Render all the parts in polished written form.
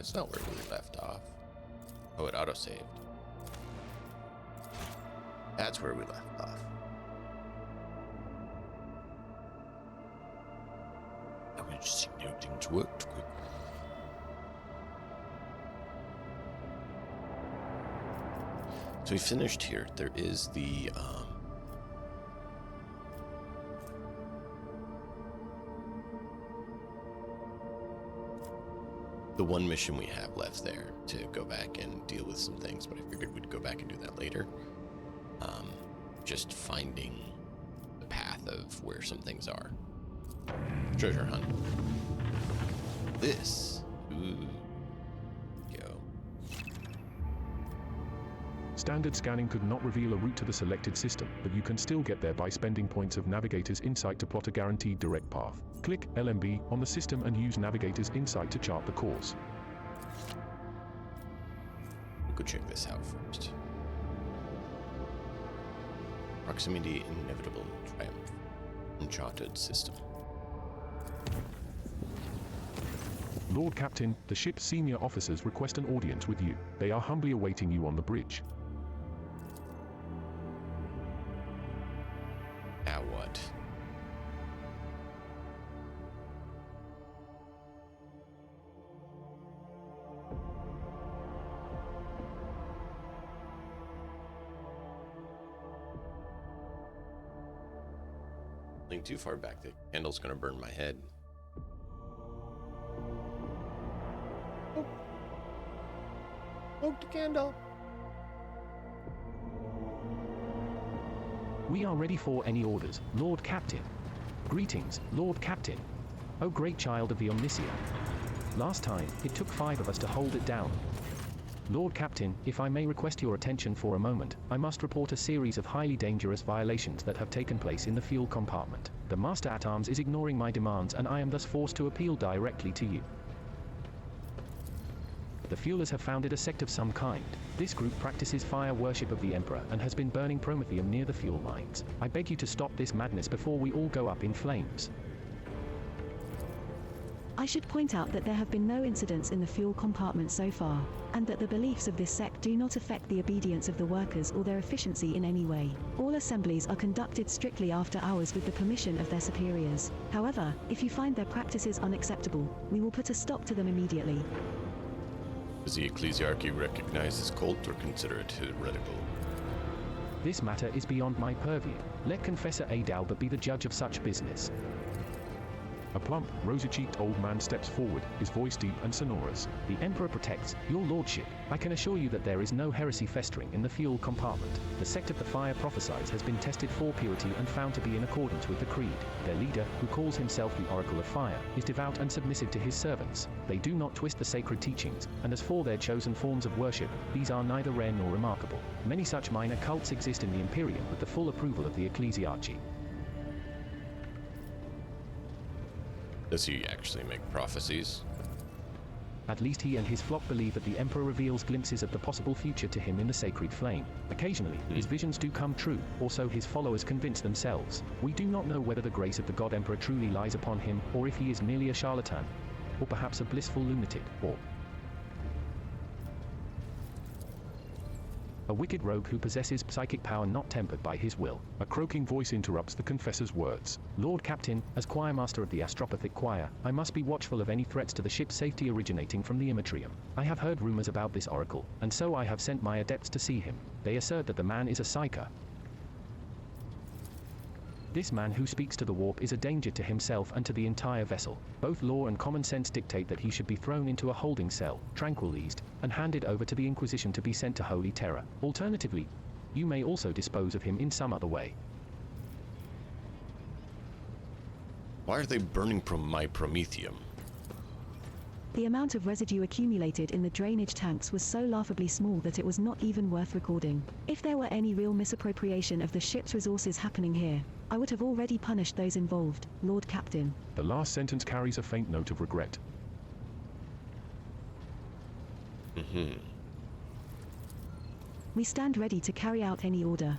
That's not where we left off. Oh, it auto-saved. That's where we left off. know things worked quick. So we finished here. There is the one mission we have left there to go back and deal with some things, but I figured we'd go back and do that later. Just finding the path of where some things are. Treasure hunt. This. Ooh. Go. Standard scanning could not reveal a route to the selected system, but you can still get there by spending points of Navigator's Insight to plot a guaranteed direct path. Click LMB on the system and use Navigator's Insight to chart the course. We'll go check this out first. Proximity inevitable triumph. Uncharted system. Lord Captain, the ship's senior officers request an audience with you. They are humbly awaiting you on the bridge. Now what? Leaning too far back, the candle's gonna burn my head. Poke the candle. We are ready for any orders, Lord Captain. Greetings, Lord Captain. O great child of the Omniscient. Last time, it took 5 of us to hold it down. Lord Captain, if I may request your attention for a moment, I must report a series of highly dangerous violations that have taken place in the fuel compartment. The Master at Arms is ignoring my demands and I am thus forced to appeal directly to you. The fuelers have founded a sect of some kind. This group practices fire worship of the Emperor and has been burning promethium near the fuel lines. I beg you to stop this madness before we all go up in flames. I should point out that there have been no incidents in the fuel compartment so far, and that the beliefs of this sect do not affect the obedience of the workers or their efficiency in any way. All assemblies are conducted strictly after hours with the permission of their superiors. However, if you find their practices unacceptable, we will put a stop to them immediately. Does the ecclesiarchy recognize this cult or consider it heretical? This matter is beyond my purview. Let Confessor Adalbert be the judge of such business. A plump, rosy-cheeked old man steps forward, his voice deep and sonorous. The Emperor protects, your lordship. I can assure you that there is no heresy festering in the fuel compartment. The sect of the fire prophesies has been tested for purity and found to be in accordance with the creed. Their leader, who calls himself the Oracle of Fire, is devout and submissive to his servants. They do not twist the sacred teachings, and as for their chosen forms of worship, these are neither rare nor remarkable. Many such minor cults exist in the Imperium with the full approval of the ecclesiarchy. Does he actually make prophecies? At least he and his flock believe that the Emperor reveals glimpses of the possible future to him in the sacred flame. Occasionally, his visions do come true, or so his followers convince themselves. We do not know whether the grace of the God Emperor truly lies upon him, or if he is merely a charlatan, or perhaps a blissful lunatic, or a wicked rogue who possesses psychic power not tempered by his will. A croaking voice interrupts the confessor's words. Lord Captain, as choirmaster of the Astropathic Choir, I must be watchful of any threats to the ship's safety originating from the Immatrium. I have heard rumors about this oracle, and so I have sent my adepts to see him. They assert that the man is a psyker. This man who speaks to the warp is a danger to himself and to the entire vessel. Both law and common sense dictate that he should be thrown into a holding cell, tranquilized, and handed over to the Inquisition to be sent to Holy Terror. Alternatively, you may also dispose of him in some other way. Why are they burning my promethium? The amount of residue accumulated in the drainage tanks was so laughably small that it was not even worth recording. If there were any real misappropriation of the ship's resources happening here, I would have already punished those involved, Lord Captain. The last sentence carries a faint note of regret. We stand ready to carry out any order.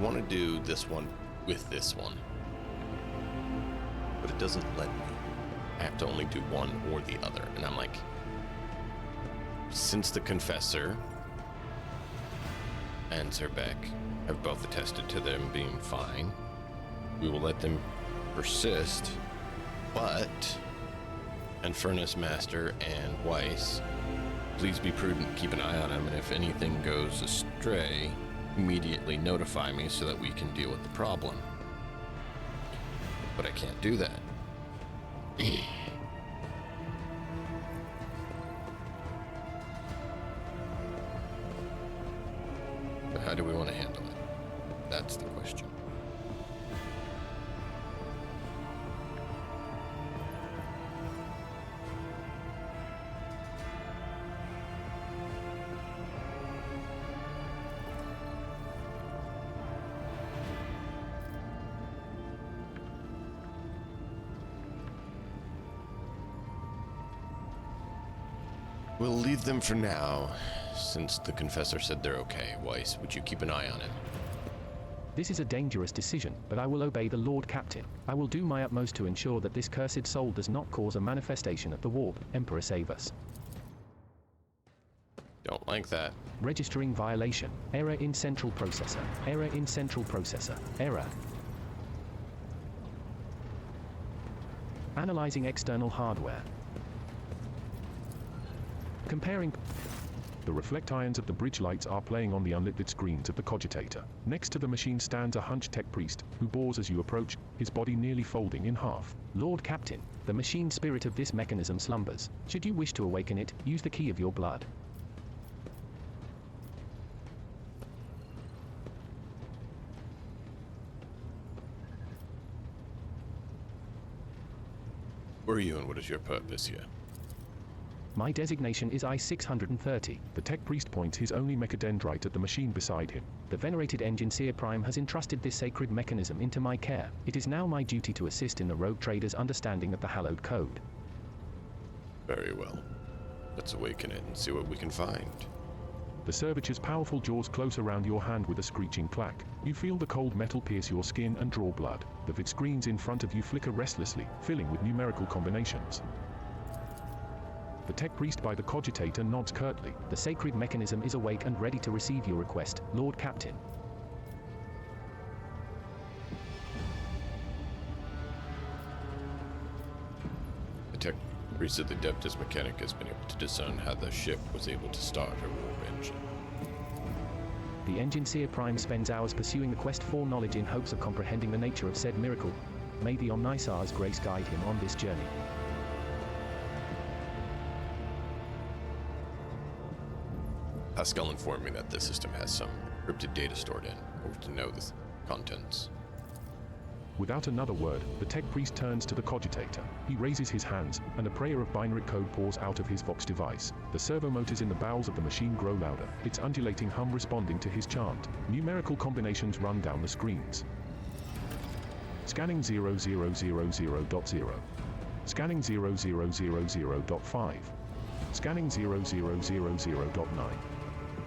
want to do this one with this one, but it doesn't let me. I have to only do one or the other. And I'm like, since the Confessor and Zerbeck have both attested to them being fine, we will let them persist, but Furnace Master and Weiss, please be prudent, keep an eye on him, and if anything goes astray, immediately notify me so that we can deal with the problem. But I can't do that. So how do we want to handle it? That's the question. We'll leave them for now, since the Confessor said they're okay. Weiss, would you keep an eye on him? This is a dangerous decision, but I will obey the Lord Captain. I will do my utmost to ensure that this cursed soul does not cause a manifestation of the warp. Emperor save us. Don't like that. Registering violation. Error in central processor. Error in central processor. Error. Analyzing external hardware. Comparing. The reflect irons of the bridge lights are playing on the unlit screens of the cogitator. Next to the machine stands a hunched tech priest, who bores as you approach, his body nearly folding in half. Lord Captain, the machine spirit of this mechanism slumbers. Should you wish to awaken it, use the key of your blood. Who are you and what is your purpose here? My designation is I-630. The tech priest points his only mechadendrite at the machine beside him. The venerated Engineer Prime has entrusted this sacred mechanism into my care. It is now my duty to assist in the rogue trader's understanding of the hallowed code. Very well. Let's awaken it and see what we can find. The servitor's powerful jaws close around your hand with a screeching clack. You feel the cold metal pierce your skin and draw blood. The vid screens in front of you flicker restlessly, filling with numerical combinations. The tech priest by the cogitator nods curtly. The sacred mechanism is awake and ready to receive your request, Lord Captain. The tech priest of the Adeptus Mechanica has been able to discern how the ship was able to start a warp engine. The Engineer Prime spends hours pursuing the quest for knowledge in hopes of comprehending the nature of said miracle. May the Omnisar's grace guide him on this journey. Pascal informed me that the system has some encrypted data stored in order to know the contents. Without another word, the tech priest turns to the cogitator. He raises his hands, and a prayer of binary code pours out of his Vox device. The servo motors in the bowels of the machine grow louder, its undulating hum responding to his chant. Numerical combinations run down the screens. Scanning 0000.0. Scanning 0000.5. Scanning 0000.9.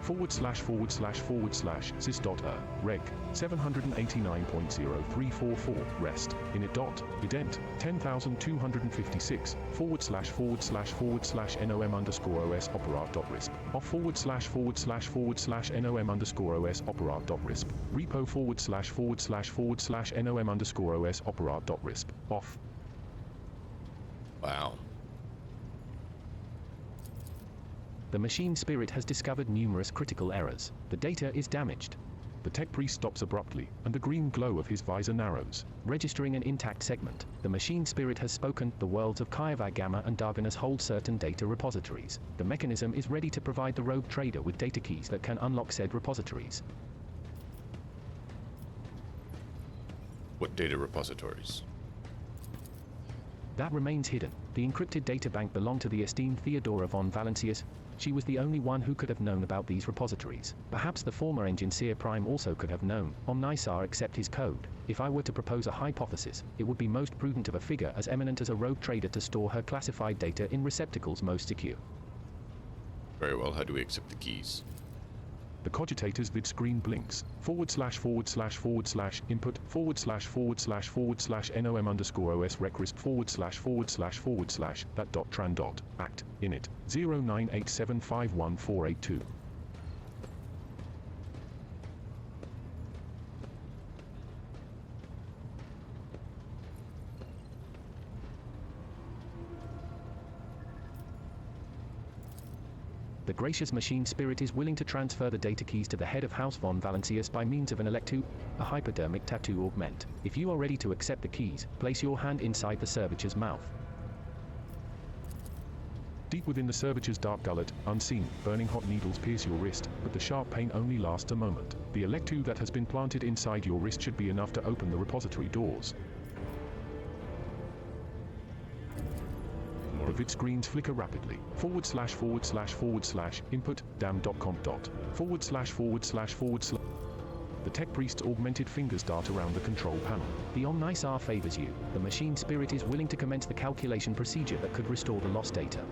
// sys.er, reg, 789.0344, rest, init dot, ident, 10,256, // nom underscore os operat.risp, off // nom underscore os operat.risp, repo // nom underscore os operat.risp, off. Wow. The machine spirit has discovered numerous critical errors. The data is damaged. The tech priest stops abruptly, and the green glow of his visor narrows. Registering an intact segment. The machine spirit has spoken. The worlds of Kaiva Gamma and Darganus hold certain data repositories. The mechanism is ready to provide the rogue trader with data keys that can unlock said repositories. What data repositories? That remains hidden. The encrypted databank belonged to the esteemed Theodora von Valancius. She was the only one who could have known about these repositories. Perhaps the former Engineer Prime also could have known. Omnisar accept his code. If I were to propose a hypothesis, it would be most prudent of a figure as eminent as a rogue trader to store her classified data in receptacles most secure. Very well, how do we accept the keys? The cogitator's vid screen blinks. // input // nom underscore os recrisp / that dot tran dot act init 0987514882. The gracious machine spirit is willing to transfer the data keys to the head of House von Valancius by means of an electu, a hypodermic tattoo augment. If you are ready to accept the keys, place your hand inside the servitor's mouth. Deep within the servitor's dark gullet, unseen, burning hot needles pierce your wrist, but the sharp pain only lasts a moment. The electu that has been planted inside your wrist should be enough to open the repository doors. The vid screens flicker rapidly. // input dam.comp. / The tech priest's augmented fingers dart around the control panel. The Omnisar favors you. The machine spirit is willing to commence the calculation procedure that could restore the lost data.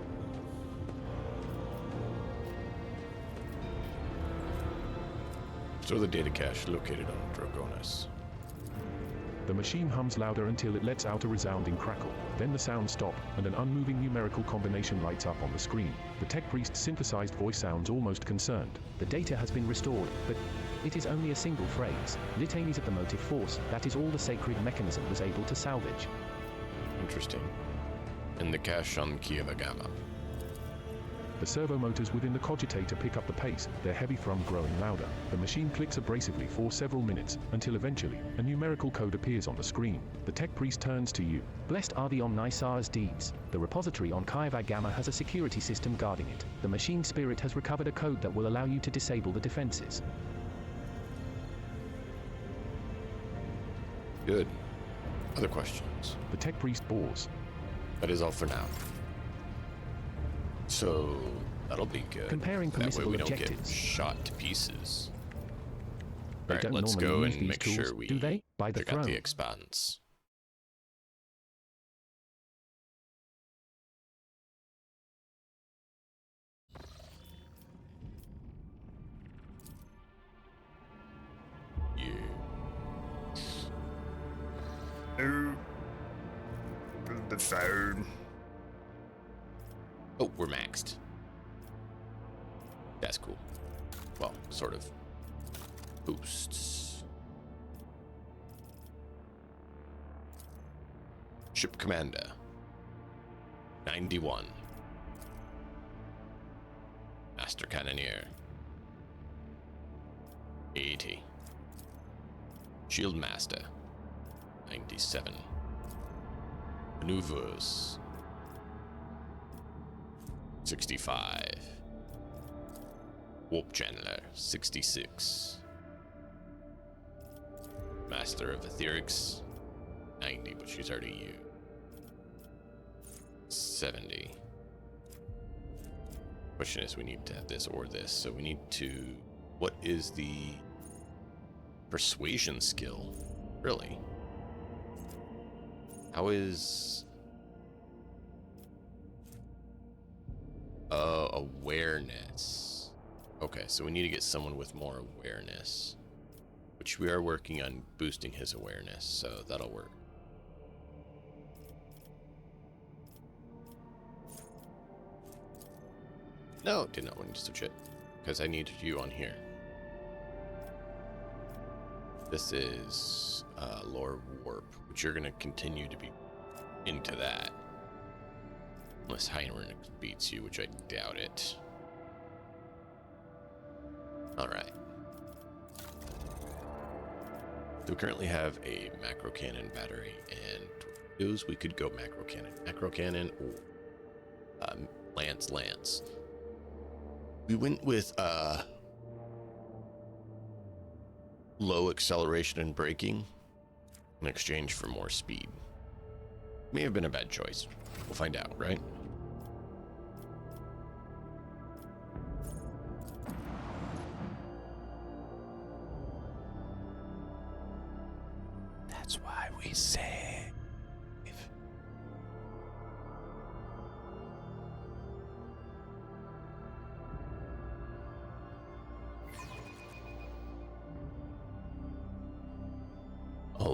So the data cache located on Drogonus. The machine hums louder until it lets out a resounding crackle. Then the sounds stop, and an unmoving numerical combination lights up on the screen. The tech priest's synthesized voice sounds almost concerned. The data has been restored, but it is only a single phrase. Litanies of the motive force, that is all the sacred mechanism was able to salvage. Interesting. And the cache on Kieva Gamma. The servo motors within the cogitator pick up the pace, their heavy thrum growing louder. The machine clicks abrasively for several minutes, until eventually, a numerical code appears on the screen. The tech priest turns to you. Blessed are the Omnisar's deeds. The repository on Kaiva Gamma has a security system guarding it. The machine spirit has recovered a code that will allow you to disable the defenses. Good. Other questions? The tech priest bores. That is all for now. So, that'll be good. Comparing That way permissible we don't get objectives. shot to pieces. They Alright, don't let's normally go use and these make tools, sure we do they? By the check out the throne. expanse. Yeah. The phone. Oh, we're maxed. That's cool. Well, sort of. Boosts. Ship Commander. 91. Master Cannoneer. 80. Shield Master. 97. Maneuvers. 65. Warp Channeler, 66. Master of Etherics, 90, but she's already you. 70. Question is, we need to have this or this, so we need to... What is the persuasion skill? Really? How is... awareness. Okay, so we need to get someone with more awareness, which we are working on boosting his awareness, so that'll work. No, did not want to switch it, because I needed you on here. This is Lore Warp, which you're going to continue to be into that. Unless Heinrich beats you, which I doubt it. Alright. So we currently have a macro cannon battery and torpedoes. We could go macro cannon or lance. We went with low acceleration and braking in exchange for more speed. May have been a bad choice. We'll find out, right? That's why we save.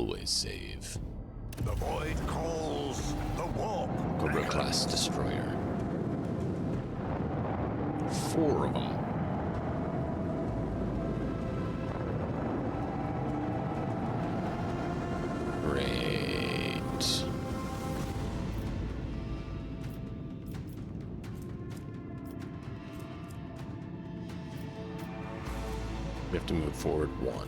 always save. The void calls the warp. Cobra class destroyer. 4 of them. Great. We have to move forward 1.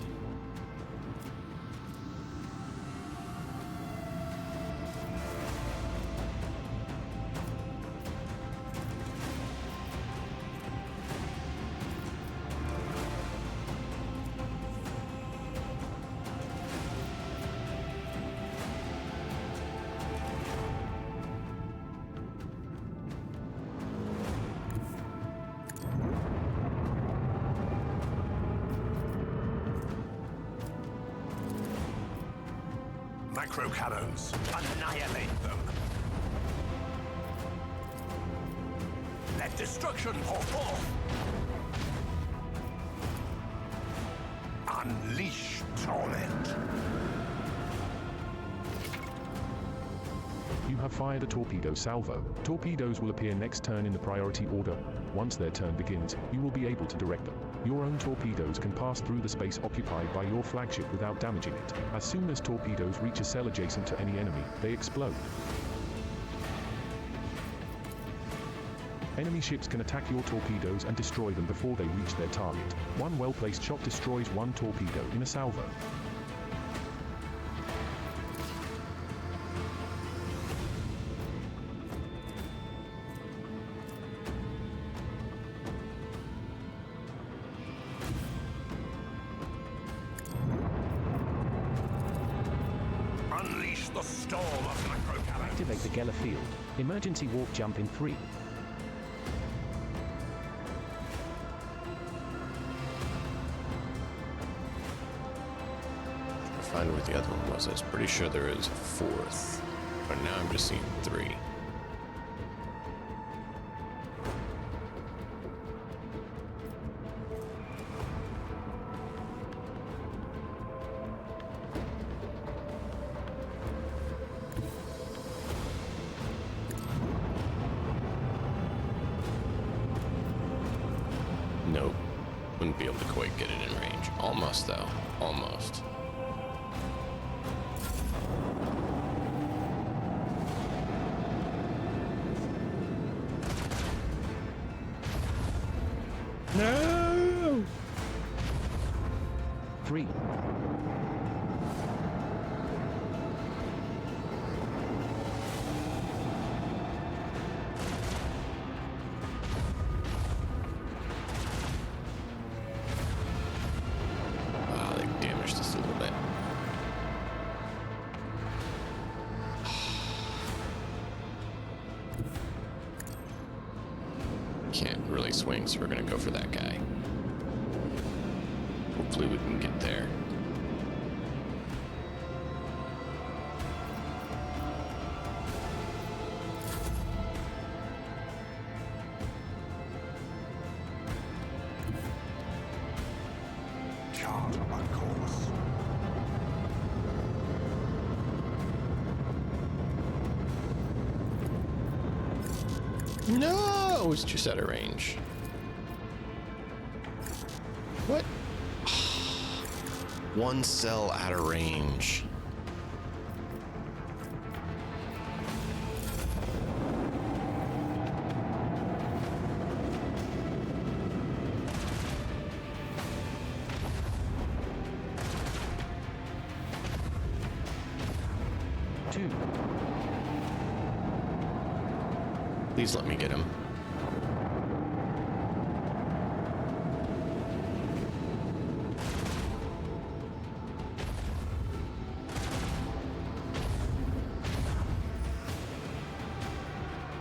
Micro cannons, annihilate them. Let destruction pour forth. Unleash torment. You have fired a torpedo salvo. Torpedoes will appear next turn in the priority order. Once their turn begins, you will be able to direct them. Your own torpedoes can pass through the space occupied by your flagship without damaging it. As soon as torpedoes reach a cell adjacent to any enemy, they explode. Enemy ships can attack your torpedoes and destroy them before they reach their target. One well-placed shot destroys 1 torpedo in a salvo. Unleash the storm of micro cannons. Activate the Geller field. Emergency warp jump in 3. Find where the other one was. I was pretty sure there is a 4th, but now I'm just seeing 3. Nope. Wouldn't be able to quite get it in range. Almost, though. Almost. No! 3. Wow, they damaged us a little bit. Can't really swing, so we're gonna go for that guy. Hopefully we can get there. Chart on course. No, it's just out of range. What? 1 cell out of range. Two. Please let me get him.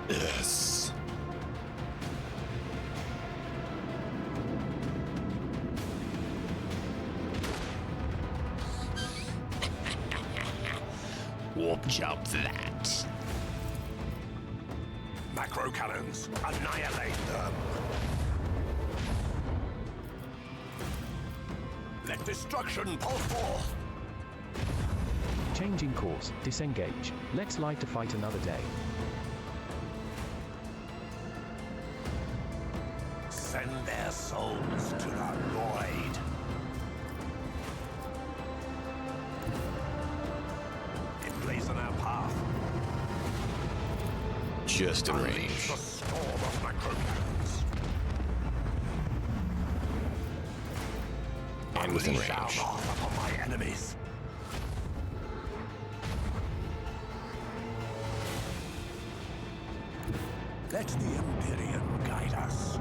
Yes. Warp jump that. Macro cannons, annihilate them. Let destruction pour forth. Changing course, disengage. Let's live to fight another day. Send their souls to the void. Emblazon our path. Just in Unleash range. the storm of microcannons. And within Unleash our range. wrath upon my enemies. Let the Empyrean guide us.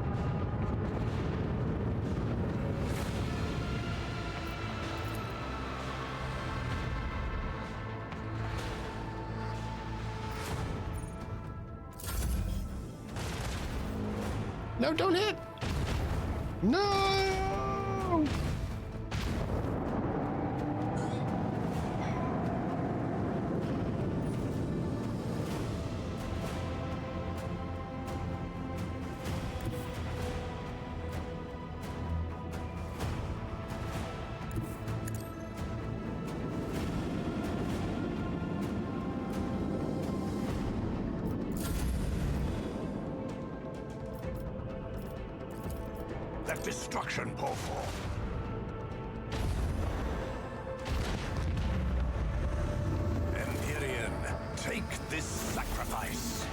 No, don't hit! No! Let destruction pour forth. Empyrean, take this sacrifice.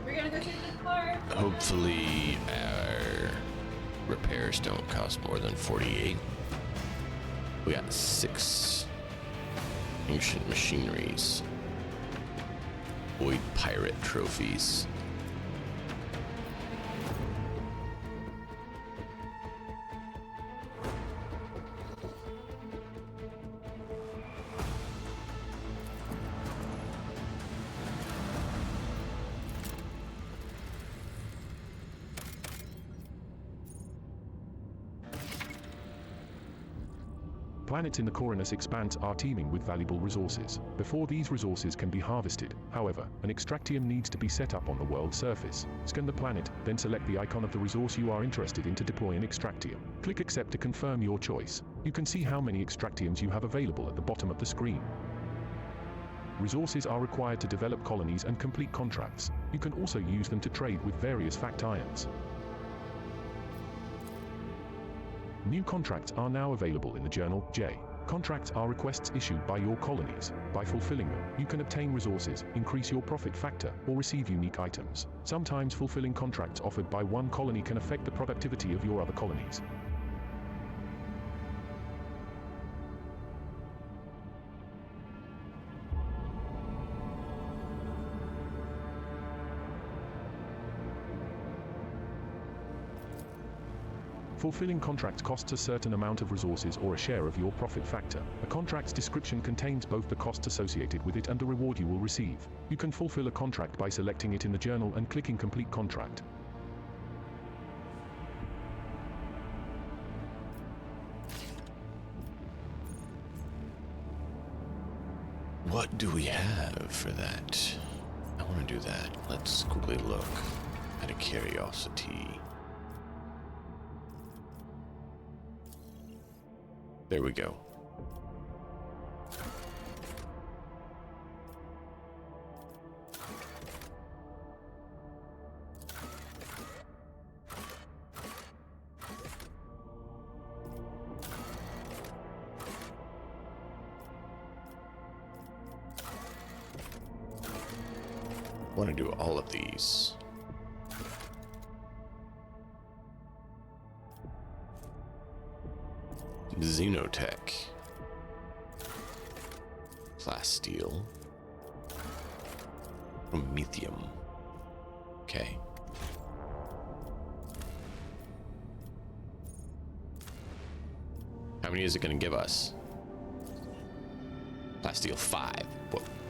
We're gonna go take this car. Hopefully our repairs don't cost more than 48. We got 6 ancient machineries. Void pirate trophies. Planets in the Coronus Expanse are teeming with valuable resources. Before these resources can be harvested, however, an extractium needs to be set up on the world's surface. Scan the planet, then select the icon of the resource you are interested in to deploy an extractium. Click Accept to confirm your choice. You can see how many extractiums you have available at the bottom of the screen. Resources are required to develop colonies and complete contracts. You can also use them to trade with various fact ions. New contracts are now available in the Journal J. Contracts are requests issued by your colonies. By fulfilling them, you can obtain resources, increase your profit factor, or receive unique items. Sometimes fulfilling contracts offered by one colony can affect the productivity of your other colonies. Fulfilling contracts costs a certain amount of resources or a share of your profit factor. A contract's description contains both the costs associated with it and the reward you will receive. You can fulfill a contract by selecting it in the journal and clicking Complete Contract. What do we have for that? I want to do that. Let's quickly look at a curiosity. There we go. Want to do all of these. Xenotech. Plasteel. Promethium. Okay. How many is it going to give us? Plasteel 5.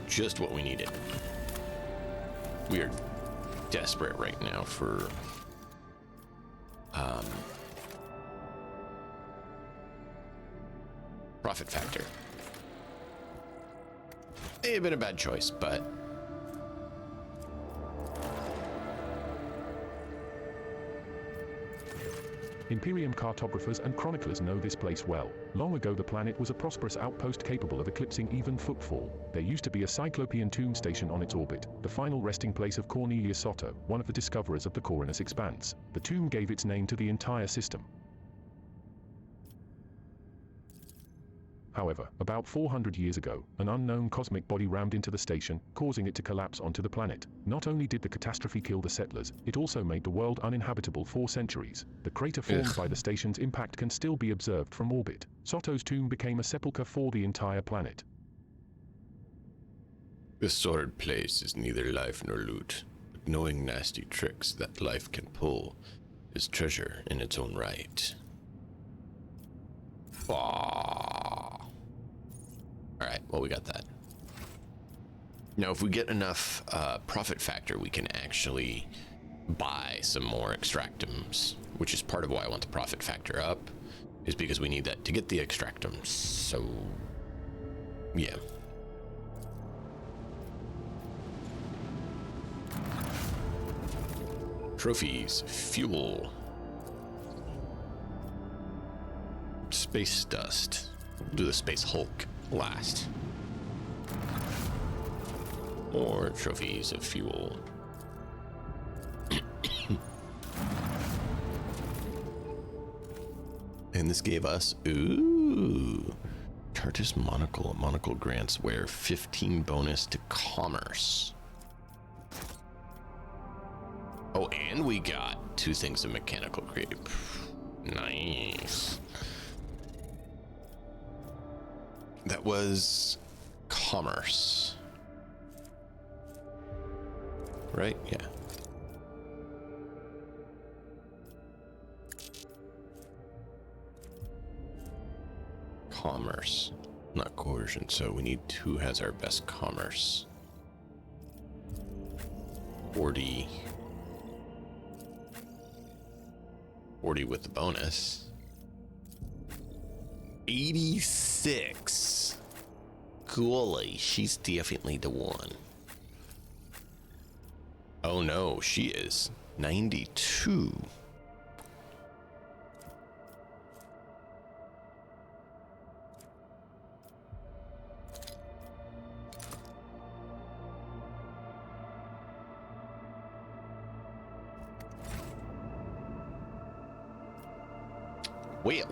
Just what we needed. We are desperate right now for profit factor. May have been a bad choice, but Imperium cartographers and chroniclers know this place well. Long ago the planet was a prosperous outpost capable of eclipsing even footfall. There used to be a Cyclopean tomb station on its orbit, the final resting place of Cornelius Soto, one of the discoverers of the Coronus Expanse. The tomb gave its name to the entire system. However, about 400 years ago, an unknown cosmic body rammed into the station, causing it to collapse onto the planet. Not only did the catastrophe kill the settlers, it also made the world uninhabitable for centuries. The crater formed by the station's impact can still be observed from orbit. Soto's tomb became a sepulchre for the entire planet. this sordid place is neither life nor loot, but knowing nasty tricks that life can pull is treasure in its own right. Alright, well, we got that. Now, if we get enough profit factor, we can actually buy some more extractums, which is part of why I want the profit factor up, is because we need that to get the extractums. So, yeah. Trophies, fuel, space dust. We'll do the Space Hulk last. More trophies of fuel. And this gave us, Tartus Monocle. Monocle grants wear 15 bonus to commerce. Oh, and we got 2 things of mechanical creative. Nice. That was commerce. Right? Yeah. Commerce, not coercion. So we need who has our best commerce. 40 with the bonus. 86. Golly, she's definitely the one. Oh no, she is 92. Well,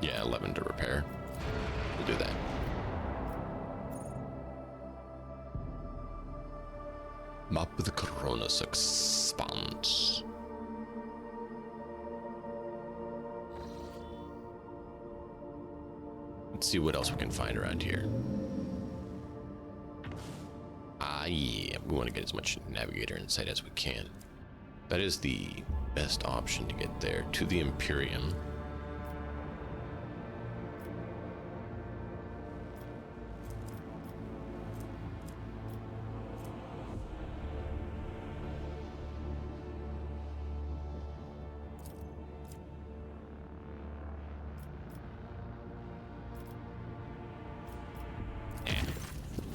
yeah, 11 to repair. We'll do that. Map of the Coronus Expanse. Let's see what else we can find around here. Yeah, we want to get as much navigator insight as we can. That is the best option to get there, to the Imperium.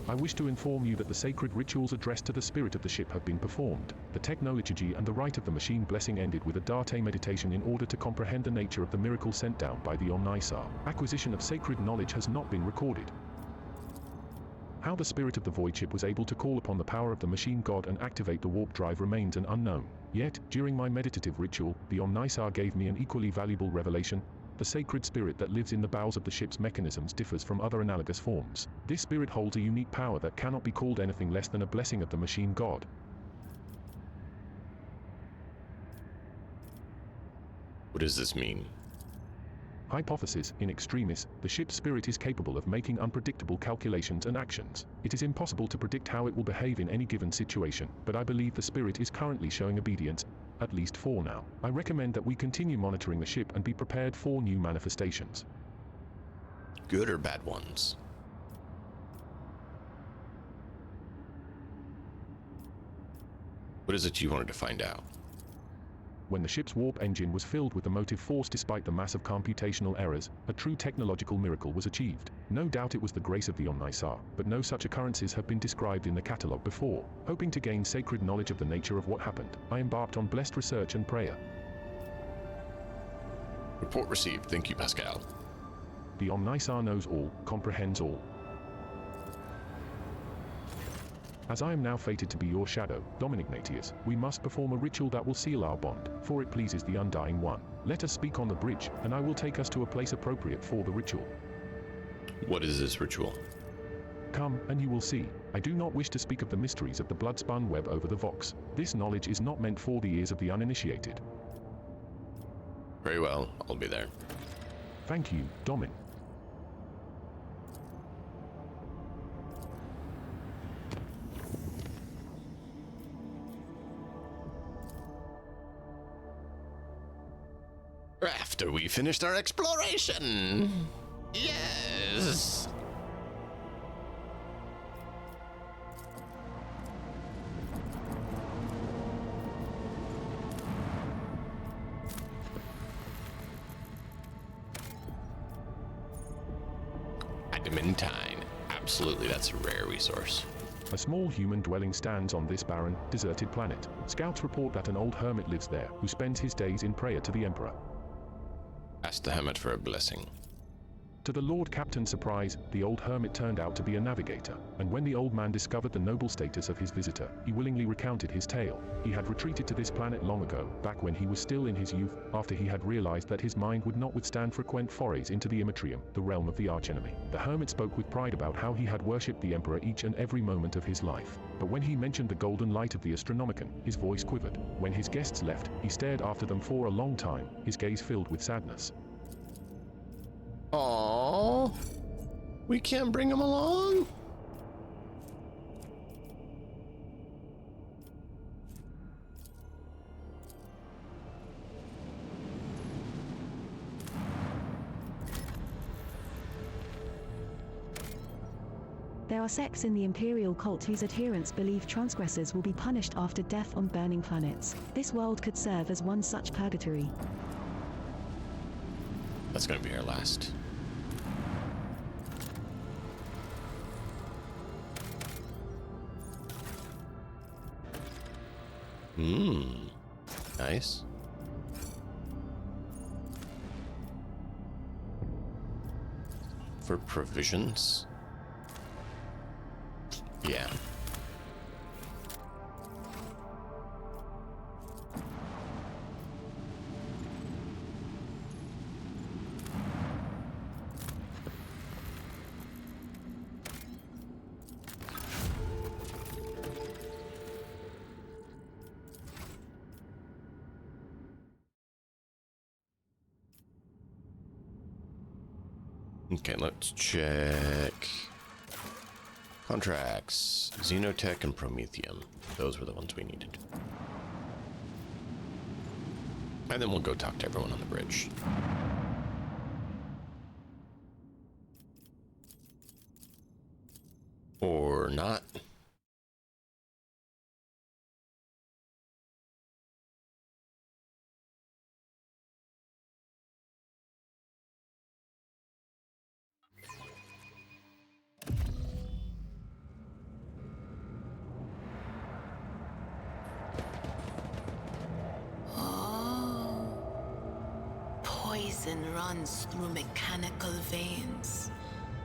I wish to inform you that the sacred rituals addressed to the spirit of the ship have been performed. The technology and the rite of the machine blessing ended with a Darte meditation in order to comprehend the nature of the miracle sent down by the Omnisar. Acquisition of sacred knowledge has not been recorded. How the spirit of the void ship was able to call upon the power of the machine god and activate the warp drive remains an unknown. Yet, during my meditative ritual, the Omnisar gave me an equally valuable revelation. The sacred spirit that lives in the bowels of the ship's mechanisms differs from other analogous forms. This spirit holds a unique power that cannot be called anything less than a blessing of the machine god. What does this mean? Hypothesis, in extremis, the ship's spirit is capable of making unpredictable calculations and actions. It is impossible to predict how it will behave in any given situation, but I believe the spirit is currently showing obedience, at least for now. I recommend that we continue monitoring the ship and be prepared for new manifestations. Good or bad ones? What is it you wanted to find out? When the ship's warp engine was filled with the motive force despite the massive computational errors, a true technological miracle was achieved. No doubt it was the grace of the Omnisar, but no such occurrences have been described in the catalogue before. Hoping to gain sacred knowledge of the nature of what happened, I embarked on blessed research and prayer. Report received. Thank you, Pascal. The Omnisar knows all, comprehends all. As I am now fated to be your shadow, Dominic Natius, we must perform a ritual that will seal our bond, for it pleases the Undying One. Let us speak on the bridge, and I will take us to a place appropriate for the ritual. What is this ritual? Come, and you will see. I do not wish to speak of the mysteries of the blood-spun web over the Vox. This knowledge is not meant for the ears of the uninitiated. Very well, I'll be there. Thank you, Domin. After we finished our exploration! Yes! Adamantine. Absolutely, that's a rare resource. A small human dwelling stands on this barren, deserted planet. Scouts report that an old hermit lives there, who spends his days in prayer to the Emperor. Ask the hermit for a blessing. To the Lord Captain's surprise, the old hermit turned out to be a navigator, and when the old man discovered the noble status of his visitor, he willingly recounted his tale. He had retreated to this planet long ago, back when he was still in his youth, after he had realized that his mind would not withstand frequent forays into the Immatrium, the realm of the archenemy. The hermit spoke with pride about how he had worshipped the Emperor each and every moment of his life. But when he mentioned the golden light of the Astronomicon, his voice quivered. When his guests left, he stared after them for a long time, his gaze filled with sadness. Aww. We can't bring him along? There are sects in the Imperial cult whose adherents believe transgressors will be punished after death on burning planets. This world could serve as one such purgatory. That's gonna be our last. Nice. For provisions? Yeah. Okay, let's check. Contracts. Xenotech and Promethium. Those were the ones we needed. And then we'll go talk to everyone on the bridge. Or not. Poison runs through mechanical veins.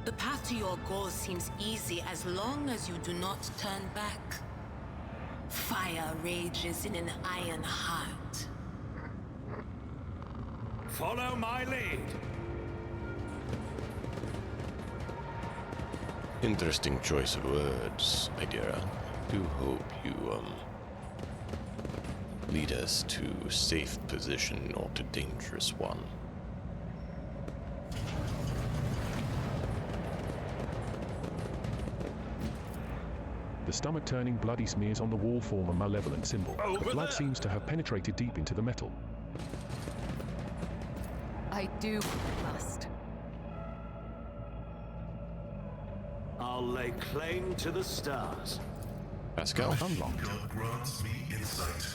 The path to your goal seems easy as long as you do not turn back. Fire rages in an iron heart. Follow my lead. Interesting choice of words, my dear. I do hope you, lead us to safe position, not a dangerous one. The stomach-turning bloody smears on the wall form a malevolent symbol. The blood seems to have penetrated deep into the metal. I do must. I'll lay claim to the stars. Pascal? Unlocked. God grants me insight.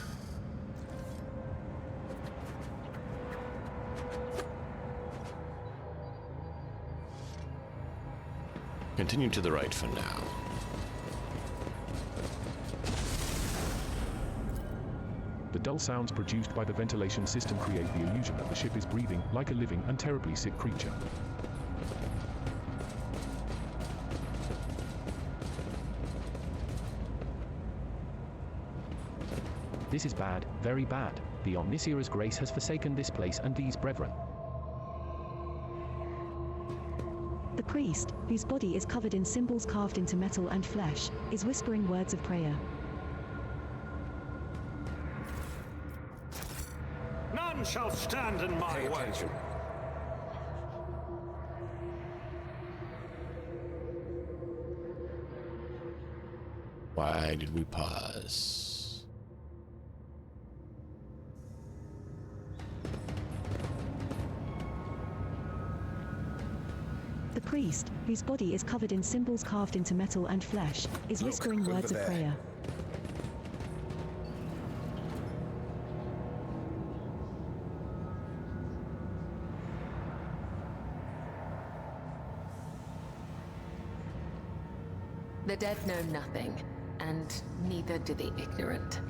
Continue to the right for now. The dull sounds produced by the ventilation system create the illusion that the ship is breathing like a living and terribly sick creature. This is bad, very bad. The Omniscia's grace has forsaken this place and these brethren. The priest, whose body is covered in symbols carved into metal and flesh, is whispering words of prayer. None shall stand in my way. Why did we pause? The priest, whose body is covered in symbols carved into metal and flesh, is whispering words of prayer. The dead know nothing, and neither do the ignorant.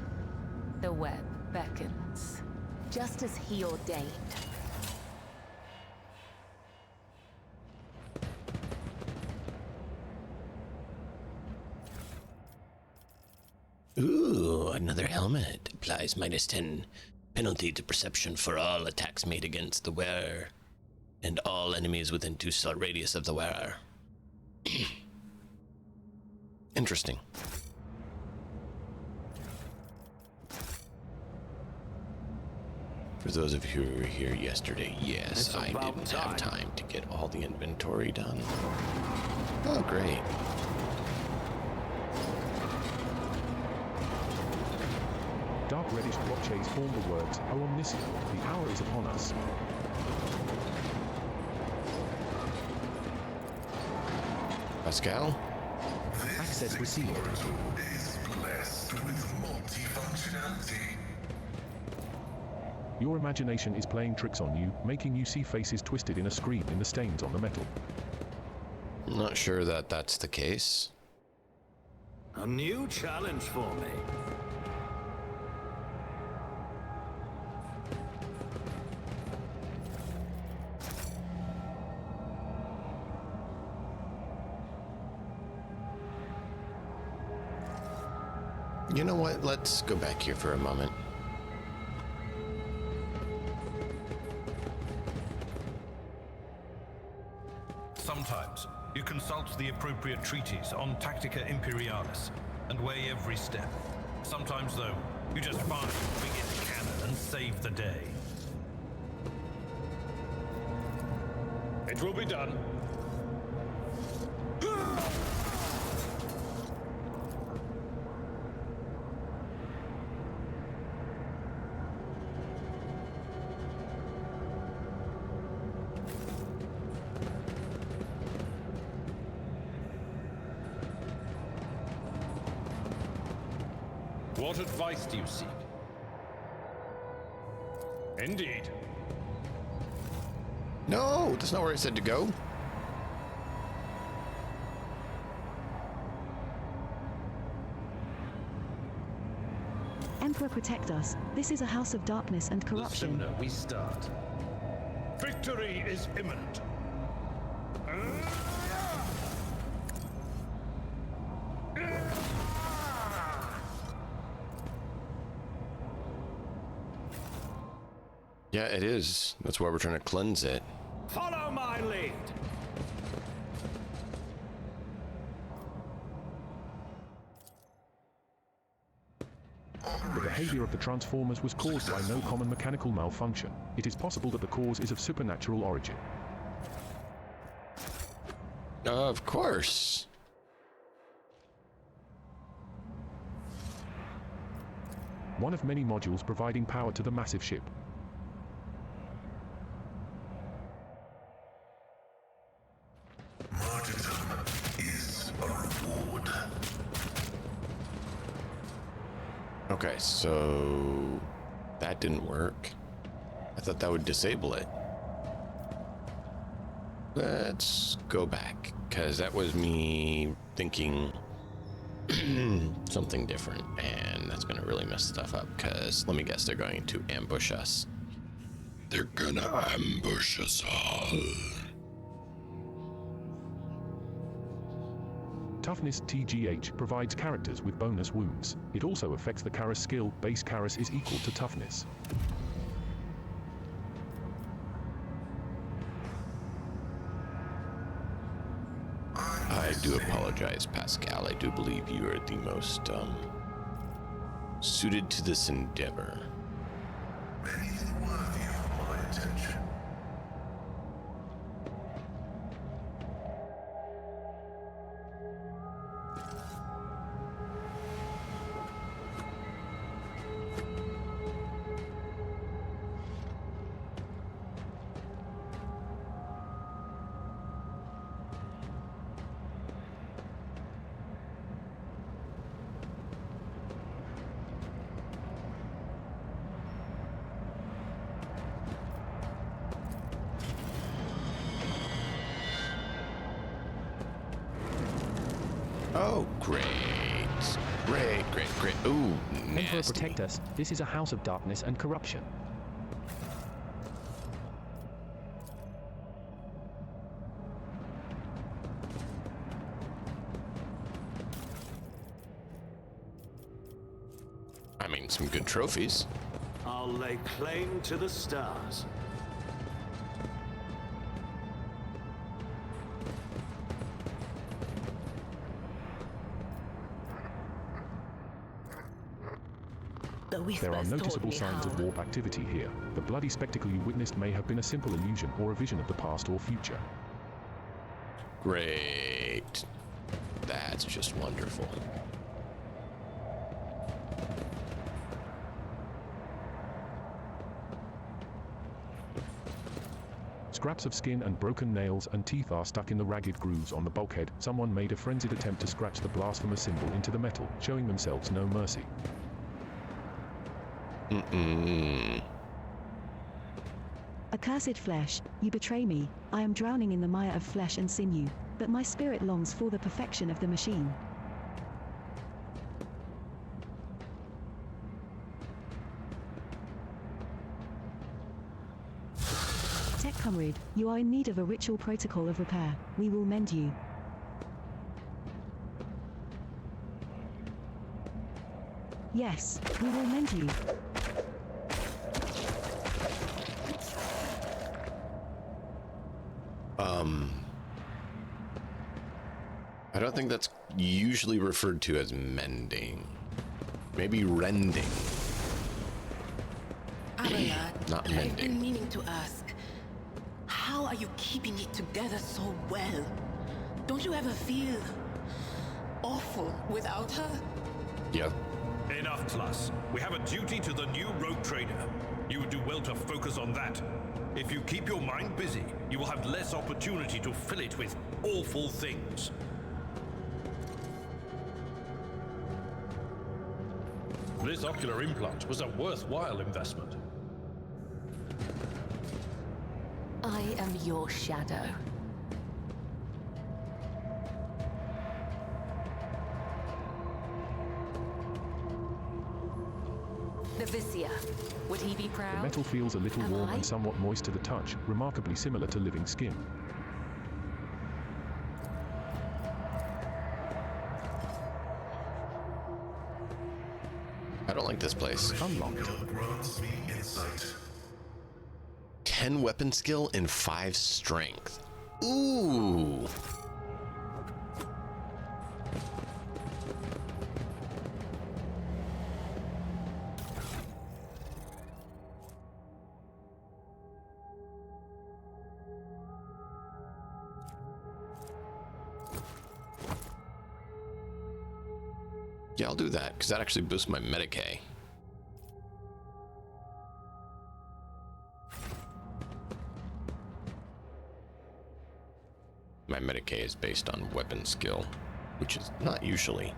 The web beckons, just as he ordained. Ooh, another helmet. Applies -10. Penalty to perception for all attacks made against the wearer. And all enemies within 2-slot radius of the wearer. Interesting. For those of you who were here yesterday, yes, I didn't have time to get all the inventory done. Oh, great. Dark reddish blotches form the words, O Omniscient, the hour is upon us. Pascal? Access received. Is blessed with multifunctionality. Your imagination is playing tricks on you, making you see faces twisted in a screen in the stains on the metal. Not sure that that's the case. A new challenge for me. You know what? Let's go back here for a moment. Sometimes you consult the appropriate treatise on Tactica Imperialis and weigh every step. Sometimes, though, you just find the biggest cannon and save the day. It will be done. What advice do you seek? Indeed. No, that's not where I said to go. Emperor, protect us. This is a house of darkness and The corruption. sooner we start. Victory is imminent. Yeah, it is. That's why we're trying to cleanse it. Follow my lead. The behavior of the Transformers was caused by no common mechanical malfunction. It is possible that the cause is of supernatural origin. Of course. One of many modules providing power to the massive ship. Martyrdom is a reward. Okay, so that didn't work. I thought that would disable it. Let's go back, because that was me thinking something different, and that's going to really mess stuff up, because let me guess, they're going to ambush us. They're gonna ambush us all. Toughness TGH provides characters with bonus wounds. It also affects the Karas skill. Base Karas is equal to toughness. I do apologize, Pascal. I do believe you are the most suited to this endeavor. Anything worthy of my attention. Oh, great. Great. Ooh, Emperor, nasty. protect us. This is a house of darkness and corruption. I mean, some good trophies. I'll lay claim to the stars. There are noticeable signs of warp activity here. The bloody spectacle you witnessed may have been a simple illusion or a vision of the past or future. Great. That's just wonderful. Scraps of skin and broken nails and teeth are stuck in the ragged grooves on the bulkhead. Someone made a frenzied attempt to scratch the blasphemous symbol into the metal, showing themselves no mercy. Accursed flesh, you betray me. I am drowning in the mire of flesh and sinew, but my spirit longs for the perfection of the machine. Tech comrade, you are in need of a ritual protocol of repair. We will mend you. Yes, we will mend you. I don't think that's usually referred to as mending. Maybe rending. Abelard, Not I've been mending. meaning to ask, how are you keeping it together so well? Don't you ever feel awful without her? Yep. Enough, Tlas. We have a duty to the new rogue trader. You would do well to focus on that. If you keep your mind busy, you will have less opportunity to fill it with awful things. This ocular implant was a worthwhile investment. I am your shadow. The Vizier. Would he be proud? The metal feels a little Am warm I? and somewhat moist to the touch, remarkably similar to living skin. I don't like this place. Unlocked. Grants me insight. 10 weapon skill and 5 strength. Ooh. Yeah, I'll do that, because that actually boosts my Medicae. My Medicae is based on weapon skill, which is not usually.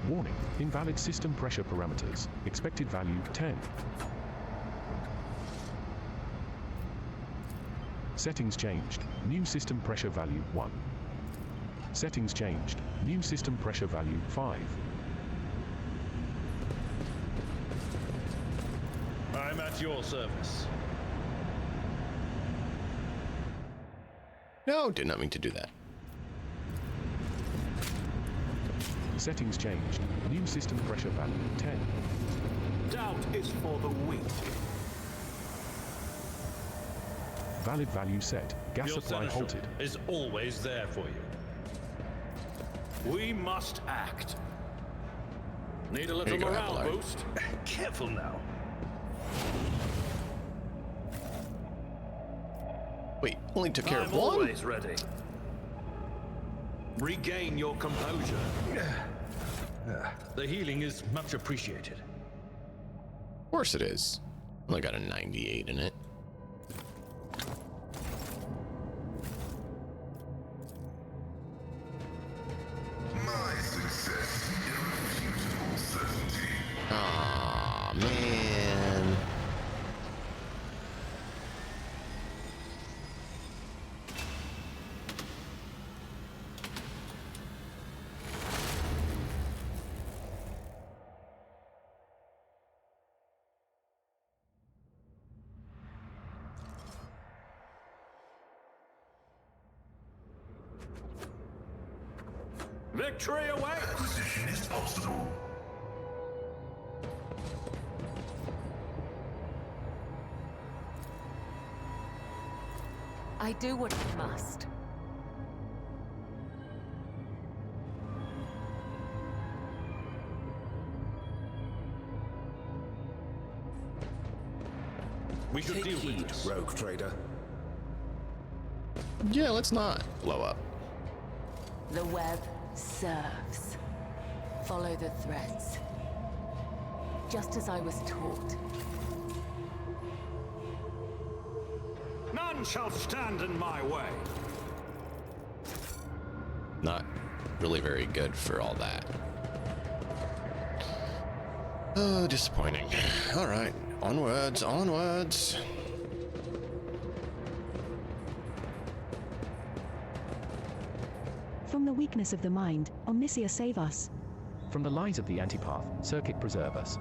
Warning, invalid system pressure parameters. Expected value 10. Settings changed. New system pressure value 1. Settings changed. New system pressure value 5. I'm at your service. No, did not mean to do that. Settings changed. New system pressure value 10. Doubt is for the weak. Valid value set. Gas Your supply senator halted. is always there for you. We must act. Need a little you go, morale Abelard. boost? Careful now. Wait, only took care I'm of one? always ready. Regain your composure. The healing is much appreciated. Of course it is. Only got a 98 in it. My success, irrefutable certainty. Aw, man. Victory awaits! Acquisition is possible. I do what I must. We should deal with this. Rogue trader. Yeah, let's not blow up. The web serves. Follow the threads. Just as I was taught. None shall stand in my way. Not really very good for all that. Oh, disappointing. All right, onwards, onwards. From the weakness of the mind, Omnicia save us. From the lies of the antipath, circuit preserve us.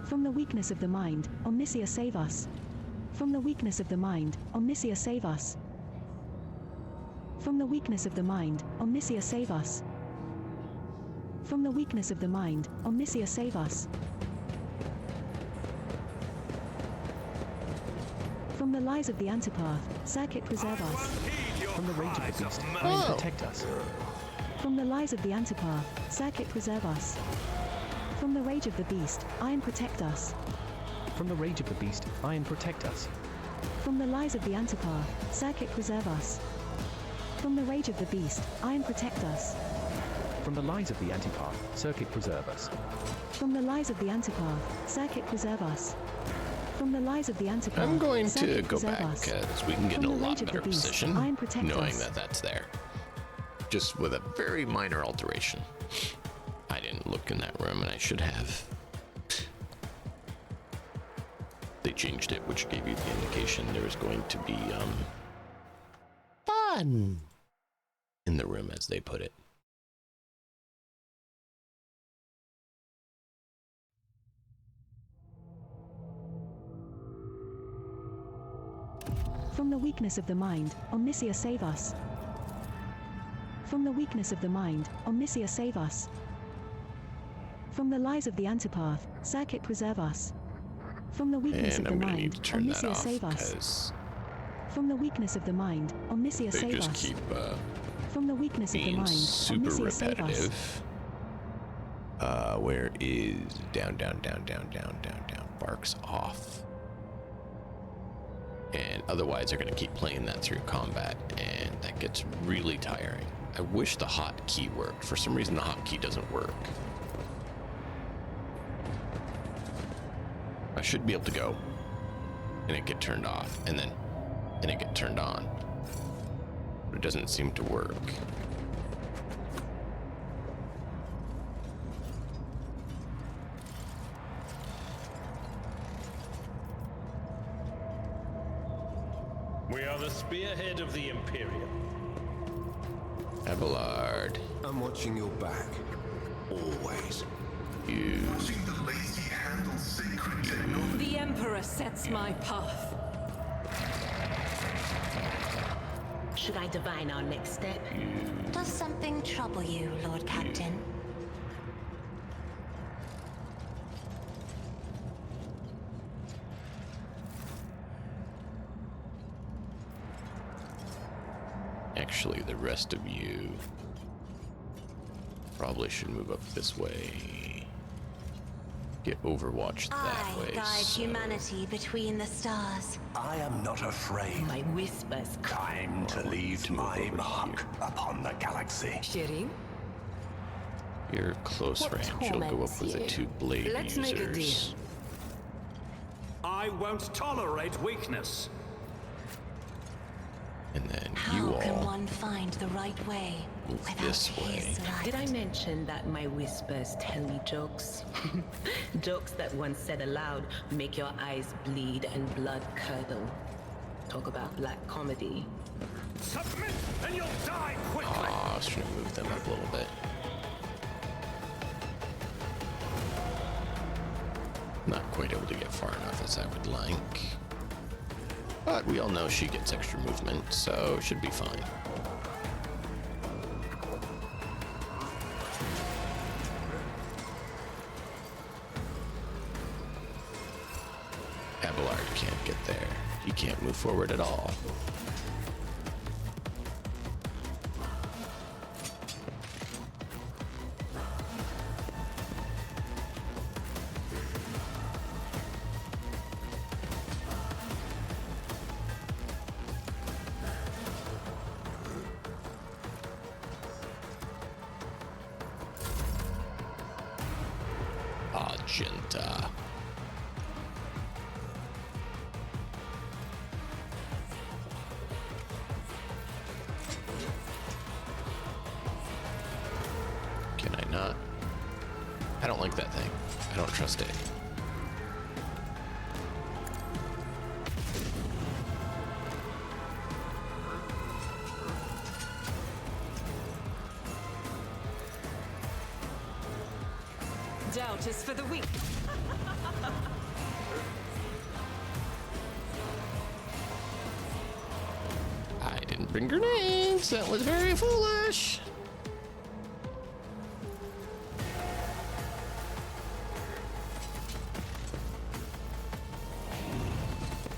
From the weakness of the mind, Omnicia save us. From the weakness of the mind, Omnicia save us. From the weakness of the mind, Omnicia save us. From the weakness of the mind, Omnicia save us. From the lies of the antipath, circuit preserve us. From the rage of the beast, Oh. iron protect us. From the lies of the antipath, circuit preserve us. From the rage of the beast, iron protect us. From the rage of the beast, iron protect us. From the lies of the antipath, circuit preserve us. From the rage of the beast, iron protect us. From the lies of the antipath, circuit preserve us. From the lies of the antipath, circuit preserve us. From the lies of the antipath, I'm going to circuit go preserve back us. because we can get in a From the lot rage of better the beast, position iron protect knowing us. that that's there. Just with a very minor alteration. I didn't look in that room and I should have. They changed it, which gave you the indication there was going to be fun in the room, as they put it. From the weakness of the mind, Omnicia save us. From the weakness of the mind, Omnicia save us. From the lies of the antipath, circuit preserve us. From the weakness And of I'm the going to need mind, to turn that Omnicia off save us. because From the weakness of the mind, Omnicia they save just us. keep From the weakness of the being mind, super Omnicia save us. repetitive. Where is down, down, down, down, down, down, down, barks off. And otherwise they're going to keep playing that through combat, and that gets really tiring. I wish the hotkey worked. For some reason the hotkey doesn't work. I should be able to go and it get turned off and then it get turned on, but it doesn't seem to work. We are the spearhead of the Imperium. Abelard. I'm watching your back. Always. You. Watching the lazy handle sacred technology. The Emperor sets my path. Should I divine our next step? Does something trouble you, Lord Captain? Actually, the rest of you probably should move up this way. Get Overwatch that way. I guide humanity between the stars. I am not afraid. My whispers Time to leave my mark upon the galaxy. Shirin? You're close What range. You'll go up torments with the you? 2 blade Let's users. make a deal. I won't tolerate weakness. And then How you can all one find the right way move without this way. his light? Did I mention that my whispers tell me jokes? Jokes that once said aloud make your eyes bleed and blood curdle. Talk about black comedy. Submit and you'll die quickly. I was trying to move them up a little bit. Not quite able to get far enough as I would like. But we all know she gets extra movement, so it should be fine. Abelard can't get there. He can't move forward at all. Argenta. Can I not? I don't like that thing. I don't trust it. Doubt is for the weak. I didn't bring grenades. That was very foolish.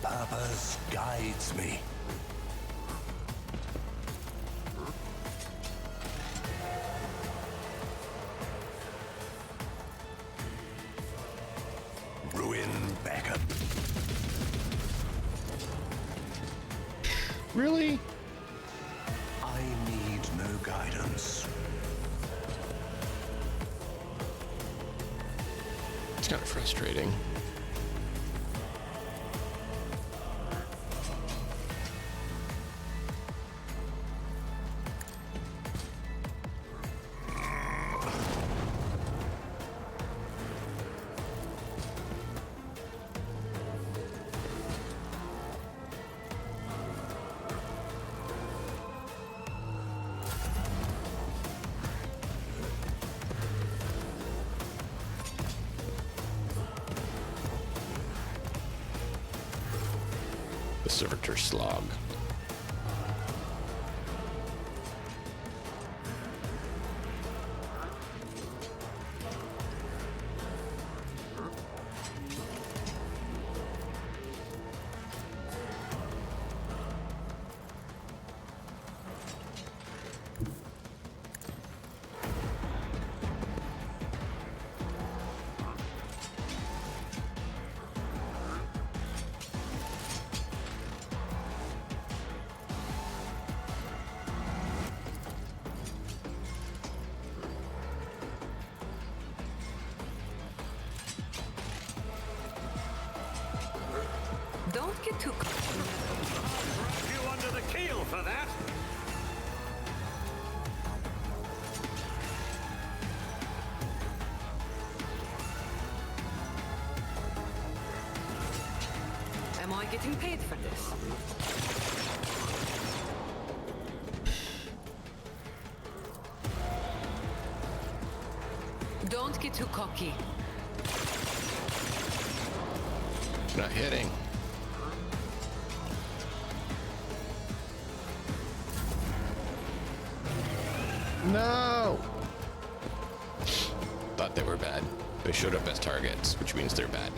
Purpose guides me. Ruin beckon. Really? I need no guidance. It's kind of frustrating. The servitor slog. Don't get too Drag you under the keel for that. Am I getting paid for this? Don't get too cocky. Not hitting. No! Thought they were bad. They showed up as targets, which means they're bad.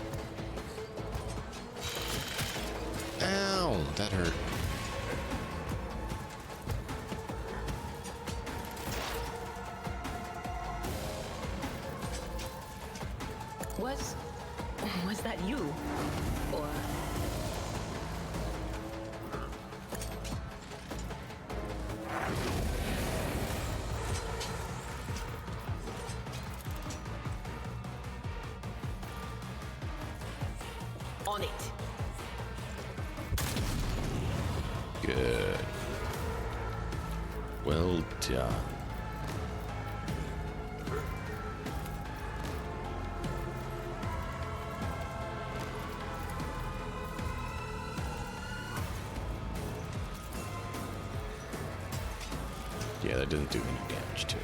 Ow! That hurt. Was that you? Or... On it. Good. Well done. Yeah, that didn't do any damage to it.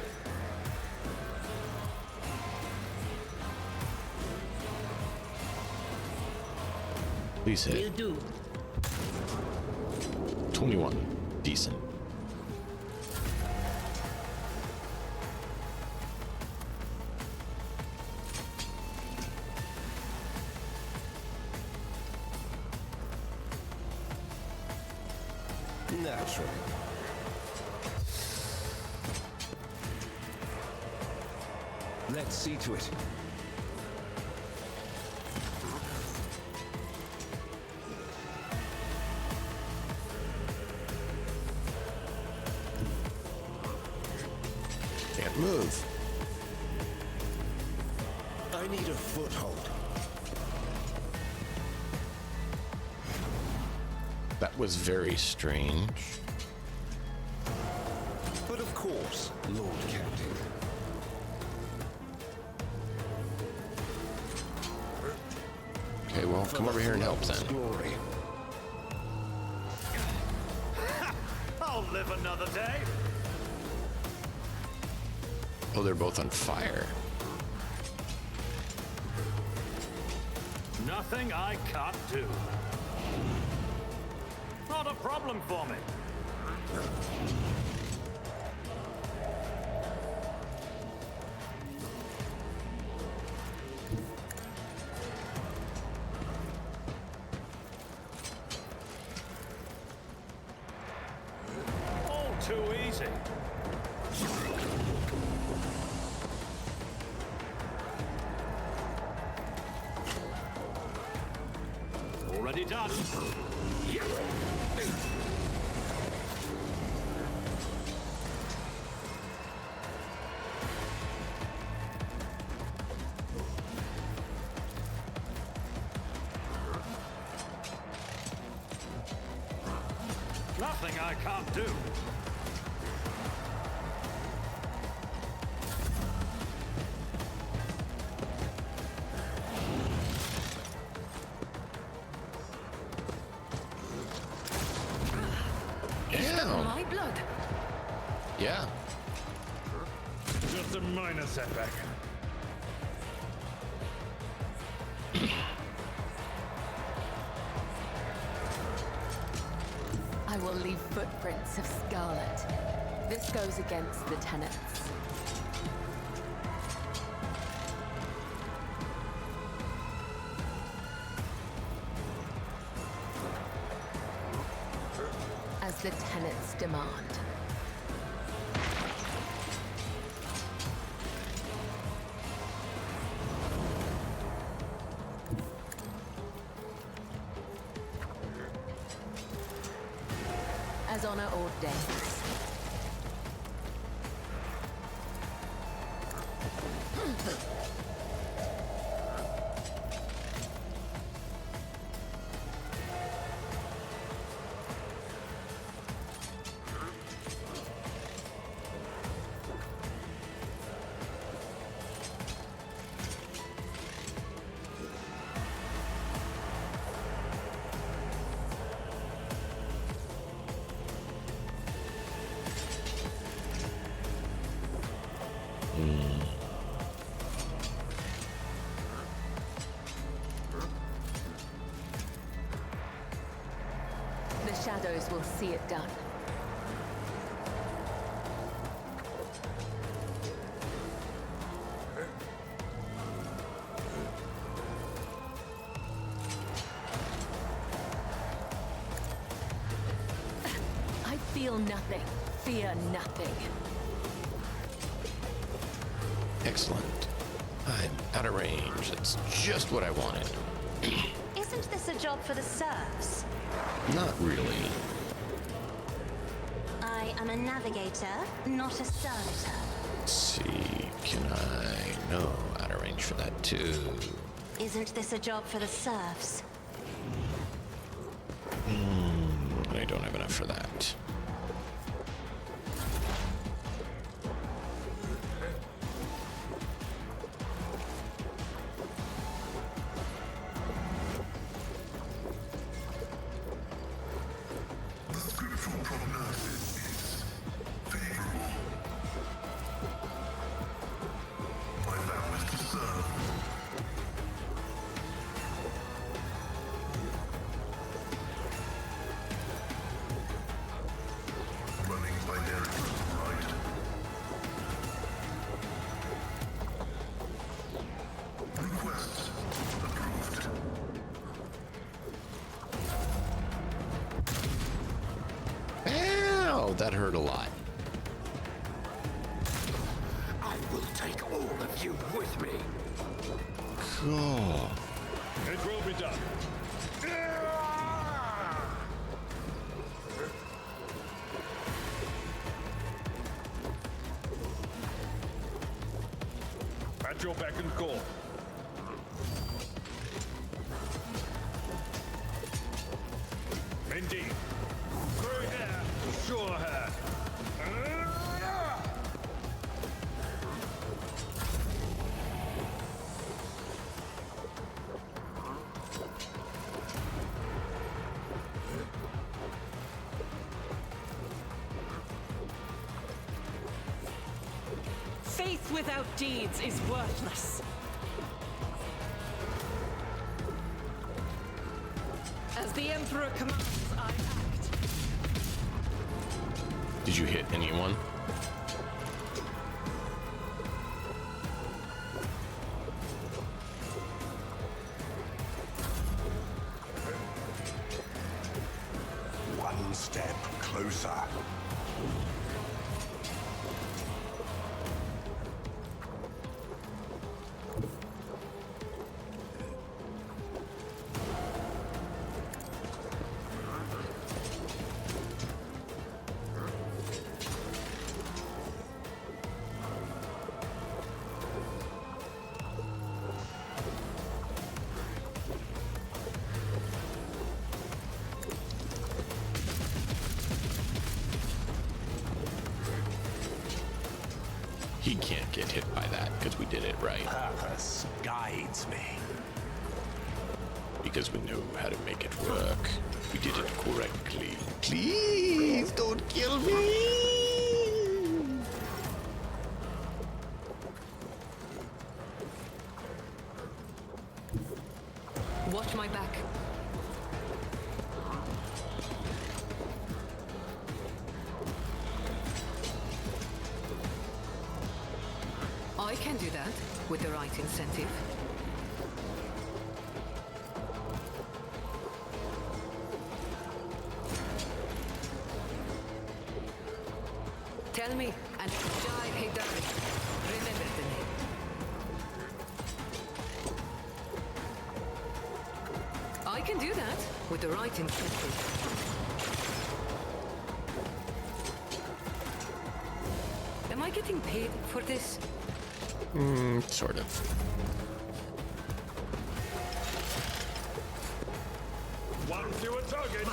Please hit. Will do. 21. Decent. Naturally. Let's see to it. Can't move. I need a foothold. That was very strange. But of course, Lord Captain. Okay, well, come over here and help then. Glory. I'll live another day. Oh, they're both on fire. Nothing I can't do. Not a problem for me. All too easy. Already done. Nothing I can't do. My blood. Yeah. Just a minor setback. I will leave footprints of scarlet. This goes against the tenets. As the tenets demand. As honor ordains. shadows will see it done. I feel nothing. Fear nothing. Excellent. I'm out of range. That's just what I wanted. Isn't this a job for the serfs? Not really. I am a navigator, not a servitor. Let's see, can I... No, out of range for that too. Isn't this a job for the serfs? I don't have enough for that. The scriptural prognosis is favorable. My vow is to serve. Running binary right. Request approved. Ow, that hurt a lot. I will take all of you with me. Cool. It will be done. At your beck and call. Indeed. Through here, sure here. Faith without deeds is worthless. As the Emperor commands, I act. Did you hit anyone? One step closer. He can't get hit by that because we did it right. Purpose guides me. Because we know how to make it work. We did it correctly. Please don't kill me! Watch my back. I can do that with the right incentive. Tell me, and Jai Hidari. Remember the name. I can do that with the right incentive. Am I getting paid for this? Sort of. One fewer target.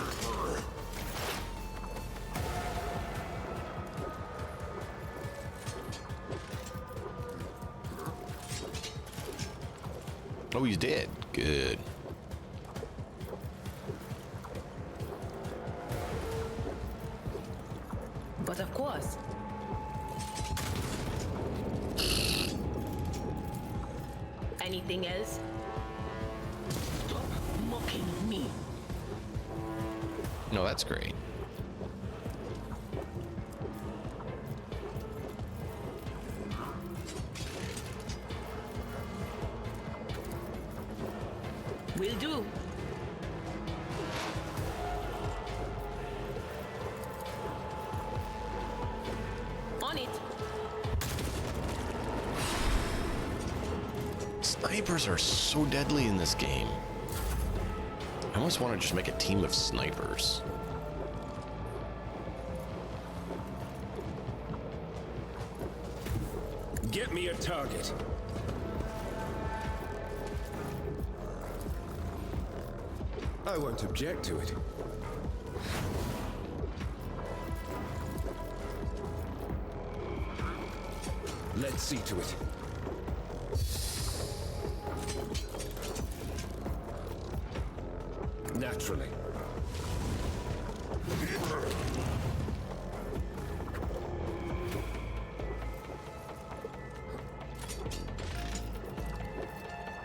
Oh, he's dead. Good. But of course. Anything else? Stop mocking me. No, that's great. Will do. On it. Snipers are so deadly in this game. I almost want to just make a team of snipers. Get me a target. I won't object to it. Let's see to it. Naturally.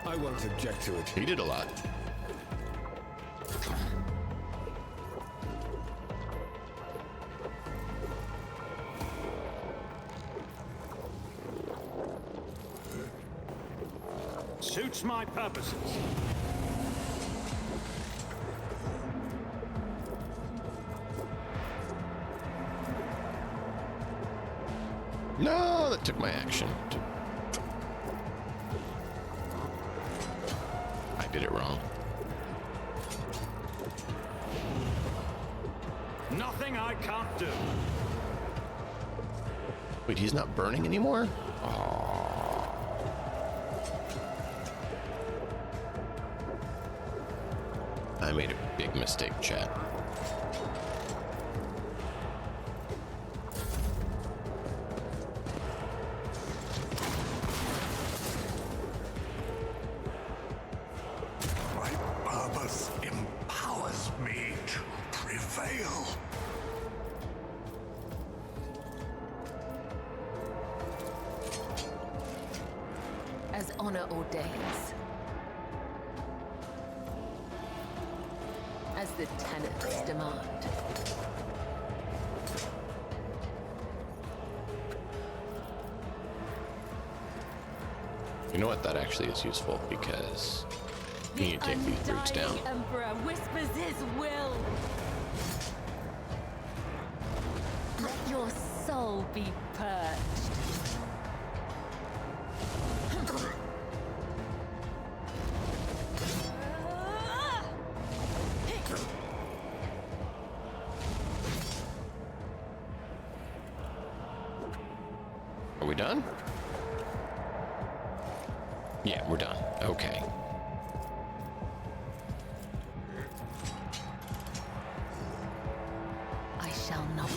I won't object to it. He did a lot. Suits my purposes. No, that took my action. I did it wrong. Nothing I can't do. Wait, he's not burning anymore? I made a big mistake, chat. My purpose empowers me to prevail. As honor ordains. As the tenets demand. You know what? That actually is useful because you need to take these brutes down. The Emperor whispers his will. Let your soul be purged. Are we done? Yeah, we're done. Okay. I shall not.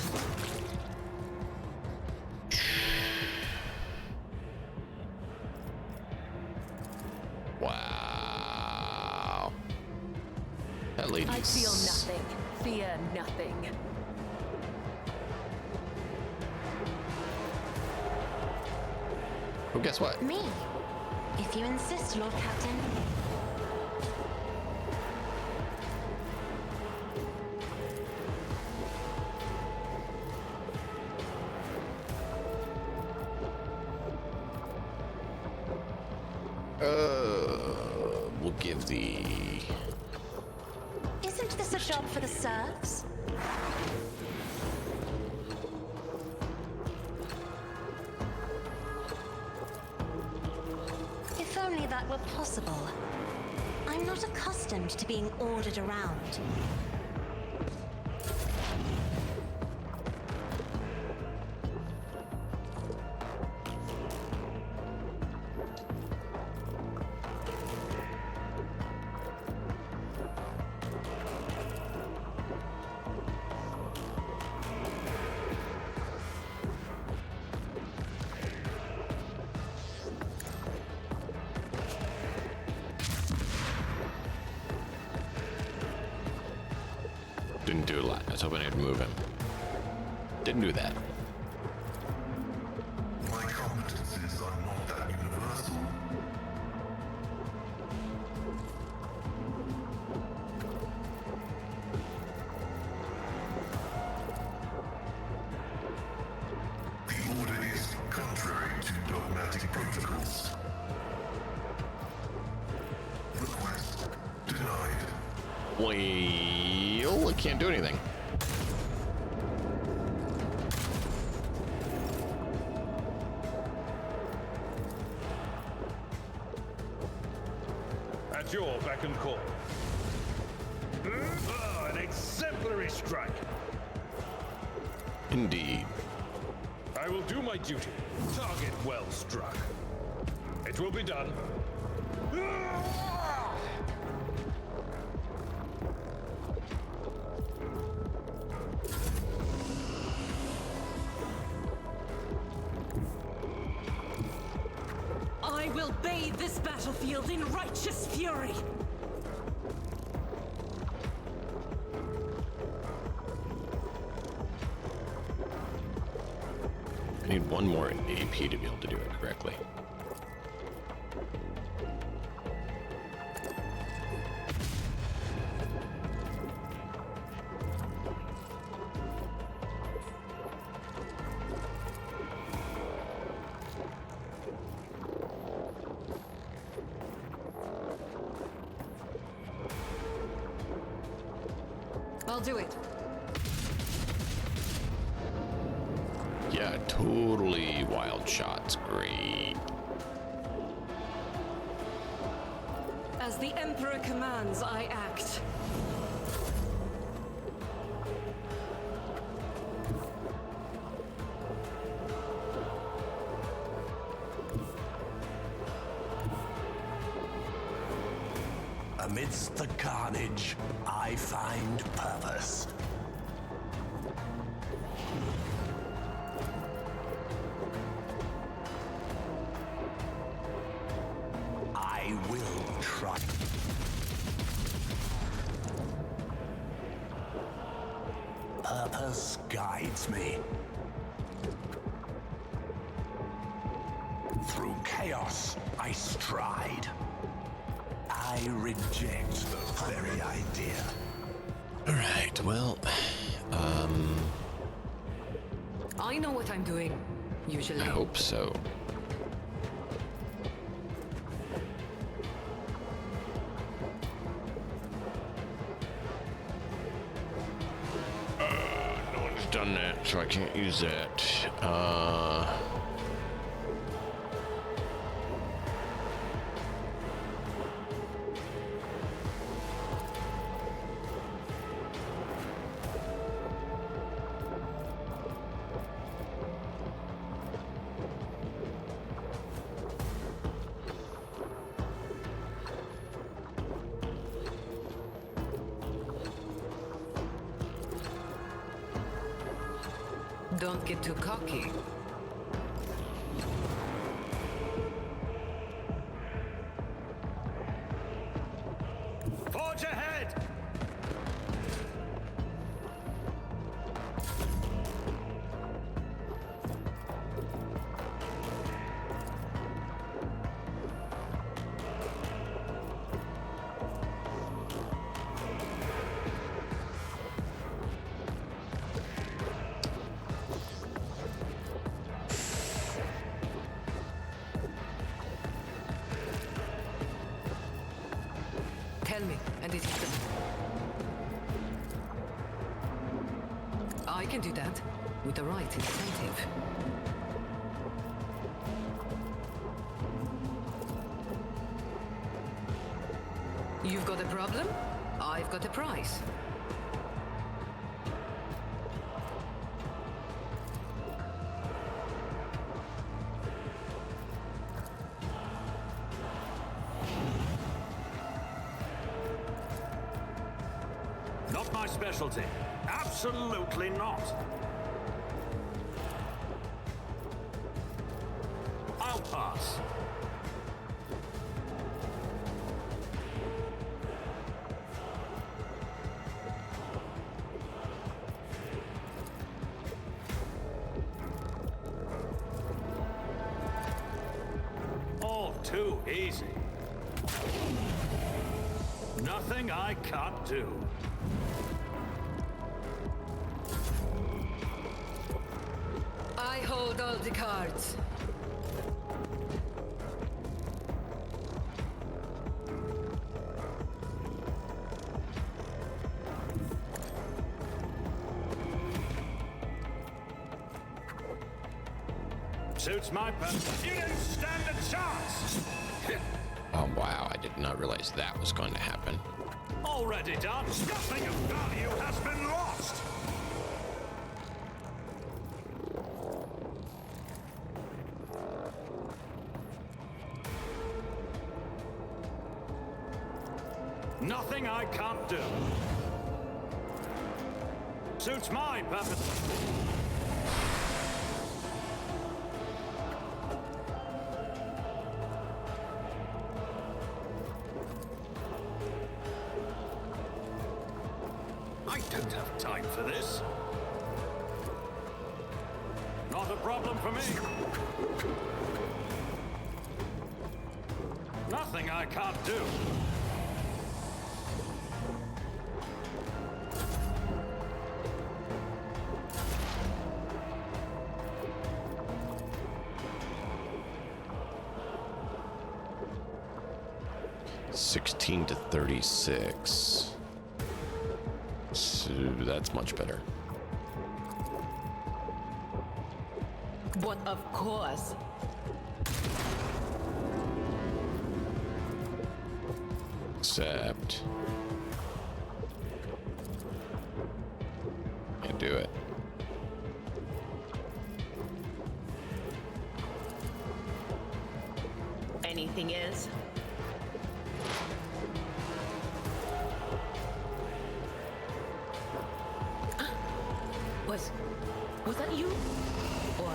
Wow. That lady's... I feel nothing. Fear nothing. Well, guess what? Me. If you insist, Lord Captain. We'll give the... Isn't this a job for the serfs? If only that were possible. I'm not accustomed to being ordered around. Didn't do a lot. I was hoping I'd move him. Didn't do that. My competencies are not that universal. Well, I can't do anything. At your beck and call. Oh, an exemplary strike. Indeed. I will do my duty. Target well struck. It will be done. I will bathe this battlefield in righteous fury. I need one more AP to be able to do it correctly. I'll do it. Yeah, totally wild shots. Great. As the Emperor commands, I act. Amidst the carnage, I find purpose. I will try. Purpose guides me. Through chaos, I stride. I reject the very idea. All right, well, I know what I'm doing, usually. I hope so. No one's done that, so I can't use that. Don't get too cocky. Forge ahead! Tell me, and it is done. I can do that, with the right incentive. You've got a problem? I've got a prize. Not my specialty. Absolutely not. I'll pass. All too easy. Nothing I can't do. I hold all the cards. Suits my purpose. You didn't stand a chance! Oh wow, I did not realize that was going to happen. Already done. Nothing of value has been lost. Nothing I can't do. Suits my purpose. I don't have time for this. Not a problem for me. Nothing I can't do. To 36. So that's much better. But of course. Except can't do it. Anything else? Was that you? Or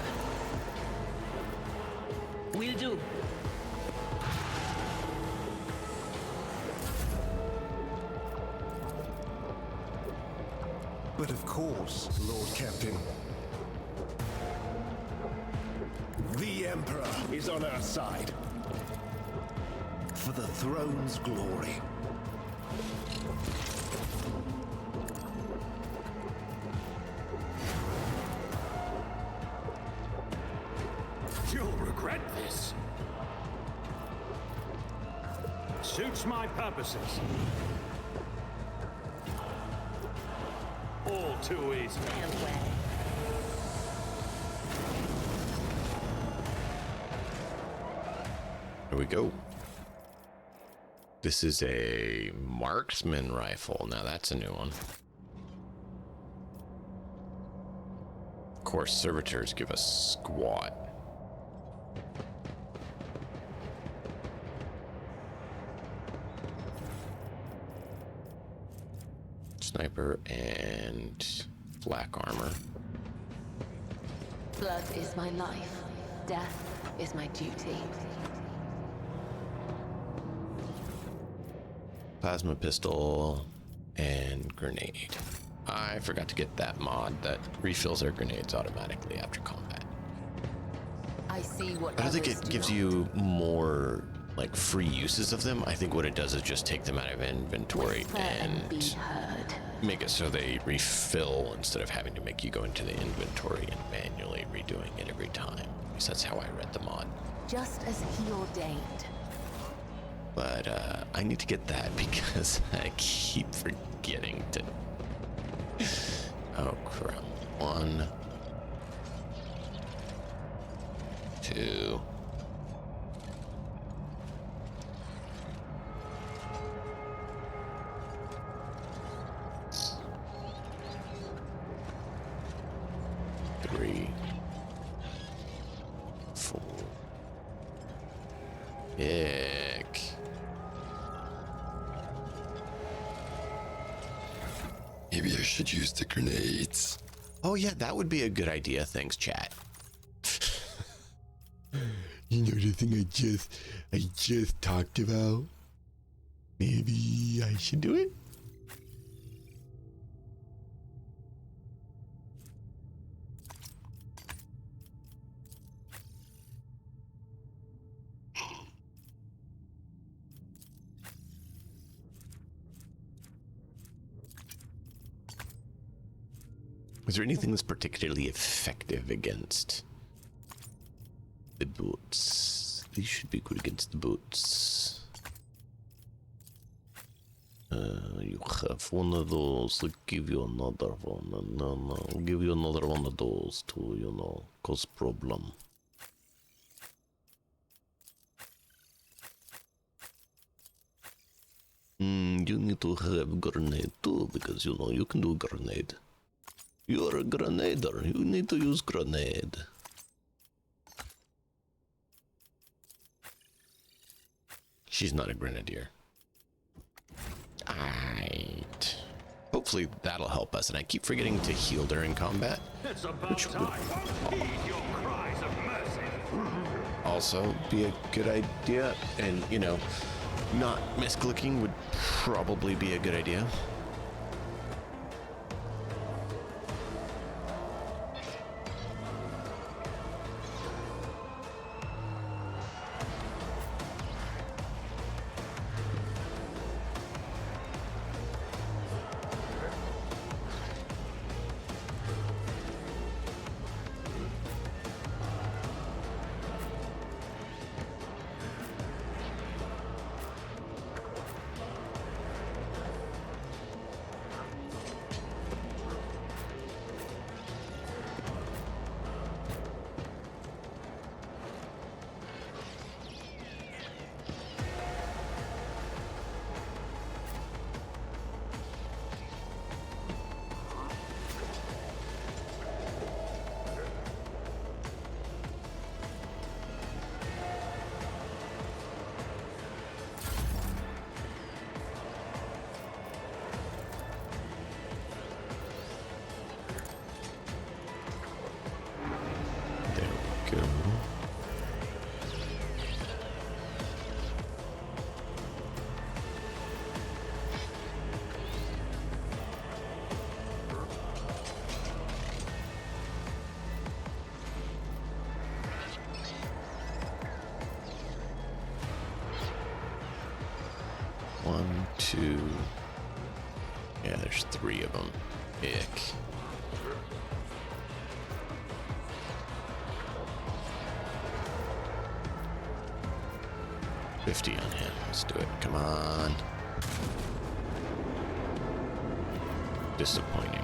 will do. But of course, Lord Captain. The Emperor is on our side. For the throne's glory. You'll regret this. Suits my purposes. All too easy. Here we go. This is a marksman rifle. Now that's a new one. Of course, servitors give us squat. Sniper and black armor. Blood is my life. Death is my duty. Plasma pistol and grenade. I forgot to get that mod that refills our grenades automatically after combat. I see what I don't think others it do gives not. you more like free uses of them. I think what it does is just take them out of inventory and Be heard. make it so they refill instead of having to make you go into the inventory and manually redoing it every time. At least that's how I read the mod. Just as he ordained. But I need to get that because I keep forgetting to. Oh crap. 1, 2. Three, 4. Ick. Maybe I should use the grenades. Oh yeah, that would be a good idea. Thanks, chat. You know the thing I just talked about? Maybe I should do it? Is there anything that's particularly effective against the boots? These should be good against the boots. You have one of those. I'll give you another one. No, I'll give you another one of those to, cause problem. You need to have grenade too, because you know you can do grenade. You're a grenader. You need to use grenade. She's not a grenadier. Alright. Hopefully that'll help us, and I keep forgetting to heal during combat. It's about time. Heed your cries of mercy. Also be a good idea, and you know, not misclicking would probably be a good idea. One, two. Yeah, there's 3 of them. Ick. $50 on him. Let's do it. Come on. Disappointing.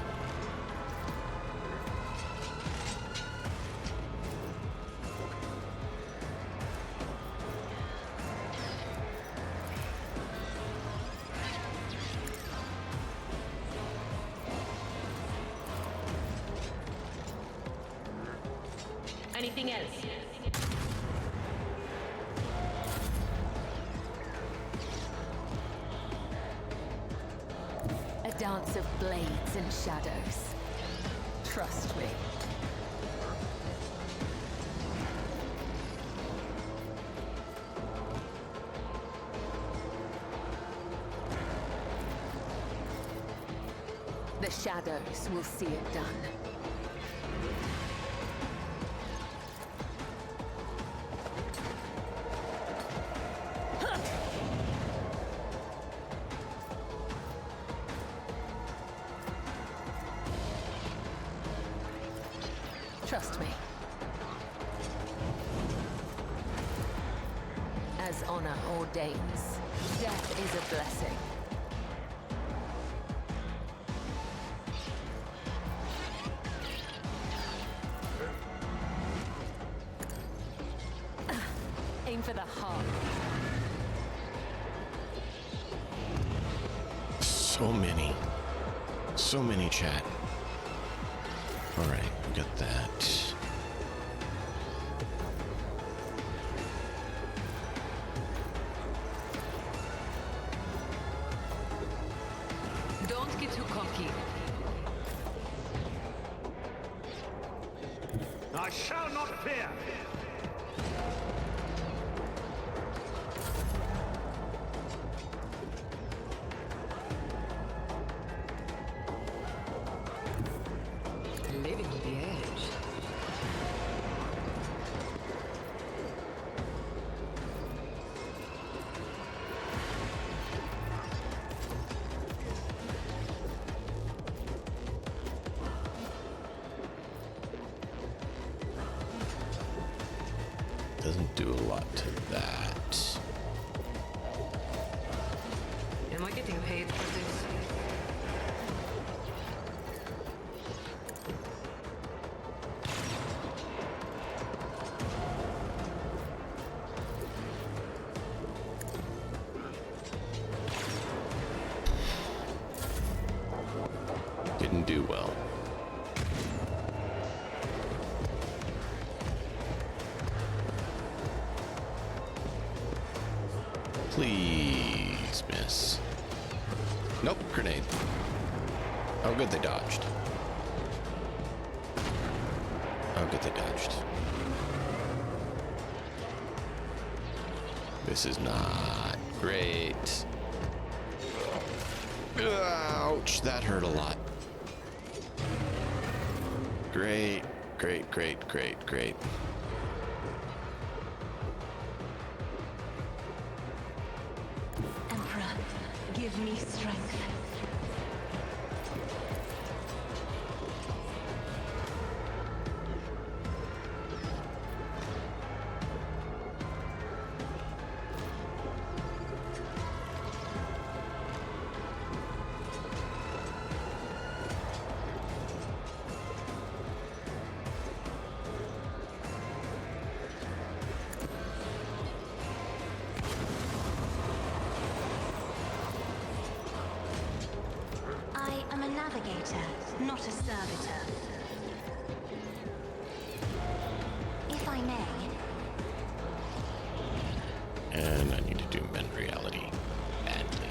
Anything else? A dance of blades and shadows. Trust me. The shadows will see it done. Trust me. As honor ordains, death is a blessing. Aim for the heart. So many. So many, chat. Alright, we got that. Don't get too cocky. I shall not fear. Living with the edge. Doesn't do a lot to that. Am I getting paid for this? didn't do well. Please miss. Nope, grenade. Oh, good, they dodged. Oh, good, they dodged. This is not great. Ouch, that hurt a lot. Great, great, great, great, great. Emperor, give me strength. I am a navigator, not a servitor. If I may. And I need to do mend reality badly.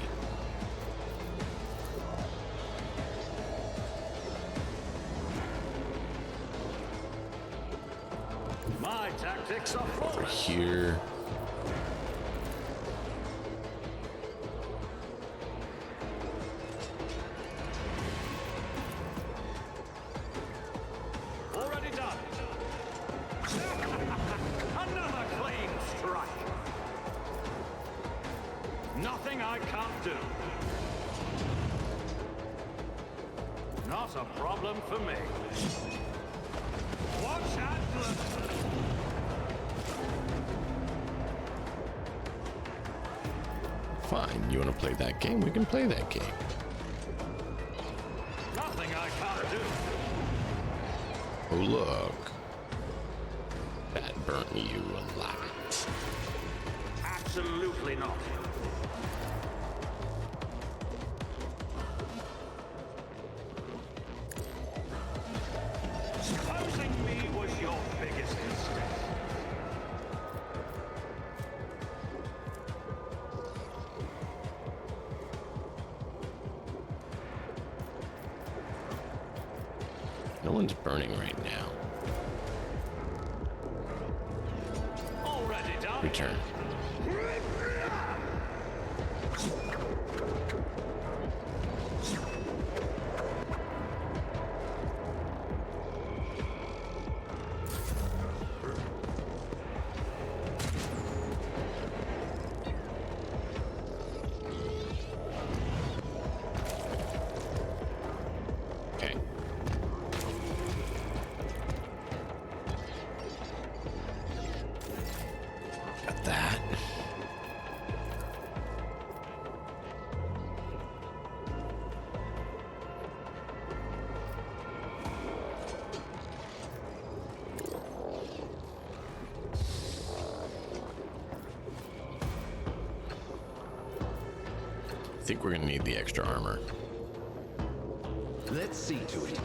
My tactics are Over flawless. here. Already done. Another clean strike. Nothing I can't do. Not a problem for me. Watch out! Fine, you want to play that game? We can play that game. Nothing I can't do. Oh, look. That burnt you a lot. Absolutely not. Supposing me was your biggest mistake. No one's burning right now. Already done. Return. Okay. Got that. I think we're gonna need the extra armor. Let's see to it.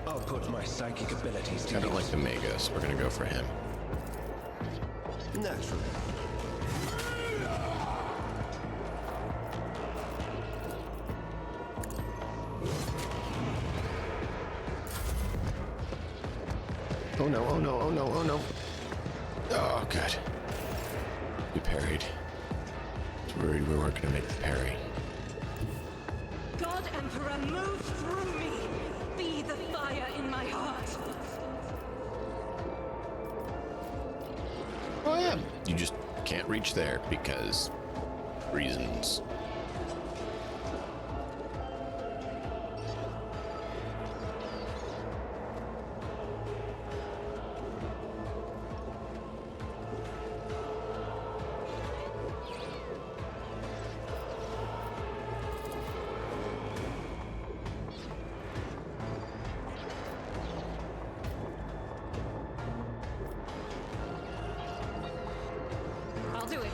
I'll put my psychic abilities to I don't use. like the Magus. We're gonna go for him. Naturally. Oh no, oh no, oh no, oh no. Oh, good. We parried. I was worried we weren't gonna make the parry. God Emperor, move through me! Be the fire in my heart! Oh, I am. You just can't reach there because reasons. I'll do it.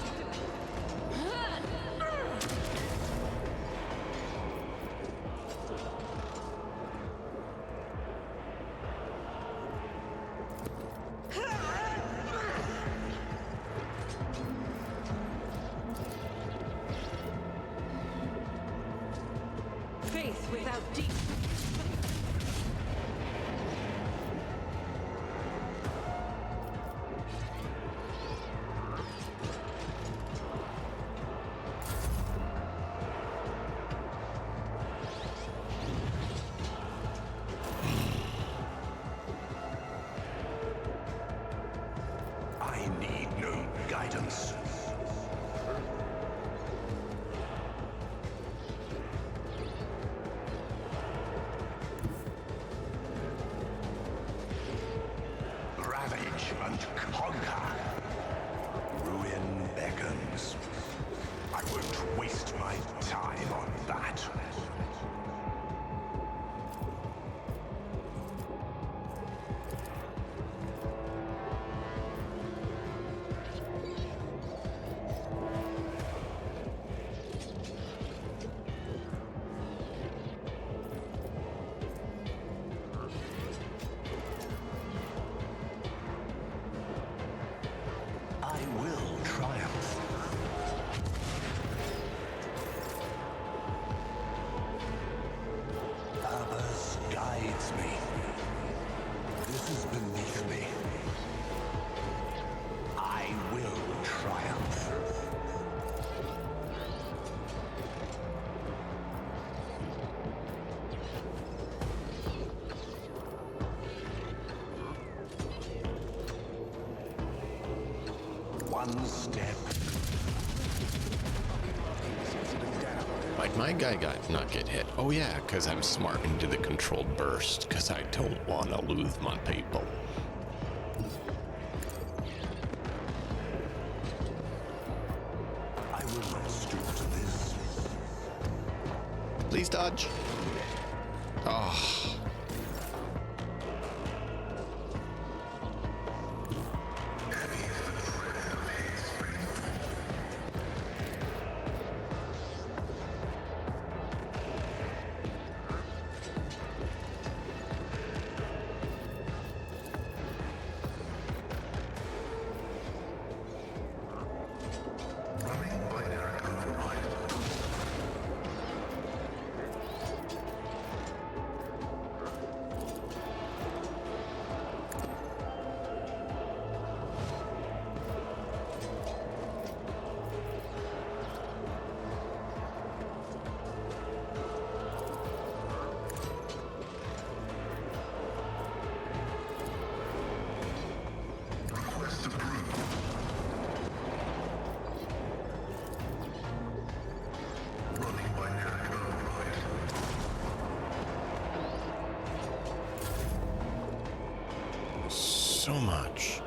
Faith without deep. I need no guidance. Ravage and conquer. Ruin beckons. I won't waste my time on that. I will triumph. Purpose guides me. This is beneath me. I will triumph. One step. Like my guy got not get hit. Oh yeah, because I'm smart into the controlled burst, because I don't want to lose my people. I will not stoop to this. Please dodge. Oh. So much.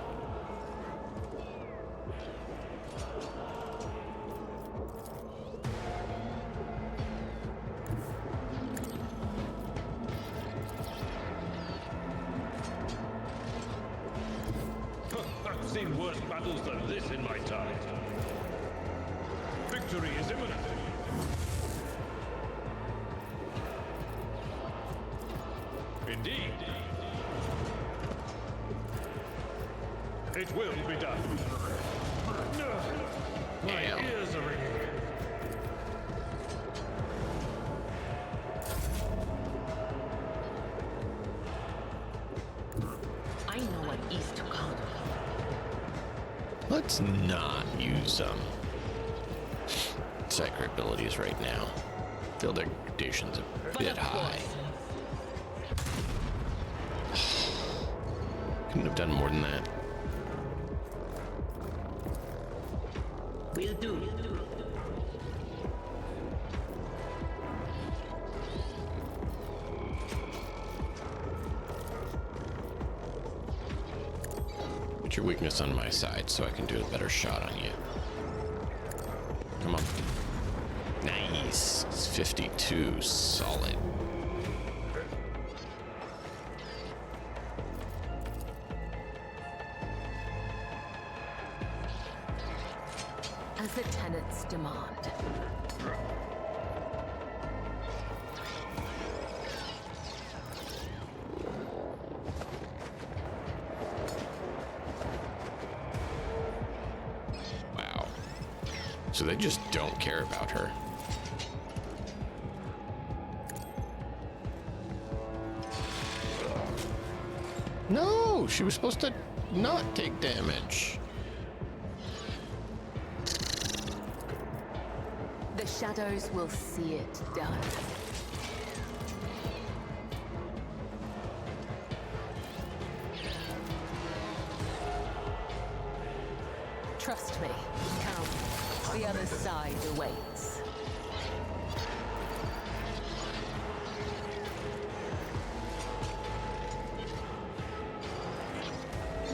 I've seen worse battles than this in my time. Victory is imminent. Indeed. It will be done. My ears are ringing. I know what is to come. Let's not use sacred abilities right now. Field degradation's a bit high. Couldn't have done more than that. Will do. Put your weakness on my side so I can do a better shot on you. Come on. Nice. It's 52. Solid. As the tenets demand. Wow. So they just don't care about her. No, she was supposed to not take damage. The shadows will see it done. Trust me, come. The other side awaits.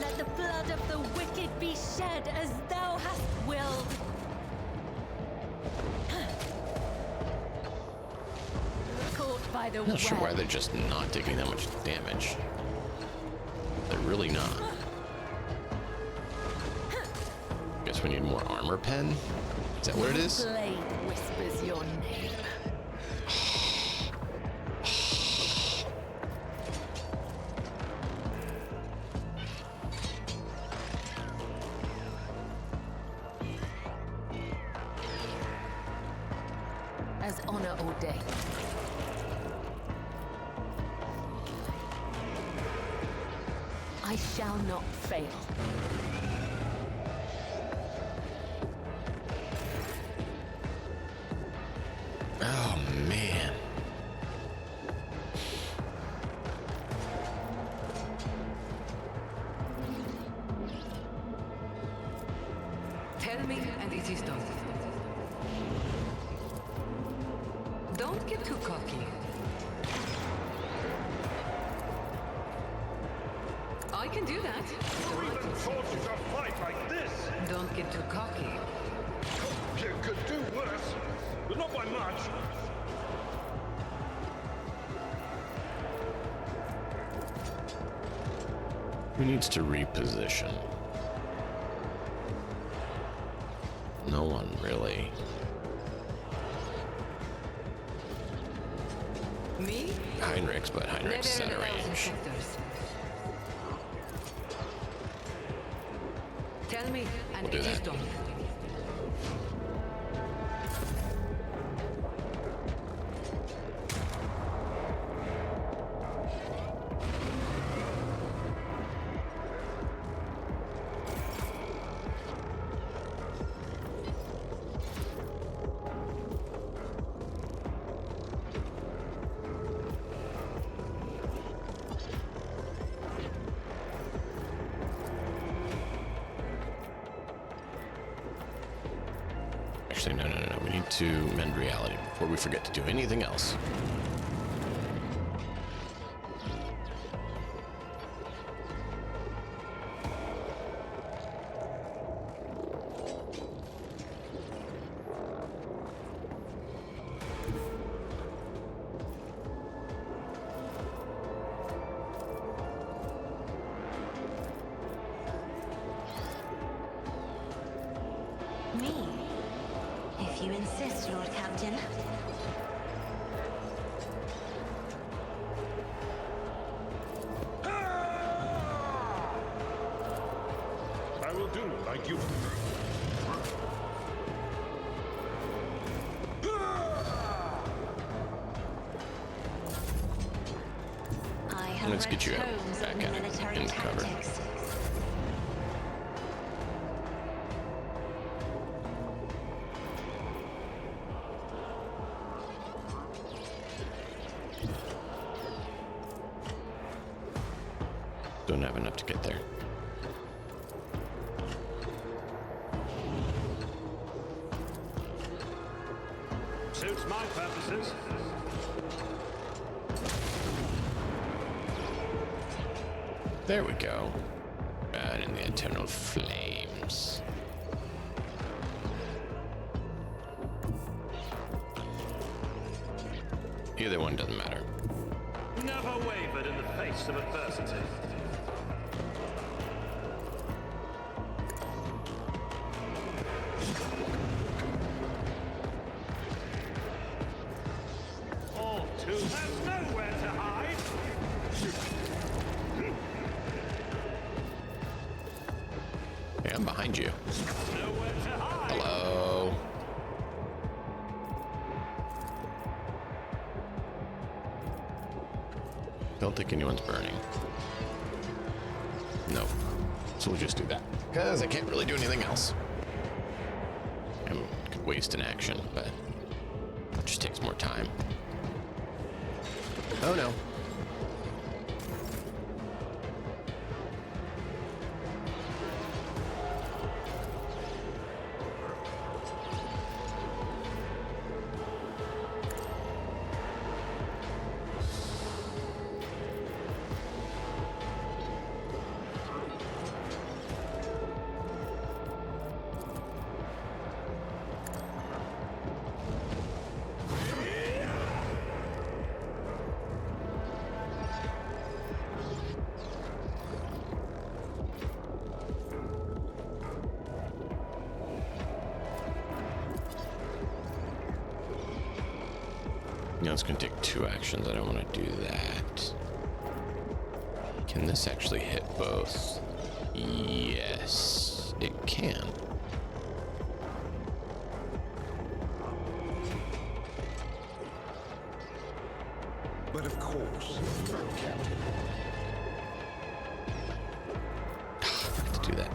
Let the blood of the wicked be shed as thou hast willed. Caught by the I'm not sure why web. they're just not taking that much damage. They're really not. Guess we need more armor pen? Is that what it is? The blade whispers your name. As honor ordained. I shall not fail. Oh, man. Tell me, and it is done. Don't get too cocky. I can do that. Who even taught you to fight like this? Don't get too cocky. You could do worse, but not by much. Who needs to reposition? No one really. Me? Heinrich's, but Heinrich's Never center in a thousand range. sectors. Tell me, and We'll do it is that. done. Actually, no. We need to mend reality before we forget to do anything else. Me? If you insist, Lord Captain. I will do like you. I have Let's read get you out tomes back of out military in the cover. tactics. Don't have enough to get there. Suits my purposes. There we go. And in the eternal flames. Either one doesn't matter. Never wavered in the face of adversity. I'm behind you. Hello. Don't think anyone's burning. No. So we'll just do that. Because I can't really do anything else. I could waste an action, but it just takes more time. Oh no. No, it's gonna take 2 actions. I don't want to do that. Can this actually hit both? Yes, it can. But of course, Captain. I forgot to do that.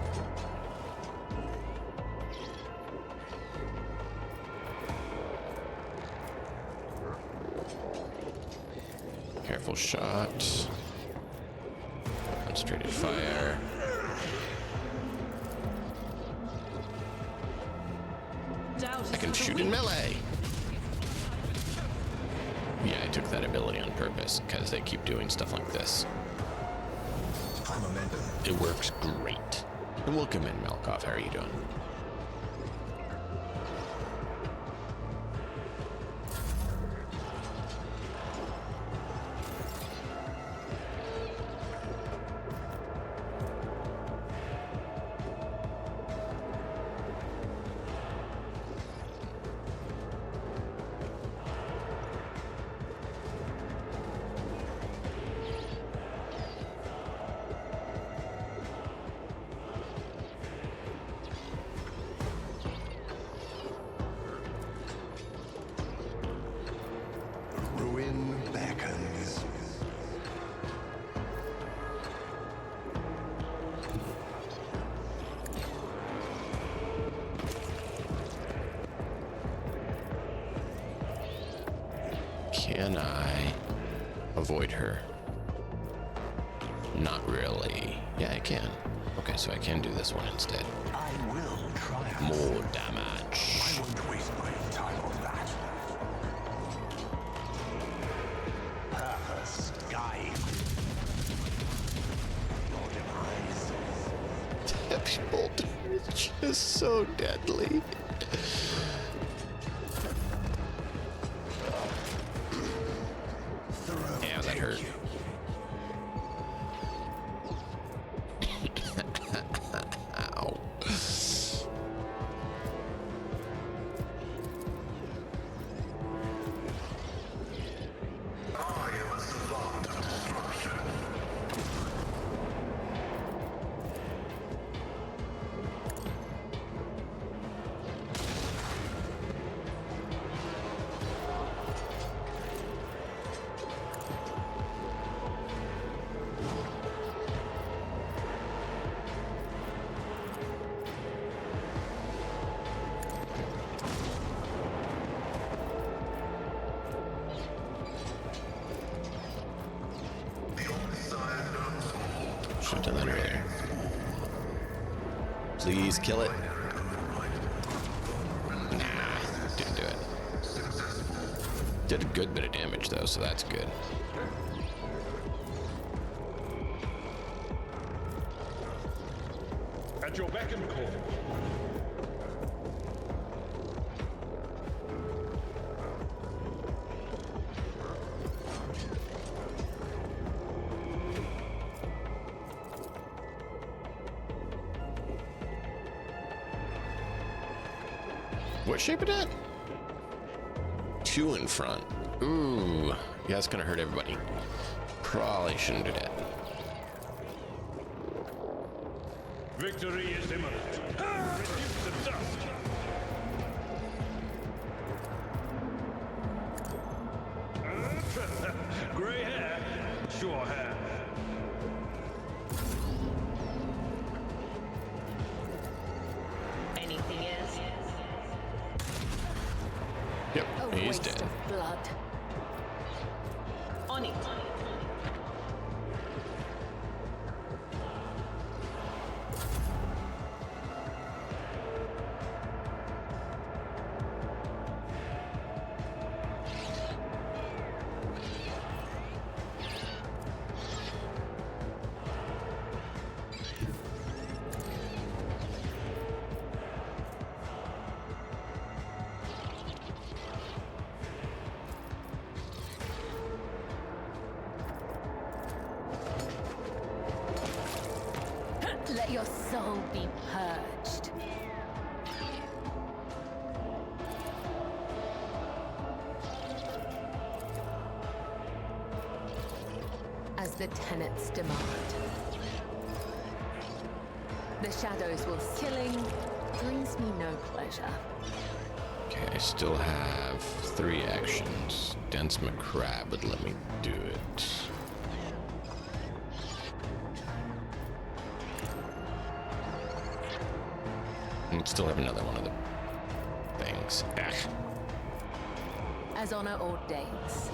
Careful shot. Concentrated fire. I can shoot in melee. Yeah, I took that ability on purpose because they keep doing stuff like this. It works great. And welcome in, Malkoff. How are you doing? Ruin beckons. Can I avoid her? Not really. Yeah, I can. Okay, so I can do this one instead. I will try. More damage. I won't waste my time on that. Purpose guide. Your demise. Heavy bolt is just so deadly. Yeah, that hurt. Ow. Should have done that earlier. Please kill it. Nah, didn't do it. Did a good bit of damage though, so that's good. At your beck and call. What shape it at? 2 in front. Ooh. Yeah, it's gonna hurt everybody. Probably shouldn't do that. Victory is imminent. Reduce the dust. Gray hair, sure hair. Anything else? Yep, A he's waste dead. of blood. On it. Let your soul be purged. As the tenets demand. The shadows will killing brings me no pleasure. Okay, I still have 3 actions. Dense McCrab would let me do it. And still have another one of the things. As honor ordains.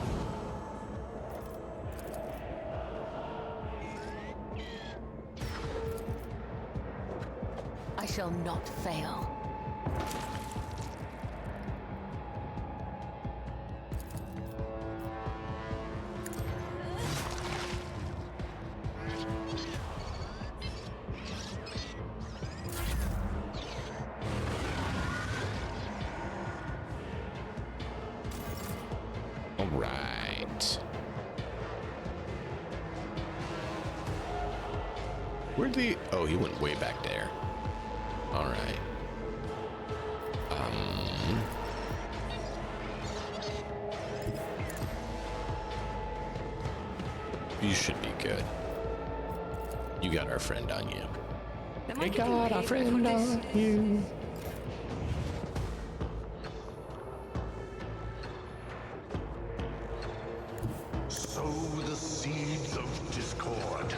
I shall not fail. All right. Where'd the... Oh, he went way back there. All right. You should be good. You got our friend on you. We got our friend on you. Sow the seeds of discord.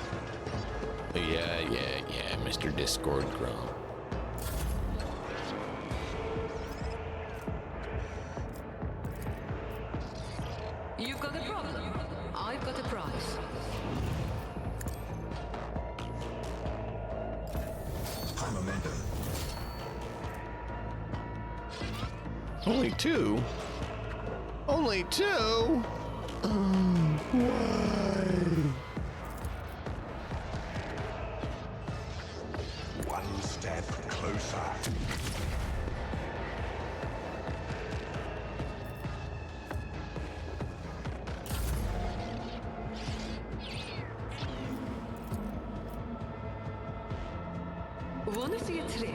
Yeah, Mr. Discord Grom. You've got a problem. I've got a prize. High momentum. Only 2? Only 2? Why? One step closer. Wanna see a trick?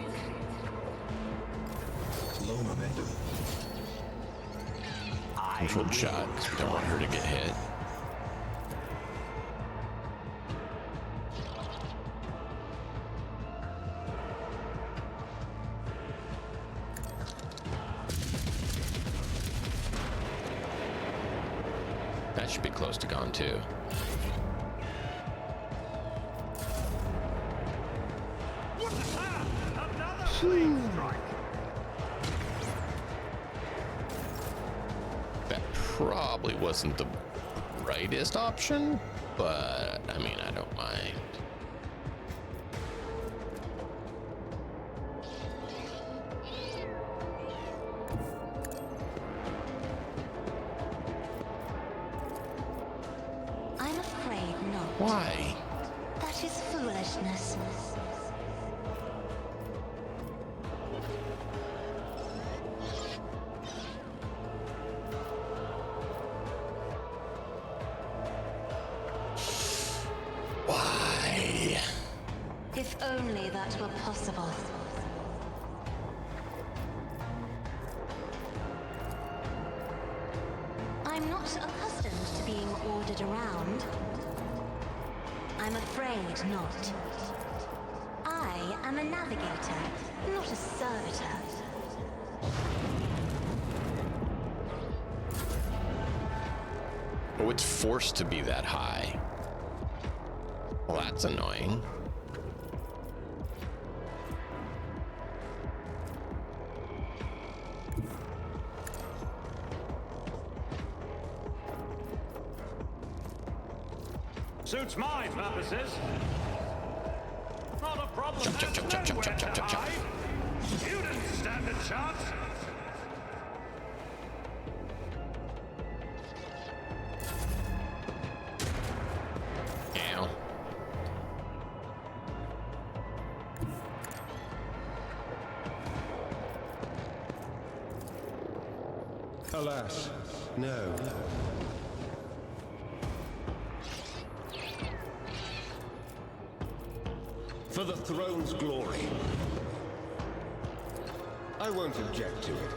Low momentum. Controlled shot, 'cause we don't want her to get hit. That should be close to gone too. That probably wasn't the brightest option, but I mean, I don't mind. I'm afraid not. Why? That is foolishness. Why? If only that were possible. I'm not accustomed to being ordered around. I'm afraid not. I I am a navigator, not a servitor. Oh, it's forced to be that high. Well, that's annoying. Suits my purposes. Not a problem. Chop, chop, chop, chop, chop, chop, chop, chop. You didn't stand a chance. Ow. Alas, no. For the throne's glory. I won't object to it.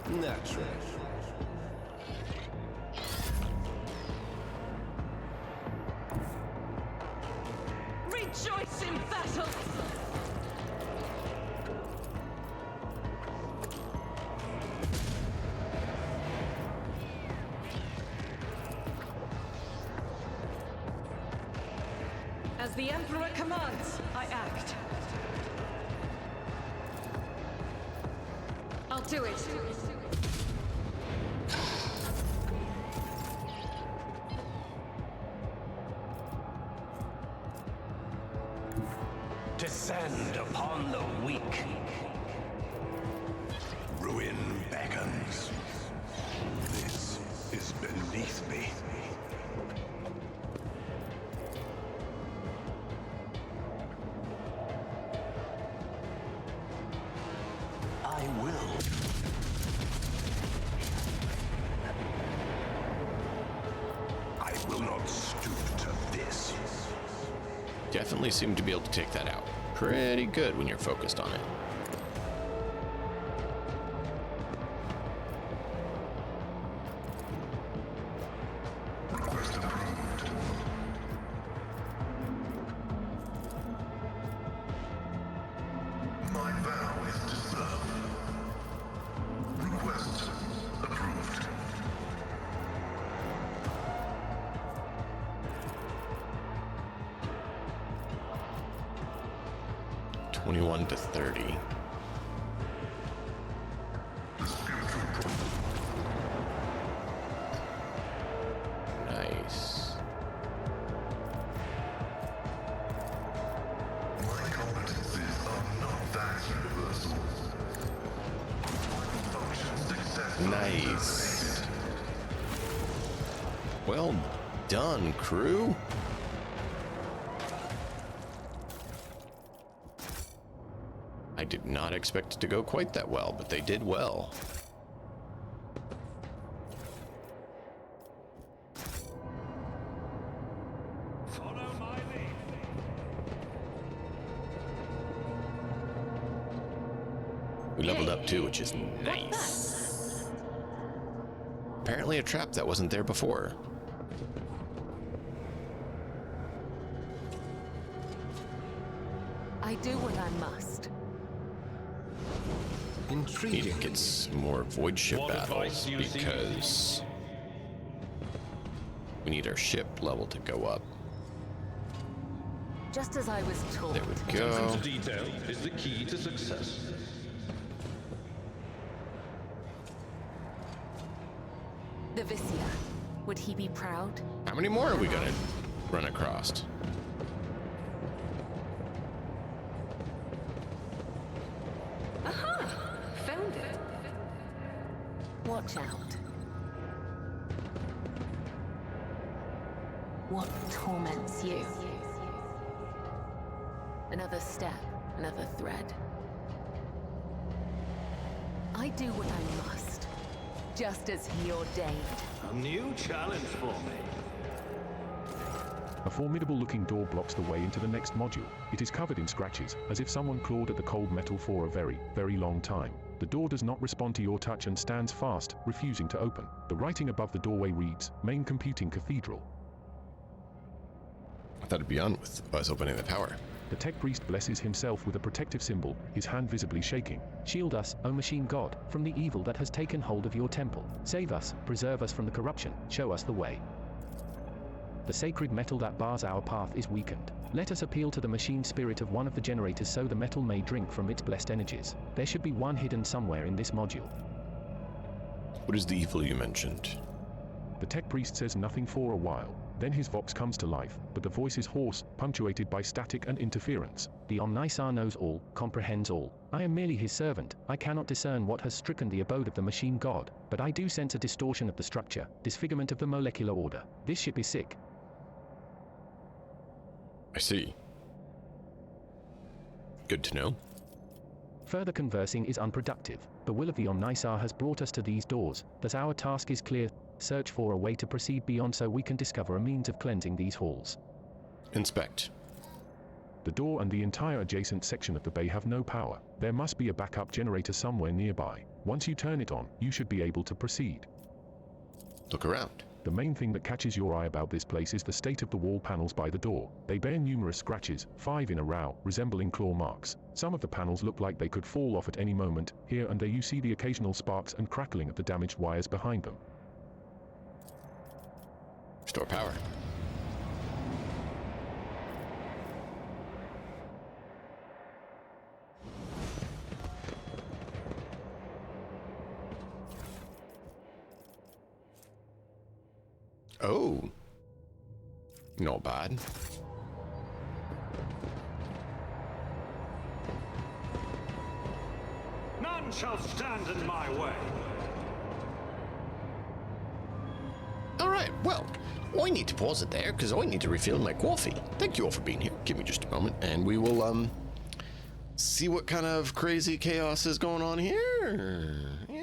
Naturally. Rejoice in battle! As the Emperor commands, I act. I'll do it. Descend upon the weak. Ruin beckons. This is beneath me. I will. I will not stoop to this. Definitely seem to be able to take that out pretty good when you're focused on it. Request approved. My vow is to serve. Request approved. $21 to $30. Nice. My competencies are not that universal. Function success. Nice. Well done, crew. I did not expect it to go quite that well, but they did well. Follow my lead. We leveled up too, which is nice. Apparently a trap that wasn't there before. I do what I must. Need to get some more void ship What advice battles do you seek? because we need our ship level to go up. Just as I was taught. There we Attention go. to detail is the key to success. The Vizier. Would he be proud? How many more are we gonna run across? Aha! Found it. Watch out. What torments you? Another step, another thread. I do what I must, just as he ordained. A new challenge for me. A formidable-looking door blocks the way into the next module. It is covered in scratches, as if someone clawed at the cold metal for a very, very long time. The door does not respond to your touch and stands fast, refusing to open. The writing above the doorway reads, Main Computing Cathedral. I thought it'd be on with us opening the power. The tech priest blesses himself with a protective symbol, his hand visibly shaking. Shield us, O machine god, from the evil that has taken hold of your temple. Save us, preserve us from the corruption, show us the way. The sacred metal that bars our path is weakened. Let us appeal to the machine spirit of one of the generators so the metal may drink from its blessed energies. There should be one hidden somewhere in this module. What is the evil you mentioned? The tech priest says nothing for a while. Then his vox comes to life, but the voice is hoarse, punctuated by static and interference. The Omnisar knows all, comprehends all. I am merely his servant. I cannot discern what has stricken the abode of the machine god, but I do sense a distortion of the structure, disfigurement of the molecular order. This ship is sick. I see. Good to know. Further conversing is unproductive. The will of the Omnisar has brought us to these doors. Thus our task is clear. Search for a way to proceed beyond so we can discover a means of cleansing these halls. Inspect. The door and the entire adjacent section of the bay have no power. There must be a backup generator somewhere nearby. Once you turn it on, you should be able to proceed. Look around. The main thing that catches your eye about this place is the state of the wall panels by the door. They bear numerous scratches, 5 in a row, resembling claw marks. Some of the panels look like they could fall off at any moment. Here and there you see the occasional sparks and crackling of the damaged wires behind them. Restore power. Oh. Not bad. None shall stand in my way. Alright, well, I need to pause it there because I need to refill my coffee. Thank you all for being here. Give me just a moment and we will see what kind of crazy chaos is going on here. Yeah.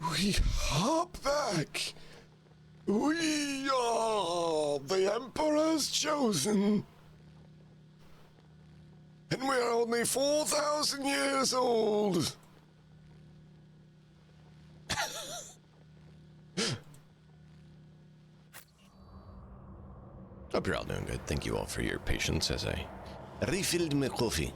We hop back. We are the Emperor's chosen. And we are only 4,000 years old. Hope you're all doing good. Thank you all for your patience as I refilled my coffee.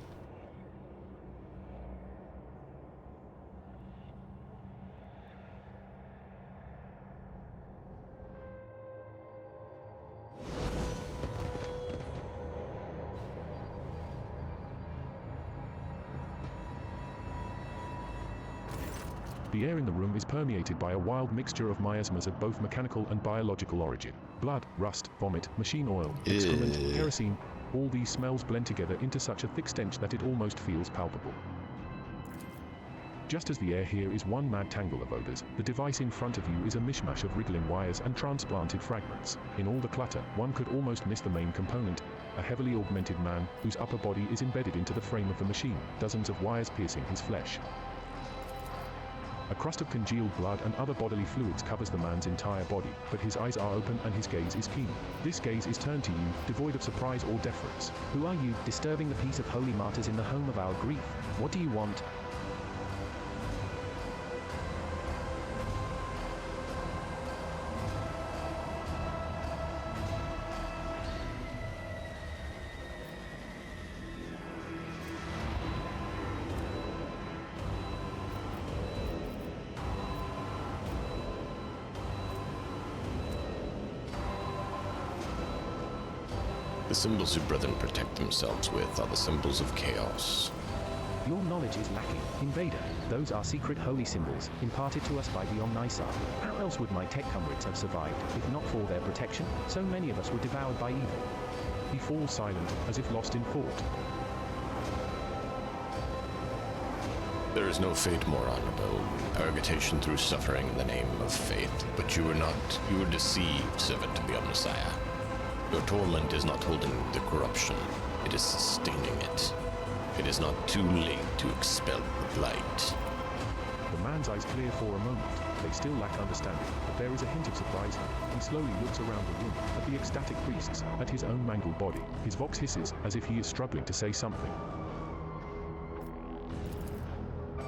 The air in the room is permeated by a wild mixture of miasmas of both mechanical and biological origin. Blood, rust, vomit, machine oil, excrement, kerosene. All these smells blend together into such a thick stench that it almost feels palpable. Just as the air here is one mad tangle of odors, the device in front of you is a mishmash of wriggling wires and transplanted fragments. In all the clutter, one could almost miss the main component, a heavily augmented man whose upper body is embedded into the frame of the machine, dozens of wires piercing his flesh. A crust of congealed blood and other bodily fluids covers the man's entire body, but his eyes are open and his gaze is keen. This gaze is turned to you, devoid of surprise or deference. Who are you, disturbing the peace of holy martyrs in the home of our grief? What do you want? The symbols your brethren protect themselves with are the symbols of chaos. Your knowledge is lacking. Invader, those are secret holy symbols, imparted to us by the Omnisar. How else would my tech comrades have survived, if not for their protection? So many of us were devoured by evil. He falls silent, as if lost in thought. There is no fate more honorable, purgation through suffering in the name of faith. But you were deceived, servant of the Omniscience. Your torment is not holding the corruption, it is sustaining it. It is not too late to expel the blight. The man's eyes clear for a moment. They still lack understanding, but there is a hint of surprise. He slowly looks around the room, at the ecstatic priests, at his own mangled body. His vox hisses, as if he is struggling to say something.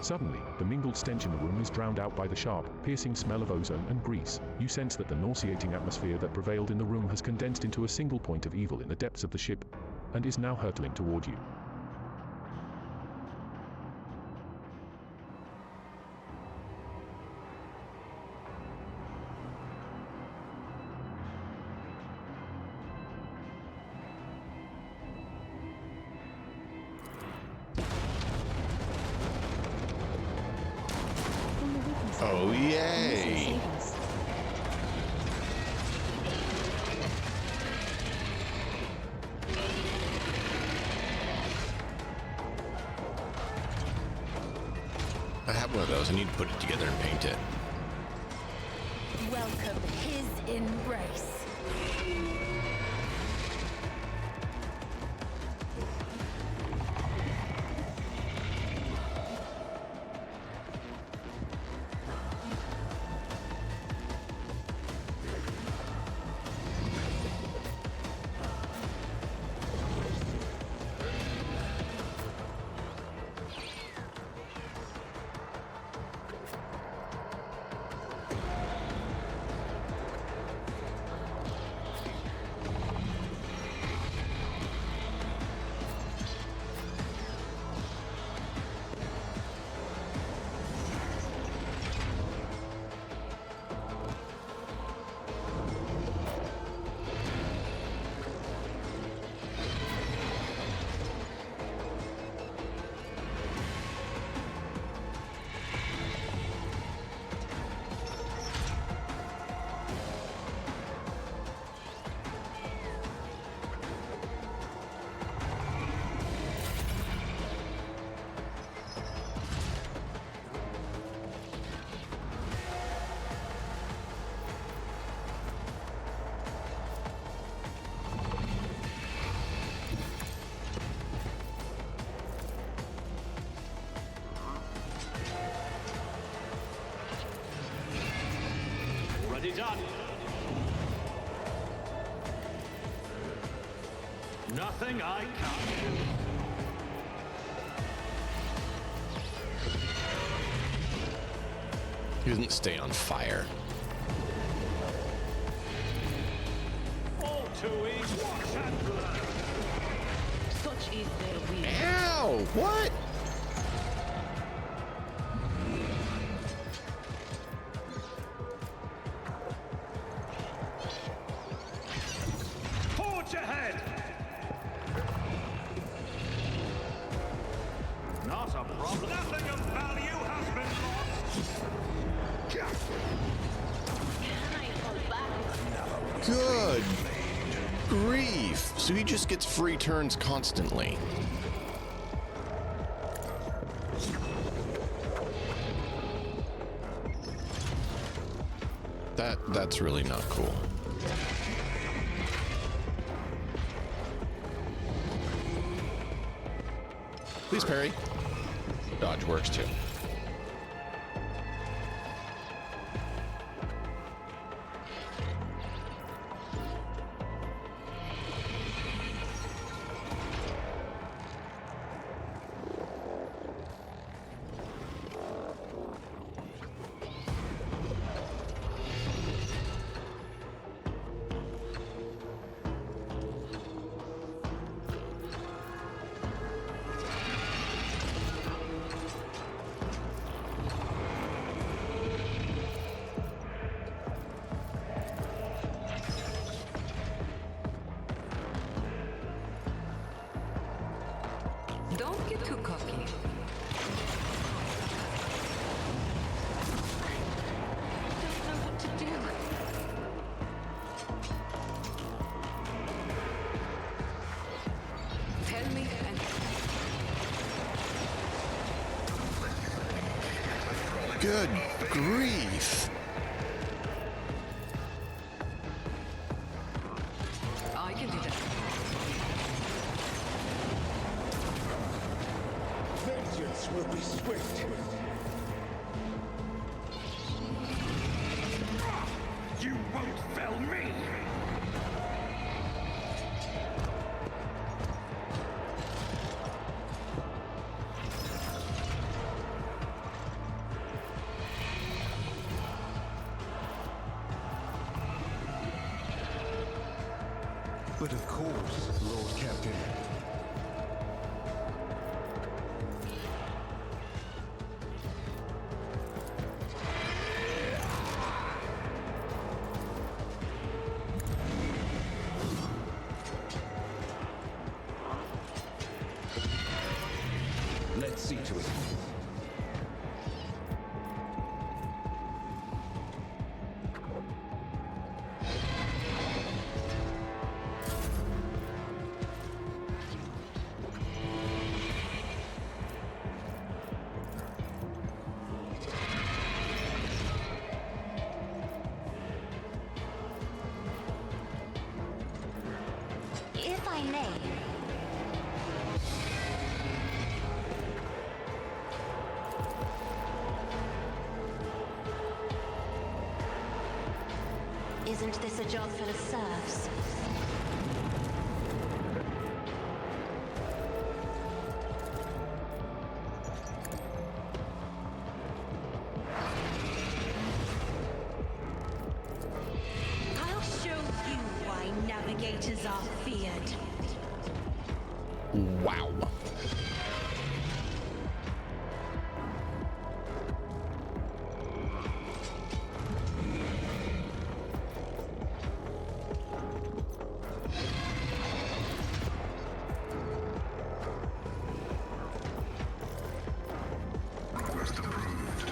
Suddenly, the mingled stench in the room is drowned out by the sharp, piercing smell of ozone and grease. You sense that the nauseating atmosphere that prevailed in the room has condensed into a single point of evil in the depths of the ship, and is now hurtling toward you. Oh, yay! I have one of those. I need to put it together and paint it. Welcome his embrace. Done. Nothing I can't do. He doesn't stay on fire. All too easy. Watch and learn. Such is their will. Ow! What? Ahead. Not a problem. Nothing of value has been lost. Good grief. So he just gets free turns constantly. That's really not cool. Please parry. Dodge works too. Good grief. I can do that. Vengeance will be swift. You won't fell me! But of course, Lord Captain. Let's see to it. If I may. Isn't this a job for the serfs? I'll show you why navigators are feared. Wow. Request approved.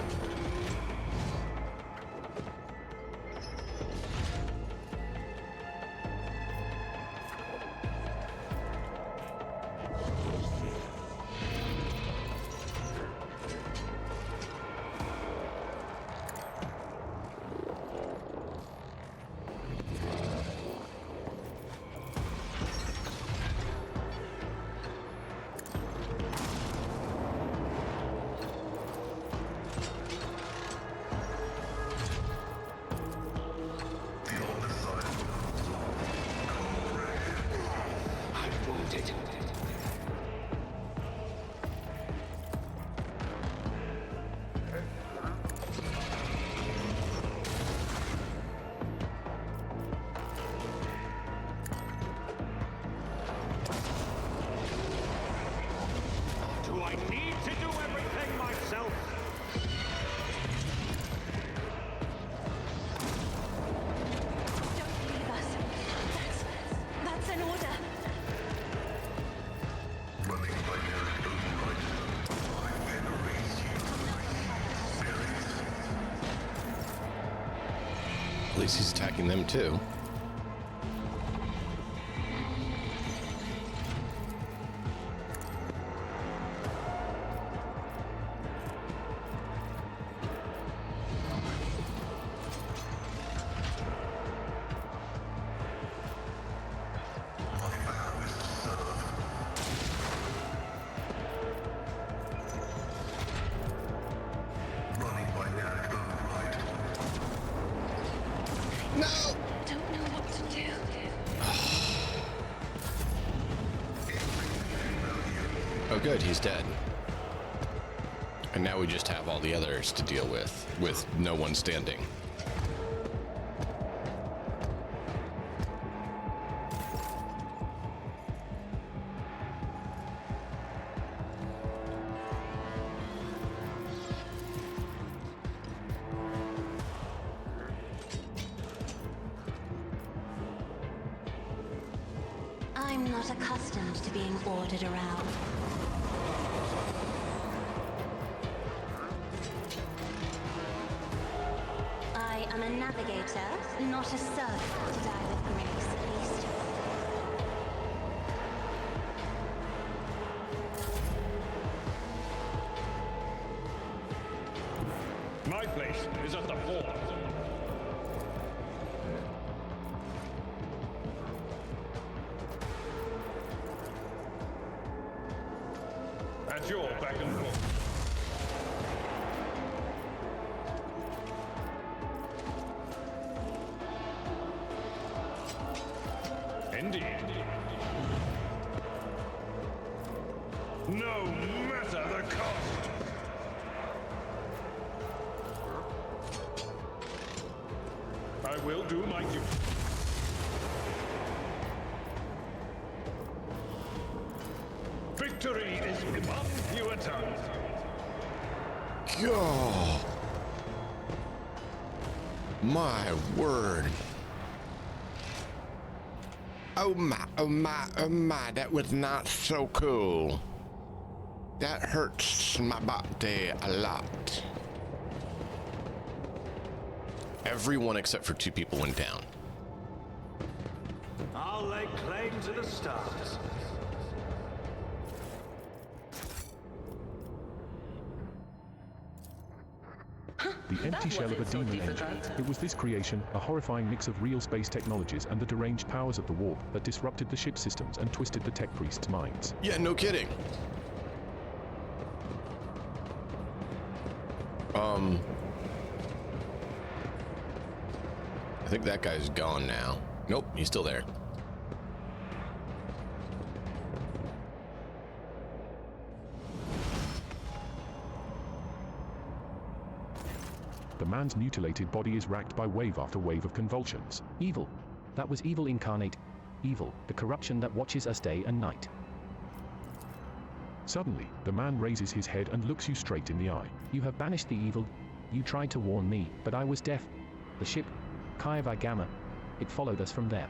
I'm wounded. Do I need to do everything myself? Don't leave us. That's an order. Running binary override. I will erase you. At least he's attacking them too. Running binary override. No! Don't know what to do. Oh good, he's dead. And now we just have all the others to deal with no one standing. I'm not accustomed to being ordered around. I am a navigator, not a serf to die with grace, at least. My place is at the fore. At your back and forth. Indeed. No matter the cost. I will do my duty. Victory is among fewer tongues. God. My word. Oh my, oh my, oh my, that was not so cool. That hurts my body a lot. Everyone except for 2 people went down. I'll lay claim to the stars. The empty shell of a demon engine. It was this creation, a horrifying mix of real space technologies and the deranged powers of the warp, that disrupted the ship systems and twisted the tech priests' minds. Yeah, no kidding. I think that guy's gone now. Nope, he's still there. The man's mutilated body is racked by wave after wave of convulsions. Evil. That was evil incarnate. Evil, the corruption that watches us day and night. Suddenly, the man raises his head and looks you straight in the eye. You have banished the evil. You tried to warn me, but I was deaf. The ship, Kaiva Gamma, it followed us from there.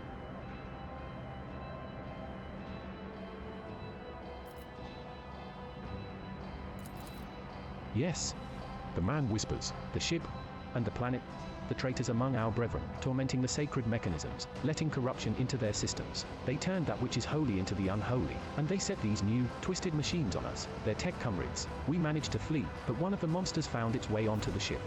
Yes. The man whispers. The ship and the planet, the traitors among our brethren, tormenting the sacred mechanisms, letting corruption into their systems. They turned that which is holy into the unholy, and they set these new, twisted machines on us, their tech comrades. We managed to flee, but one of the monsters found its way onto the ship.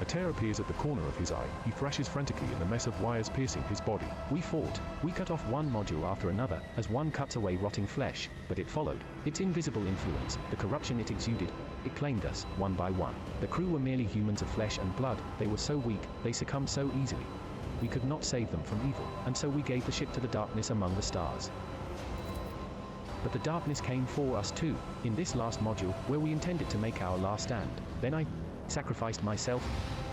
A tear appears at the corner of his eye. He thrashes frantically in the mess of wires piercing his body. We fought. We cut off one module after another, as one cuts away rotting flesh, but it followed. Its invisible influence, the corruption it exuded, it claimed us, one by one. The crew were merely humans of flesh and blood. They were so weak, they succumbed so easily. We could not save them from evil, and so we gave the ship to the darkness among the stars. But the darkness came for us too, in this last module, where we intended to make our last stand. Then I sacrificed myself.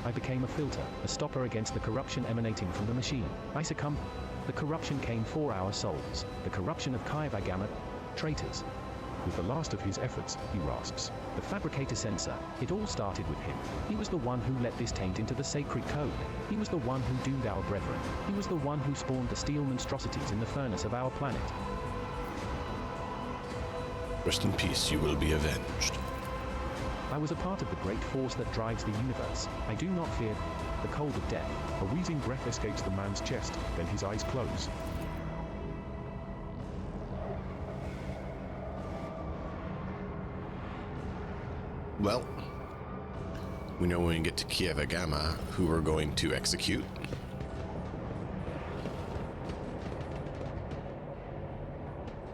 I became a filter, a stopper against the corruption emanating from the machine. I succumbed. The corruption came for our souls. The corruption of Kaiva Gamma. Traitors. With the last of his efforts, he rasps. The fabricator sensor. It all started with him. He was the one who let this taint into the sacred code. He was the one who doomed our brethren. He was the one who spawned the steel monstrosities in the furnace of our planet. Rest in peace, you will be avenged. I was a part of the great force that drives the universe. I do not fear the cold of death. A wheezing breath escapes the man's chest, then his eyes close. Well, we know when we get to Kaiva Gamma who we're going to execute.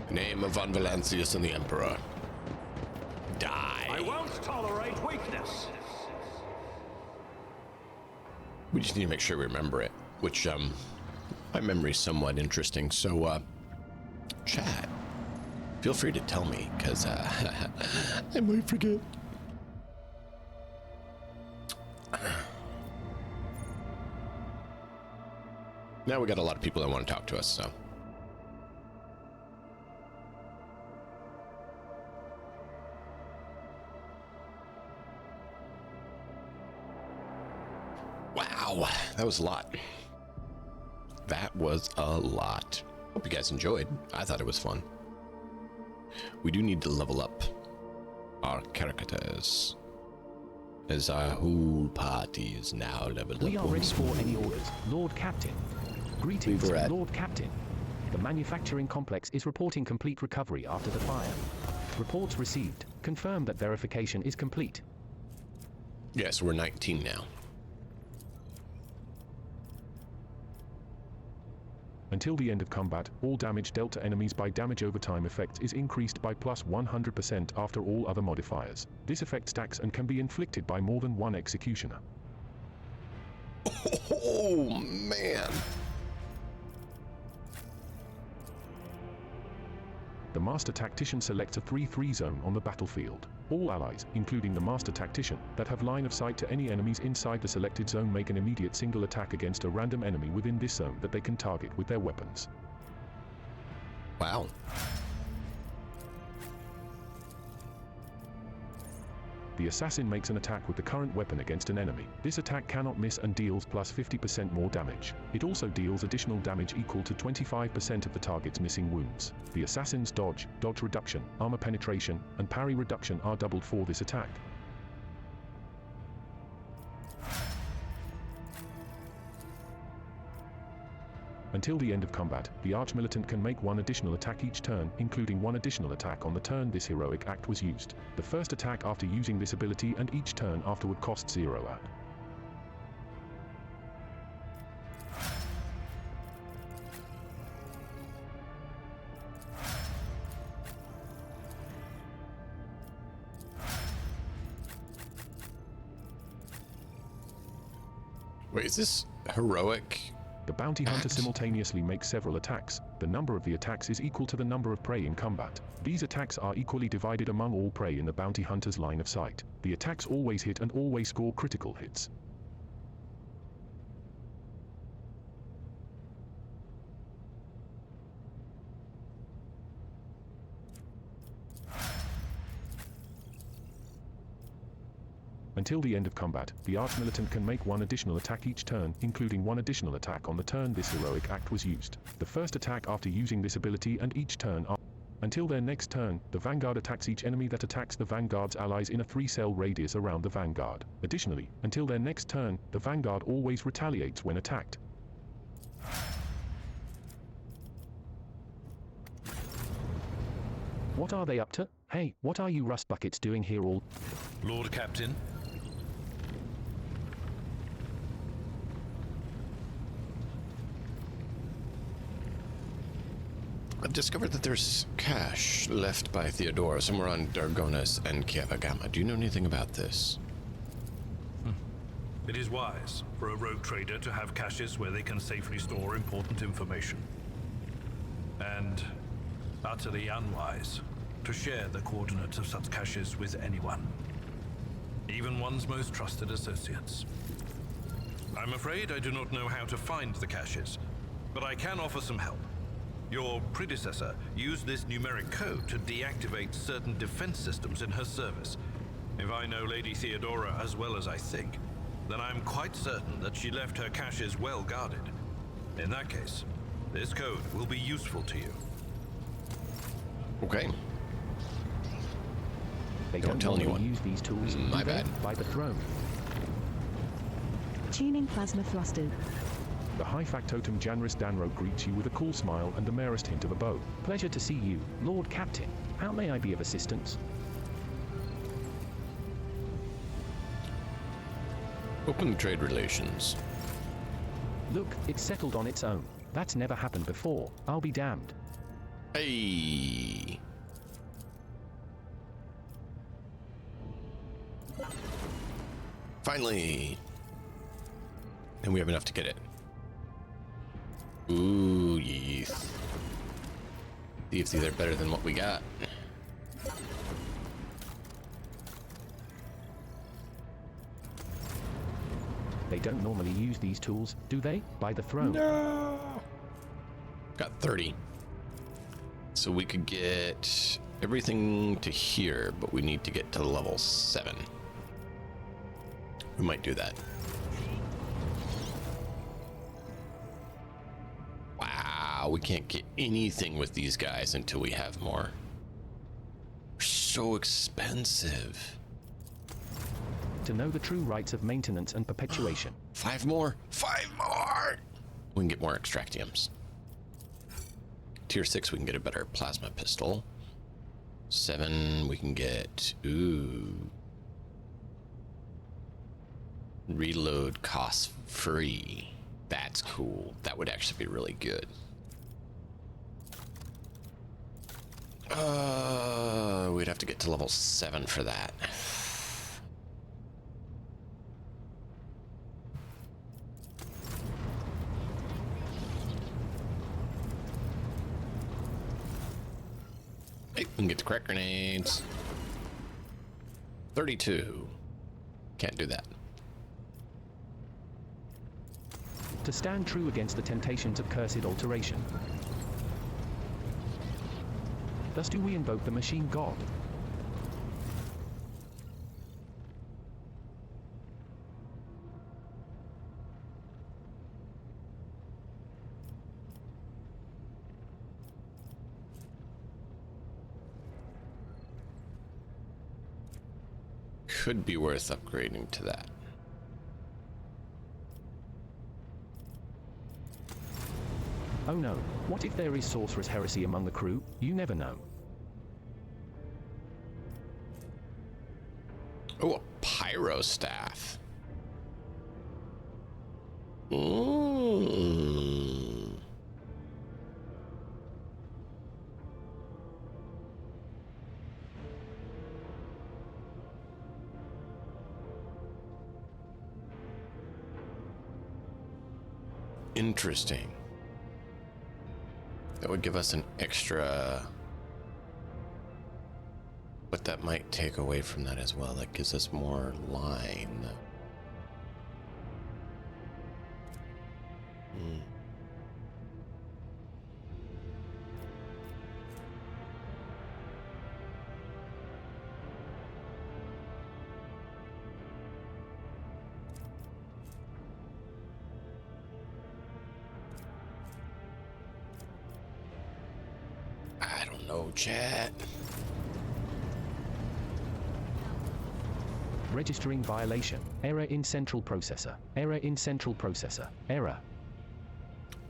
Name of Von Valancius and the Emperor. Die. I won't tolerate weakness. We just need to make sure we remember it, which, my memory's somewhat interesting, so, chat, feel free to tell me, because, I might forget. Now we got a lot of people that want to talk to us, so. Wow, that was a lot. That was a lot. Hope you guys enjoyed. I thought it was fun. We do need to level up our characters, as our whole party is now leveled up. We are ready for any orders, Lord Captain. Greetings, Lord Captain. The manufacturing complex is reporting complete recovery after the fire. Reports received confirm that verification is complete. Yes, we're 19 now. Until the end of combat, all damage dealt to enemies by damage over time effects is increased by plus 100% after all other modifiers. This effect stacks and can be inflicted by more than one executioner. Oh, man. The Master Tactician selects a 3-3 zone on the battlefield. All allies, including the Master Tactician, that have line of sight to any enemies inside the selected zone make an immediate single attack against a random enemy within this zone that they can target with their weapons. Wow. The assassin makes an attack with the current weapon against an enemy. This attack cannot miss and deals plus 50% more damage. It also deals additional damage equal to 25% of the target's missing wounds. The assassin's dodge reduction, armor penetration, and parry reduction are doubled for this attack. Until the end of combat, the Archmilitant can make one additional attack each turn, including one additional attack on the turn this heroic act was used. The first attack after using this ability and each turn afterward costs 0 AD. Wait, is this heroic? The bounty hunter simultaneously makes several attacks. The number of the attacks is equal to the number of prey in combat. These attacks are equally divided among all prey in the bounty hunter's line of sight. The attacks always hit and always score critical hits. Until the end of combat, the Archmilitant can make one additional attack each turn, including one additional attack on the turn this heroic act was used. The first attack after using this ability and each turn until their next turn, the Vanguard attacks each enemy that attacks the Vanguard's allies in a 3-cell radius around the Vanguard. Additionally, until their next turn, the Vanguard always retaliates when attacked. What are they up to? Hey, what are you rust buckets doing here all? Lord Captain. I've discovered that there's cash left by Theodora somewhere on Dargonis and Kiavagama. Do you know anything about this? It is wise for a rogue trader to have caches where they can safely store important information. And utterly unwise to share the coordinates of such caches with anyone. Even one's most trusted associates. I'm afraid I do not know how to find the caches, but I can offer some help. Your predecessor used this numeric code to deactivate certain defense systems in her service. If I know Lady Theodora as well as I think, then I'm quite certain that she left her caches well guarded. In that case, this code will be useful to you. Okay. They don't tell anyone. Use these tools. My bad. By the throne. Tuning plasma thrusters. The high factotum Janris Danro greets you with a cool smile and the merest hint of a bow. Pleasure to see you, Lord Captain. How may I be of assistance? Open trade relations. Look, it's settled on its own. That's never happened before. I'll be damned. Hey. Finally. And we have enough to get it. Ooh, yes. See if these are better than what we got. They don't normally use these tools, do they? By the throne. No. Got 30. So we could get everything to here, but we need to get to level 7. We might do that. Wow, we can't get anything with these guys until we have more. They're so expensive. To know the true rights of maintenance and perpetuation. 5 more! 5 more! We can get more extractiums. Tier 6, we can get a better plasma pistol. 7, we can get... Ooh. Reload cost free. That's cool. That would actually be really good. We'd have to get to level 7 for that. Hey, we can get the crack grenades. 32. Can't do that. To stand true against the temptations of cursed alteration. Thus do we invoke the machine god. Could be worth upgrading to that. Oh no, what if there is sorceress heresy among the crew? You never know. Oh, a pyro staff. Ooh. Interesting. That would give us an extra, but that might take away from that as well. That gives us more line. I don't know, chat. Registering violation. Error in central processor. Error in central processor. Error.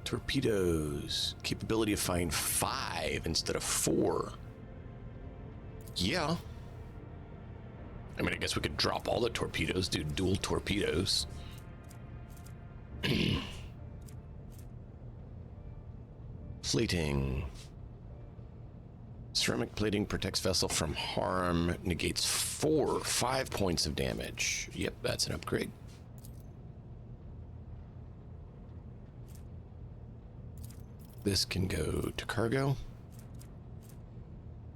Torpedoes. Capability of firing 5 instead of 4. Yeah. I mean, I guess we could drop all the torpedoes, do dual torpedoes. Fleeting. Ceramic plating protects vessel from harm, negates 5 points of damage. Yep, that's an upgrade. This can go to cargo.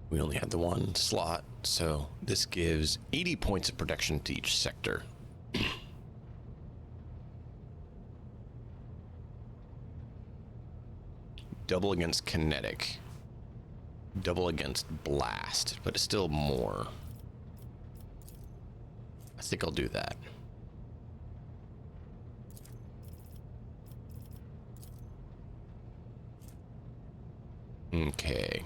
We only had the one slot, so this gives 80 points of protection to each sector. Double against kinetic. Double against blast, but it's still more. I think I'll do that. Okay.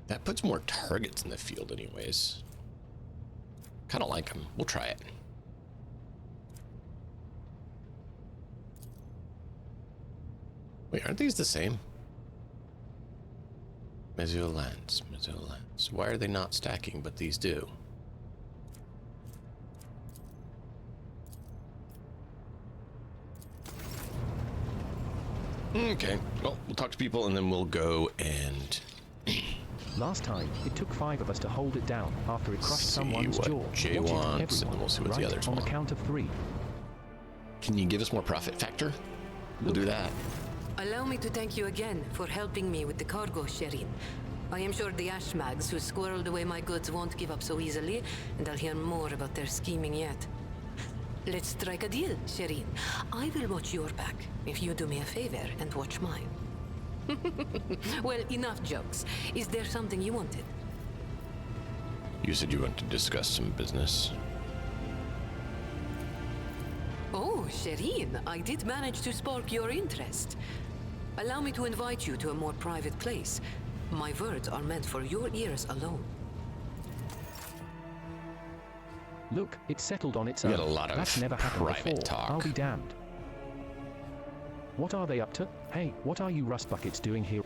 That puts more targets in the field anyways. Kind of like them. We'll try it. Wait, aren't these the same? Mezzolance. Why are they not stacking, but these do? Okay, well, we'll talk to people and then we'll go and... Last time, it took 5 of us to hold it down after it crushed someone's jaw. Jay wants, and we'll see what the others on want. the count of 3. Can you give us more profit factor? We'll do that. Allow me to thank you again for helping me with the cargo, Sherin. I am sure the Ashmags who squirreled away my goods won't give up so easily, and I'll hear more about their scheming yet. Let's strike a deal, Sherin. I will watch your back if you do me a favor and watch mine. Well, enough jokes. Is there something you wanted? You said you wanted to discuss some business. Oh, Sherin, I did manage to spark your interest. Allow me to invite you to a more private place. My words are meant for your ears alone. Look, it's settled on its We own. got a lot of That's never happened private before. talk. I'll be damned. What are they up to? Hey, what are you rust buckets doing here?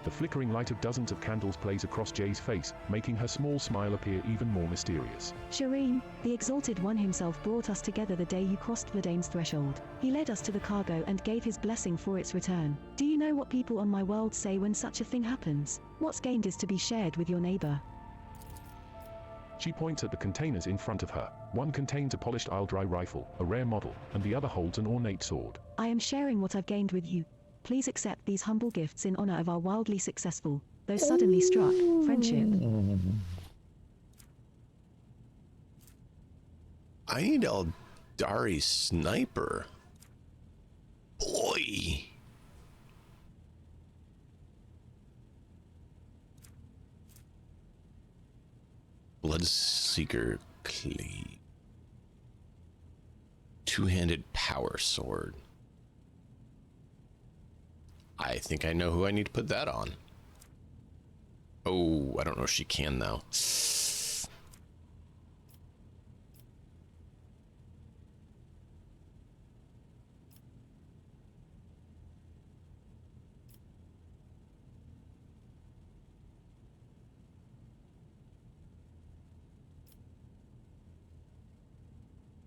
The flickering light of dozens of candles plays across Jay's face, making her small smile appear even more mysterious. Shireen, the Exalted One himself brought us together the day you crossed Vladane's threshold. He led us to the cargo and gave his blessing for its return. Do you know what people on my world say when such a thing happens? What's gained is to be shared with your neighbor. She points at the containers in front of her. One contains a polished Isledry rifle, a rare model, and the other holds an ornate sword. I am sharing what I've gained with you. Please accept these humble gifts in honor of our wildly successful, though suddenly struck, friendship. I need Eldari's sniper. Boy. Bloodseeker Cleave. Two-handed power sword. I think I know who I need to put that on. Oh, I don't know if she can though.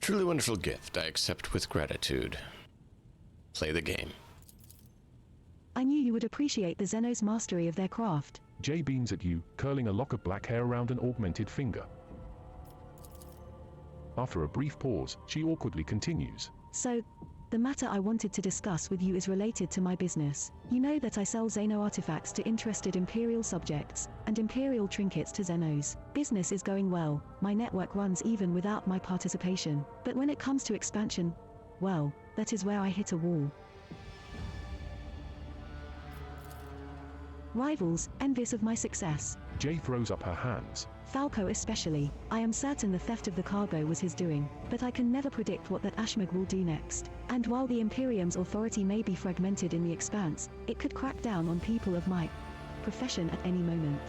Truly wonderful gift. I accept with gratitude. Play the game. I knew you would appreciate the Xenos' mastery of their craft. Jay beams at you, curling a lock of black hair around an augmented finger. After a brief pause, she awkwardly continues. So, the matter I wanted to discuss with you is related to my business. You know that I sell Xeno artifacts to interested Imperial subjects, and Imperial trinkets to Xenos. Business is going well, my network runs even without my participation. But when it comes to expansion, well, that is where I hit a wall. Rivals, envious of my success. Jay throws up her hands. Falco especially. I am certain the theft of the cargo was his doing, but I can never predict what that Ashmag will do next. And while the Imperium's authority may be fragmented in the Expanse, it could crack down on people of my profession at any moment.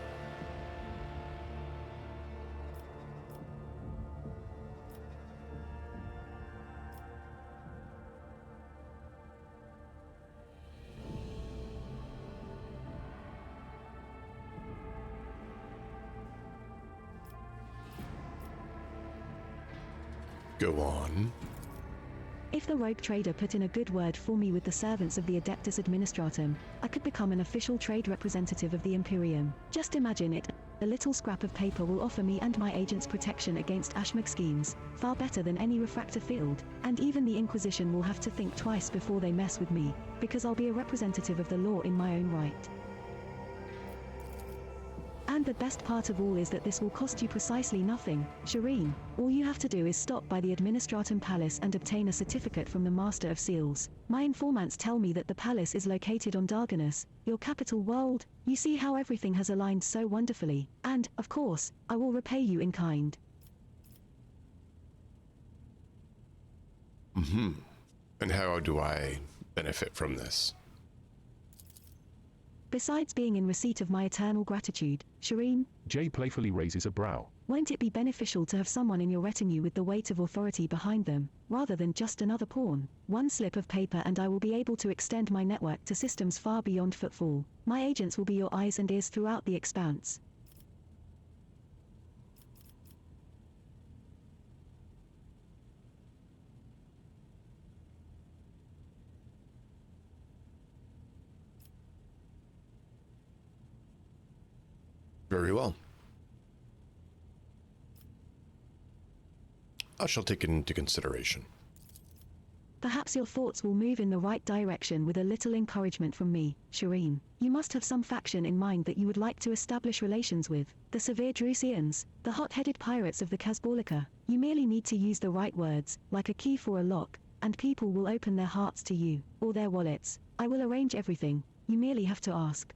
Go on. If the rogue trader put in a good word for me with the servants of the Adeptus Administratum, I could become an official trade representative of the Imperium. Just imagine it. A little scrap of paper will offer me and my agents protection against Ashmag schemes, far better than any refractor field, and even the Inquisition will have to think twice before they mess with me, because I'll be a representative of the law in my own right. And the best part of all is that this will cost you precisely nothing, Shireen. All you have to do is stop by the Administratum Palace and obtain a certificate from the Master of Seals. My informants tell me that the palace is located on Darganus, your capital world. You see how everything has aligned so wonderfully, and, of course, I will repay you in kind. Mm-hmm. And how do I benefit from this? Besides being in receipt of my eternal gratitude, Shireen, Jay playfully raises a brow. won't it be beneficial to have someone in your retinue with the weight of authority behind them, rather than just another pawn? One slip of paper and I will be able to extend my network to systems far beyond footfall. My agents will be your eyes and ears throughout the Expanse. Very well. I shall take it into consideration. Perhaps your thoughts will move in the right direction with a little encouragement from me, Shireen. You must have some faction in mind that you would like to establish relations with. The severe Drusians, the hot-headed pirates of the Casbolica. You merely need to use the right words, like a key for a lock, and people will open their hearts to you, or their wallets. I will arrange everything. You merely have to ask.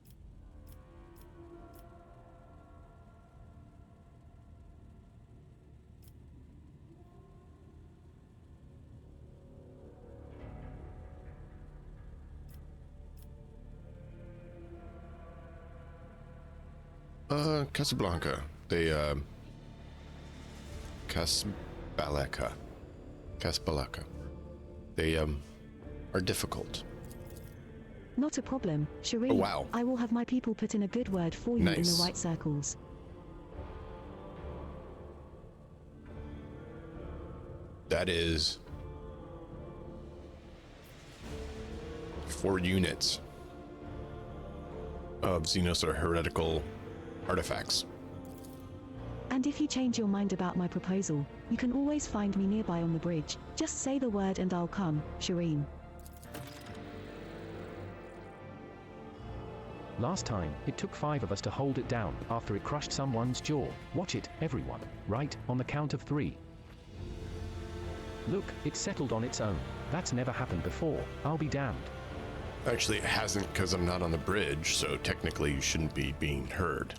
Casablanca. They, Kasbalaka. They, are difficult. Not a problem, Shireen. Oh, wow. I will have my people put in a good word for you in the right circles. That is 4 units of Xenos or heretical artifacts. And if you change your mind about my proposal, you can always find me nearby on the bridge. Just say the word and I'll come, Shireen. Last time, it took 5 of us to hold it down after it crushed someone's jaw. Watch it, everyone. Right, on the count of 3. Look, it settled on its own. That's never happened before. I'll be damned. Actually, it hasn't because I'm not on the bridge, so technically you shouldn't be being heard.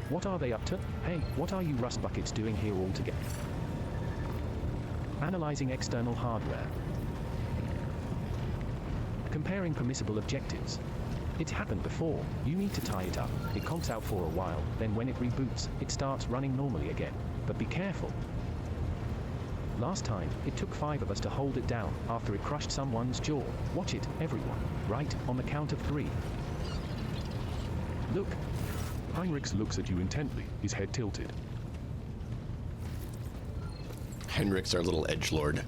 What are they up to? Hey, what are you rust buckets doing here all together? Analyzing external hardware. Comparing permissible objectives. It's happened before. You need to tie it up. It conks out for a while, then when it reboots, it starts running normally again. But be careful. Last time, it took 5 of us to hold it down after it crushed someone's jaw. Watch it, everyone. Right, on the count of 3. Look. Heinrichs looks at you intently, his head tilted. Heinrichs, our little edgelord.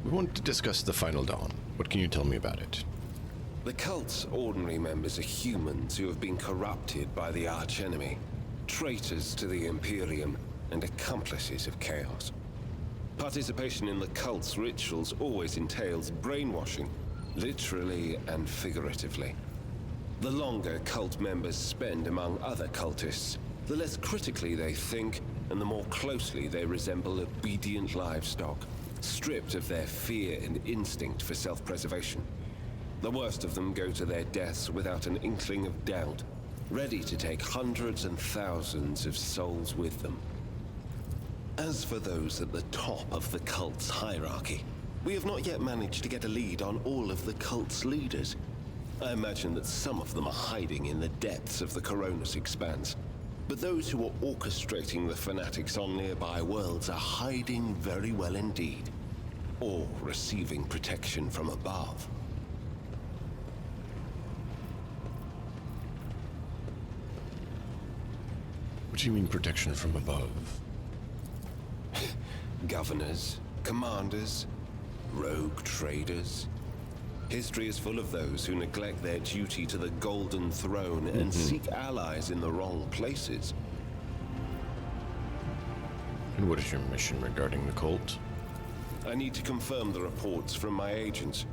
We wanted to discuss the Final Dawn. What can you tell me about it? The cult's ordinary members are humans who have been corrupted by the archenemy, traitors to the Imperium, and accomplices of chaos. Participation in the cult's rituals always entails brainwashing, literally and figuratively. The longer cult members spend among other cultists, the less critically they think, and the more closely they resemble obedient livestock, stripped of their fear and instinct for self-preservation. The worst of them go to their deaths without an inkling of doubt, ready to take hundreds and thousands of souls with them. As for those at the top of the cult's hierarchy, we have not yet managed to get a lead on all of the cult's leaders. I imagine that some of them are hiding in the depths of the Coronis Expanse. But those who are orchestrating the fanatics on nearby worlds are hiding very well indeed, or receiving protection from above. What do you mean protection from above? Governors, commanders, rogue traders. History is full of those who neglect their duty to the Golden Throne and seek allies in the wrong places. And what is your mission regarding the cult? I need to confirm the reports from my agents.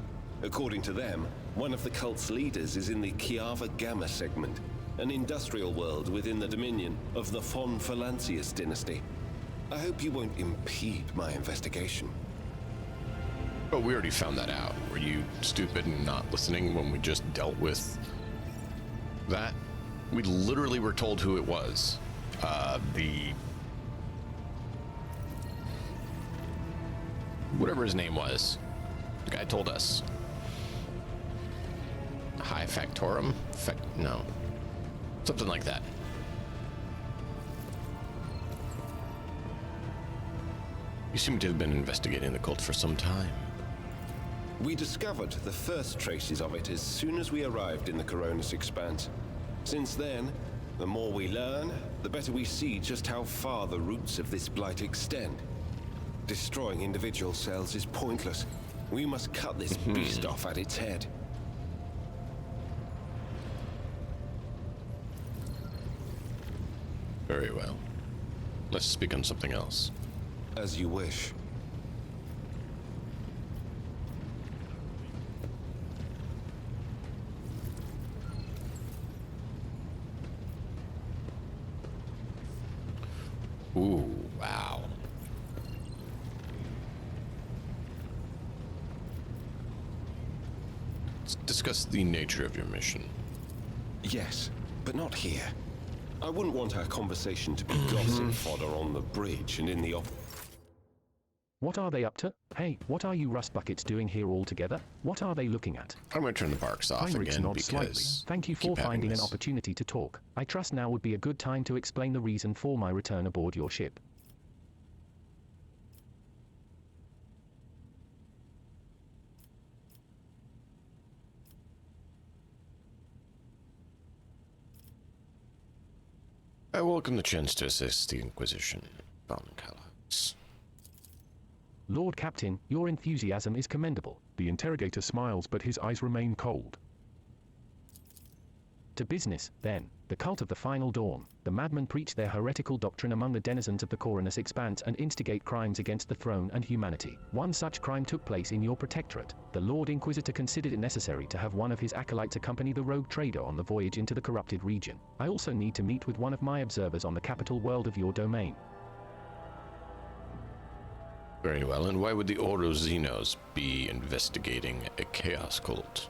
According to them, one of the cult's leaders is in the Kiava Gamma segment, an industrial world within the dominion of the Von Valancius dynasty. I hope you won't impede my investigation. Oh, we already found that out. Were you stupid and not listening when we just dealt with that? We literally were told who it was. Whatever his name was. The guy told us. High Factorum? No. Something like that. You seem to have been investigating the cult for some time. We discovered the first traces of it as soon as we arrived in the Coronis Expanse. Since then, the more we learn, the better we see just how far the roots of this blight extend. Destroying individual cells is pointless. We must cut this beast off at its head. Very well. Let's speak on something else. As you wish. Ooh, wow. Let's discuss the nature of your mission. Yes, but not here. I wouldn't want our conversation to be gossip fodder on the bridge and in the What are they up to? Hey, what are you rust buckets doing here all together? What are they looking at? I'm going to turn the barks off Heinrichs again nods slightly. because Thank you for finding an opportunity to talk. I trust now would be a good time to explain the reason for my return aboard your ship. I welcome the chance to assist the Inquisition, Von Kallax. Lord Captain, your enthusiasm is commendable. The interrogator smiles, but his eyes remain cold. To business, then. The cult of the Final Dawn. The madmen preach their heretical doctrine among the denizens of the Coronus Expanse and instigate crimes against the throne and humanity. One such crime took place in your protectorate. The Lord Inquisitor considered it necessary to have one of his acolytes accompany the rogue trader on the voyage into the corrupted region. I also need to meet with one of my observers on the capital world of your domain. Very well, and why would the Orozinos be investigating a chaos cult?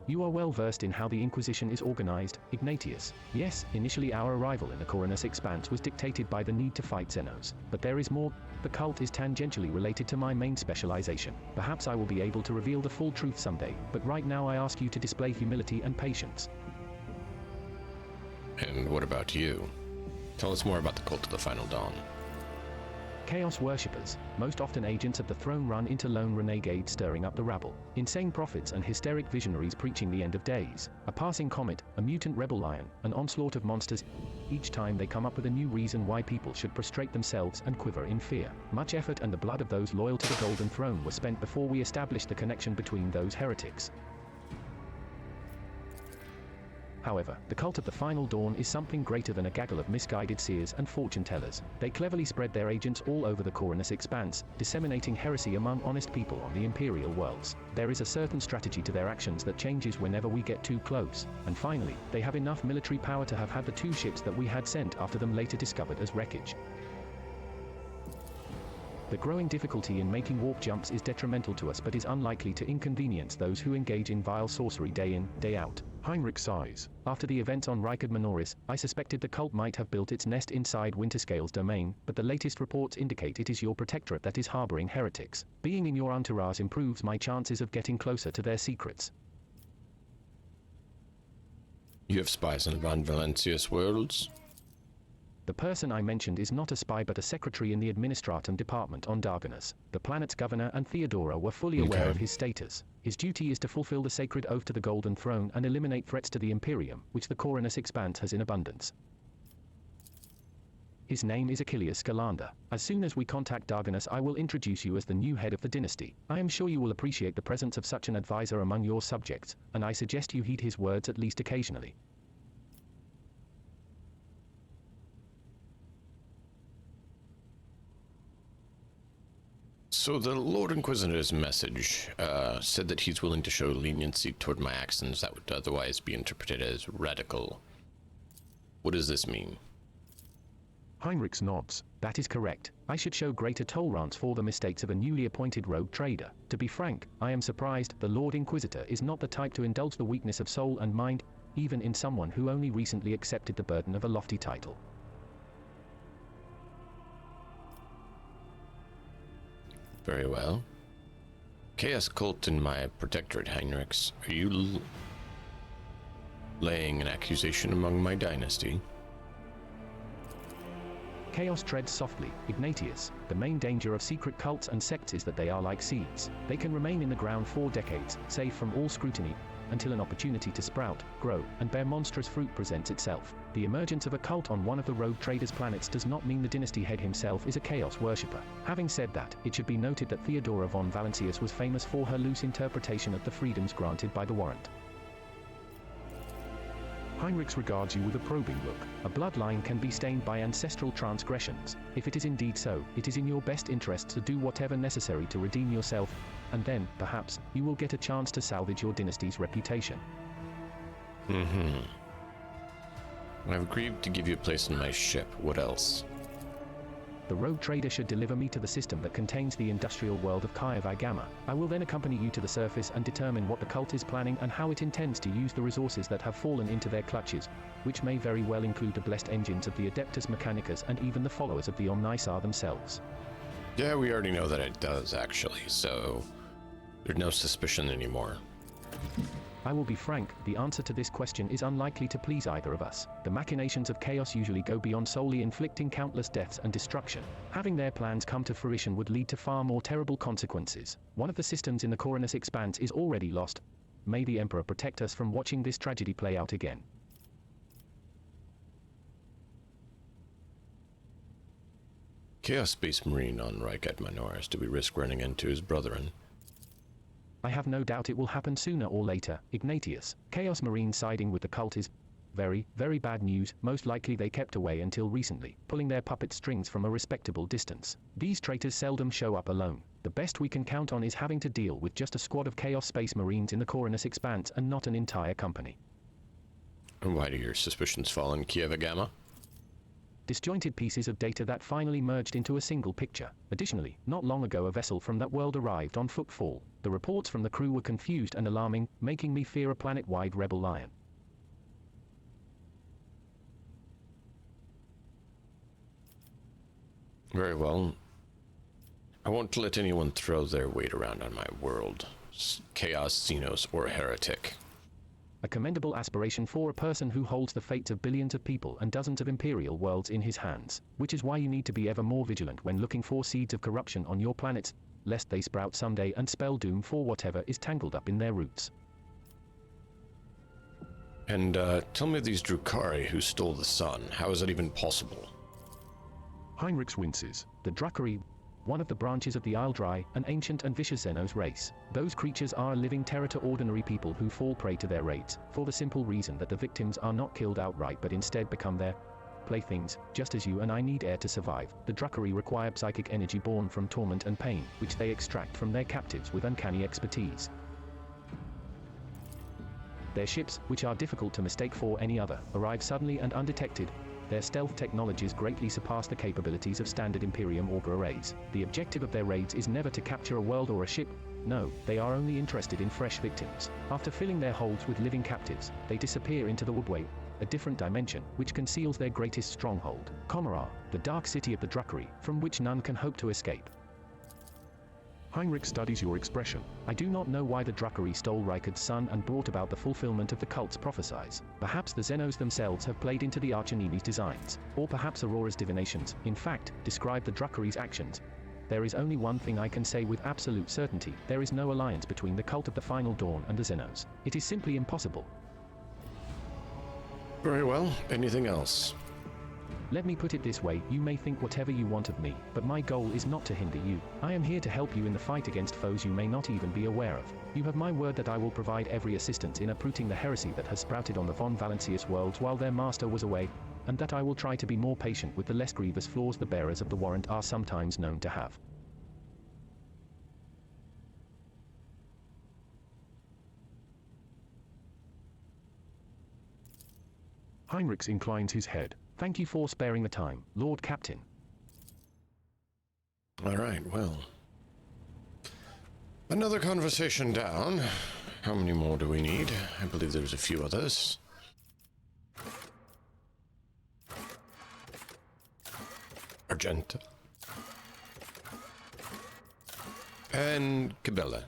You are well versed in how the Inquisition is organized, Ignatius. Yes, initially our arrival in the Coronus Expanse was dictated by the need to fight Xenos. But there is more. The cult is tangentially related to my main specialization. Perhaps I will be able to reveal the full truth someday, but right now I ask you to display humility and patience. And what about you? Tell us more about the cult of the Final Dawn. Chaos worshippers, most often agents of the throne, run into lone renegades stirring up the rabble. Insane prophets and hysteric visionaries preaching the end of days. A passing comet, a mutant rebel lion, an onslaught of monsters. Each time they come up with a new reason why people should prostrate themselves and quiver in fear. Much effort and the blood of those loyal to the Golden Throne were spent before we established the connection between those heretics. However, the cult of the Final Dawn is something greater than a gaggle of misguided seers and fortune-tellers. They cleverly spread their agents all over the Coronus Expanse, disseminating heresy among honest people on the Imperial worlds. There is a certain strategy to their actions that changes whenever we get too close. And finally, they have enough military power to have had the 2 ships that we had sent after them later discovered as wreckage. The growing difficulty in making warp jumps is detrimental to us but is unlikely to inconvenience those who engage in vile sorcery day in, day out. Heinrich sighs. After the events on Rikard Minoris, I suspected the cult might have built its nest inside Winterscale's domain, but the latest reports indicate it is your protectorate that is harboring heretics. Being in your entourage improves my chances of getting closer to their secrets. You have spies in Von Valencia's worlds? The person I mentioned is not a spy but a secretary in the Administratum Department on Darganus. The planet's governor and Theodora were fully aware of his status. His duty is to fulfill the sacred oath to the Golden Throne and eliminate threats to the Imperium, which the Coronus Expanse has in abundance. His name is Achilles Scalander. As soon as we contact Darganus, I will introduce you as the new head of the dynasty. I am sure you will appreciate the presence of such an advisor among your subjects, and I suggest you heed his words at least occasionally. So the Lord Inquisitor's message said that he's willing to show leniency toward my actions that would otherwise be interpreted as radical. What does this mean? Heinrichs nods. That is correct. I should show greater tolerance for the mistakes of a newly appointed rogue trader. To be frank, I am surprised the Lord Inquisitor is not the type to indulge the weakness of soul and mind, even in someone who only recently accepted the burden of a lofty title. Very well. Chaos cult in my protectorate, Heinrichs. Are you laying an accusation among my dynasty? Chaos treads softly, Ignatius. The main danger of secret cults and sects is that they are like seeds. They can remain in the ground for decades, safe from all scrutiny, until an opportunity to sprout, grow, and bear monstrous fruit presents itself. The emergence of a cult on one of the rogue traders' planets does not mean the dynasty head himself is a chaos worshipper. Having said that, it should be noted that Theodora von Valencius was famous for her loose interpretation of the freedoms granted by the warrant. Heinrichs regards you with a probing look. A bloodline can be stained by ancestral transgressions. If it is indeed so, it is in your best interest to do whatever necessary to redeem yourself, and then, perhaps, you will get a chance to salvage your dynasty's reputation. I've agreed to give you a place on my ship. What else? The rogue trader should deliver me to the system that contains the industrial world of Kaiavai Gamma. I will then accompany you to the surface and determine what the cult is planning and how it intends to use the resources that have fallen into their clutches, which may very well include the blessed engines of the Adeptus Mechanicus and even the followers of the Omnisar themselves. Yeah, we already know that it does, actually, so there's no suspicion anymore. I will be frank, the answer to this question is unlikely to please either of us. The machinations of chaos usually go beyond solely inflicting countless deaths and destruction. Having their plans come to fruition would lead to far more terrible consequences. One of the systems in the Coronus Expanse is already lost. May the Emperor protect us from watching this tragedy play out again. Chaos Space Marine on Rykat Minoris. Do we risk running into his brethren? I have no doubt it will happen sooner or later, Ignatius. Chaos Marine siding with the cult is very, very bad news. Most likely they kept away until recently, pulling their puppet strings from a respectable distance. These traitors seldom show up alone. The best we can count on is having to deal with just a squad of Chaos Space Marines in the Coronus Expanse and not an entire company. And why do your suspicions fall on Kiev Gamma? Disjointed pieces of data that finally merged into a single picture. Additionally, not long ago a vessel from that world arrived on footfall. The reports from the crew were confused and alarming, making me fear a planet-wide rebel lion. Very well. I won't let anyone throw their weight around on my world. Chaos, Xenos, or heretic. A commendable aspiration for a person who holds the fates of billions of people and dozens of imperial worlds in his hands, which is why you need to be ever more vigilant when looking for seeds of corruption on your planets, lest they sprout someday and spell doom for whatever is tangled up in their roots. And tell me of these Drukhari who stole the sun. How is that even possible? Heinrichs winces. The Drukhari, one of the branches of the Isledry, an ancient and vicious Xenos race. Those creatures are a living terror to ordinary people who fall prey to their raids, for the simple reason that the victims are not killed outright but instead become their playthings, just as you and I need air to survive. The Drukhari require psychic energy born from torment and pain, which they extract from their captives with uncanny expertise. Their ships, which are difficult to mistake for any other, arrive suddenly and undetected. Their stealth technologies greatly surpass the capabilities of standard Imperium Augur arrays. The objective of their raids is never to capture a world or a ship. No, they are only interested in fresh victims. After filling their holds with living captives, they disappear into the Woodway, a different dimension, which conceals their greatest stronghold, Komara, the dark city of the Drukhari, from which none can hope to escape. Heinrich studies your expression. I do not know why the Drukhari stole Rykard's son and brought about the fulfillment of the cult's prophecies. Perhaps the Xenos themselves have played into the Arch-Enemy's designs, or perhaps Aurora's divinations, in fact, describe the Drukhari's actions. There is only one thing I can say with absolute certainty: there is no alliance between the cult of the Final Dawn and the Xenos. It is simply impossible. Very well. Anything else? Let me put it this way, you may think whatever you want of me, but my goal is not to hinder you. I am here to help you in the fight against foes you may not even be aware of. You have my word that I will provide every assistance in uprooting the heresy that has sprouted on the von Valancius worlds while their master was away, and that I will try to be more patient with the less grievous flaws the bearers of the warrant are sometimes known to have. Heinrichs inclines his head. Thank you for sparing the time, Lord Captain. All right, well. Another conversation down. How many more do we need? I believe there's a few others. Argenta. And Cabela.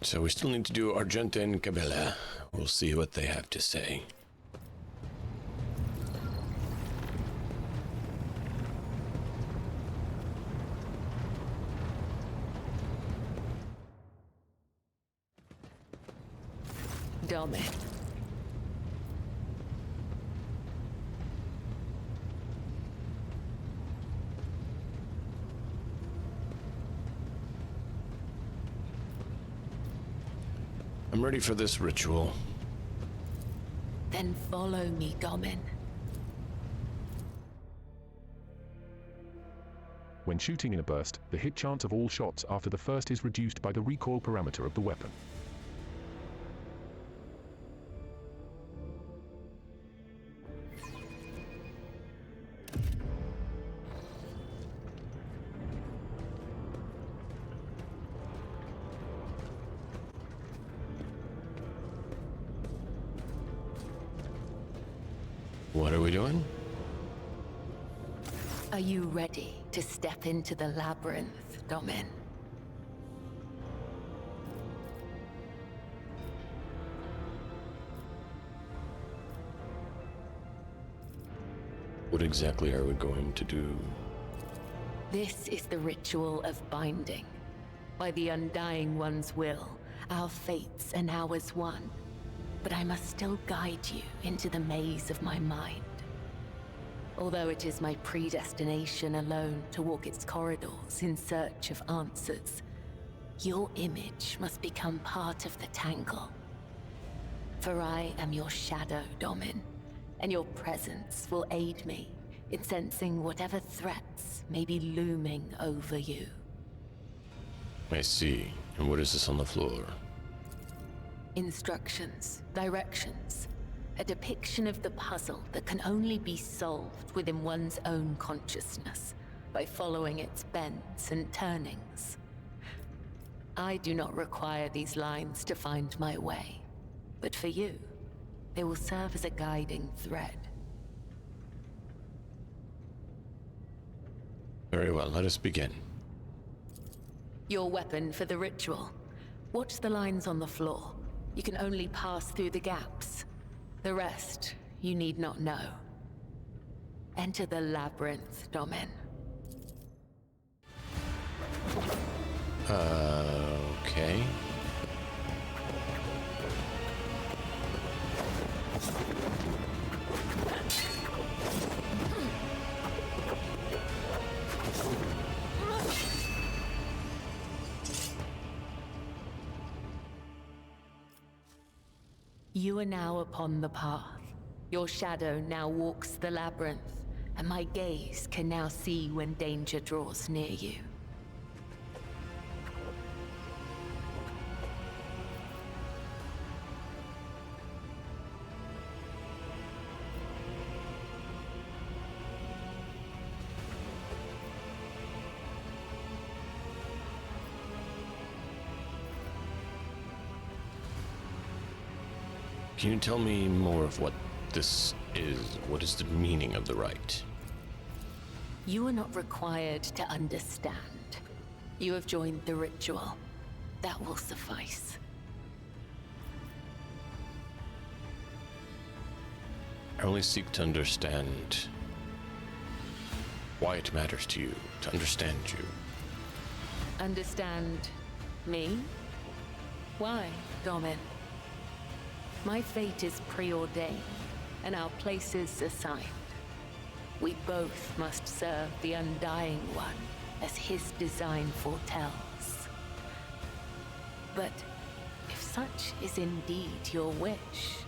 So we still need to do Argenta and Cabela. We'll see what they have to say. Dome. I'm ready for this ritual. Then follow me, Domin. When shooting in a burst, the hit chance of all shots after the first is reduced by the recoil parameter of the weapon. What are we doing? Are you ready to step into the labyrinth, Domin? What exactly are we going to do? This is the ritual of binding. By the Undying One's will, our fates are now as one. But I must still guide you into the maze of my mind. Although it is my predestination alone to walk its corridors in search of answers, your image must become part of the tangle. For I am your shadow, Domin, and your presence will aid me in sensing whatever threats may be looming over you. I see. And what is this on the floor? Instructions, directions, a depiction of the puzzle that can only be solved within one's own consciousness by following its bends and turnings. I do not require these lines to find my way, but for you, they will serve as a guiding thread. Very well, let us begin. Your weapon for the ritual. Watch the lines on the floor. You can only pass through the gaps. The rest, you need not know. Enter the labyrinth, Domin. Okay. You are now upon the path. Your shadow now walks the labyrinth, and my gaze can now see when danger draws near you. Can you tell me more of what this is? What is the meaning of the rite? You are not required to understand. You have joined the ritual. That will suffice. I only seek to understand why it matters to you, to understand you. Understand me? Why, Domin? My fate is preordained, and our places assigned. We both must serve the Undying One, as his design foretells. But if such is indeed your wish,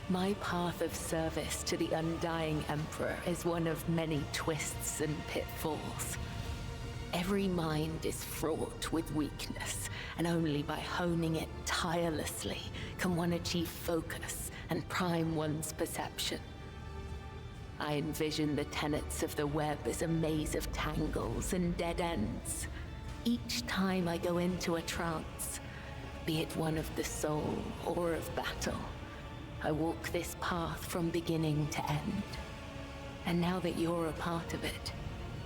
my path of service to the Undying Emperor is one of many twists and pitfalls. Every mind is fraught with weakness, and only by honing it tirelessly can one achieve focus and prime one's perception. I envision the tenets of the web as a maze of tangles and dead ends. Each time I go into a trance, be it one of the soul or of battle, I walk this path from beginning to end. And now that you're a part of it,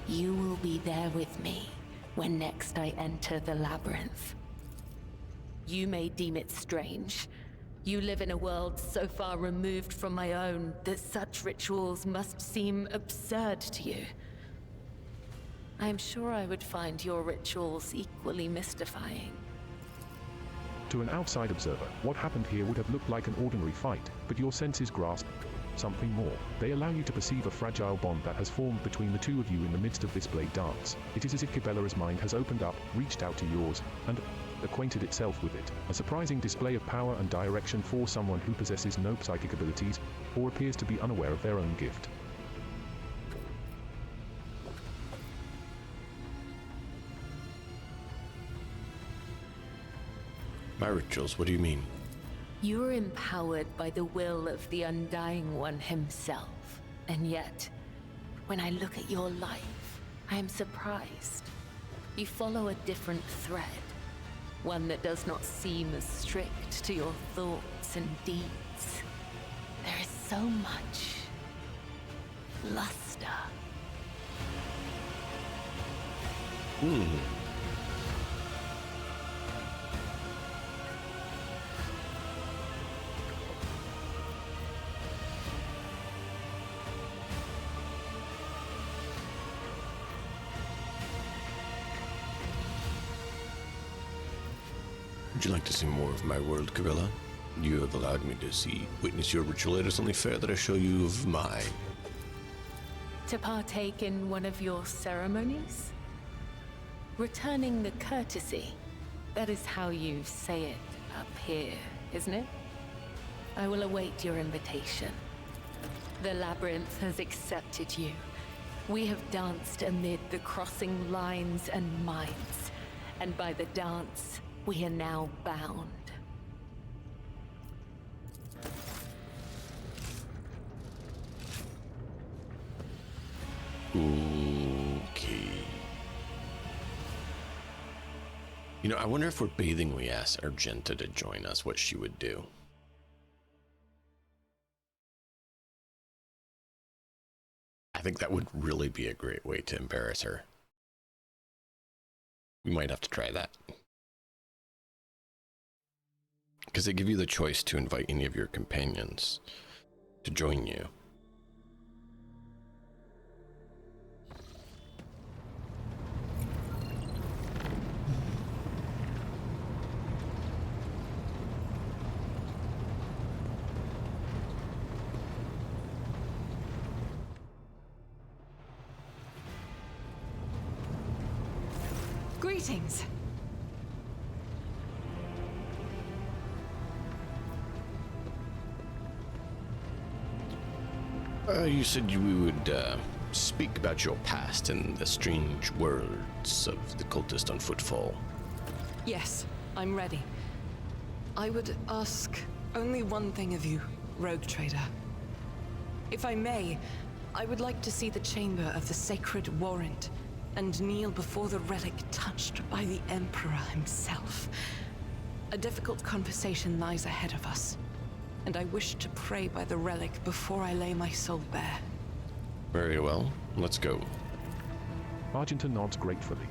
you will be there with me when next I enter the labyrinth. You may deem it strange. You live in a world so far removed from my own that such rituals must seem absurd to you. I am sure I would find your rituals equally mystifying. To an outside observer, what happened here would have looked like an ordinary fight, but your senses grasp something more. They allow you to perceive a fragile bond that has formed between the two of you in the midst of this blade dance. It is as if Cabela's mind has opened up, reached out to yours, and acquainted itself with it. A surprising display of power and direction for someone who possesses no psychic abilities, or appears to be unaware of their own gift. My rituals, what do you mean? You are empowered by the will of the Undying One himself. And yet, when I look at your life, I am surprised. You follow a different thread. One that does not seem as strict to your thoughts and deeds. There is so much luster. Would you like to see more of my world, Gorilla? You have allowed me to witness your ritual. It is only fair that I show you of mine. To partake in one of your ceremonies? Returning the courtesy. That is how you say it up here, isn't it? I will await your invitation. The labyrinth has accepted you. We have danced amid the crossing lines and minds, and by the dance, we are now bound. Okay. You know, I wonder if we're bathing, we ask Argenta to join us, what she would do. I think that would really be a great way to embarrass her. We might have to try that. Because they give you the choice to invite any of your companions to join you. Greetings. You said we would speak about your past and the strange words of the cultist on Footfall. Yes, I'm ready. I would ask only one thing of you, Rogue Trader. If I may, I would like to see the chamber of the sacred warrant and kneel before the relic touched by the Emperor himself. A difficult conversation lies ahead of us, and I wish to pray by the relic before I lay my soul bare. Very well, let's go. Argenta nods gratefully.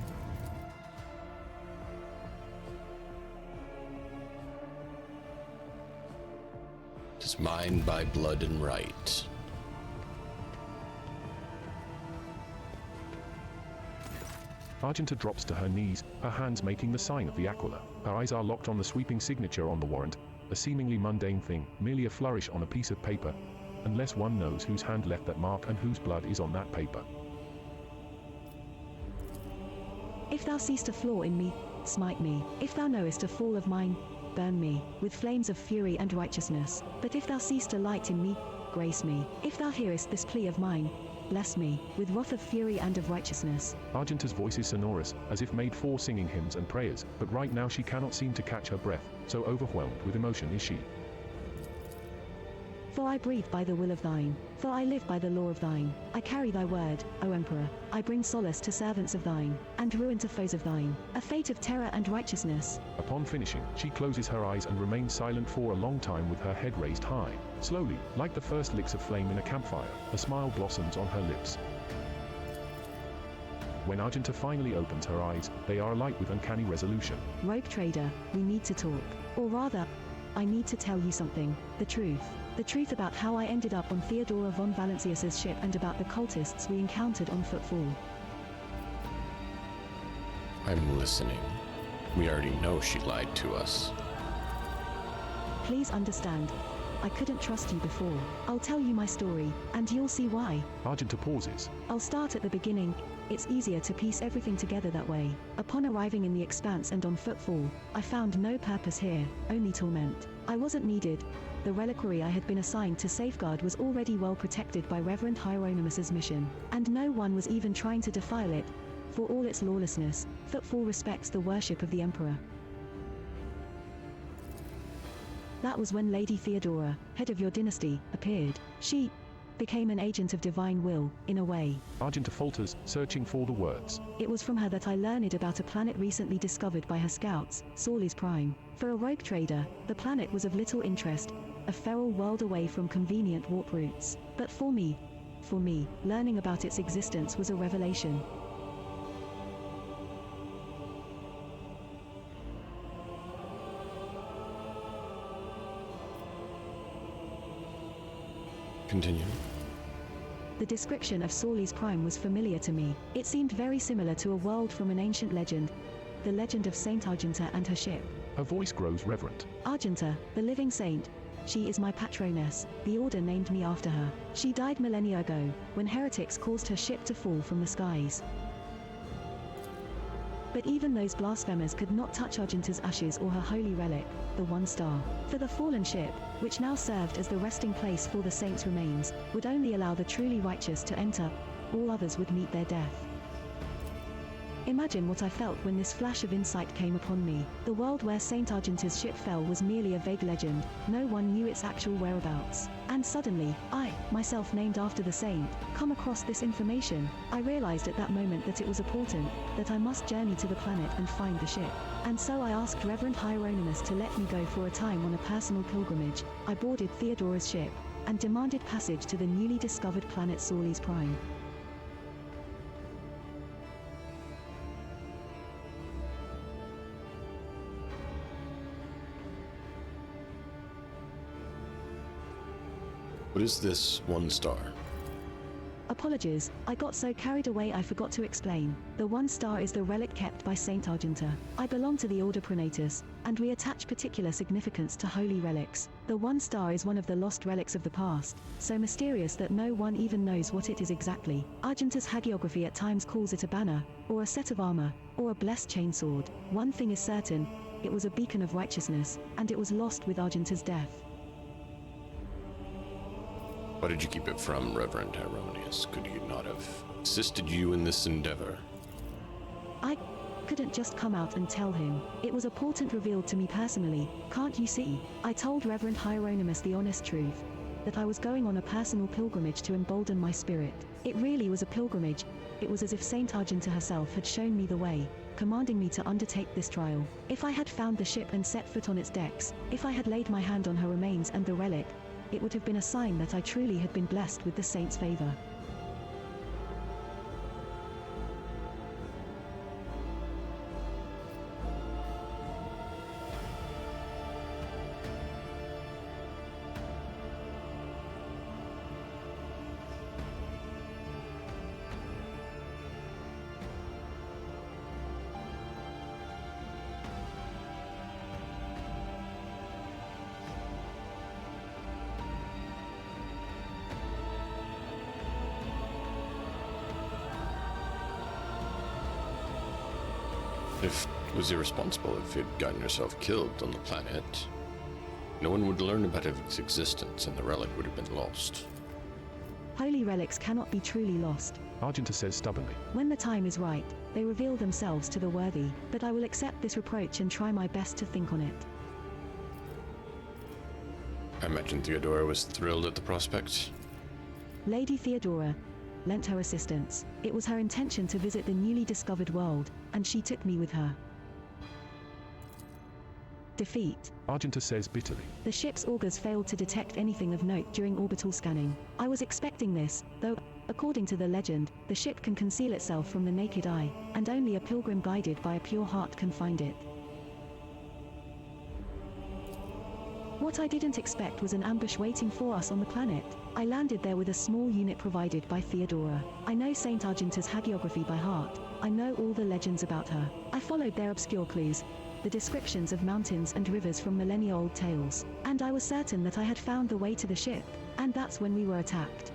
Tis mine by blood and right. Argenta drops to her knees, her hands making the sign of the Aquila. Her eyes are locked on the sweeping signature on the warrant, a seemingly mundane thing, merely a flourish on a piece of paper, unless one knows whose hand left that mark and whose blood is on that paper. If thou seest a flaw in me, smite me. If thou knowest a fall of mine, burn me, with flames of fury and righteousness. But if thou seest a light in me, grace me. If thou hearest this plea of mine, bless me, with wrath of fury and of righteousness. Argenta's voice is sonorous, as if made for singing hymns and prayers, but right now she cannot seem to catch her breath, so overwhelmed with emotion is she. For I breathe by the will of thine, for I live by the law of thine. I carry thy word, O Emperor. I bring solace to servants of thine, and ruin to foes of thine, a fate of terror and righteousness. Upon finishing, she closes her eyes and remains silent for a long time with her head raised high. Slowly, like the first licks of flame in a campfire, a smile blossoms on her lips. When Argenta finally opens her eyes, they are alight with uncanny resolution. Rogue Trader, we need to talk. Or rather, I need to tell you something, the truth. The truth about how I ended up on Theodora von Valancius's ship and about the cultists we encountered on Footfall. I'm listening. We already know she lied to us. Please understand. I couldn't trust you before. I'll tell you my story, and you'll see why. Argenta pauses. I'll start at the beginning. It's easier to piece everything together that way. Upon arriving in the Expanse and on Footfall, I found no purpose here, only torment. I wasn't needed. The reliquary I had been assigned to safeguard was already well protected by Reverend Hieronymus's mission, and no one was even trying to defile it. For all its lawlessness, Footfall respects the worship of the Emperor. That was when Lady Theodora, head of your dynasty, appeared. She became an agent of divine will, in a way. Argenta falters, searching for the words. It was from her that I learned about a planet recently discovered by her scouts, Sorley's Prime. For a rogue trader, the planet was of little interest, a feral world away from convenient warp routes. But for me, learning about its existence was a revelation. Continue. The description of Sorley's Prime was familiar to me. It seemed very similar to a world from an ancient legend, the legend of Saint Argenta and her ship. Her voice grows reverent. Argenta, the living saint. She is my patroness. The Order named me after her. She died millennia ago, when heretics caused her ship to fall from the skies. But even those blasphemers could not touch Argenta's ashes or her holy relic, the One Star. For the fallen ship, which now served as the resting place for the saints' remains, would only allow the truly righteous to enter. All others would meet their death. Imagine what I felt when this flash of insight came upon me. The world where Saint Argenta's ship fell was merely a vague legend. No one knew its actual whereabouts. And suddenly, I, myself named after the saint, come across this information. I realized at that moment that it was important, that I must journey to the planet and find the ship. And so I asked Reverend Hieronymus to let me go for a time on a personal pilgrimage. I boarded Theodora's ship, and demanded passage to the newly discovered planet Sorley's Prime. What is this One Star? Apologies, I got so carried away I forgot to explain. The One Star is the relic kept by Saint Argenta. I belong to the Order Pronatus, and we attach particular significance to holy relics. The One Star is one of the lost relics of the past, so mysterious that no one even knows what it is exactly. Argenta's hagiography at times calls it a banner, or a set of armor, or a blessed chainsword. One thing is certain, it was a beacon of righteousness, and it was lost with Argenta's death. Why did you keep it from Reverend Hieronymus? Could he not have assisted you in this endeavor? I couldn't just come out and tell him. It was a portent revealed to me personally, can't you see? I told Reverend Hieronymus the honest truth, that I was going on a personal pilgrimage to embolden my spirit. It really was a pilgrimage. It was as if Saint Argenta herself had shown me the way, commanding me to undertake this trial. If I had found the ship and set foot on its decks, if I had laid my hand on her remains and the relic, it would have been a sign that I truly had been blessed with the saint's favor. If it was irresponsible if you'd gotten yourself killed on the planet, no one would learn about its existence and the relic would have been lost. Holy relics cannot be truly lost. Argenta says stubbornly. When the time is right, they reveal themselves to the worthy, but I will accept this reproach and try my best to think on it. I imagine Theodora was thrilled at the prospect. Lady Theodora lent her assistance. It was her intention to visit the newly discovered world, and she took me with her. Defeat. Argenta says bitterly. The ship's augers failed to detect anything of note during orbital scanning. I was expecting this, though, according to the legend, the ship can conceal itself from the naked eye, and only a pilgrim guided by a pure heart can find it. What I didn't expect was an ambush waiting for us on the planet. I landed there with a small unit provided by Theodora. I know Saint Argenta's hagiography by heart. I know all the legends about her. I followed their obscure clues, the descriptions of mountains and rivers from millennia-old tales, and I was certain that I had found the way to the ship, and that's when we were attacked.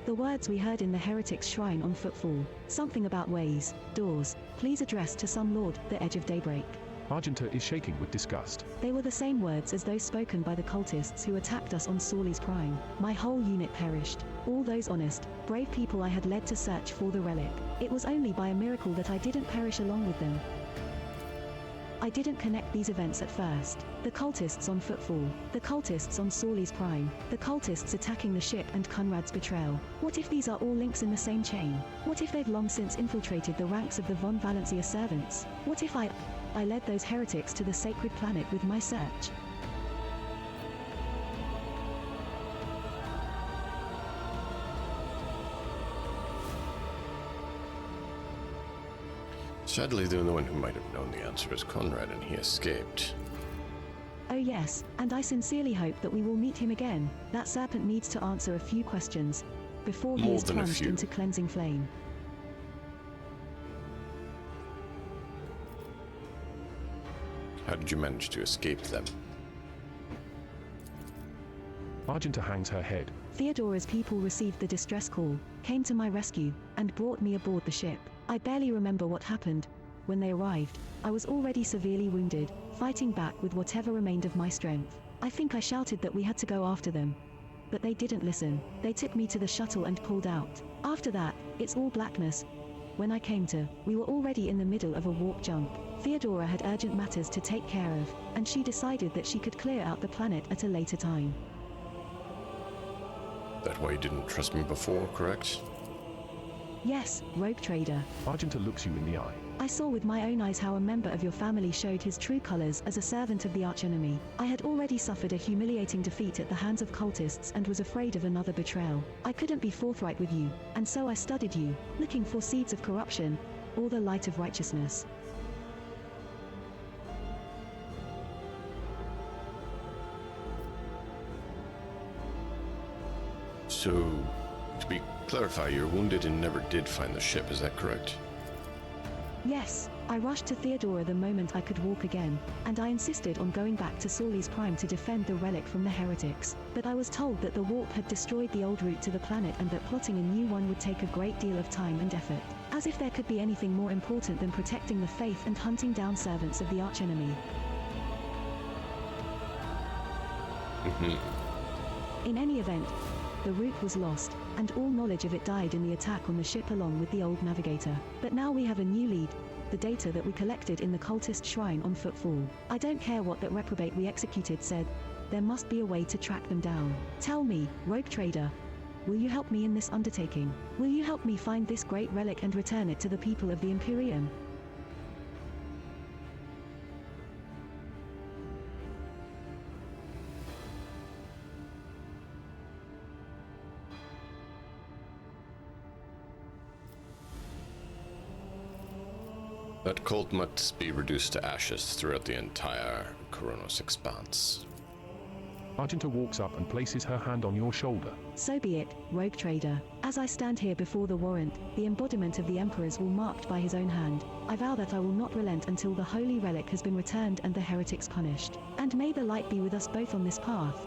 The words we heard in the heretic's shrine on footfall, something about ways, doors, please address to some lord, the edge of daybreak. Argenta is shaking with disgust. They were the same words as those spoken by the cultists who attacked us on Sorley's Prime. My whole unit perished. All those honest, brave people I had led to search for the relic. It was only by a miracle that I didn't perish along with them. I didn't connect these events at first. The cultists on Footfall, the cultists on Sorley's Prime, the cultists attacking the ship and Conrad's betrayal. What if these are all links in the same chain? What if they've long since infiltrated the ranks of the Von Valencia servants? What if I led those heretics to the sacred planet with my search? Sadly, the only one who might have known the answer is Conrad, and he escaped. Oh yes, and I sincerely hope that we will meet him again. That serpent needs to answer a few questions before he is plunged into cleansing flame. How did you manage to escape them? Argenta hangs her head. Theodora's people received the distress call, came to my rescue, and brought me aboard the ship. I barely remember what happened. When they arrived, I was already severely wounded, fighting back with whatever remained of my strength. I think I shouted that we had to go after them. But they didn't listen. They took me to the shuttle and pulled out. After that, it's all blackness. When I came to, we were already in the middle of a warp jump. Theodora had urgent matters to take care of, and she decided that she could clear out the planet at a later time. That why you didn't trust me before, correct? Yes, rogue trader. Argenta looks you in the eye. I saw with my own eyes how a member of your family showed his true colors as a servant of the archenemy. I had already suffered a humiliating defeat at the hands of cultists and was afraid of another betrayal. I couldn't be forthright with you, and so I studied you, looking for seeds of corruption, or the light of righteousness. So, to clarify, you're wounded and never did find the ship, is that correct? Yes, I rushed to Theodora the moment I could walk again, and I insisted on going back to Sorley's Prime to defend the relic from the heretics. But I was told that the warp had destroyed the old route to the planet and that plotting a new one would take a great deal of time and effort. As if there could be anything more important than protecting the faith and hunting down servants of the archenemy. In any event, the route was lost, and all knowledge of it died in the attack on the ship along with the old navigator. But now we have a new lead, the data that we collected in the cultist shrine on Footfall. I don't care what that reprobate we executed said, there must be a way to track them down. Tell me, rogue trader, will you help me in this undertaking? Will you help me find this great relic and return it to the people of the Imperium? That cult must be reduced to ashes throughout the entire Coronos expanse. Argenta walks up and places her hand on your shoulder. So be it, rogue trader. As I stand here before the warrant, the embodiment of the Emperor's will marked by his own hand, I vow that I will not relent until the holy relic has been returned and the heretics punished. And may the light be with us both on this path.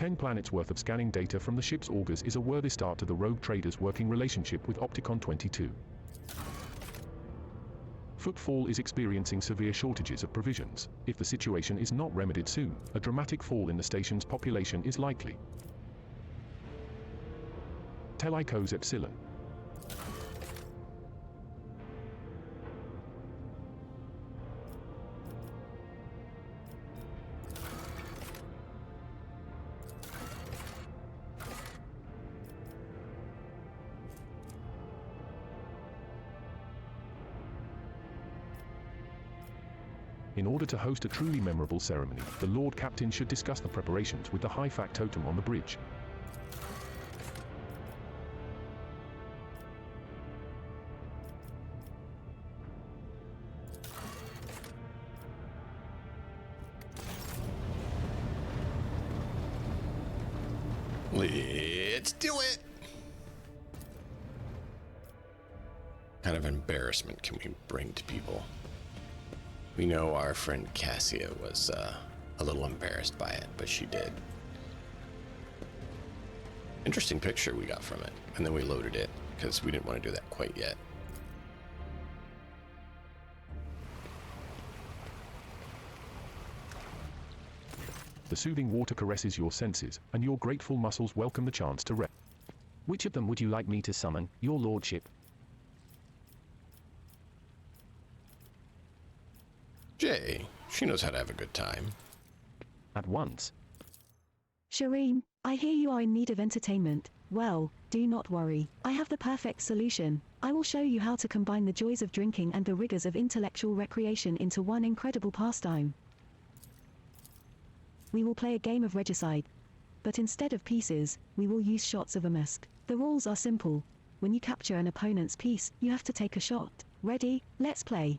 Ten planets worth of scanning data from the ship's augers is a worthy start to the rogue trader's working relationship with Opticon 22. Footfall is experiencing severe shortages of provisions. If the situation is not remedied soon, a dramatic fall in the station's population is likely. Telikos Epsilon. In order to host a truly memorable ceremony, the Lord Captain should discuss the preparations with the high factotum on the bridge. Let's do it! What kind of embarrassment can we bring to people? We know our friend Cassia was a little embarrassed by it, but she did. Interesting picture we got from it, and then we loaded it because we didn't want to do that quite yet. The soothing water caresses your senses, and your grateful muscles welcome the chance to rest. Which of them would you like me to summon, your lordship? Jay, she knows how to have a good time. At once. Shireen, I hear you are in need of entertainment. Well, do not worry. I have the perfect solution. I will show you how to combine the joys of drinking and the rigors of intellectual recreation into one incredible pastime. We will play a game of regicide. But instead of pieces, we will use shots of a musk. The rules are simple. When you capture an opponent's piece, you have to take a shot. Ready? Let's play.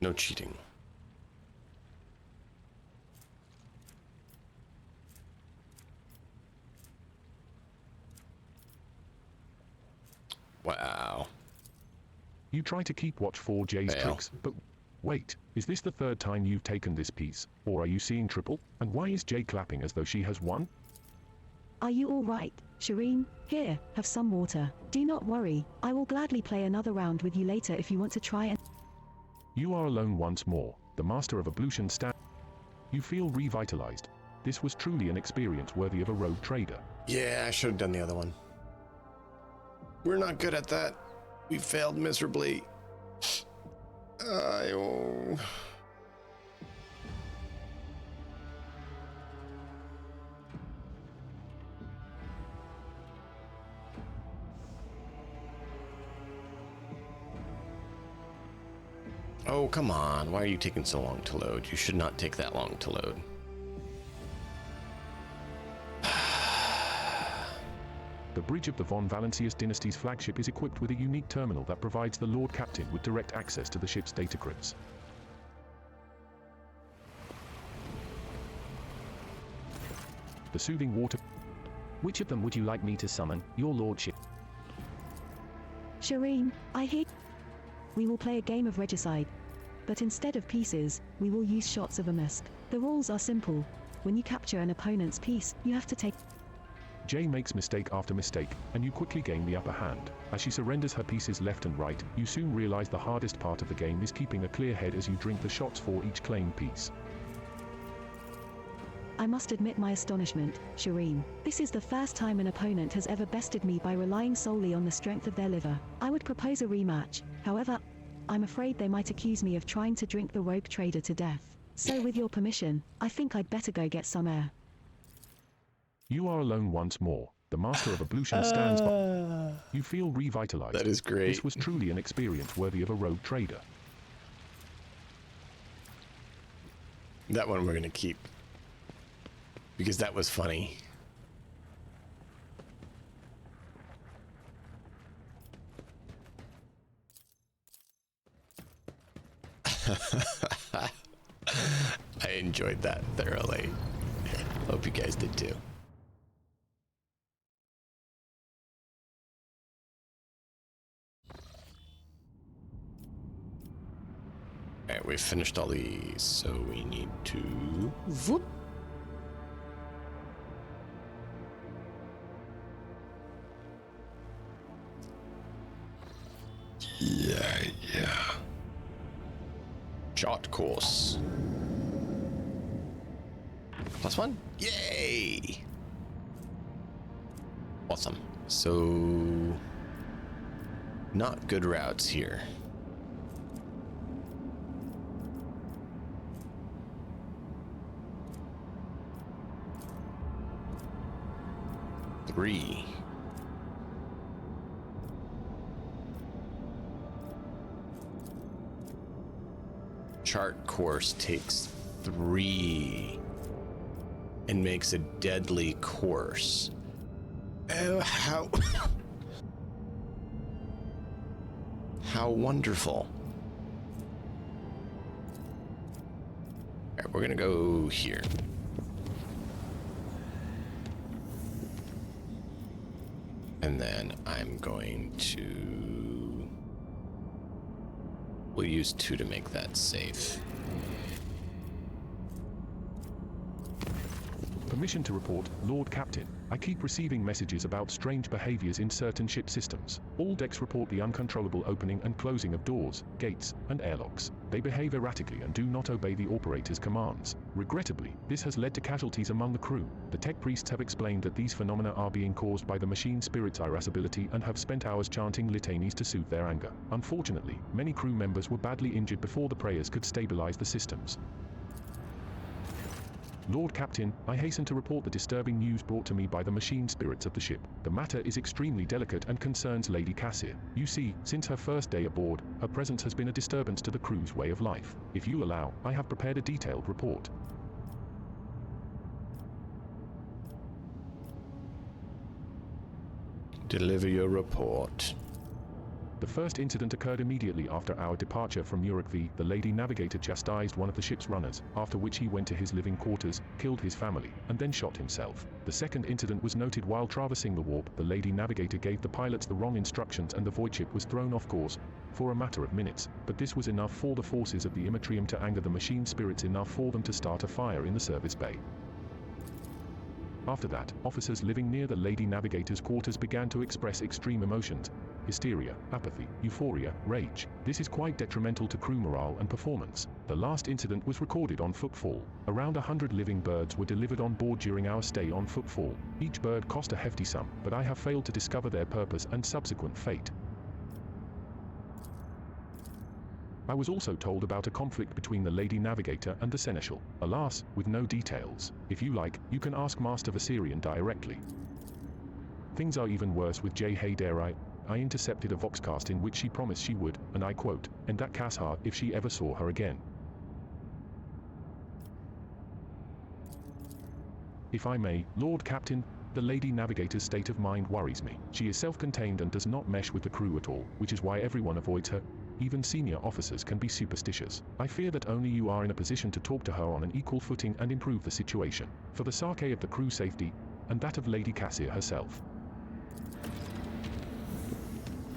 No cheating. Wow. You try to keep watch for Jay's tricks, but wait, is this the third time you've taken this piece, or are you seeing triple? And why is Jay clapping as though she has won? Are you all right, Shireen? Here, have some water. Do not worry, I will gladly play another round with you later if you want to try and... You are alone once more. The Master of Ablution stands. You feel revitalized. This was truly an experience worthy of a rogue trader. Yeah, I should have done the other one. We're not good at that. We failed miserably. Oh, come on. Why are you taking so long to load? You should not take that long to load. The bridge of the Von Valancius dynasty's flagship is equipped with a unique terminal that provides the Lord Captain with direct access to the ship's data crypts. The soothing water... Which of them would you like me to summon, your lordship? Shireen, I hear... We will play a game of regicide. But instead of pieces, we will use shots of a musk. The rules are simple. When you capture an opponent's piece, you have to take... Jay makes mistake after mistake, and you quickly gain the upper hand. As she surrenders her pieces left and right, you soon realize the hardest part of the game is keeping a clear head as you drink the shots for each claimed piece. I must admit my astonishment, Shireen. This is the first time an opponent has ever bested me by relying solely on the strength of their liver. I would propose a rematch. However, I'm afraid they might accuse me of trying to drink the rogue trader to death. So with your permission, I think I'd better go get some air. You are alone once more. The Master of Ablution stands by. You feel revitalized. That is great. This was truly an experience worthy of a rogue trader. That one we're going to keep. Because that was funny. I enjoyed that thoroughly. Hope you guys did too. Alright, we've finished all these, so we need to... Whoop. Yeah. Shot course. +1? Yay! Awesome. So... not good routes here. Three. Chart course takes 3 and makes a deadly course. Oh, how... how wonderful. Alright, we're gonna go here. And then I'm going to... We'll use 2 to make that safe. Permission to report, Lord Captain. I keep receiving messages about strange behaviors in certain ship systems. All decks report the uncontrollable opening and closing of doors, gates, and airlocks. They behave erratically and do not obey the operator's commands. Regrettably, this has led to casualties among the crew. The tech priests have explained that these phenomena are being caused by the machine spirit's irascibility and have spent hours chanting litanies to soothe their anger. Unfortunately, many crew members were badly injured before the prayers could stabilize the systems. Lord Captain, I hasten to report the disturbing news brought to me by the machine spirits of the ship. The matter is extremely delicate and concerns Lady Cassir. You see, since her first day aboard, her presence has been a disturbance to the crew's way of life. If you allow, I have prepared a detailed report. Deliver your report. The first incident occurred immediately after our departure from Uruk V. The Lady Navigator chastised one of the ship's runners, after which he went to his living quarters, killed his family, and then shot himself. The second incident was noted while traversing the warp. The Lady Navigator gave the pilots the wrong instructions and the void ship was thrown off course for a matter of minutes, but this was enough for the forces of the Immatrium to anger the machine spirits enough for them to start a fire in the service bay. After that, officers living near the Lady Navigator's quarters began to express extreme emotions: hysteria, apathy, euphoria, rage. This is quite detrimental to crew morale and performance. The last incident was recorded on Footfall. Around 100 living birds were delivered on board during our stay on Footfall. Each bird cost a hefty sum, but I have failed to discover their purpose and subsequent fate. I was also told about a conflict between the Lady Navigator and the Seneschal. Alas, with no details. If you like, you can ask Master Viserion directly. Things are even worse with J. Haydari. I intercepted a voxcast in which she promised she would, and I quote, "end that Kashar if she ever saw her again." If I may, Lord Captain, the Lady Navigator's state of mind worries me. She is self-contained and does not mesh with the crew at all, which is why everyone avoids her. Even senior officers can be superstitious. I fear that only you are in a position to talk to her on an equal footing and improve the situation, for the sake of the crew's safety, and that of Lady Cassir herself.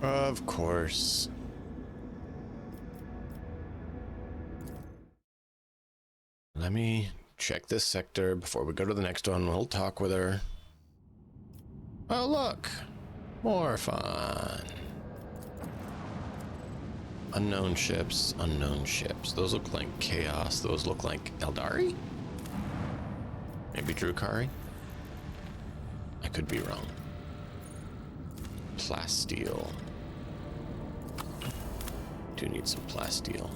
Of course. Let me check this sector before we go to the next one. We'll talk with her. Oh, look! More fun. Unknown ships, unknown ships. Those look like Chaos. Those look like Eldari? Maybe Drukari? I could be wrong. Plasteel. Do need some plasteel.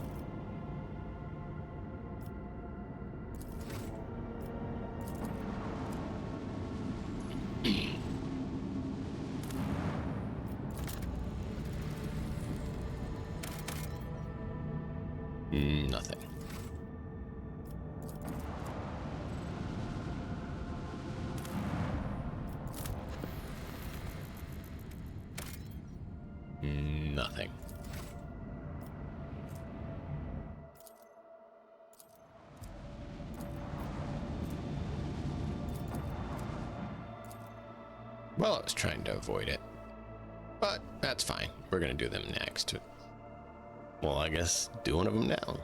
Nothing. Nothing. Well, I was trying to avoid it, but that's fine. We're gonna do them next. Well, I guess do one of them now.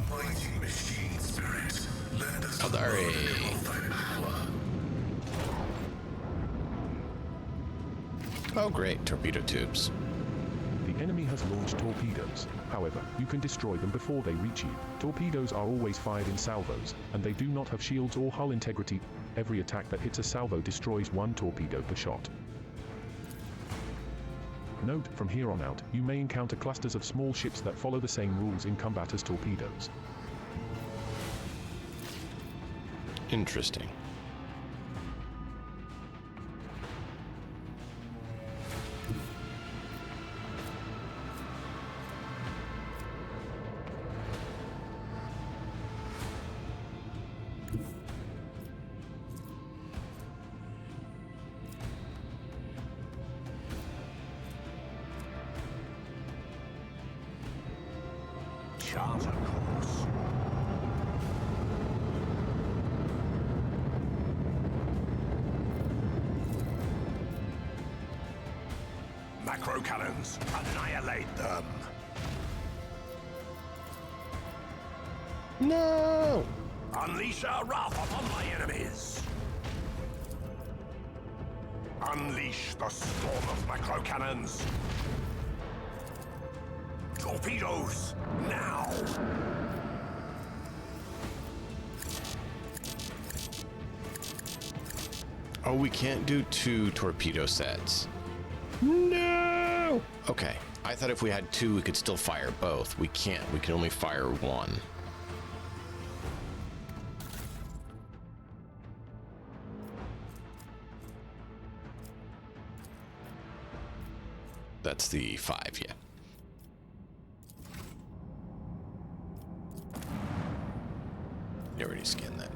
Mighty machine spirit, lend us Eldari. thy power. Oh, great, torpedo tubes. The enemy has launched torpedoes. However, you can destroy them before they reach you. Torpedoes are always fired in salvos, and they do not have shields or hull integrity. Every attack that hits a salvo destroys one torpedo per shot. Note, from here on out, you may encounter clusters of small ships that follow the same rules in combat as torpedoes. Interesting. Chart a course. Macro cannons, annihilate them. No! Unleash our wrath upon my enemies. Unleash the storm of macro cannons. Torpedoes, now! Oh, we can't do 2 torpedo sets. No! Okay, I thought if we had 2, we could still fire both. We can't. We can only fire 1. That's the 5, yeah. You already scanned that.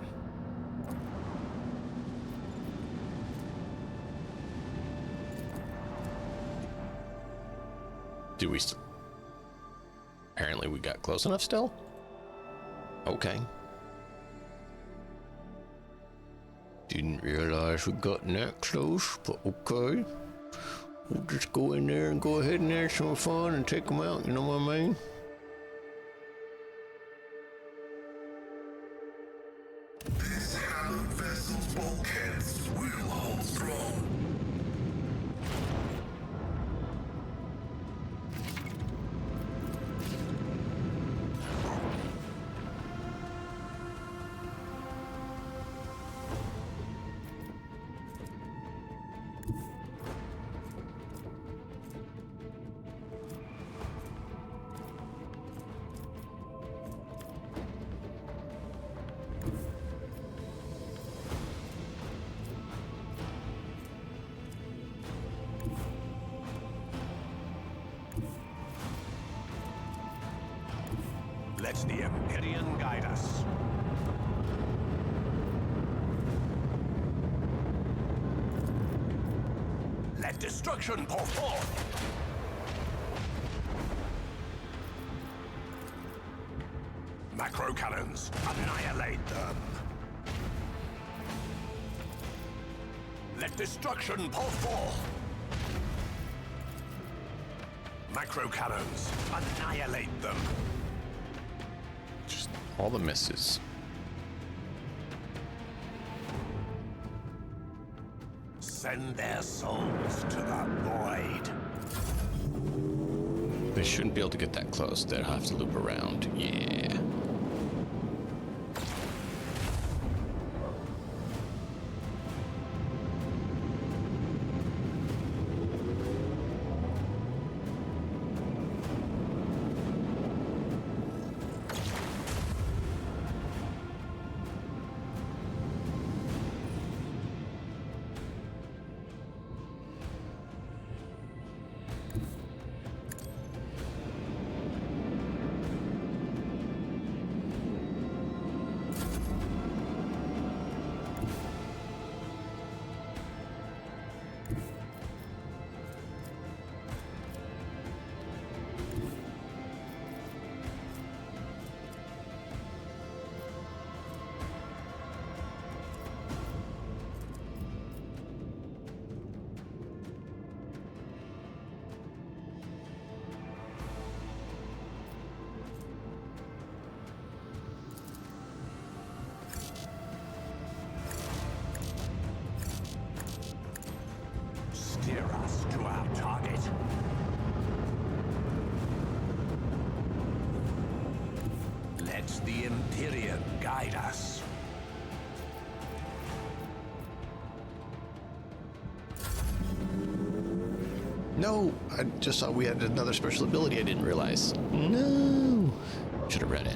Do we still? Apparently we got close enough still? Okay. Didn't realize we got that close, but okay. We'll just go in there and go ahead and have some fun and take them out, you know what I mean? This hallowed vessel's bulkheads will hold strong. Let the Empyrean guide us. Let destruction pour forth. Macro cannons, annihilate them. Let destruction pour forth. Macro cannons, annihilate them. Just all the misses. Send their souls to the void. They shouldn't be able to get that close. They'll have to loop around. Yeah. Steer us to our target. Let the Empyrean guide us. No, I just saw we had another special ability I didn't realize. No. Should have read it.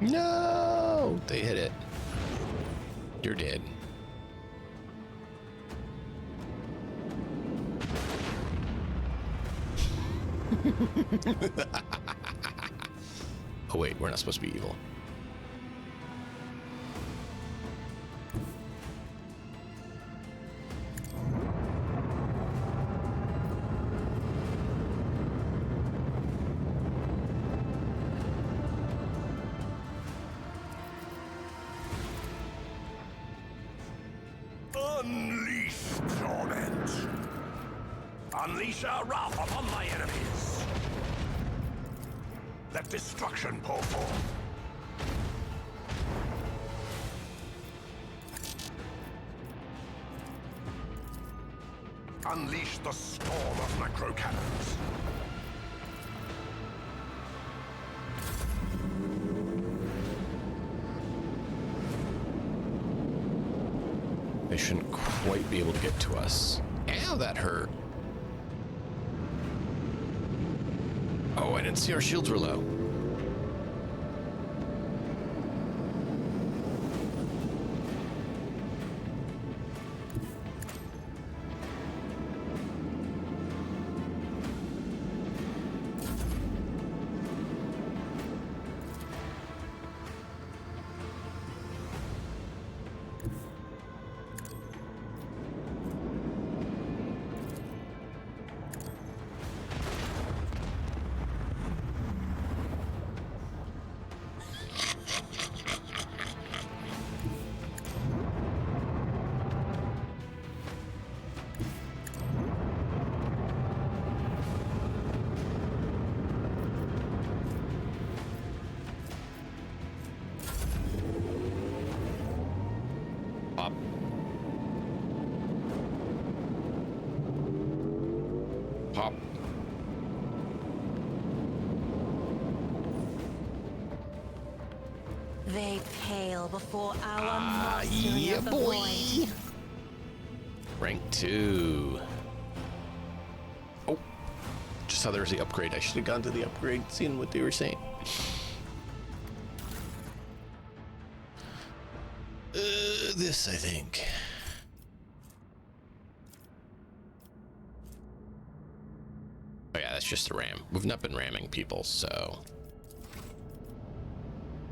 No! They hit it. You're dead. Oh wait, we're not supposed to be evil. Unleash torment. Unleash our wrath upon my enemies. Let destruction pour forth. Unleash the storm of necrocannons. They shouldn't quite be able to get to us. Ow, that hurt. Oh, I didn't see our shields were low. Pop. Pop. They pale before our mastery yeah, of the boy. void. Rank 2. Oh, just saw there was the upgrade. I should have gone to the upgrade, seeing what they were saying. This, I think. Oh yeah, that's just a ram. We've not been ramming people, so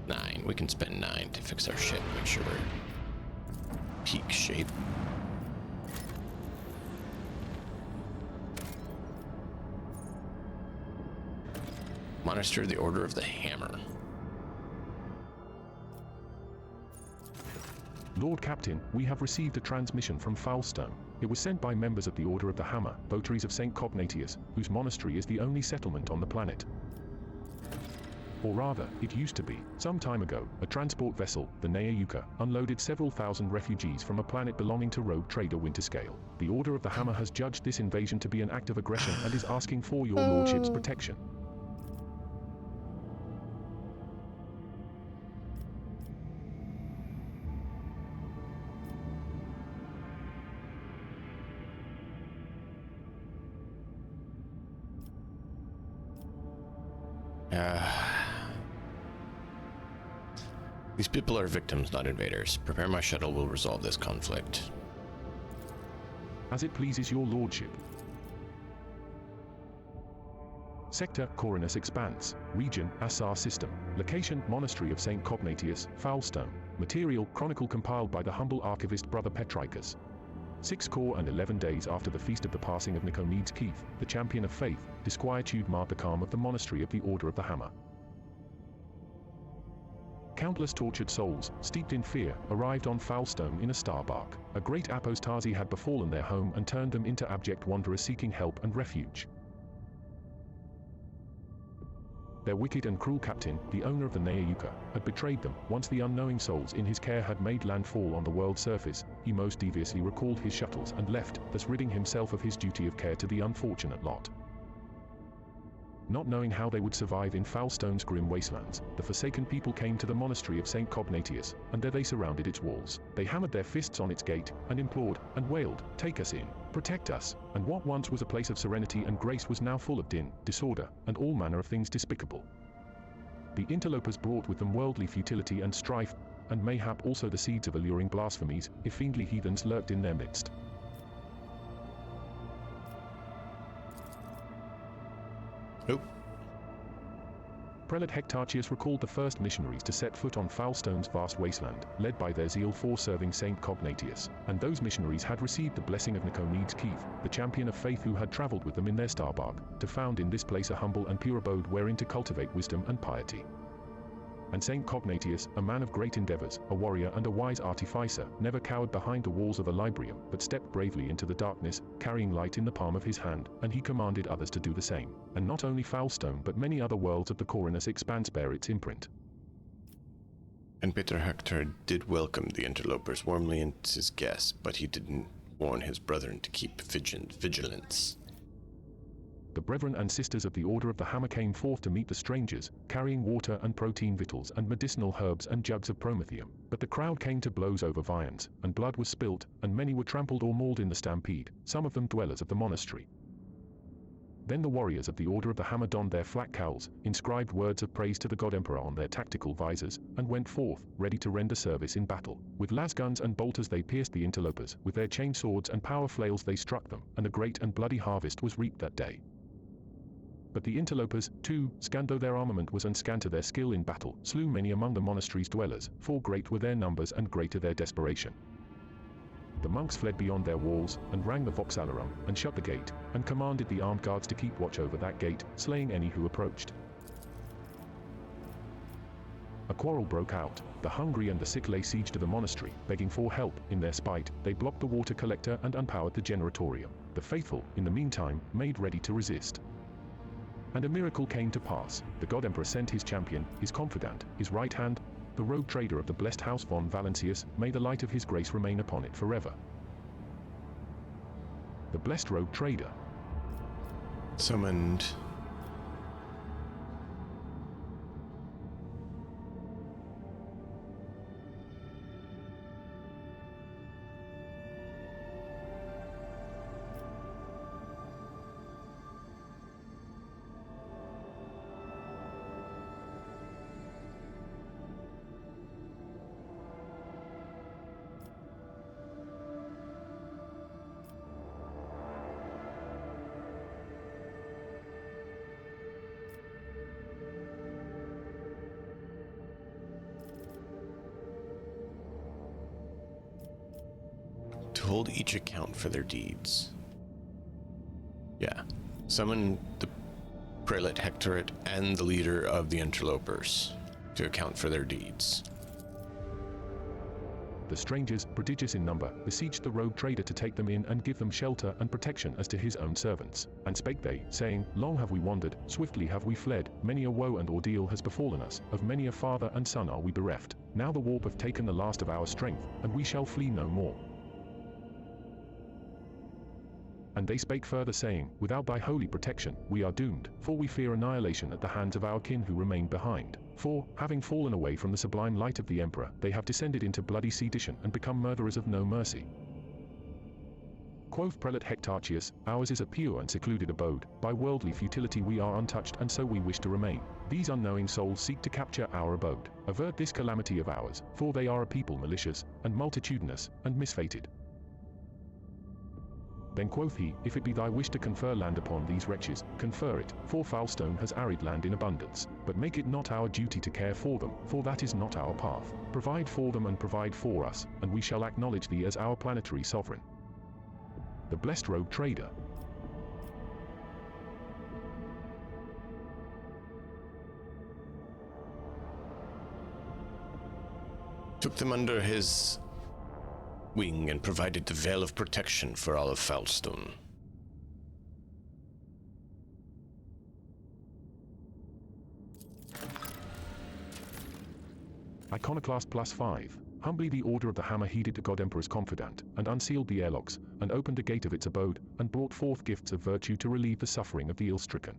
9. We can spend 9 to fix our shit. Make sure we're peak shape. Monitor the Order of the Hammer. Lord Captain, we have received a transmission from Foulstone. It was sent by members of the Order of the Hammer, votaries of St. Cognatius, whose monastery is the only settlement on the planet. Or rather, it used to be. Some time ago, a transport vessel, the Nayayuka, unloaded several thousand refugees from a planet belonging to rogue trader Winterscale. The Order of the Hammer has judged this invasion to be an act of aggression and is asking for your lordship's protection. These people are victims, not invaders. Prepare my shuttle will resolve this conflict. As it pleases your lordship. Sector, Coronus Expanse. Region, Assar System. Location, Monastery of St. Cognatius, Foulstone. Material, Chronicle compiled by the humble archivist Brother Petricus. 6 core and 11 days after the feast of the passing of Nicomedes Keith, the champion of faith, disquietude marred the calm of the monastery of the Order of the Hammer. Countless tortured souls, steeped in fear, arrived on Foulstone in a starbark. A great apostasy had befallen their home and turned them into abject wanderers seeking help and refuge. Their wicked and cruel captain, the owner of the Nayayuka, had betrayed them. Once the unknowing souls in his care had made landfall on the world's surface, he most deviously recalled his shuttles and left, thus ridding himself of his duty of care to the unfortunate lot. Not knowing how they would survive in Foulstone's grim wastelands, the forsaken people came to the monastery of St. Cognatius, and there they surrounded its walls. They hammered their fists on its gate, and implored, and wailed, "Take us in, protect us." And what once was a place of serenity and grace was now full of din, disorder, and all manner of things despicable. The interlopers brought with them worldly futility and strife, and mayhap also the seeds of alluring blasphemies, if fiendly heathens lurked in their midst. Prelate Hectacius recalled the first missionaries to set foot on Foulstone's vast wasteland, led by their zeal for serving Saint Cognatius, and those missionaries had received the blessing of Nicomedes Keith, the champion of faith who had travelled with them in their starbark, to found in this place a humble and pure abode wherein to cultivate wisdom and piety. And Saint Cognatius, a man of great endeavours, a warrior and a wise artificer, never cowered behind the walls of a librarium, but stepped bravely into the darkness, carrying light in the palm of his hand, and he commanded others to do the same. And not only Foulstone but many other worlds of the Corinus expanse bear its imprint. And Peter Hector did welcome the interlopers warmly as his guests, but he didn't warn his brethren to keep vigilance. The brethren and sisters of the Order of the Hammer came forth to meet the strangers, carrying water and protein victuals and medicinal herbs and jugs of promethium. But the crowd came to blows over viands, and blood was spilt, and many were trampled or mauled in the stampede, some of them dwellers of the monastery. Then the warriors of the Order of the Hammer donned their flat cowls, inscribed words of praise to the God Emperor on their tactical visors, and went forth, ready to render service in battle. With lasguns and bolters they pierced the interlopers, with their chain swords and power flails they struck them, and a great and bloody harvest was reaped that day. But the interlopers, too, scant though their armament was and scanter their skill in battle, slew many among the monastery's dwellers, for great were their numbers and greater their desperation. The monks fled beyond their walls, and rang the voxalarum, and shut the gate, and commanded the armed guards to keep watch over that gate, slaying any who approached. A quarrel broke out. The hungry and the sick lay siege to the monastery, begging for help. In their spite, they blocked the water collector and unpowered the generatorium. The faithful, in the meantime, made ready to resist. And a miracle came to pass. The God Emperor sent his champion, his confidant, his right hand, the rogue trader of the blessed house von Valancius. May the light of his grace remain upon it forever. The blessed rogue trader summoned to hold each account for their deeds. Yeah. Summon the Prelate Hectorate and the leader of the interlopers to account for their deeds. The strangers, prodigious in number, besieged the rogue trader to take them in and give them shelter and protection as to his own servants. And spake they, saying, Long have we wandered, swiftly have we fled, many a woe and ordeal has befallen us, of many a father and son are we bereft. Now the warp have taken the last of our strength, and we shall flee no more. And they spake further, saying, Without thy holy protection, we are doomed, for we fear annihilation at the hands of our kin who remain behind. For, having fallen away from the sublime light of the Emperor, they have descended into bloody sedition and become murderers of no mercy. Quoth Prelate Hectacius, Ours is a pure and secluded abode, by worldly futility we are untouched and so we wish to remain. These unknowing souls seek to capture our abode. Avert this calamity of ours, for they are a people malicious, and multitudinous, and misfated. Then quoth he, If it be thy wish to confer land upon these wretches, confer it, for Foulstone has arid land in abundance. But make it not our duty to care for them, for that is not our path. Provide for them and provide for us, and we shall acknowledge thee as our planetary sovereign. The blessed rogue trader took them under his wing and provided the veil of protection for all of Foulstone. Iconoclast +5. Humbly the Order of the Hammer heeded the God Emperor's confidant, and unsealed the airlocks, and opened a gate of its abode, and brought forth gifts of virtue to relieve the suffering of the ill-stricken.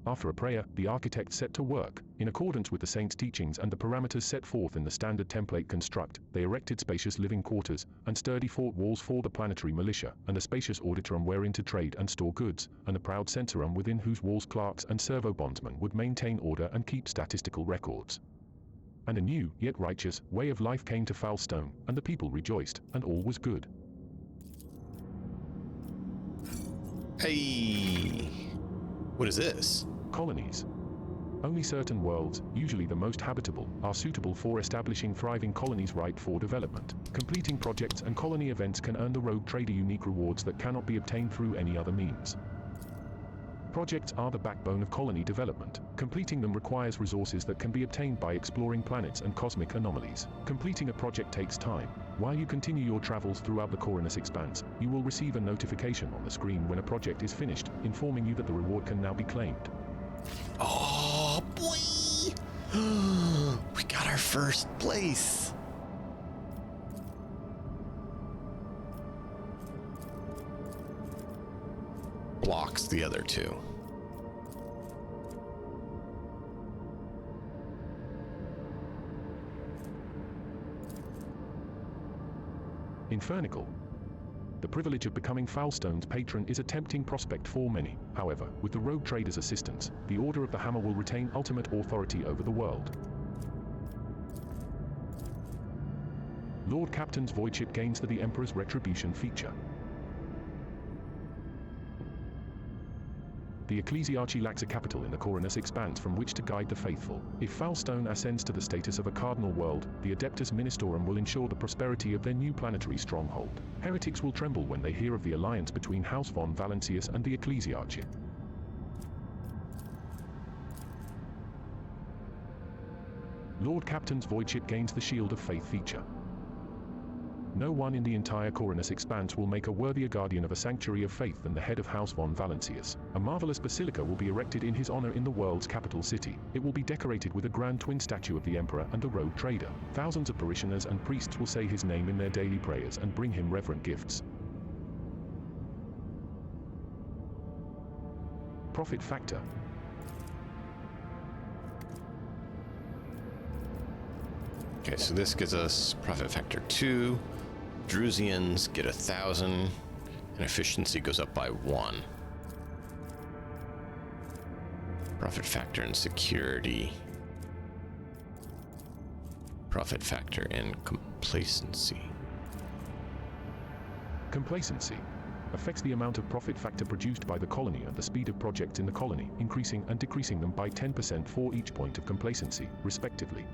After a prayer, the architect set to work. In accordance with the saint's teachings and the parameters set forth in the standard template construct, they erected spacious living quarters, and sturdy fort walls for the planetary militia, and a spacious auditorium wherein to trade and store goods, and a proud censorum within whose walls clerks and servo-bondsmen would maintain order and keep statistical records. And a new, yet righteous, way of life came to Foulstone, and the people rejoiced, and all was good. Hey! What is this? Colonies. Only certain worlds, usually the most habitable, are suitable for establishing thriving colonies ripe for development. Completing projects and colony events can earn the Rogue Trader unique rewards that cannot be obtained through any other means. Projects are the backbone of colony development. Completing them requires resources that can be obtained by exploring planets and cosmic anomalies. Completing a project takes time. While you continue your travels throughout the Coronus Expanse, you will receive a notification on the screen when a project is finished, informing you that the reward can now be claimed. Oh boy! We got our first place! Blocks the other two. Infernical. The privilege of becoming Foulstone's patron is a tempting prospect for many. However, with the Rogue Trader's assistance, the Order of the Hammer will retain ultimate authority over the world. Lord Captain's void ship gains the Emperor's Retribution feature. The Ecclesiarchy lacks a capital in the Coronus Expanse from which to guide the faithful. If Foulstone ascends to the status of a cardinal world, the Adeptus Ministorum will ensure the prosperity of their new planetary stronghold. Heretics will tremble when they hear of the alliance between House von Valancius and the Ecclesiarchy. Lord Captain's void ship gains the Shield of Faith feature. No one in the entire Coronus Expanse will make a worthier guardian of a sanctuary of faith than the head of House von Valancius. A marvelous basilica will be erected in his honor in the world's capital city. It will be decorated with a grand twin statue of the Emperor and the Rogue Trader. Thousands of parishioners and priests will say his name in their daily prayers and bring him reverent gifts. Profit factor. Okay, so this gives us profit factor 2. Drusians get 1,000, and efficiency goes up by 1. Profit factor and security. Profit factor and complacency. Complacency affects the amount of profit factor produced by the colony and the speed of projects in the colony, increasing and decreasing them by 10% for each point of complacency, respectively.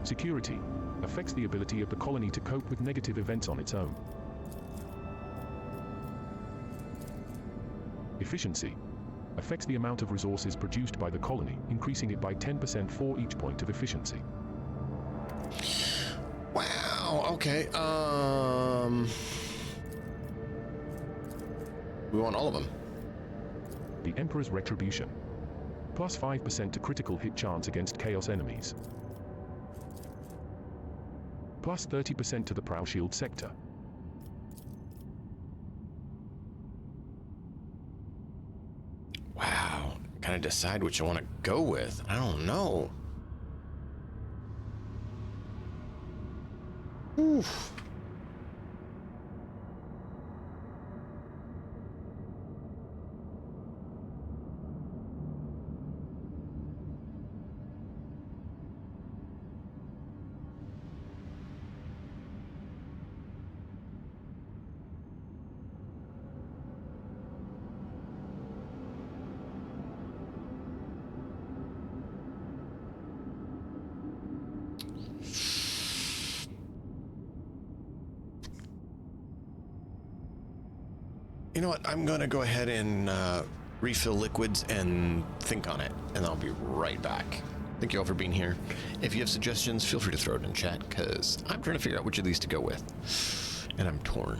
Security affects the ability of the colony to cope with negative events on its own. Efficiency affects the amount of resources produced by the colony, increasing it by 10% for each point of efficiency. Wow, okay, we want all of them. The Emperor's Retribution. Plus 5% to critical hit chance against Chaos enemies. Plus 30% to the Prow Shield sector. Wow, gotta decide which I want to go with. I don't know. Oof. You know what? I'm going to go ahead and refill liquids and think on it, and I'll be right back. Thank you all for being here. If you have suggestions, feel free to throw it in chat, because I'm trying to figure out which of these to go with, and I'm torn.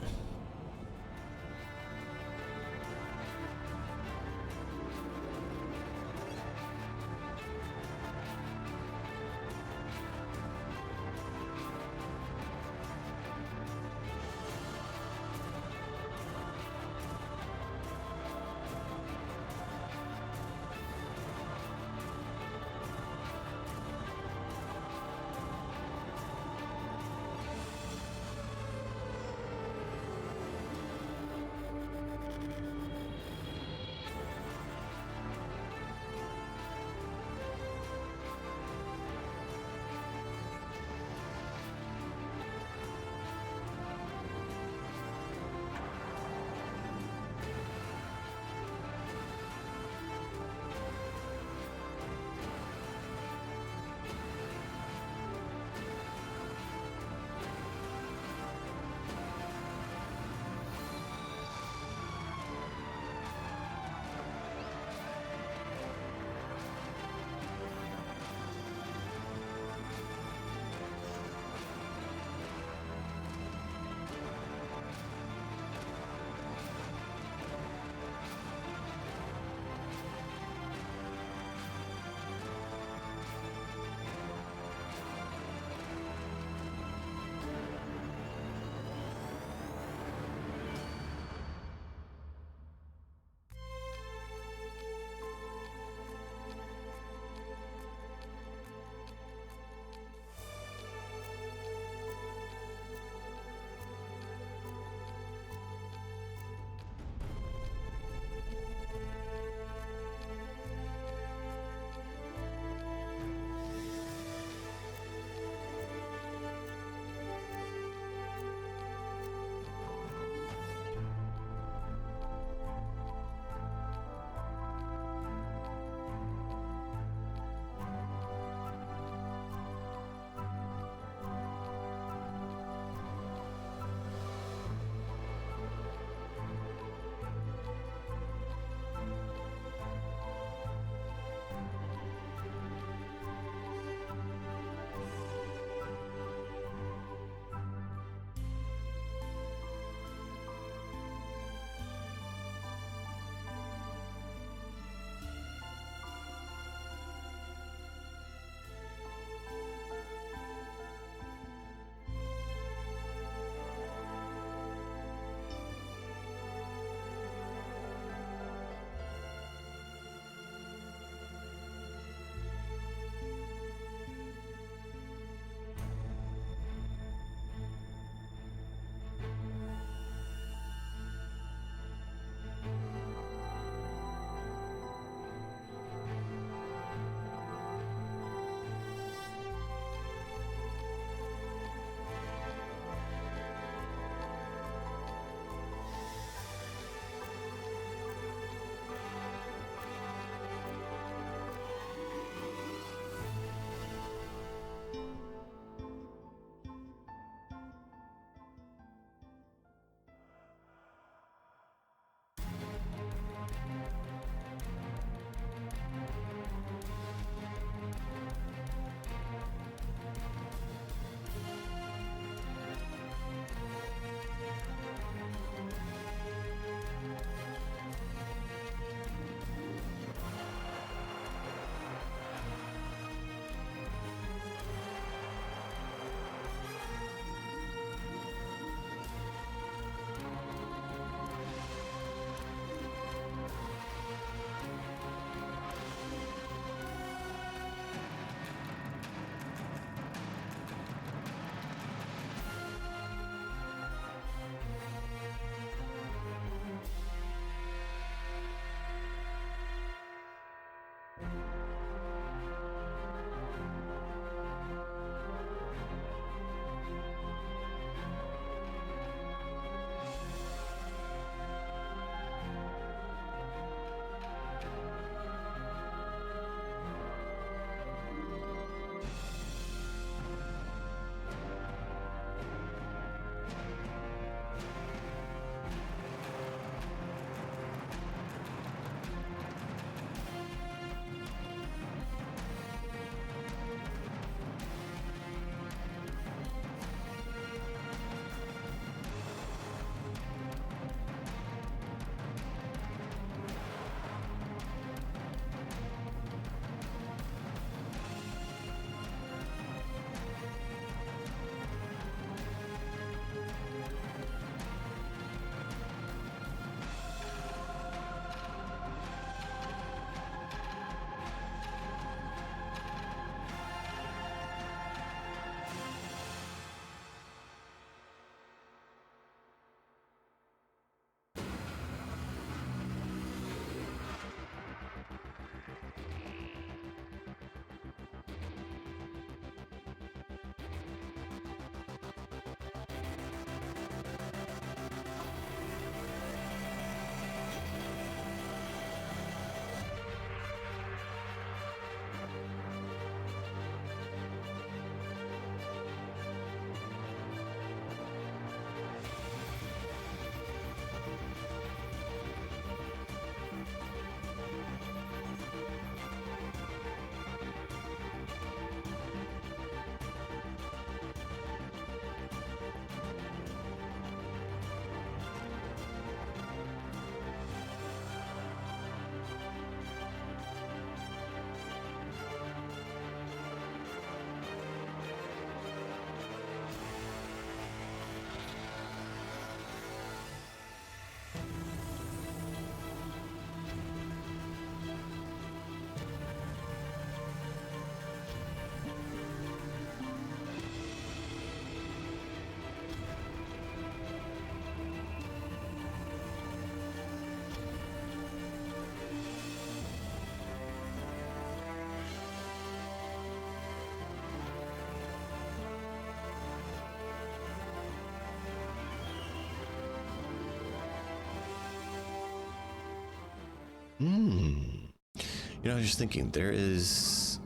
You know, I was just thinking, there is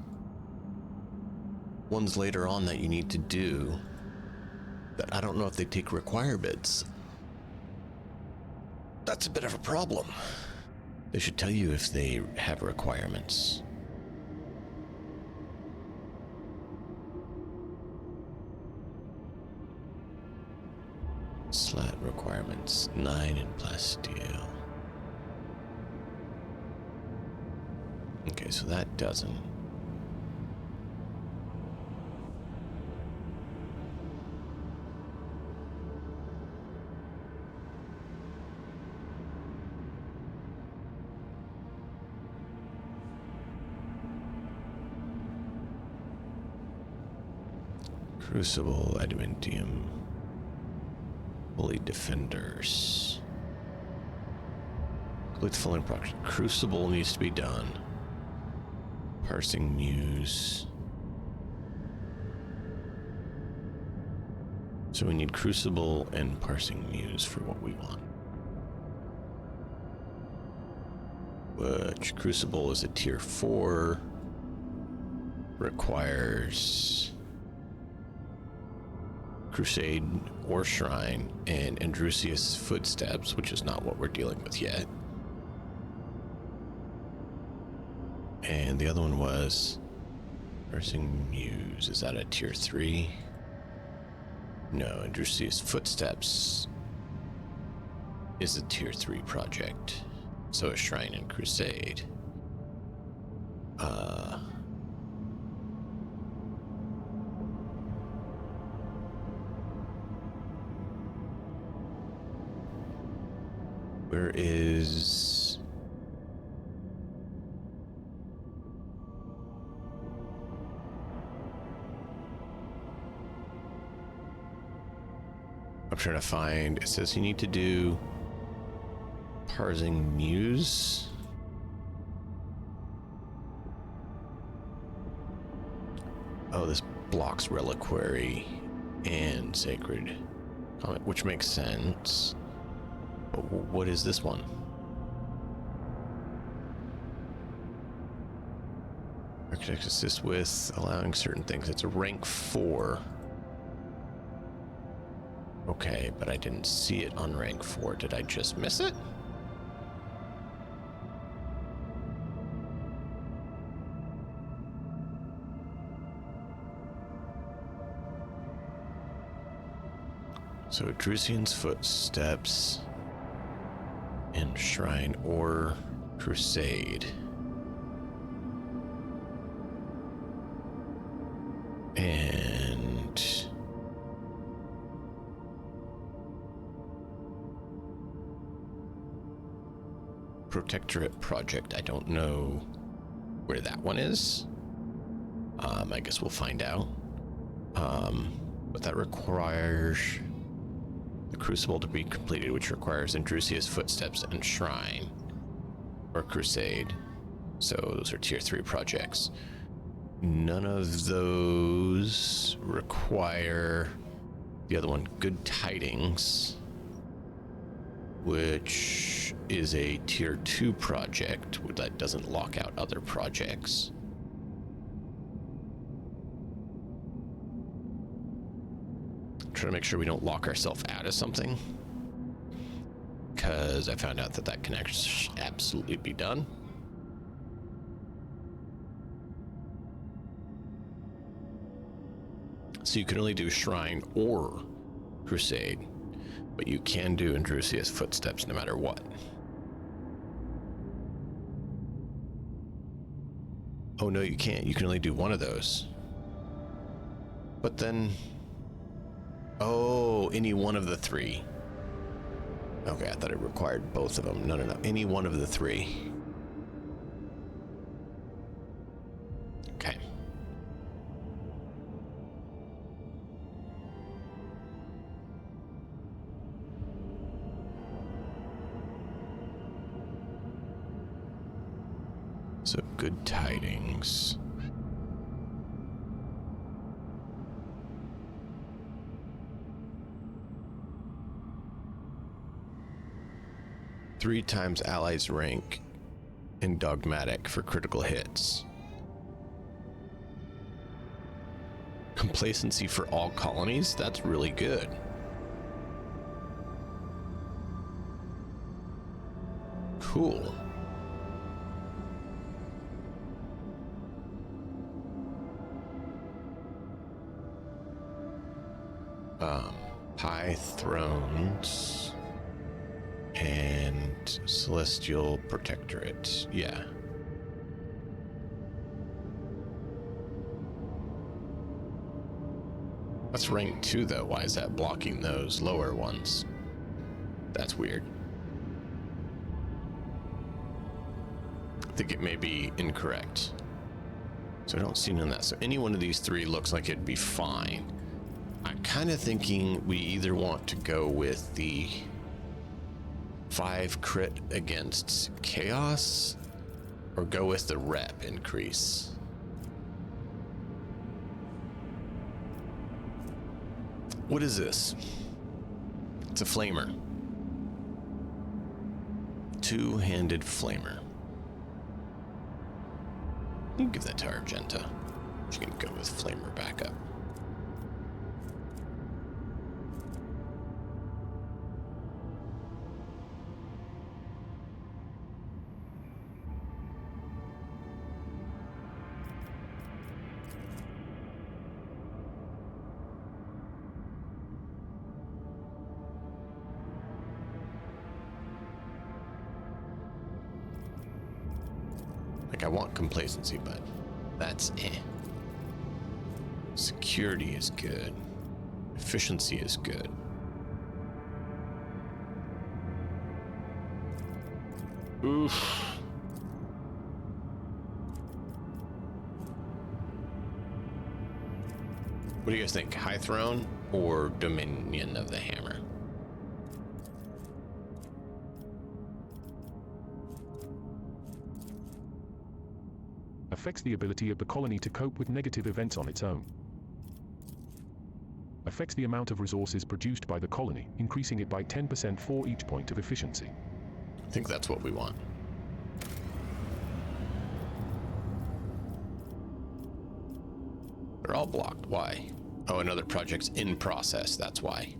ones later on that you need to do that I don't know if they take requirements. That's a bit of a problem. They should tell you if they have requirements. Slat requirements, 9 in plasteel. Okay, so that doesn't. Crucible, adamantium, Holy Defenders. Complete the following project. Crucible needs to be done. Parsing Muse. So we need Crucible and Parsing Muse for what we want. Which Crucible is a tier 4. Requires Crusade or Shrine and Andrusius Footsteps, which is not what we're dealing with yet. And the other one was Parsing Muse. Is that a tier 3? No, Andrusius Footsteps is a tier 3 project. So is Shrine and Crusade. Where is... I'm trying to find... It says you need to do Parsing Muse. Oh, this blocks Reliquary and Sacred Comet, which makes sense. But what is this one? Architect assist with allowing certain things. It's a rank 4. Okay, but I didn't see it on rank 4. Did I just miss it? So Drusian's Footsteps and Shrine or Crusade. And Protectorate Project. I don't know where that one is. I guess we'll find out. But that requires the Crucible to be completed, which requires Andrusius Footsteps and Shrine or Crusade. So those are tier 3 projects. None of those require the other one, Good Tidings, which is a tier 2 project that doesn't lock out other projects. Trying to make sure we don't lock ourselves out of something, because I found out that can absolutely be done. So you can only do Shrine or Crusade, but you can do Andrusius Footsteps no matter what. Oh no, you can't. You can only do one of those. But then... Oh, any one of the 3. Okay, I thought it required both of them. No. Any one of the 3. Okay. So, Good Tidings. Three times allies rank and dogmatic for critical hits. Complacency for all colonies? That's really good. Cool. High Thrones and Celestial Protectorate. Yeah. That's rank 2 though. Why is that blocking those lower ones? That's weird. I think it may be incorrect. So I don't see none of that. So any one of these three looks like it'd be fine. I'm kind of thinking we either want to go with the 5 crit against chaos or go with the rep increase. What is this? It's a flamer. Two-handed flamer. You can give that to Argenta. She can go with flamer backup. Like, I want complacency, but that's eh. Security is good. Efficiency is good. Oof. What do you guys think? High Throne or Dominion of the Hammer? Affects the ability of the colony to cope with negative events on its own. Affects the amount of resources produced by the colony, increasing it by 10% for each point of efficiency. I think that's what we want. They're all blocked. Why? Oh, another project's in process. That's why.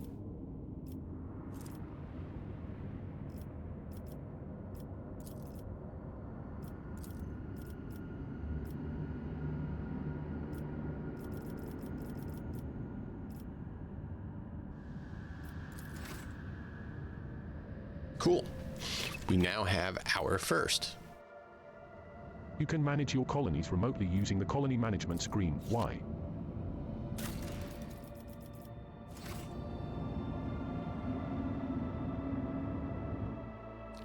Cool. We now have our first. You can manage your colonies remotely using the colony management screen. Why?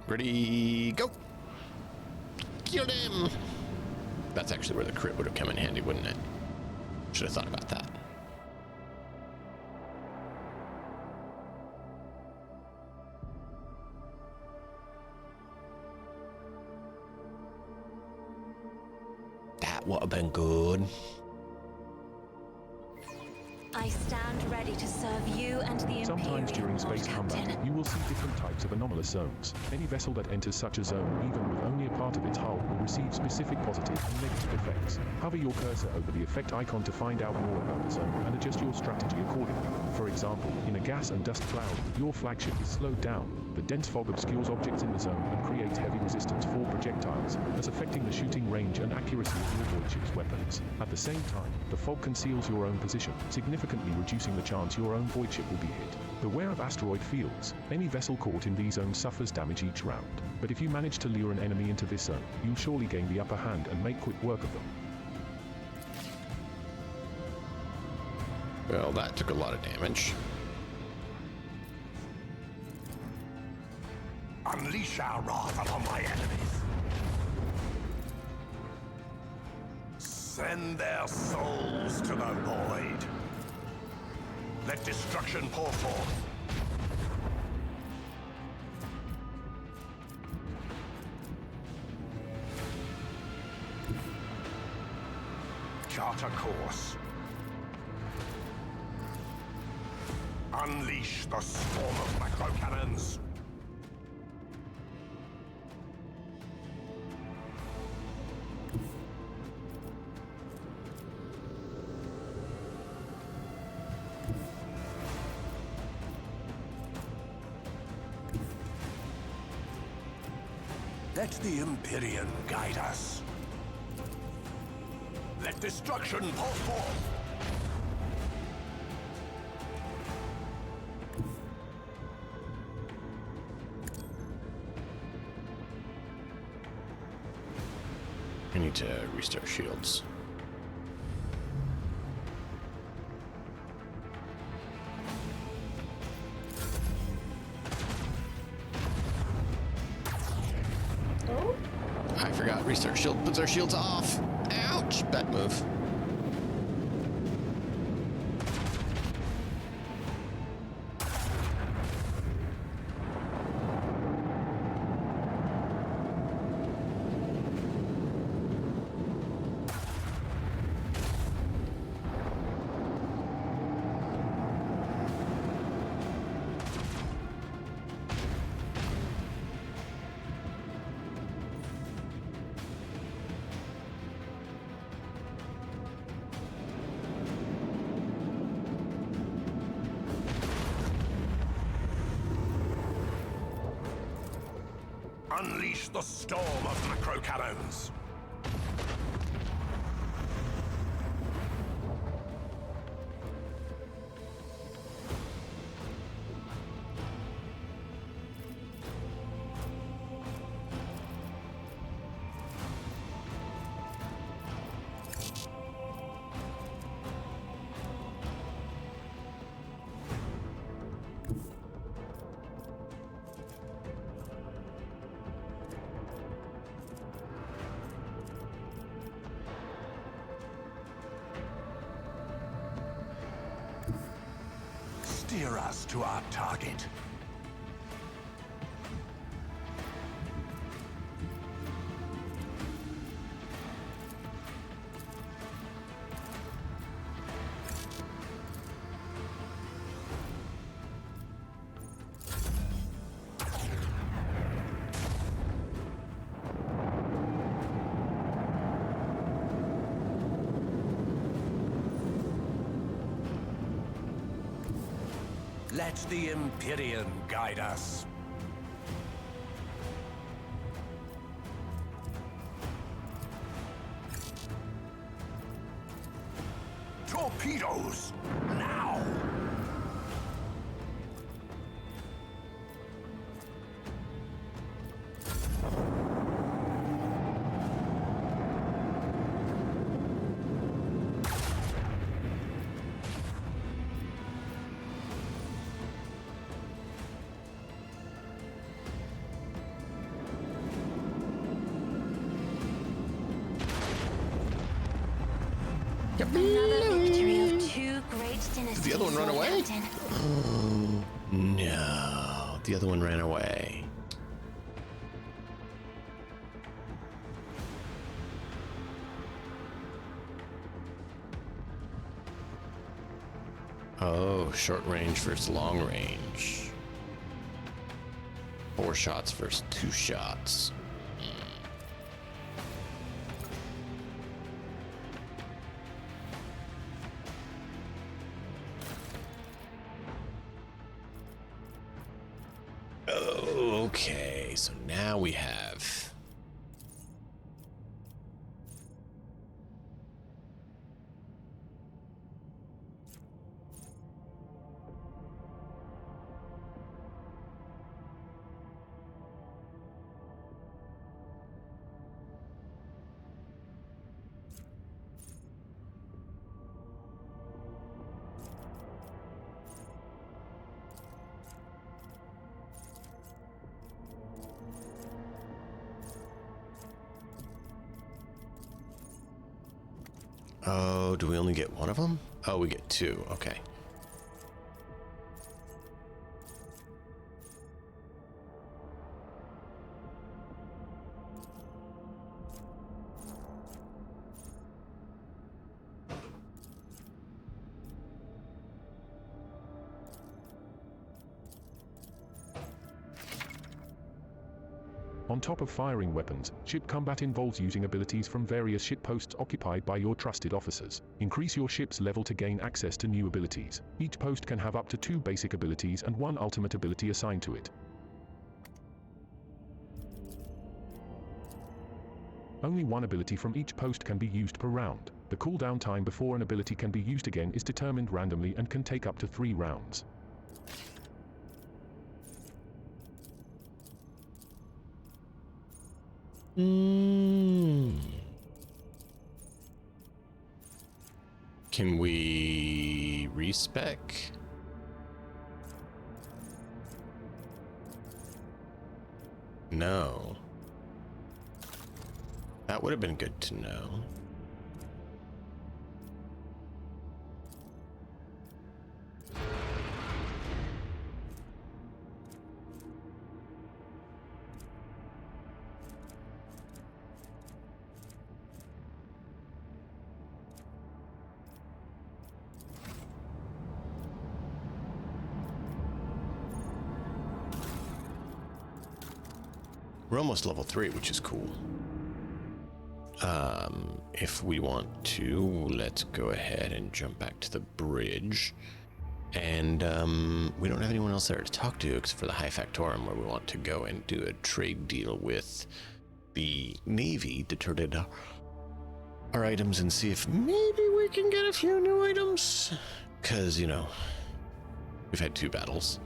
Ready, go. Kill him. That's actually where the crit would have come in handy, wouldn't it? Should have thought about that. That would have been good. I stand ready to serve you and the Imperium. Sometimes during space combat, you will see different types of anomalous zones. Any vessel that enters such a zone, even with only a part of its hull, will receive specific positive and negative effects. Hover your cursor over the effect icon to find out more about the zone and adjust your strategy accordingly. For example, in a gas and dust cloud, your flagship is slowed down. The dense fog obscures objects in the zone and creates heavy resistance for projectiles, thus affecting the shooting range and accuracy of your void ship's weapons. At the same time, the fog conceals your own position, significantly reducing the chance your own void ship will be hit. Beware of asteroid fields. Any vessel caught in these zones suffers damage each round. But if you manage to lure an enemy into this zone, you'll surely gain the upper hand and make quick work of them. Well, that took a lot of damage. Unleash our wrath upon my enemies. Send their souls to the void. Let destruction pour forth. Chart a course. Unleash the storm of macro cannons. Let the Empyrean guide us. Let destruction pour forth. I need to restart shields. Oh? I forgot. Restart shield puts our shields off. Ouch! Bad move. Unleash the storm of macro cannons. Steer us to our target. Let the Empyrean guide us. Torpedoes! Now! Another victory of two great dynasties. Did the other one run away? Captain. Oh, no. The other one ran away. Oh, short range versus long range. 4 shots versus 2 shots. Okay, so now we have Oh, do we only get one of them? Oh, we get 2. Okay. On top of firing weapons, ship combat involves using abilities from various ship posts occupied by your trusted officers. Increase your ship's level to gain access to new abilities. Each post can have up to 2 basic abilities and 1 ultimate ability assigned to it. Only one ability from each post can be used per round. The cooldown time before an ability can be used again is determined randomly and can take up to 3 rounds. Can we respec? No. That would have been good to know. We're almost level 3, which is cool. If we want to, let's go ahead and jump back to the bridge. And we don't have anyone else there to talk to except for the High Factorum, where we want to go and do a trade deal with the Navy to turn in our items and see if maybe we can get a few new items. Because, you know, we've had 2 battles.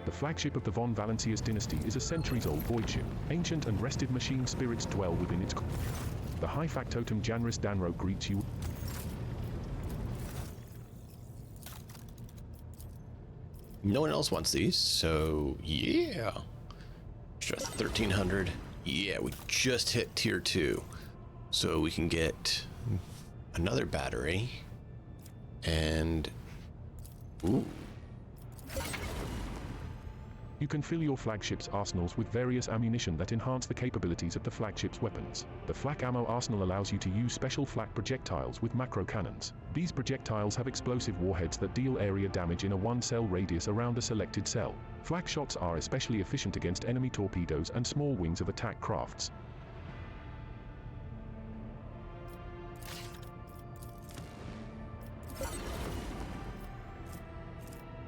The flagship of the Von Valancius dynasty is a centuries-old void ship. Ancient and restive machine spirits dwell within its core. The High Factotum Janris Danro greets you. No one else wants these, so yeah. Extra 1,300. Yeah, we just hit tier 2. So we can get another battery. And... ooh. You can fill your flagship's arsenals with various ammunition that enhance the capabilities of the flagship's weapons. The flak ammo arsenal allows you to use special flak projectiles with macro cannons. These projectiles have explosive warheads that deal area damage in a 1-cell radius around a selected cell. Flak shots are especially efficient against enemy torpedoes and small wings of attack crafts.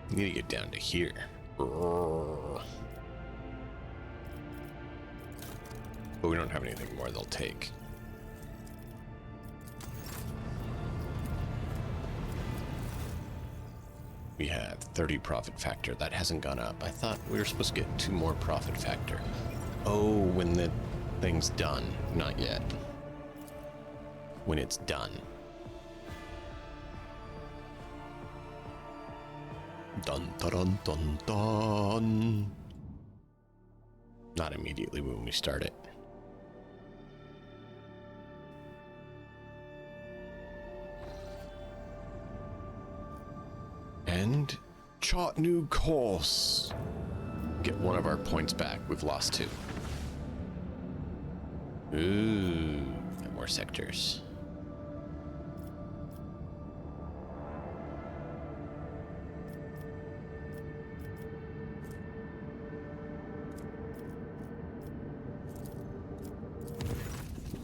You need to get down to here. But we don't have anything more they'll take. We have 30 profit factor. That hasn't gone up. I thought we were supposed to get 2 more profit factor. Oh, when the thing's done. Not yet. When it's done. Dun dun dun dun. Not immediately when we start it. And chart new course. Get 1 of our points back. We've lost 2. Ooh, and more sectors.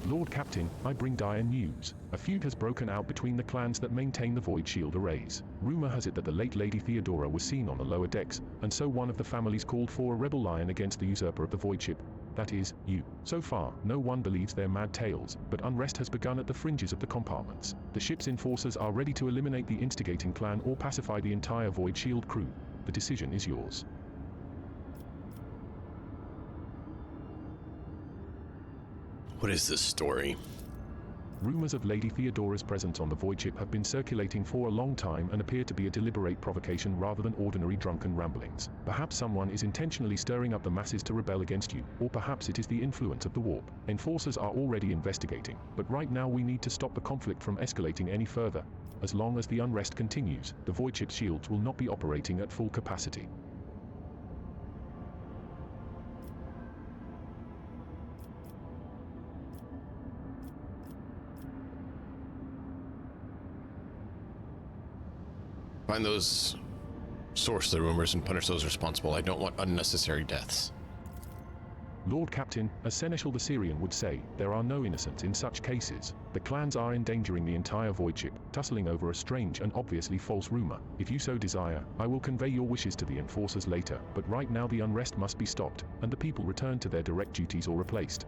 Lord Captain, I bring dire news. A feud has broken out between the clans that maintain the Void Shield arrays. Rumor has it that the late Lady Theodora was seen on the lower decks, and so one of the families called for a rebel lion against the usurper of the Void Ship. That is, you. So far, no one believes their mad tales, but unrest has begun at the fringes of the compartments. The ship's enforcers are ready to eliminate the instigating clan or pacify the entire Void Shield crew. The decision is yours. What is this story? Rumors of Lady Theodora's presence on the Void Ship have been circulating for a long time and appear to be a deliberate provocation rather than ordinary drunken ramblings. Perhaps someone is intentionally stirring up the masses to rebel against you, or perhaps it is the influence of the warp. Enforcers are already investigating, but right now we need to stop the conflict from escalating any further. As long as the unrest continues, the Void Ship's shields will not be operating at full capacity. Find those, source the rumors and punish those responsible. I don't want unnecessary deaths. Lord Captain, as Seneschal the Syrian would say, there are no innocents in such cases. The clans are endangering the entire void ship, tussling over a strange and obviously false rumor. If you so desire, I will convey your wishes to the enforcers later, but right now the unrest must be stopped, and the people returned to their direct duties or replaced.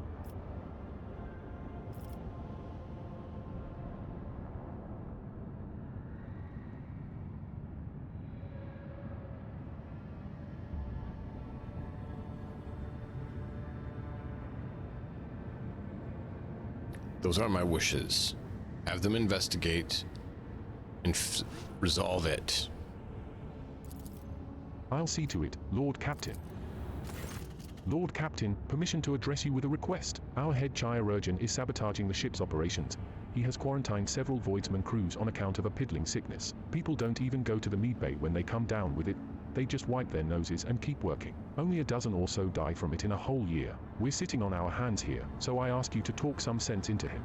Those are my wishes. Have them investigate and resolve it. I'll see to it, Lord Captain. Lord Captain, permission to address you with a request. Our head chirurgeon is sabotaging the ship's operations. He has quarantined several Voidsman crews on account of a piddling sickness. People don't even go to the mead bay when they come down with it. They just wipe their noses and keep working. Only a dozen or so die from it in a whole year. We're sitting on our hands here, so I ask you to talk some sense into him.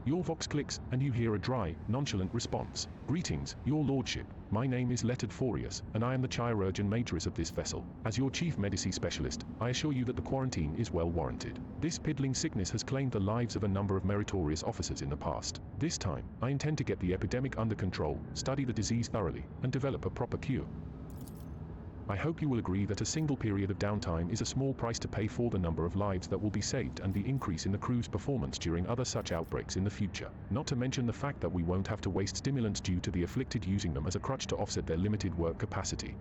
Your vox clicks, and you hear a dry, nonchalant response. Greetings, your lordship. My name is Lettered Forius, and I am the chirurgeon majoris of this vessel. As your chief medici specialist, I assure you that the quarantine is well warranted. This piddling sickness has claimed the lives of a number of meritorious officers in the past. This time, I intend to get the epidemic under control, study the disease thoroughly, and develop a proper cure. I hope you will agree that a single period of downtime is a small price to pay for the number of lives that will be saved and the increase in the crew's performance during other such outbreaks in the future. Not to mention the fact that we won't have to waste stimulants due to the afflicted using them as a crutch to offset their limited work capacity.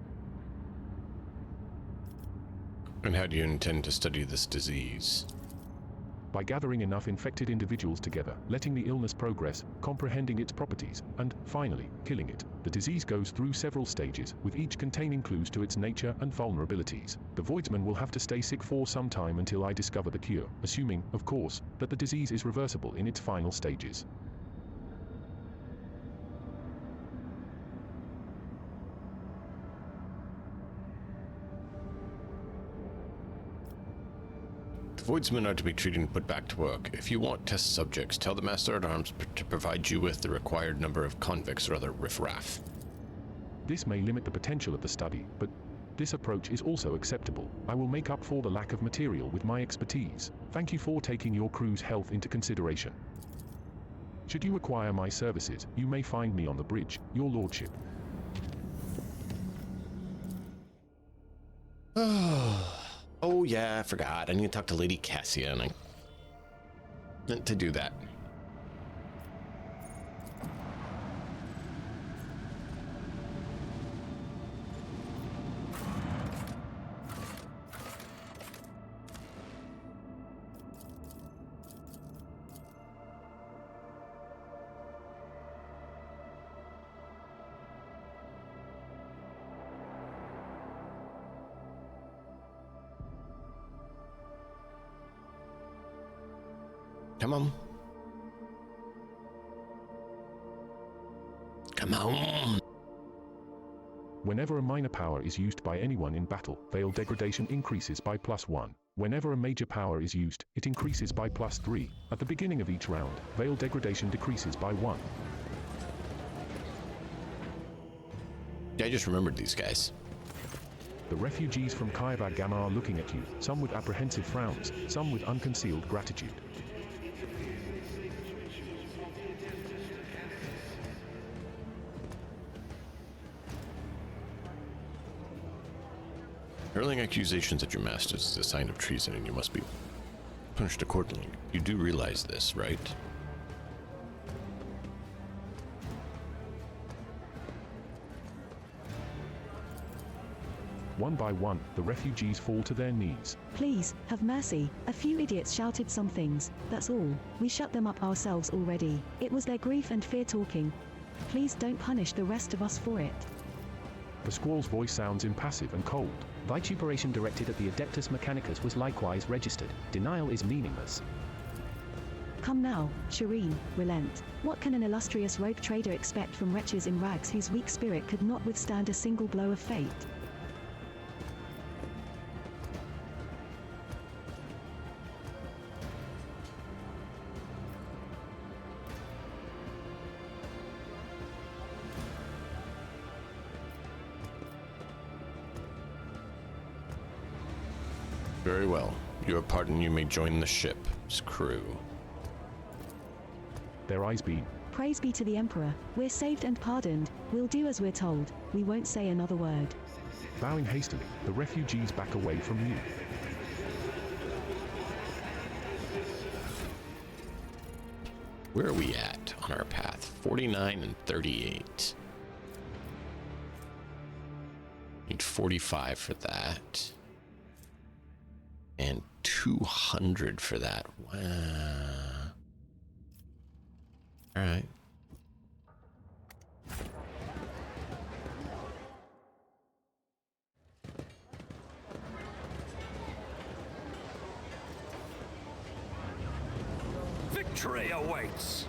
And how do you intend to study this disease? By gathering enough infected individuals together, letting the illness progress, comprehending its properties, and, finally, killing it. The disease goes through several stages, with each containing clues to its nature and vulnerabilities. The Voidsman will have to stay sick for some time until I discover the cure, assuming, of course, that the disease is reversible in its final stages. The Voidsmen are to be treated and put back to work. If you want test subjects, tell the Master-at-Arms to provide you with the required number of convicts or other riffraff. This may limit the potential of the study, but this approach is also acceptable. I will make up for the lack of material with my expertise. Thank you for taking your crew's health into consideration. Should you require my services, you may find me on the bridge, your lordship. Oh yeah, I forgot. I need to talk to Lady Cassia, and I meant to do that. Come on. Come on. Whenever a minor power is used by anyone in battle, veil degradation increases by +1. Whenever a major power is used, it increases by +3. At the beginning of each round, veil degradation decreases by 1. Yeah, I just remembered these guys. The refugees from Kaiba Gamma are looking at you, some with apprehensive frowns, some with unconcealed gratitude. Hurling accusations at your masters is a sign of treason, and you must be punished accordingly. You do realize this, right? One by one, the refugees fall to their knees. Please, have mercy. A few idiots shouted some things, that's all. We shut them up ourselves already. It was their grief and fear talking. Please don't punish the rest of us for it. The squall's voice sounds impassive and cold. Vituperation directed at the Adeptus Mechanicus was likewise registered. Denial is meaningless. Come now, Shireen, relent. What can an illustrious rogue trader expect from wretches in rags whose weak spirit could not withstand a single blow of fate? Very well. Your pardon, you may join the ship's crew. Their eyes beam. Praise be to the Emperor. We're saved and pardoned. We'll do as we're told. We won't say another word. Bowing hastily, the refugees back away from you. Where are we at on our path? 49 and 38. Need 45 for that. And 200 for that. Wow. All right. Victory awaits!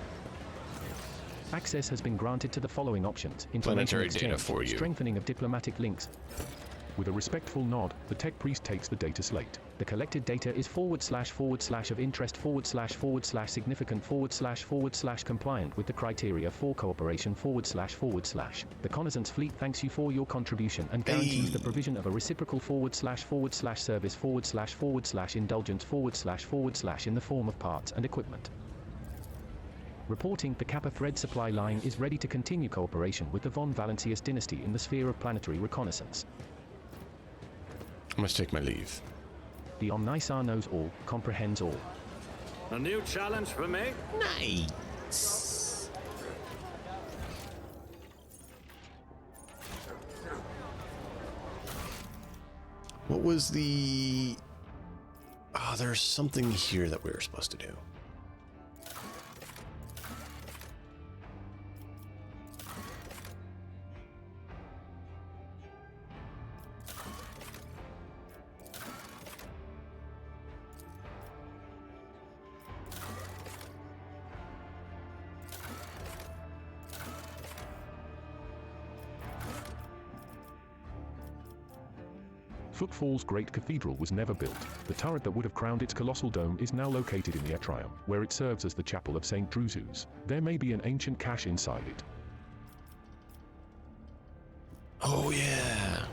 Access has been granted to the following options: information Planetary exchange, data for you. strengthening of diplomatic links. With a respectful nod, the tech priest takes the data slate. The collected data is // of interest // significant / compliant with the criteria for cooperation // The Connaissance Fleet thanks you for your contribution and guarantees the provision of a reciprocal // service // indulgence / in the form of parts and equipment. Reporting, the Kappa thread supply line is ready to continue cooperation with the von Valancius dynasty in the sphere of planetary reconnaissance. I must take my leave. The Omnisar knows all, comprehends all. A new challenge for me? Nice. What was the... Oh, there's something here that we were supposed to do. Footfall's great cathedral was never built. The turret that would have crowned its colossal dome is now located in the atrium, where it serves as the chapel of St. Drusus. There may be an ancient cache inside it. Oh, yeah.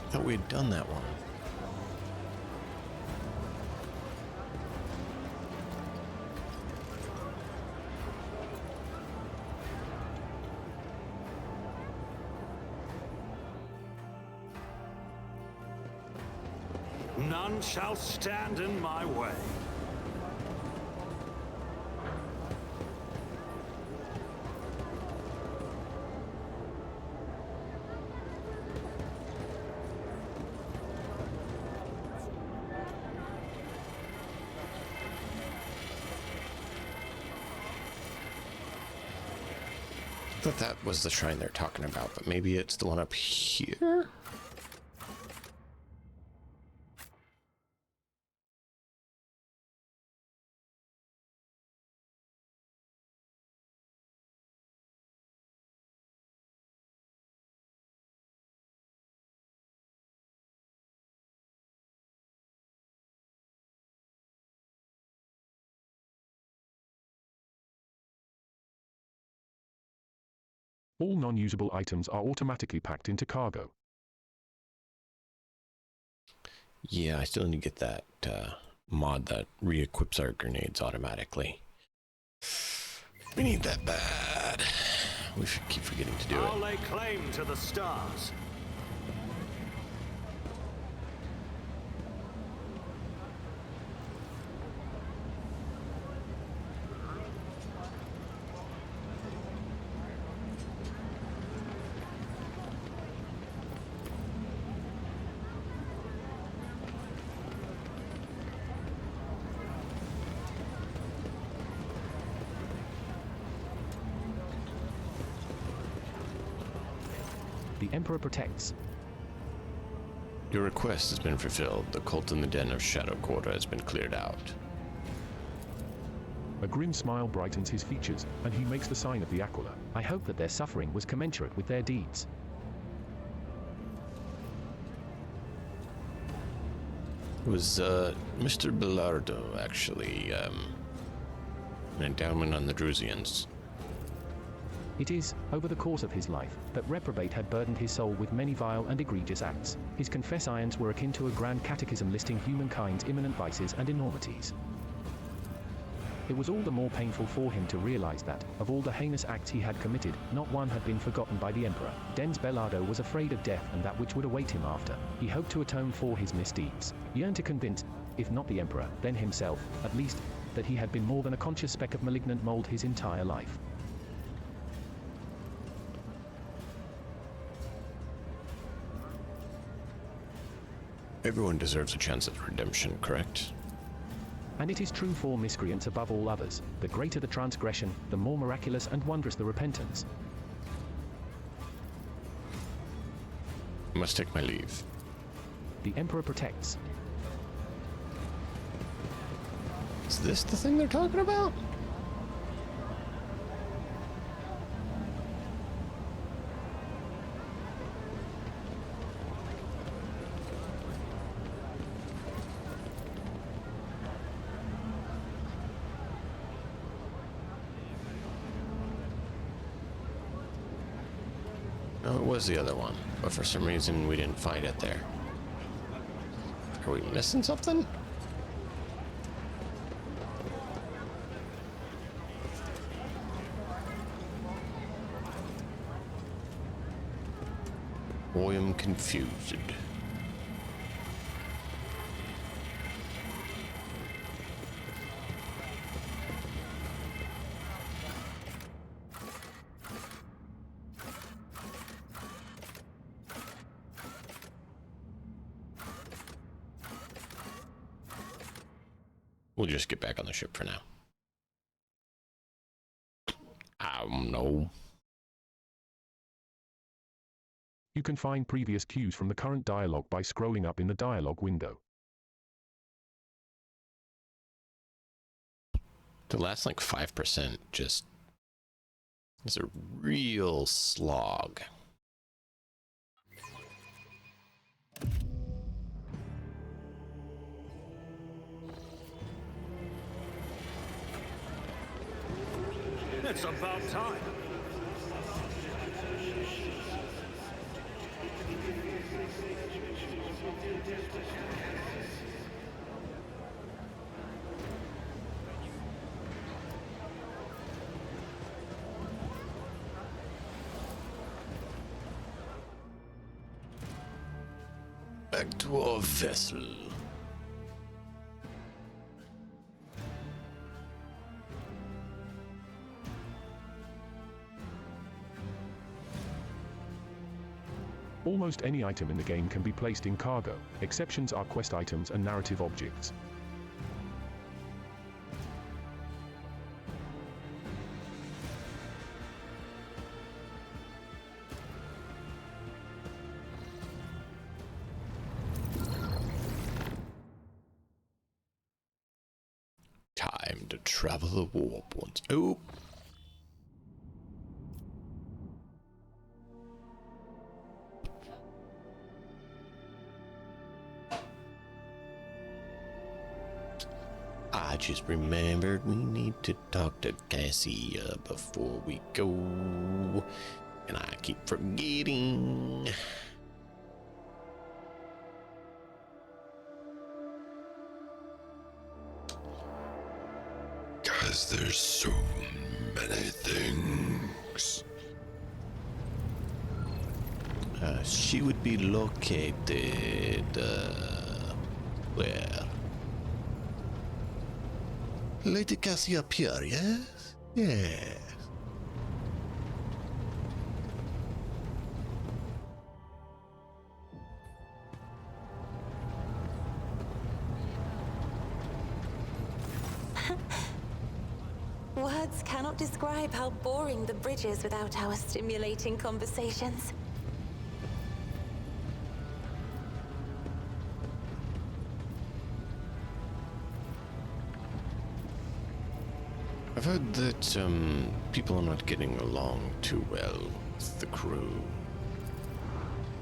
I thought we had done that one. None shall stand in my way. I thought that was the shrine they're talking about, but maybe it's the one up here? All non-usable items are automatically packed into cargo. Yeah, I still need to get that mod that re-equips our grenades automatically. We need that bad. We should keep forgetting to do it. I'll lay claim to the stars. The Emperor protects. Your request has been fulfilled. The cult in the den of Shadow Quarter has been cleared out. A grim smile brightens his features, and he makes the sign of the Aquila. I hope that their suffering was commensurate with their deeds. It was Mr. Bellardo, actually, an endowment on the Drusians. It is, over the course of his life, that reprobate had burdened his soul with many vile and egregious acts. His confess irons were akin to a grand catechism listing humankind's imminent vices and enormities. It was all the more painful for him to realize that, of all the heinous acts he had committed, not one had been forgotten by the Emperor. Dens Bellardo was afraid of death and that which would await him after. He hoped to atone for his misdeeds, yearned to convince, if not the Emperor, then himself, at least, that he had been more than a conscious speck of malignant mold his entire life. Everyone deserves a chance at redemption, correct? And it is true for miscreants above all others. The greater the transgression, the more miraculous and wondrous the repentance. I must take my leave. The Emperor protects. Is this the thing they're talking about? No, it was the other one, but for some reason we didn't find it there. Are we missing something? I am confused. We'll just get back on the ship for now. I don't know. You can find previous cues from the current dialogue by scrolling up in the dialogue window. The last like 5% just is a real slog. It's about time. Back to our vessel. Almost any item in the game can be placed in cargo. Exceptions are quest items and narrative objects. Time to travel the warp once. Oh. I just remembered we need to talk to Cassia before we go, and I keep forgetting. Guys, there's so many things. She would be located, where? Lady Cassia up here, yes? Yes. Words cannot describe how boring the bridge is without our stimulating conversations. I've heard that, people are not getting along too well with the crew.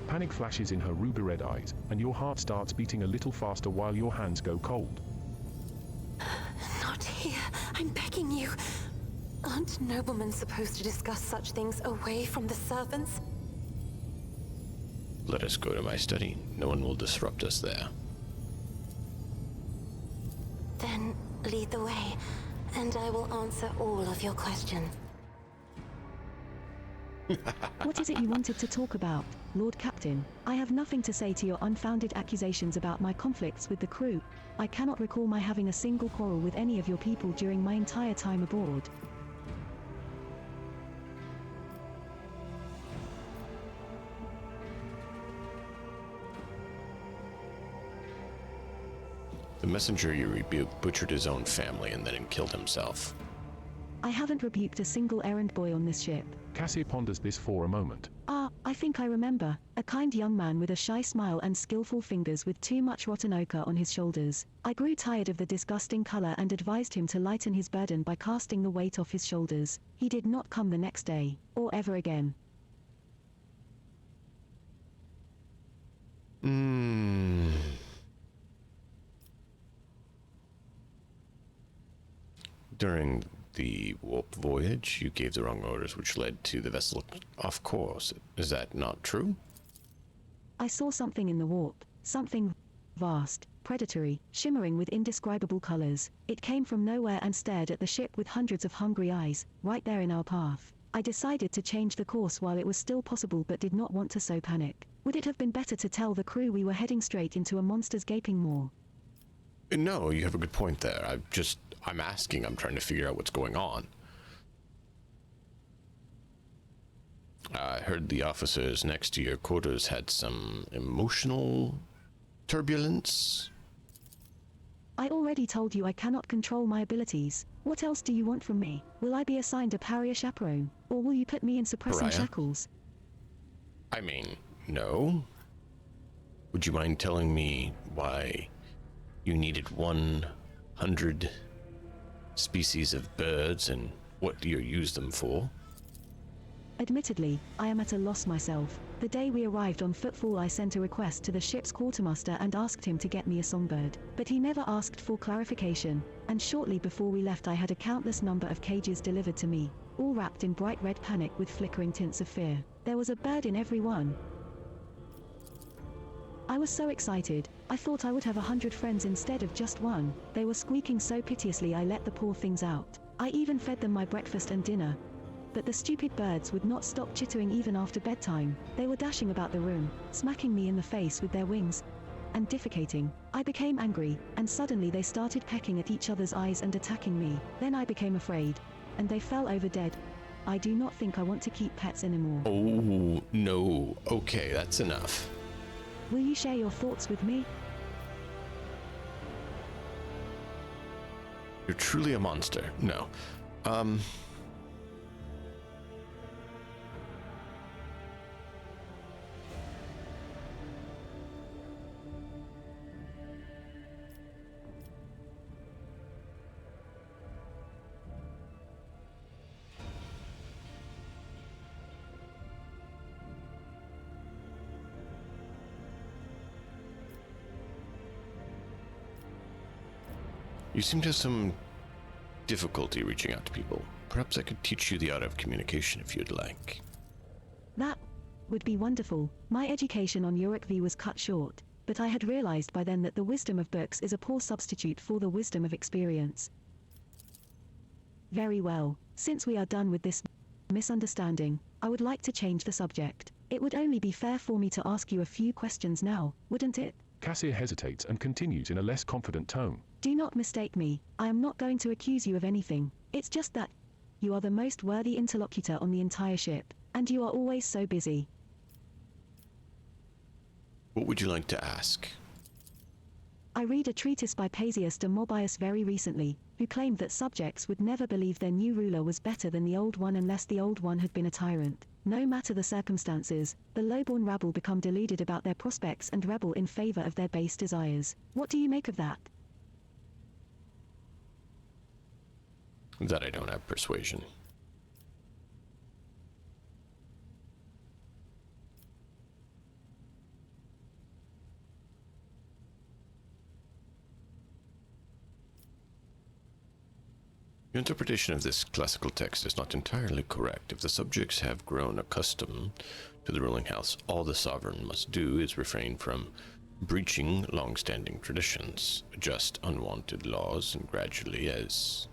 Panic flashes in her ruby red eyes, and your heart starts beating a little faster while your hands go cold. Not here. I'm begging you. Aren't noblemen supposed to discuss such things away from the servants? Let us go to my study. No one will disrupt us there. Then lead the way, and I will answer all of your questions. What is it you wanted to talk about, Lord Captain? I have nothing to say to your unfounded accusations about my conflicts with the crew. I cannot recall my having a single quarrel with any of your people during my entire time aboard. The messenger you rebuked butchered his own family and then killed himself. I haven't rebuked a single errand boy on this ship. Cassie ponders this for a moment. I think I remember. A kind young man with a shy smile and skillful fingers with too much rotten ochre on his shoulders. I grew tired of the disgusting color and advised him to lighten his burden by casting the weight off his shoulders. He did not come the next day, or ever again. During the warp voyage, you gave the wrong orders, which led to the vessel off course. Is that not true? I saw something in the warp, something vast, predatory, shimmering with indescribable colors. It came from nowhere and stared at the ship with hundreds of hungry eyes, right there in our path. I decided to change the course while it was still possible but did not want to so panic. Would it have been better to tell the crew we were heading straight into a monster's gaping maw? No, you have a good point there. I'm asking, I'm trying to figure out what's going on. I heard the officers next to your quarters had some emotional turbulence. I already told you I cannot control my abilities. What else do you want from me? Will I be assigned a pariah chaperone? Or will you put me in suppressing Pariah? shackles? I mean, no. Would you mind telling me why you needed 100 species of birds and what you use them for? Admittedly, I am at a loss myself. The day we arrived on Footfall, I sent a request to the ship's quartermaster and asked him to get me a songbird. But he never asked for clarification, and shortly before we left I had a countless number of cages delivered to me, all wrapped in bright red panic with flickering tints of fear. There was a bird in every one. I was so excited, I thought I would have 100 friends instead of just one. They were squeaking so piteously I let the poor things out. I even fed them my breakfast and dinner. But the stupid birds would not stop chittering even after bedtime. They were dashing about the room, smacking me in the face with their wings, and defecating. I became angry, and suddenly they started pecking at each other's eyes and attacking me. Then I became afraid, and they fell over dead. I do not think I want to keep pets anymore. Oh, no. Okay, that's enough. Will you share your thoughts with me? You're truly a monster. No. You seem to have some difficulty reaching out to people. Perhaps I could teach you the art of communication if you'd like. That would be wonderful. My education on Yorick V was cut short, but I had realized by then that the wisdom of books is a poor substitute for the wisdom of experience. Very well. Since we are done with this misunderstanding, I would like to change the subject. It would only be fair for me to ask you a few questions now, wouldn't it? Cassia hesitates and continues in a less confident tone. Do not mistake me. I am not going to accuse you of anything. It's just that you are the most worthy interlocutor on the entire ship, and you are always so busy. What would you like to ask? I read a treatise by Pasius de Mobius very recently, who claimed that subjects would never believe their new ruler was better than the old one unless the old one had been a tyrant. No matter the circumstances, the lowborn rabble become deluded about their prospects and rebel in favor of their base desires. What do you make of that? That I don't have persuasion. Your interpretation of this classical text is not entirely correct. If the subjects have grown accustomed to the ruling house, all the sovereign must do is refrain from breaching long-standing traditions, adjust unwanted laws, and gradually, as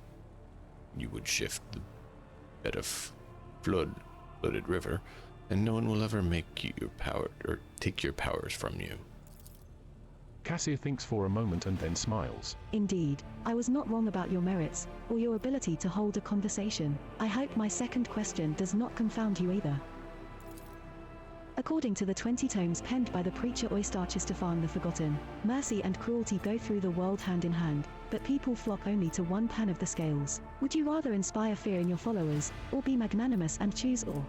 you would shift the bed of flooded river, and no one will ever make you your power or take your powers from you. Cassir thinks for a moment and then smiles. Indeed, I was not wrong about your merits, or your ability to hold a conversation. I hope my second question does not confound you either. According to the 20 tomes penned by the preacher Oistachistophan the Forgotten, mercy and cruelty go through the world hand in hand, but people flock only to one pan of the scales. Would you rather inspire fear in your followers, or be magnanimous and choose or?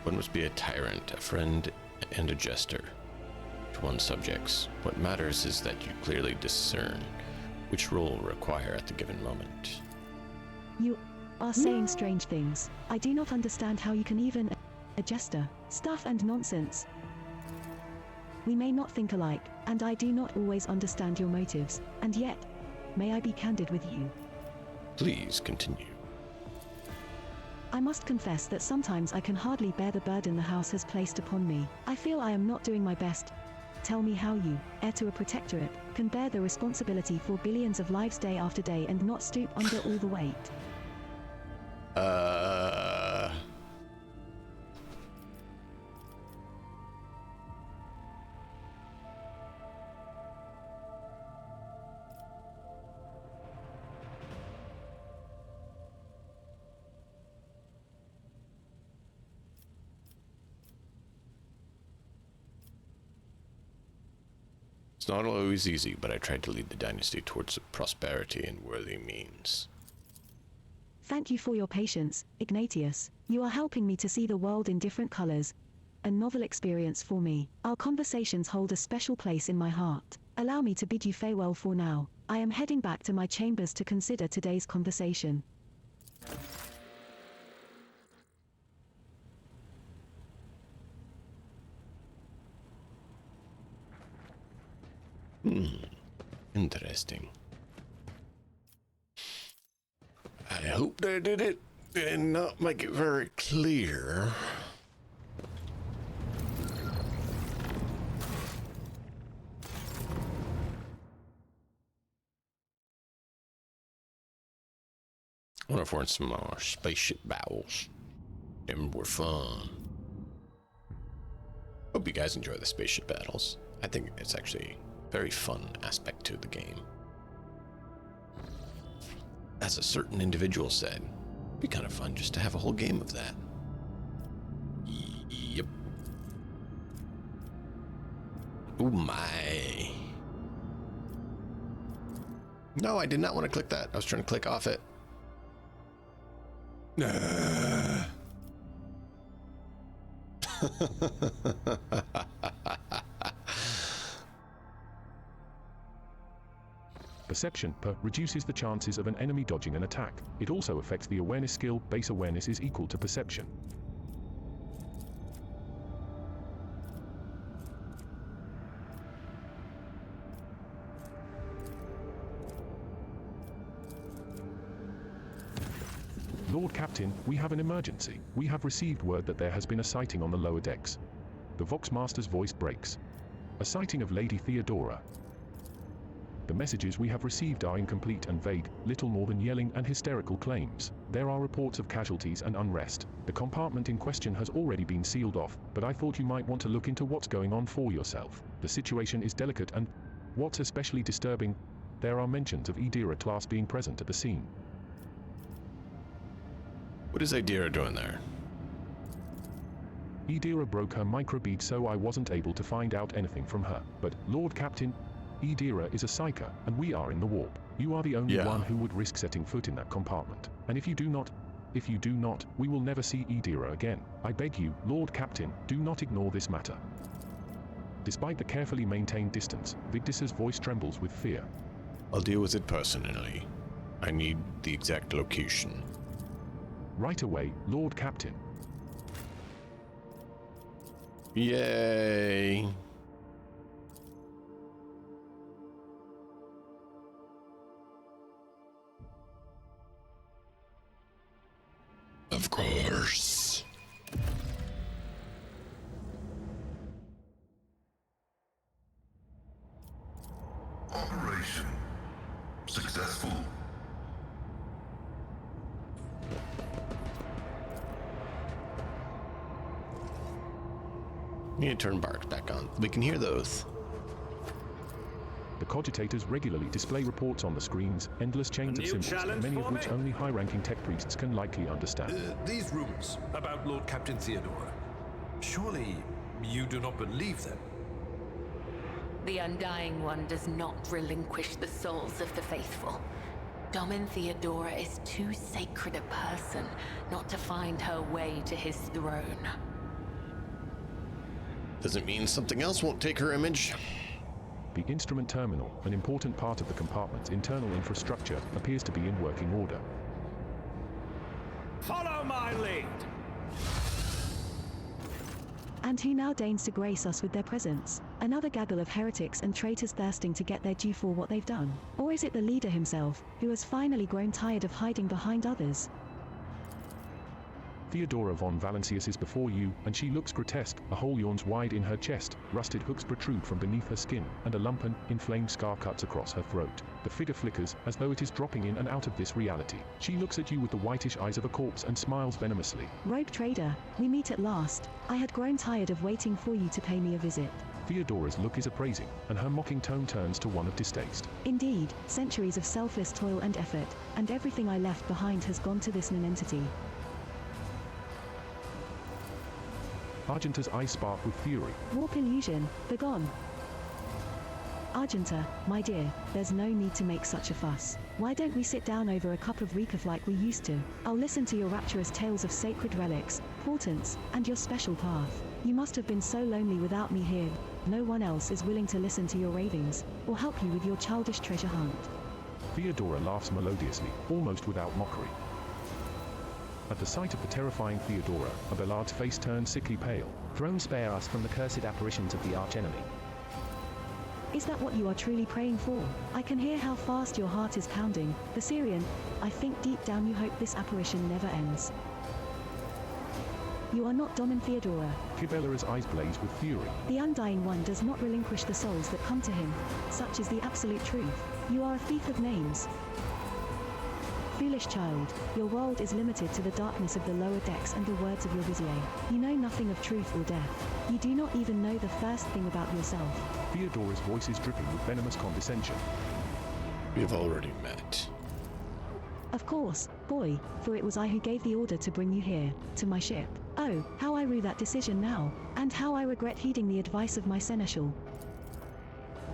One must be a tyrant, a friend, and a jester to one's subjects. What matters is that you clearly discern which role will require at the given moment. You are saying strange things. I do not understand how you can even a jester. Stuff and nonsense. We may not think alike, and I do not always understand your motives, and yet, may I be candid with you? Please continue. I must confess that sometimes I can hardly bear the burden the house has placed upon me. I feel I am not doing my best. Tell me how you, heir to a protectorate, can bear the responsibility for billions of lives day after day and not stoop under all the weight. It's not always easy, but I tried to lead the dynasty towards prosperity and worthy means. Thank you for your patience, Ignatius. You are helping me to see the world in different colors. A novel experience for me. Our conversations hold a special place in my heart. Allow me to bid you farewell for now. I am heading back to my chambers to consider today's conversation. Interesting. I hope they did it and not make it very clear. I wonder if we're in some more spaceship battles. Them were fun. Hope you guys enjoy the spaceship battles. I think it's actually a very fun aspect to the game. As a certain individual said, it'd be kind of fun just to have a whole game of that. Yep. Oh my. No, I did not want to click that. I was trying to click off it. Perception reduces the chances of an enemy dodging an attack. It also affects the awareness skill. Base awareness is equal to perception. Lord Captain, we have an emergency. We have received word that there has been a sighting on the lower decks. The Voxmaster's voice breaks. A sighting of Lady Theodora. The messages we have received are incomplete and vague, little more than yelling and hysterical claims. There are reports of casualties and unrest. The compartment in question has already been sealed off, but I thought you might want to look into what's going on for yourself. The situation is delicate and, what's especially disturbing, there are mentions of Idira class being present at the scene. What is Idira doing there? Idira broke her microbead, so I wasn't able to find out anything from her. But, Lord Captain, Idira is a psyker, and we are in the warp. You are the only one who would risk setting foot in that compartment. And if you do not, we will never see Idira again. I beg you, Lord Captain, do not ignore this matter. Despite the carefully maintained distance, Vigdis's voice trembles with fear. I'll deal with it personally. I need the exact location. Right away, Lord Captain. Yay! Of course. Operation successful. We need to turn barks back on. We can hear those. The cogitators regularly display reports on the screens, endless chains of symbols, many of which only high-ranking tech priests can likely understand. These rumors about Lord Captain Theodora, surely you do not believe them? The Undying One does not relinquish the souls of the faithful. Domin Theodora is too sacred a person not to find her way to his throne. Doesn't mean something else won't take her image. The instrument terminal, an important part of the compartment's internal infrastructure, appears to be in working order. Follow my lead! And who now deigns to grace us with their presence? Another gaggle of heretics and traitors thirsting to get their due for what they've done? Or is it the leader himself, who has finally grown tired of hiding behind others? Theodora von Valancius is before you, and she looks grotesque. A hole yawns wide in her chest, rusted hooks protrude from beneath her skin, and a lumpen, inflamed scar cuts across her throat. The figure flickers, as though it is dropping in and out of this reality. She looks at you with the whitish eyes of a corpse and smiles venomously. Rogue trader, we meet at last. I had grown tired of waiting for you to pay me a visit. Theodora's look is appraising, and her mocking tone turns to one of distaste. Indeed, centuries of selfless toil and effort, and everything I left behind has gone to this nonentity. Argenta's eyes spark with fury. Warp illusion, begone. Argenta, my dear, there's no need to make such a fuss. Why don't we sit down over a cup of recaf like we used to? I'll listen to your rapturous tales of sacred relics, portents, and your special path. You must have been so lonely without me here. No one else is willing to listen to your ravings, or help you with your childish treasure hunt. Theodora laughs melodiously, almost without mockery. At the sight of the terrifying Theodora, Abelard's face turns sickly pale. Throne spare us from the cursed apparitions of the archenemy. Is that what you are truly praying for? I can hear how fast your heart is pounding. The Syrian, I think deep down you hope this apparition never ends. You are not Domin Theodora. Kibela's eyes blaze with fury. The Undying One does not relinquish the souls that come to him. Such is the absolute truth. You are a thief of names. Foolish child, your world is limited to the darkness of the lower decks and the words of your vizier. You know nothing of truth or death. You do not even know the first thing about yourself. Theodora's voice is dripping with venomous condescension. We have already met. Of course, boy, for it was I who gave the order to bring you here, to my ship. Oh, how I rue that decision now, and how I regret heeding the advice of my seneschal.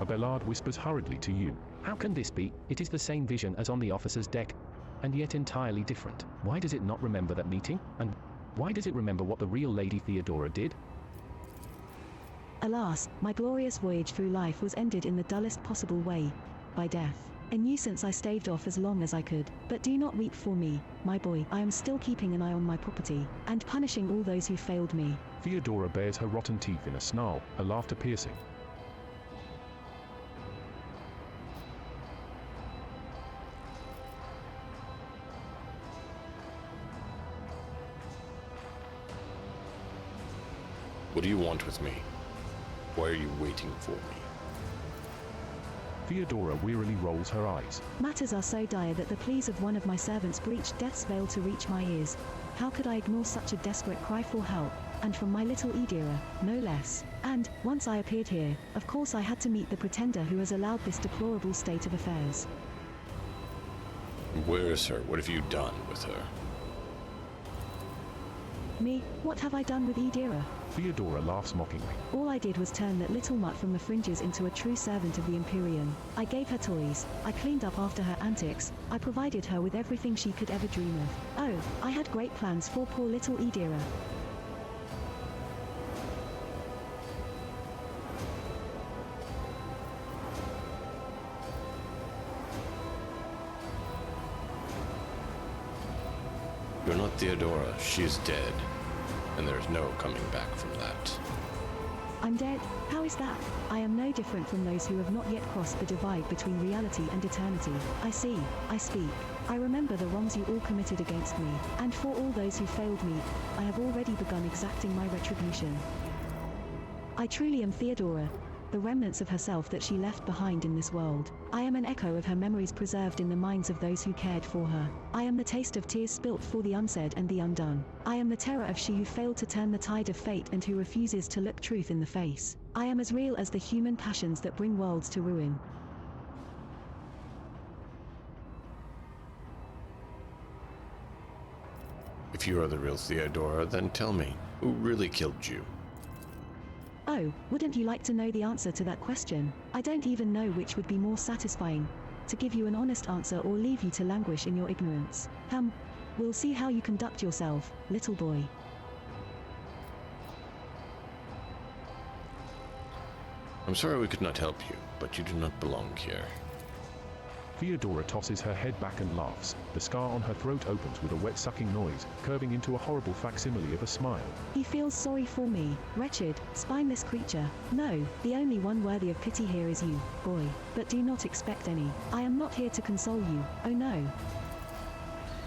Abelard whispers hurriedly to you. How can this be? It is the same vision as on the officer's deck, and yet entirely different. Why does it not remember that meeting? And why does it remember what the real Lady Theodora did? Alas, my glorious voyage through life was ended in the dullest possible way, by death. A nuisance I staved off as long as I could. But do not weep for me, my boy. I am still keeping an eye on my property, and punishing all those who failed me. Theodora bares her rotten teeth in a snarl, her laughter piercing. What do you want with me? Why are you waiting for me? Theodora wearily rolls her eyes. Matters are so dire that the pleas of one of my servants breached death's veil to reach my ears. How could I ignore such a desperate cry for help? And from my little Edira, no less. And, once I appeared here, of course I had to meet the pretender who has allowed this deplorable state of affairs. Where is her? What have you done with her? Me? What have I done with Edira? Theodora laughs mockingly. All I did was turn that little mutt from the fringes into a true servant of the Imperium. I gave her toys, I cleaned up after her antics, I provided her with everything she could ever dream of. Oh, I had great plans for poor little Edira. You're not Theodora. She is dead. And there's no coming back from that. I'm dead? How is that? I am no different from those who have not yet crossed the divide between reality and eternity. I see, I speak, I remember the wrongs you all committed against me, and for all those who failed me, I have already begun exacting my retribution. I truly am Theodora, the remnants of herself that she left behind in this world. I am an echo of her memories preserved in the minds of those who cared for her. I am the taste of tears spilt for the unsaid and the undone. I am the terror of she who failed to turn the tide of fate and who refuses to look truth in the face. I am as real as the human passions that bring worlds to ruin. If you are the real Theodora, then tell me, who really killed you? Oh, wouldn't you like to know the answer to that question? I don't even know which would be more satisfying, to give you an honest answer or leave you to languish in your ignorance. We'll see how you conduct yourself, little boy. I'm sorry we could not help you, but you do not belong here. Theodora tosses her head back and laughs. The scar on her throat opens with a wet sucking noise, curving into a horrible facsimile of a smile. He feels sorry for me, wretched, spineless creature. No, the only one worthy of pity here is you, boy. But do not expect any. I am not here to console you, oh no.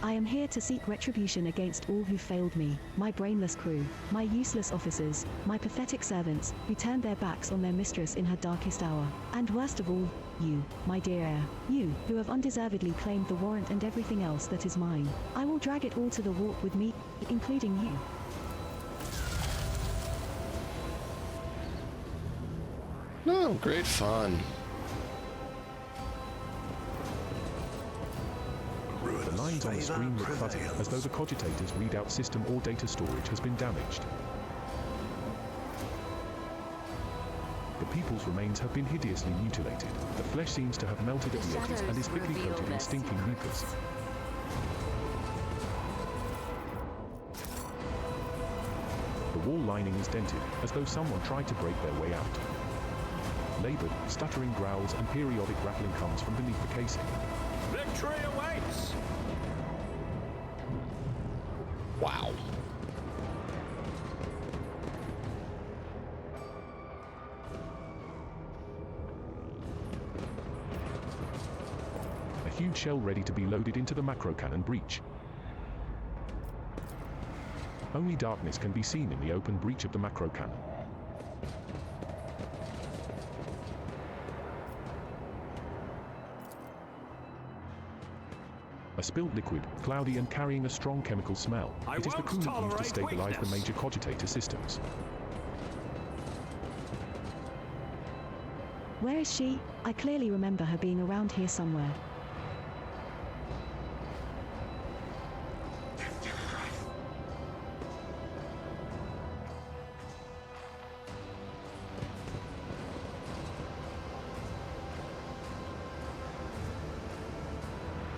I am here to seek retribution against all who failed me, my brainless crew, my useless officers, my pathetic servants, who turned their backs on their mistress in her darkest hour. And worst of all, you, my dear heir, you, who have undeservedly claimed the warrant and everything else that is mine. I will drag it all to the walk with me, including you. No, great fun. The lines on the screen look fuzzy, as though the cogitator's readout system or data storage has been damaged. The people's remains have been hideously mutilated. The flesh seems to have melted at the edges and is thickly coated in stinking mucus. The wall lining is dented, as though someone tried to break their way out. Labored, stuttering growls and periodic rattling comes from beneath the casing. Victory awaits! Wow. A huge shell ready to be loaded into the macro cannon breech. Only darkness can be seen in the open breech of the macro cannon. A spilt liquid, cloudy and carrying a strong chemical smell. It is the coolant used to stabilize the major cogitator systems. Where is she? I clearly remember her being around here somewhere.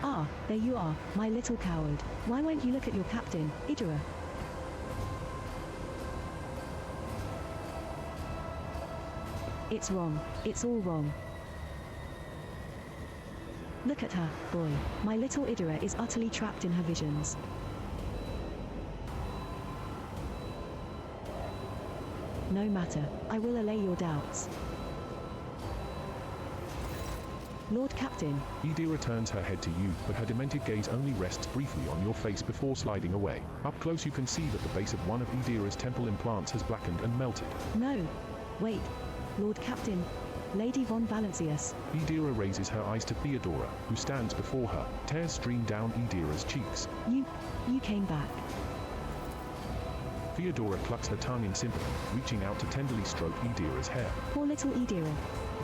Ah, there you are, my little coward. Why won't you look at your captain, Idra? It's wrong. It's all wrong. Look at her, boy. My little Idra is utterly trapped in her visions. No matter, I will allay your doubts. Lord Captain. Idira turns her head to you, but her demented gaze only rests briefly on your face before sliding away. Up close you can see that the base of one of Idira's temple implants has blackened and melted. No. Wait. Lord Captain. Lady von Valancius. Idira raises her eyes to Theodora, who stands before her. Tears stream down Idira's cheeks. You came back. Theodora clucks her tongue in sympathy, reaching out to tenderly stroke Idira's hair. Poor little Idira.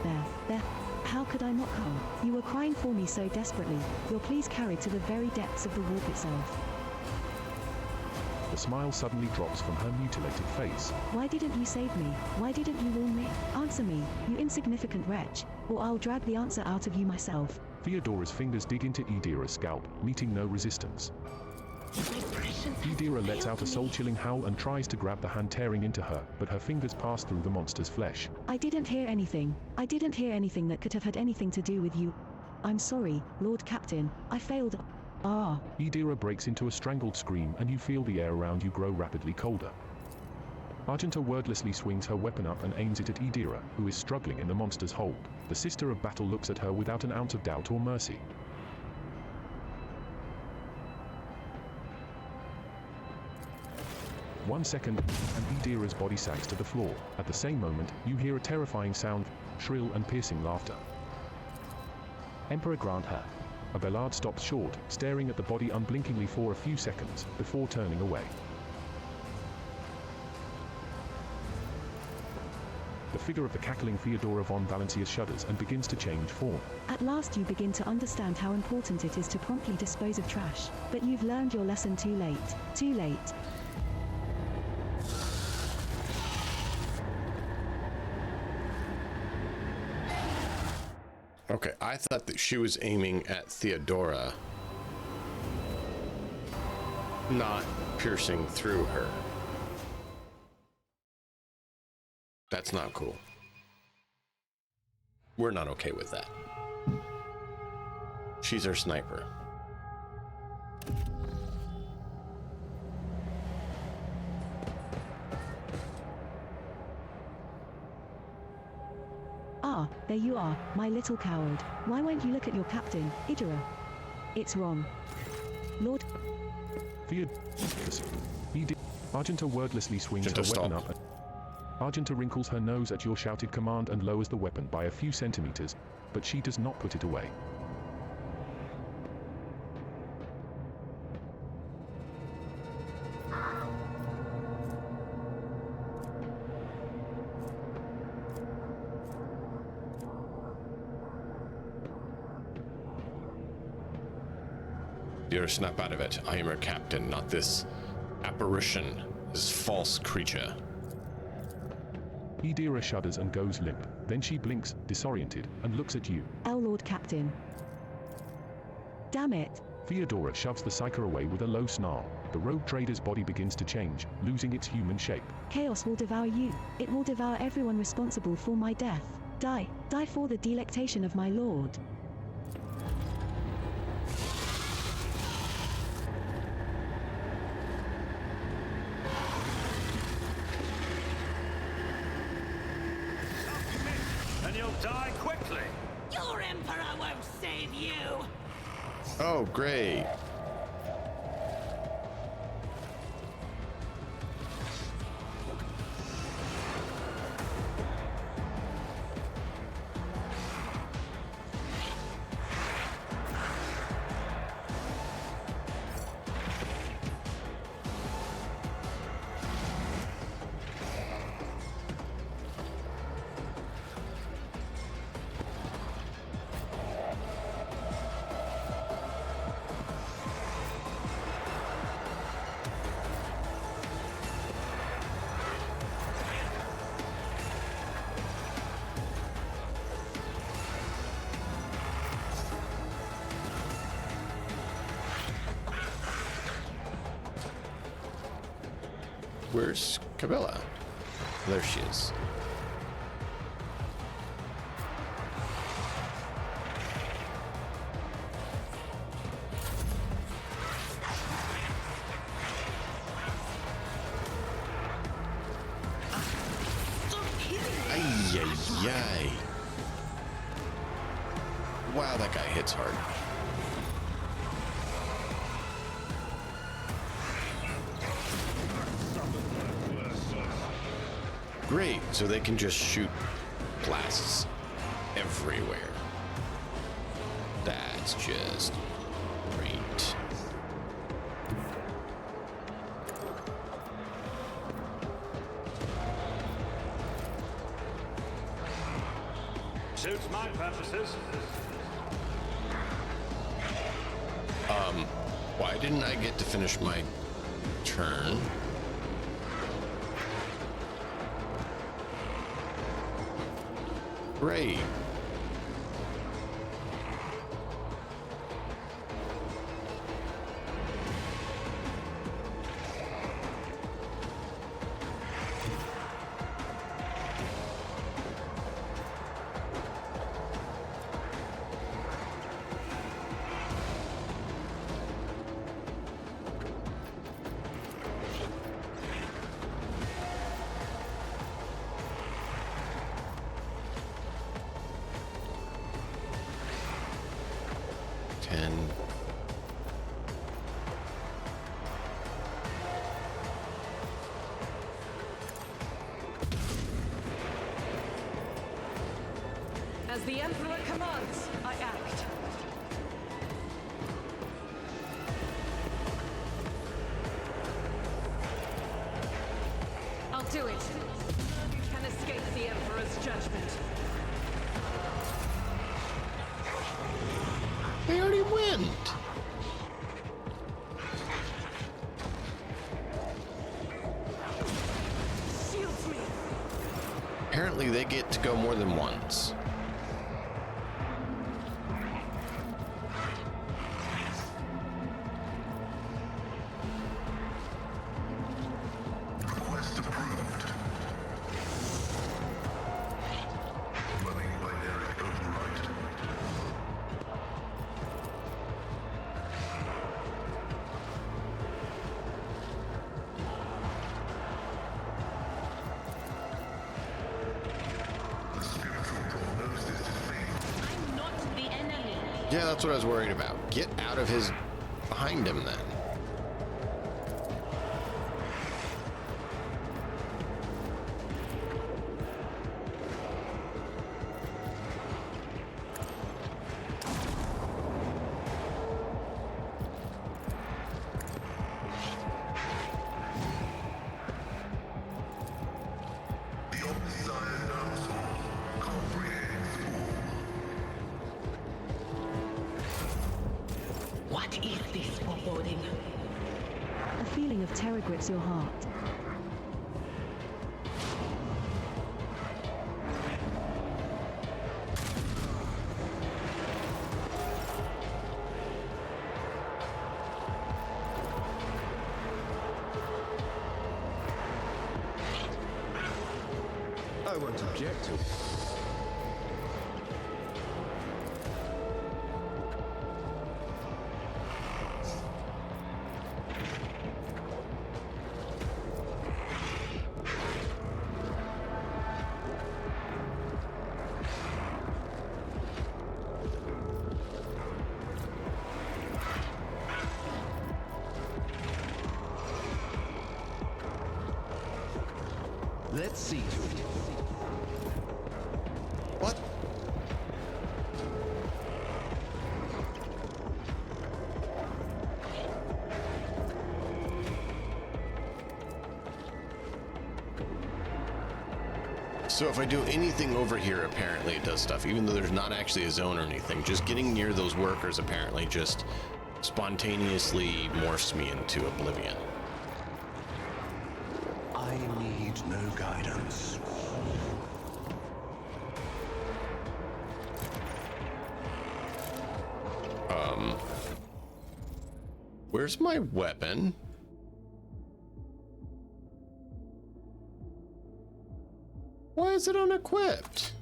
There. How could I not come? You were crying for me so desperately, your pleas carried to the very depths of the warp itself. The smile suddenly drops from her mutilated face. Why didn't you save me? Why didn't you warn me? Answer me, you insignificant wretch, or I'll drag the answer out of you myself. Theodora's fingers dig into Idira's scalp, meeting no resistance. Idira lets out a soul-chilling howl and tries to grab the hand tearing into her, but her fingers pass through the monster's flesh. I didn't hear anything. I didn't hear anything that could have had anything to do with you. I'm sorry, Lord Captain. I failed. Ah. Idira breaks into a strangled scream and you feel the air around you grow rapidly colder. Argenta wordlessly swings her weapon up and aims it at Idira, who is struggling in the monster's hold. The Sister of Battle looks at her without an ounce of doubt or mercy. 1 second, and Idira's body sags to the floor. At the same moment, you hear a terrifying sound, shrill and piercing laughter. Emperor grant her. Abelard stops short, staring at the body unblinkingly for a few seconds, before turning away. The figure of the cackling Theodora von Valencia shudders and begins to change form. At last you begin to understand how important it is to promptly dispose of trash, but you've learned your lesson too late. Too late. Okay, I thought that she was aiming at Theodora, not piercing through her. That's not cool. We're not okay with that. She's our sniper. Ah, there you are, my little coward. Why won't you look at your captain, Idira? It's wrong. Lord... Argenta wordlessly swings her weapon up. Argenta wrinkles her nose at your shouted command and lowers the weapon by a few centimeters, but she does not put it away. Dear, snap out of it. I am your captain, not this apparition, this false creature. Idira shudders and goes limp. Then she blinks, disoriented, and looks at you. El Lord Captain. Damn it. Theodora shoves the psyker away with a low snarl. The rogue trader's body begins to change, losing its human shape. Chaos will devour you. It will devour everyone responsible for my death. Die. Die for the delectation of my lord. Die quickly! Your Emperor won't save you! Oh, great. Where's Cabela? There she is. Ay, ay, ay. Wow, that guy hits hard. Great, so they can just shoot blasts everywhere. That's just great. Suits my purposes. Why didn't I get to finish my turn? Great. the Emperor commands, I act. I'll do it. None can escape the Emperor's judgment. They already went. Shields me. Apparently they get to go more than once. Request approved. Running binary override. The spiritual prognosis is failing. I'm not the enemy. Yeah, that's what I was worried about. Get out of his... behind him then. The Omniscient knows all, comprehends all. What is this foreboding? A feeling of terror grips your heart. I won't object to it. Let's see to it. What? So if I do anything over here, apparently it does stuff, even though there's not actually a zone or anything. Just getting near those workers apparently just spontaneously morphs me into oblivion. I need no guidance. Where's my weapon? Why is it unequipped?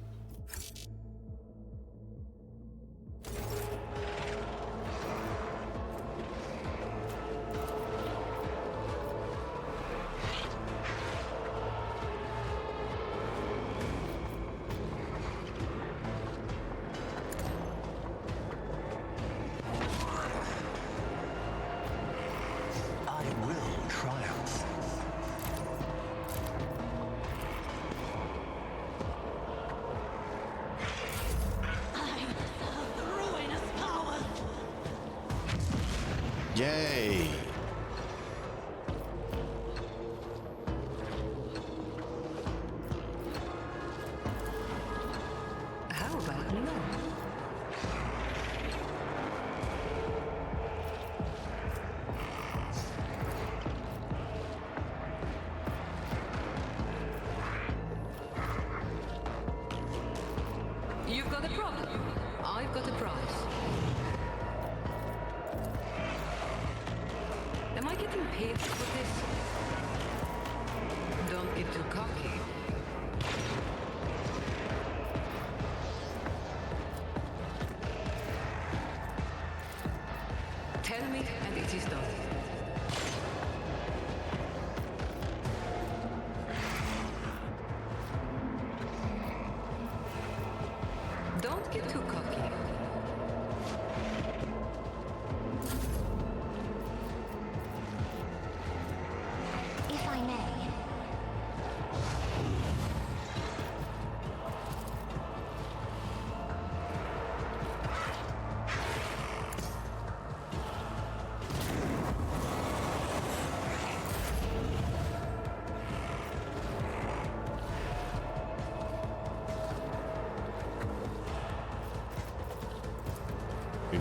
I will triumph. Yay! How about no? You've got a problem. I've got a prize. Am I getting paid for this? Don't get too cocky. Tell me and it is done. Don't get too cocky.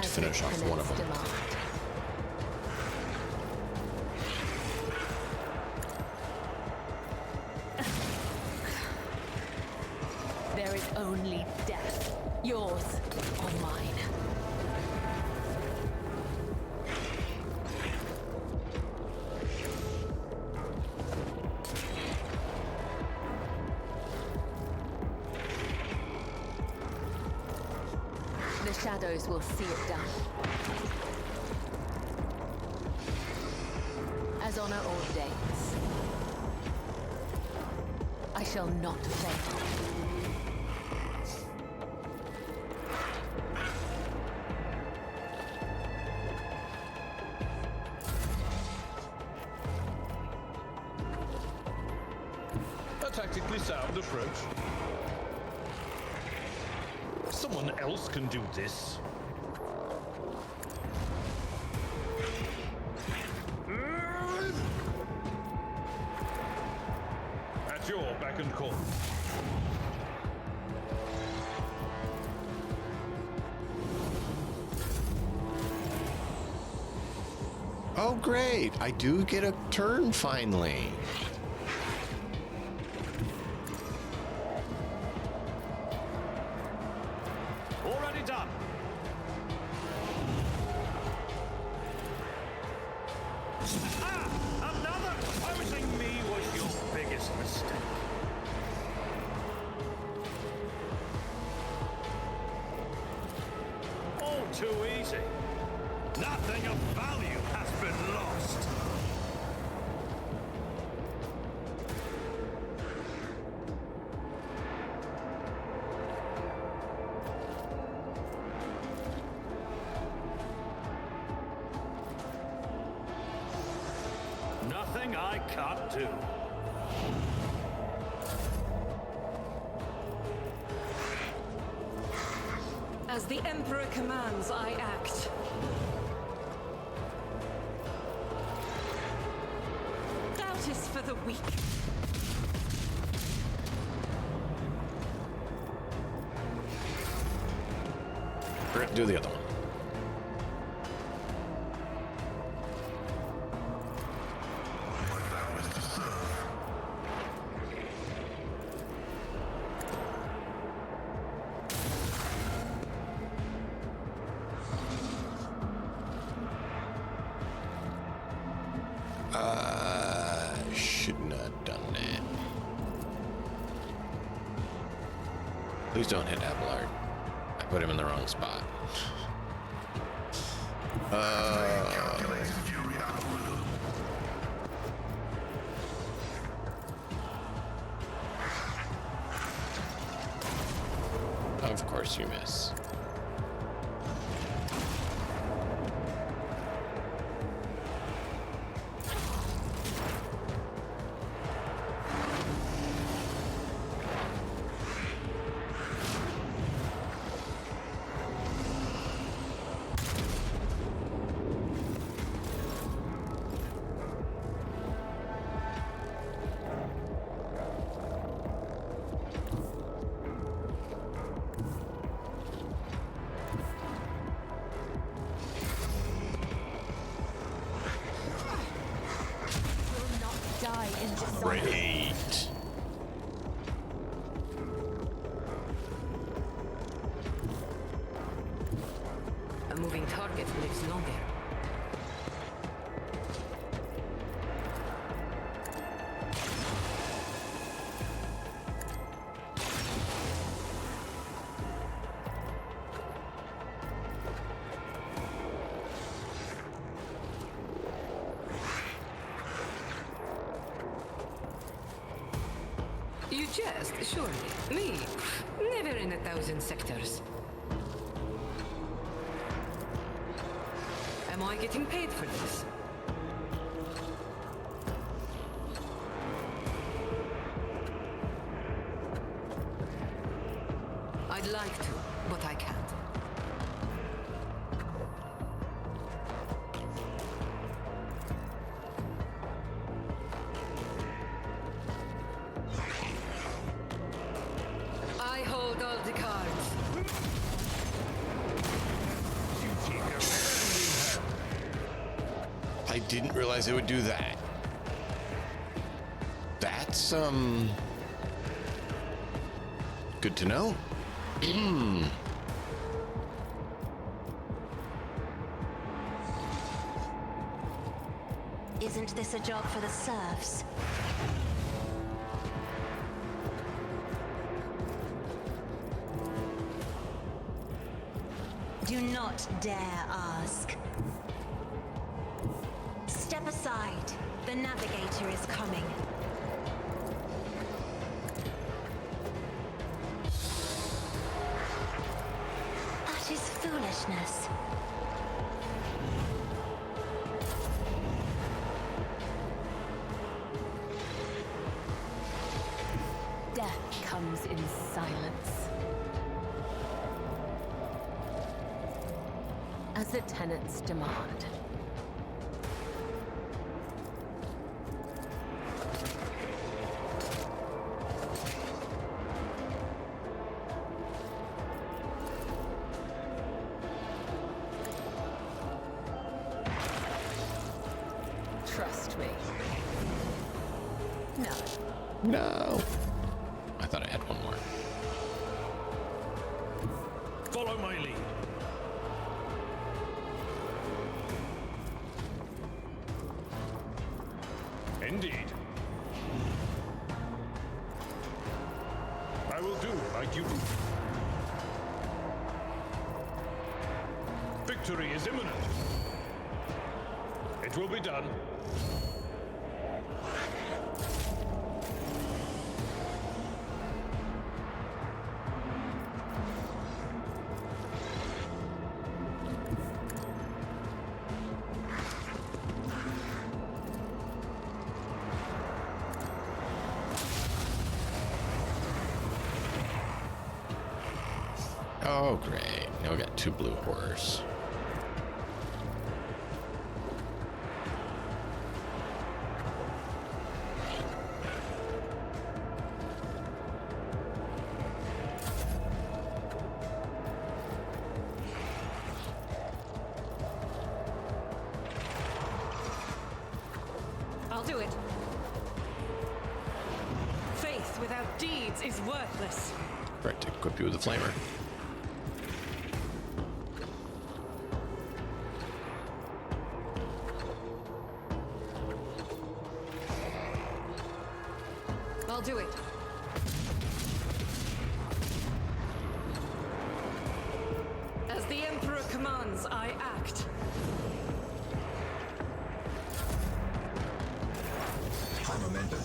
to finish off one of them. There is only death, yours or mine. The shadows will see it done. As honor ordains. I shall not fail. A tactically sound approach. Someone else can do this. At your beck and call. Oh, great! I do get a turn finally. Already done. Ah! Another! Opposing me was your biggest mistake. All too easy. Nothing of value has been lost. Nothing I can't do. As the Emperor commands, I act. Doubt is for the weak. Do the other one. Shouldn't have done that. Please don't hit Abelard. I put him in the wrong spot. Of course you miss. Great. A moving target lives longer. You jest, surely. Me, never in 1,000 sectors. Am I getting paid for this? I'd like to, but I can't. I hold all the cards. Duty didn't realize it would do that. That's, good to know. Isn't this a job for the serfs? Do not dare ask. Step aside. The navigator is coming. That is foolishness. Death comes in silence. As the tenants demand. Trust me. No. No. I thought I had one more. Follow my lead. Indeed. I will do like you do. Victory is imminent. It will be done. Oh, great. Now we got 2 blue horrors. I'll do it. Faith without deeds is worthless. Right, to equip you with a flamer. I'll do it. As the Emperor commands, I act. High momentum.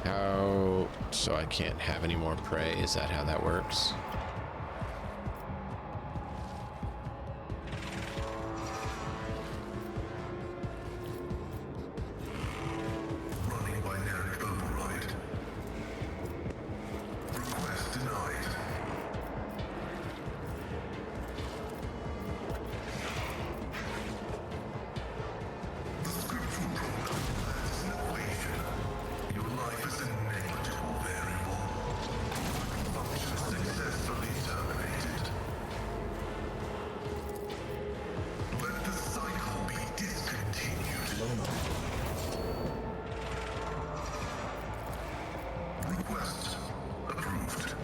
How... So I can't have any more prey? Is that how that works? Running binary override. Request denied. The scriptural program is an equation. Your life is a negligible variable. Function successfully terminated. Let the cycle be discontinued. Request approved.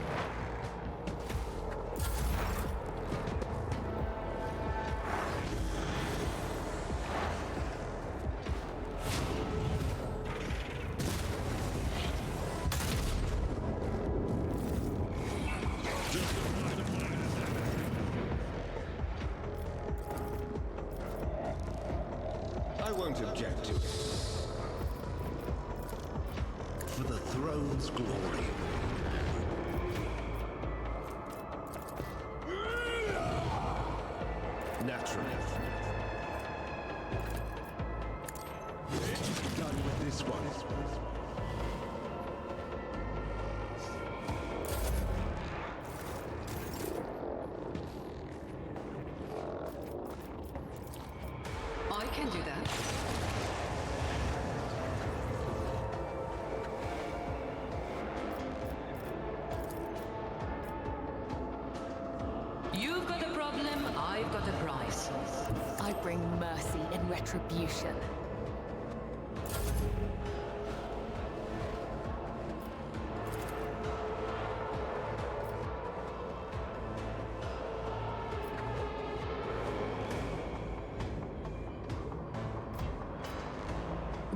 I won't object to it. For the throne's glory. Naturally. Done with this one. I've got a prize. I bring mercy and retribution.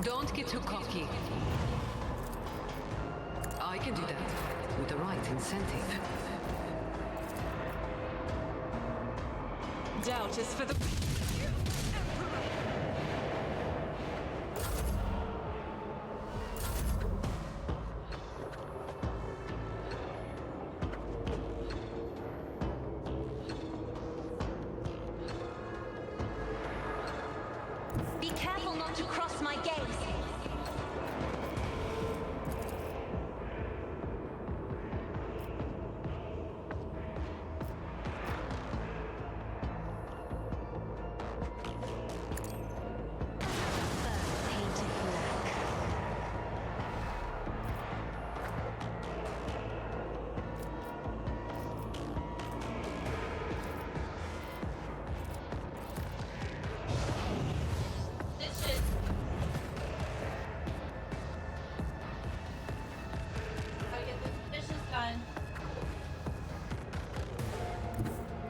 Don't get too cocky. I can do that with the right incentive. Doubt is for the... Be careful not to cross my gaze.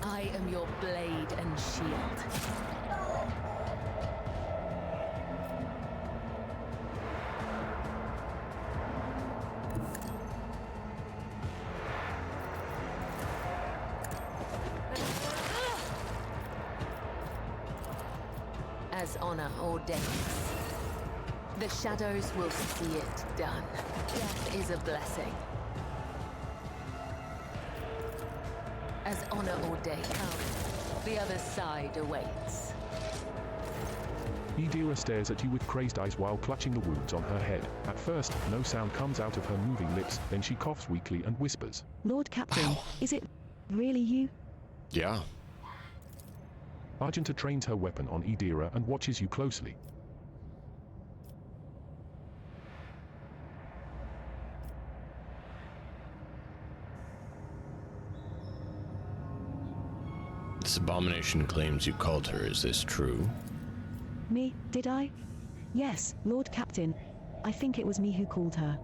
I am your blade and shield. As honor ordains, the shadows will see it done. Death is a blessing. As honor ordains, the other side awaits. Idira stares at you with crazed eyes while clutching the wounds on her head. At first, no sound comes out of her moving lips, then she coughs weakly and whispers. Lord Captain, is it really you? Yeah. Argenta trains her weapon on Idira and watches you closely. This abomination claims you called her. Is this true? Me, did I? Yes, Lord Captain. I think it was me who called her.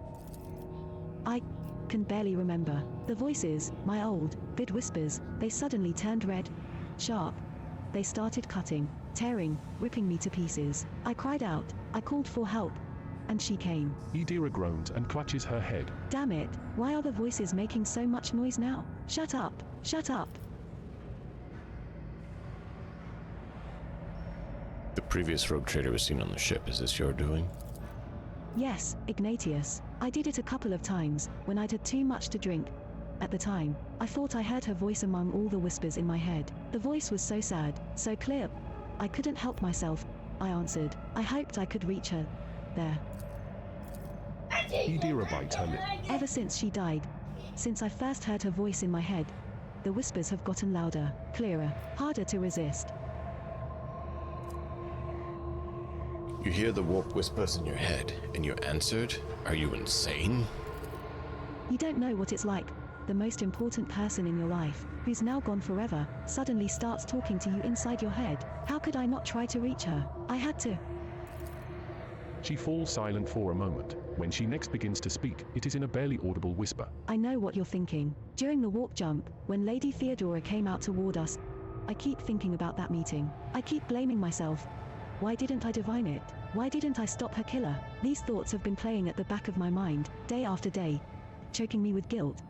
I can barely remember. The voices, my old, vid whispers, they suddenly turned red, sharp. They started cutting, tearing, ripping me to pieces. I cried out, I called for help, and she came. Idira groans and clutches her head. Damn it, why are the voices making so much noise now? Shut up, shut up. The previous rogue trader was seen on the ship. Is this your doing? Yes, Ignatius. I did it a couple of times, when I'd had too much to drink. At the time, I thought I heard her voice among all the whispers in my head. The voice was so sad, so clear. I couldn't help myself. I answered. I hoped I could reach her. There. Idira bites her lip. Ever since she died, since I first heard her voice in my head, the whispers have gotten louder, clearer, harder to resist. You hear the warp whispers in your head, and you answered? Are you insane? You don't know what it's like. The most important person in your life, who's now gone forever, suddenly starts talking to you inside your head. How could I not try to reach her? I had to. She falls silent for a moment. When she next begins to speak, it is in a barely audible whisper. I know what you're thinking. During the warp jump, when Lady Theodora came out toward us, I keep thinking about that meeting. I keep blaming myself. Why didn't I divine it? Why didn't I stop her killer? These thoughts have been playing at the back of my mind, day after day, choking me with guilt.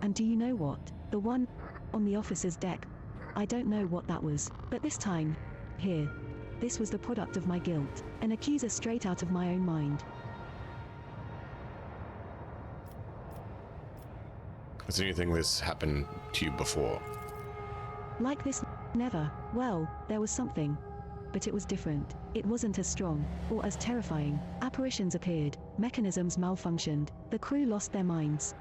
And do you know what? The one on the officer's deck. I don't know what that was, but this time, here, this was the product of my guilt, an accuser straight out of my own mind. Has anything this happened to you before? Like this, never. Well, there was something. But it was different. It wasn't as strong, or as terrifying. Apparitions appeared, mechanisms malfunctioned, the crew lost their minds.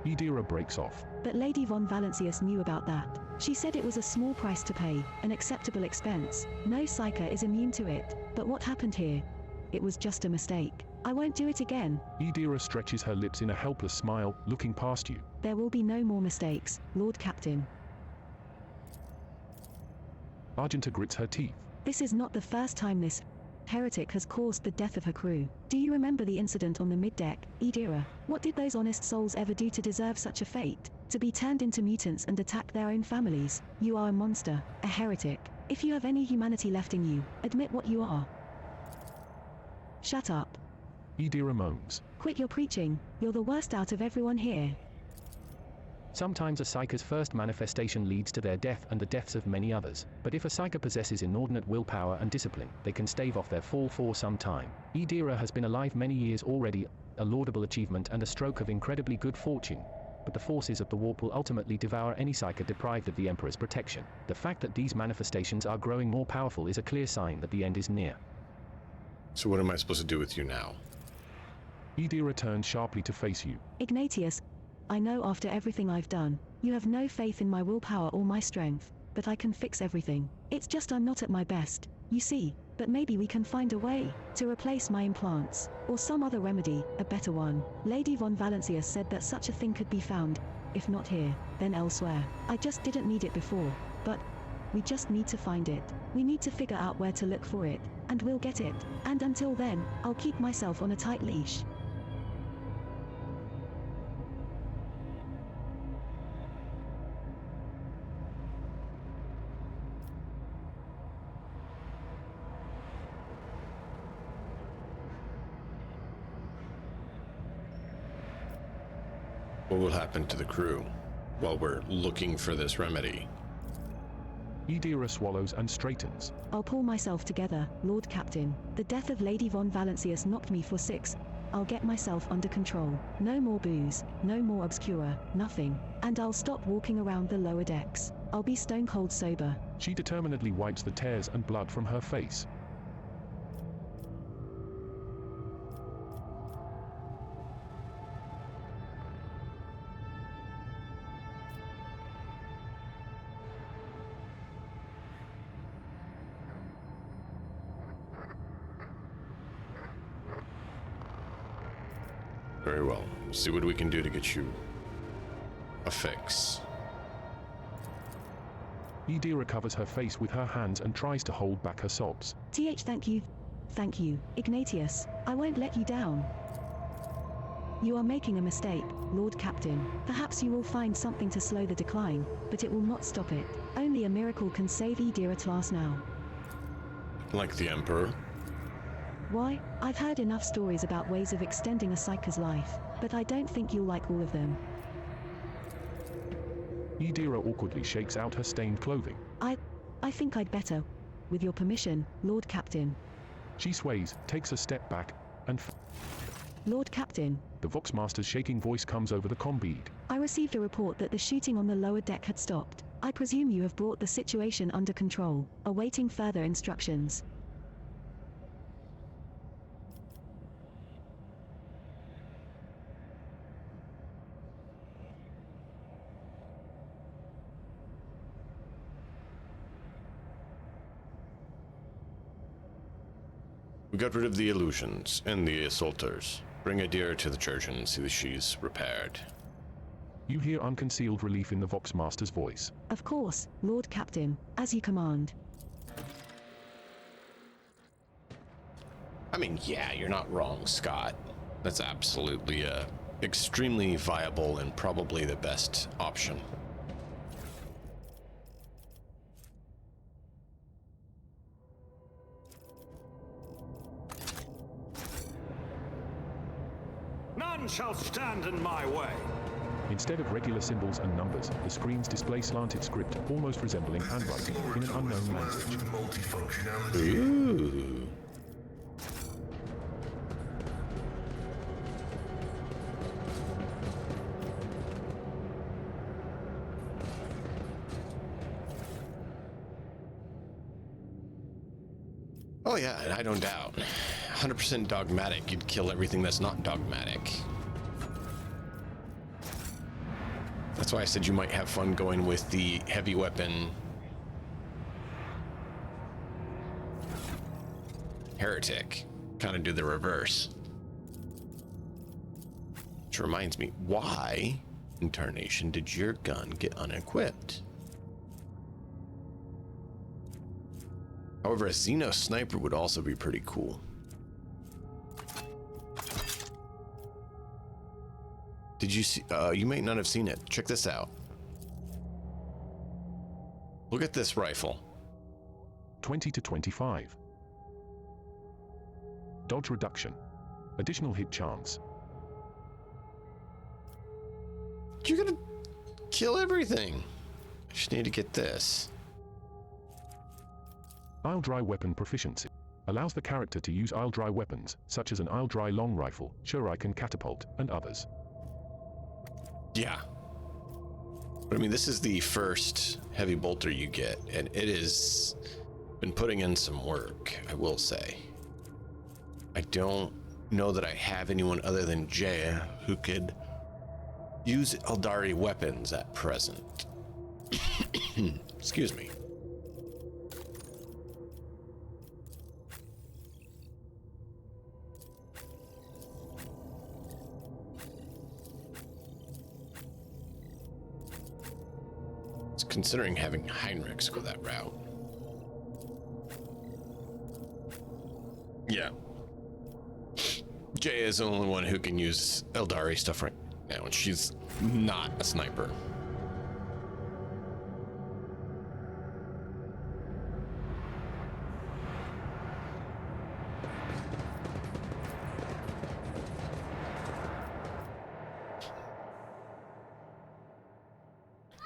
Idira breaks off. But Lady von Valancius knew about that. She said it was a small price to pay, an acceptable expense. No psyker is immune to it. But what happened here? It was just a mistake. I won't do it again. Idira stretches her lips in a helpless smile, looking past you. There will be no more mistakes, Lord Captain. Argenta grits her teeth. This is not the first time this heretic has caused the death of her crew. Do you remember the incident on the middeck, Idira? What did those honest souls ever do to deserve such a fate? To be turned into mutants and attack their own families? You are a monster, a heretic. If you have any humanity left in you, admit what you are. Shut up. Idira moans. Quit your preaching. You're the worst out of everyone here. Sometimes a Psyker's first manifestation leads to their death and the deaths of many others, but if a Psyker possesses inordinate willpower and discipline, they can stave off their fall for some time. Idira has been alive many years already, a laudable achievement and a stroke of incredibly good fortune. But the forces of the warp will ultimately devour any Psyker deprived of the Emperor's protection. The fact that these manifestations are growing more powerful is a clear sign that the end is near. So what am I supposed to do with you now? Idira turns sharply to face you. Ignatius, I know after everything I've done, you have no faith in my willpower or my strength, but I can fix everything. It's just I'm not at my best, you see, but maybe we can find a way to replace my implants, or some other remedy, a better one. Lady von Valencia said that such a thing could be found, if not here, then elsewhere. I just didn't need it before, but we just need to find it. We need to figure out where to look for it, and we'll get it. And until then, I'll keep myself on a tight leash. What will happen to the crew while we're looking for this remedy? Idira swallows and straightens. I'll pull myself together, Lord Captain. The death of Lady von Valencius knocked me for 6. I'll get myself under control. No more booze, no more obscura, nothing. And I'll stop walking around the lower decks. I'll be stone cold sober. She determinedly wipes the tears and blood from her face. Very well. See what we can do to get you a fix. Idira covers her face with her hands and tries to hold back her sobs. Thank you. Thank you, Ignatius. I won't let you down. You are making a mistake, Lord Captain. Perhaps you will find something to slow the decline, but it will not stop it. Only a miracle can save Idira Tlas now. Like the Emperor? Why? I've heard enough stories about ways of extending a Psyker's life, but I don't think you'll like all of them. Idira awkwardly shakes out her stained clothing. I think I'd better, with your permission, Lord Captain. She sways, takes a step back, and Lord Captain. The Voxmaster's shaking voice comes over the comm bead. I received a report that the shooting on the lower deck had stopped. I presume you have brought the situation under control, awaiting further instructions. We got rid of the illusions and the assaulters. Bring Idira to the church and see that she's repaired. You hear unconcealed relief in the Voxmaster's voice. Of course, Lord Captain, as you command. I mean, yeah, you're not wrong, Scott. That's absolutely extremely viable and probably the best option. None shall stand in my way. Instead of regular symbols and numbers, the screens display slanted script, almost resembling handwriting, in an unknown language. Ooh. Oh yeah, and I don't doubt. 100% dogmatic, you'd kill everything that's not dogmatic. That's why I said you might have fun going with the heavy weapon heretic. Kind of do the reverse. Which reminds me, why in tarnation did your gun get unequipped? However, a Xeno sniper would also be pretty cool. Did you see? You may not have seen it. Check this out. Look at this rifle. 20 to 25. Dodge reduction. Additional hit chance. You're gonna kill everything. I just need to get this. Isle dry weapon proficiency. Allows the character to use isle dry weapons, such as an isle dry long rifle, shuriken catapult, and others. Yeah. But I mean, this is the first heavy bolter you get, and it has been putting in some work, I will say. I don't know that I have anyone other than Jay who could use Eldari weapons at present. Excuse me. Considering having Heinrichs go that route. Yeah. Jay is the only one who can use Eldari stuff right now, and she's not a sniper.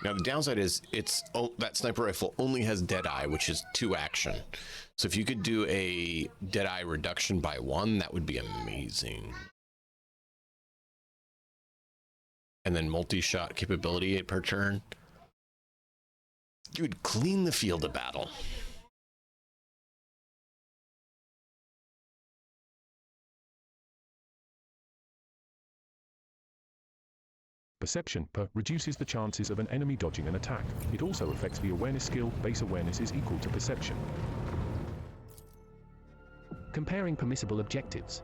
Now the downside is that sniper rifle only has Deadeye, which is 2 action. So if you could do a Deadeye reduction by 1, that would be amazing. And then multi-shot capability per turn. You would clean the field of battle. Perception reduces the chances of an enemy dodging an attack. It also affects the awareness skill. Base awareness is equal to perception. Comparing permissible objectives.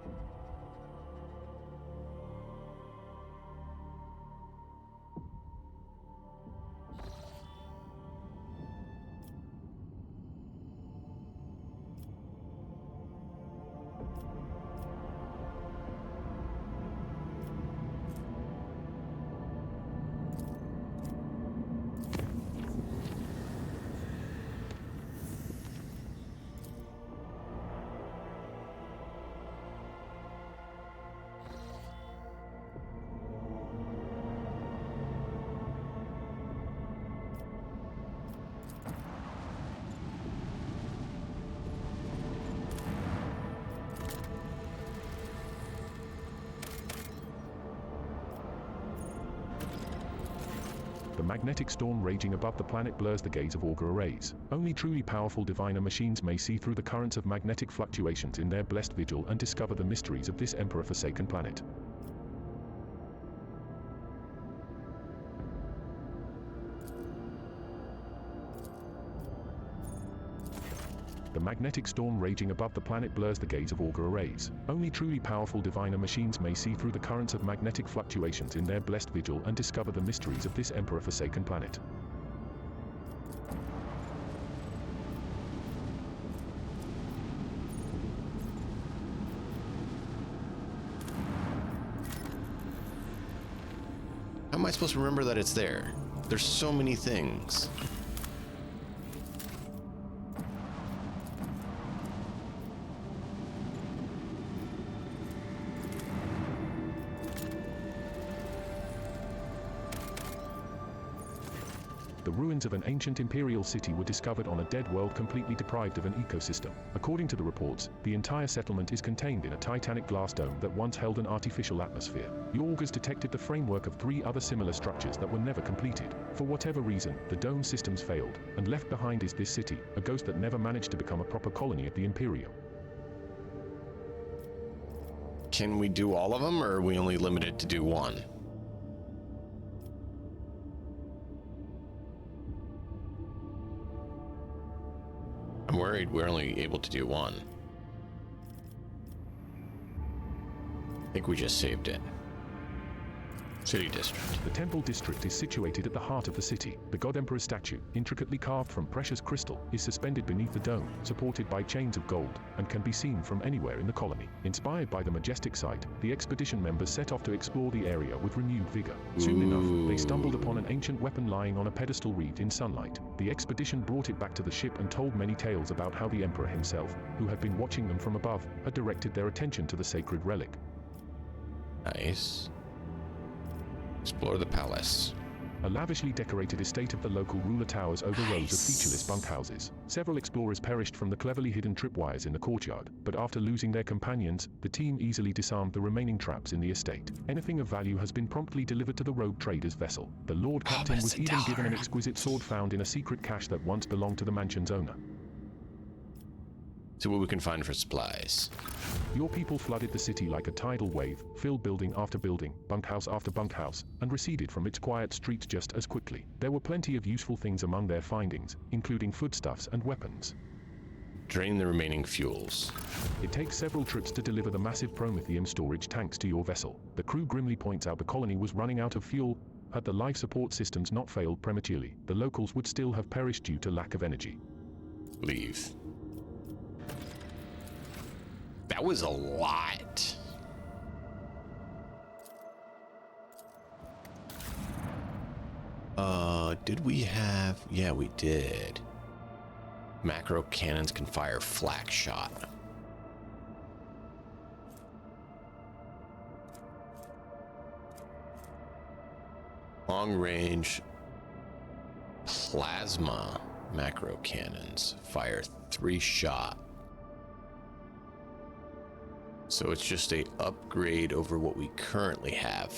The magnetic storm raging above the planet blurs the gaze of auger arrays. Only truly powerful diviner machines may see through the currents of magnetic fluctuations in their blessed vigil and discover the mysteries of this Emperor-forsaken planet. The magnetic storm raging above the planet blurs the gaze of auger arrays. Only truly powerful diviner machines may see through the currents of magnetic fluctuations in their blessed vigil and discover the mysteries of this Emperor-forsaken planet. How am I supposed to remember that it's there? There's so many things. The ruins of an ancient imperial city were discovered on a dead world completely deprived of an ecosystem. According to the reports, the entire settlement is contained in a titanic glass dome that once held an artificial atmosphere. The augurs detected the framework of 3 other similar structures that were never completed. For whatever reason, the dome systems failed, and left behind is this city, a ghost that never managed to become a proper colony of the Imperium. Can we do all of them, or are we only limited to do 1? I'm worried we're only able to do 1. I think we just saved it. City District. The Temple District is situated at the heart of the city. The God Emperor's statue, intricately carved from precious crystal, is suspended beneath the dome, supported by chains of gold, and can be seen from anywhere in the colony. Inspired by the majestic sight, the expedition members set off to explore the area with renewed vigor. Soon enough, they stumbled upon an ancient weapon lying on a pedestal wreathed in sunlight. The expedition brought it back to the ship and told many tales about how the Emperor himself, who had been watching them from above, had directed their attention to the sacred relic. Nice. Explore the palace. A lavishly decorated estate of the local ruler towers over rows of featureless bunkhouses. Several explorers perished from the cleverly hidden tripwires in the courtyard, but after losing their companions, the team easily disarmed the remaining traps in the estate. Anything of value has been promptly delivered to the rogue trader's vessel. The Lord Captain was even given an exquisite sword found in a secret cache that once belonged to the mansion's owner. See what we can find for supplies. Your people flooded the city like a tidal wave, filled building after building, bunkhouse after bunkhouse, and receded from its quiet streets just as quickly. There were plenty of useful things among their findings, including foodstuffs and weapons. Drain the remaining fuels. It takes several trips to deliver the massive Promethium storage tanks to your vessel. The crew grimly points out the colony was running out of fuel. Had the life support systems not failed prematurely, the locals would still have perished due to lack of energy. Leave. That was a lot. Did we have... Yeah, we did. Macro cannons can fire flak shot. Long range plasma macro cannons fire 3 shot. So it's just a upgrade over what we currently have.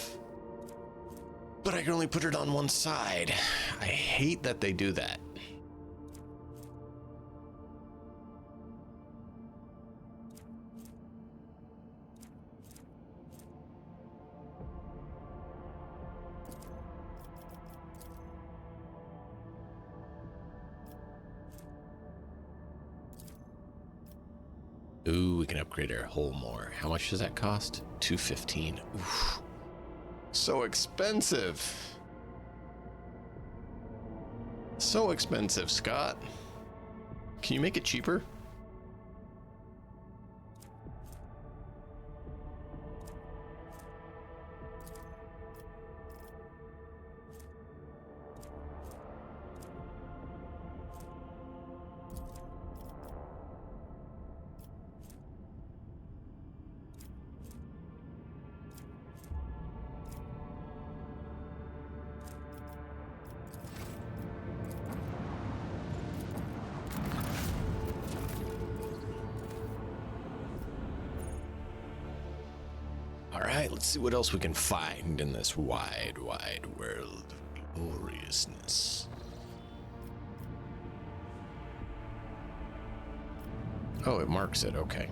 But I can only put it on one side. I hate that they do that. Ooh, we can upgrade our hull more. How much does that cost? $215. Oof. So expensive. So expensive, Scott. Can you make it cheaper? Let's see what else we can find in this wide, wide world of gloriousness. Oh, it marks it. Okay.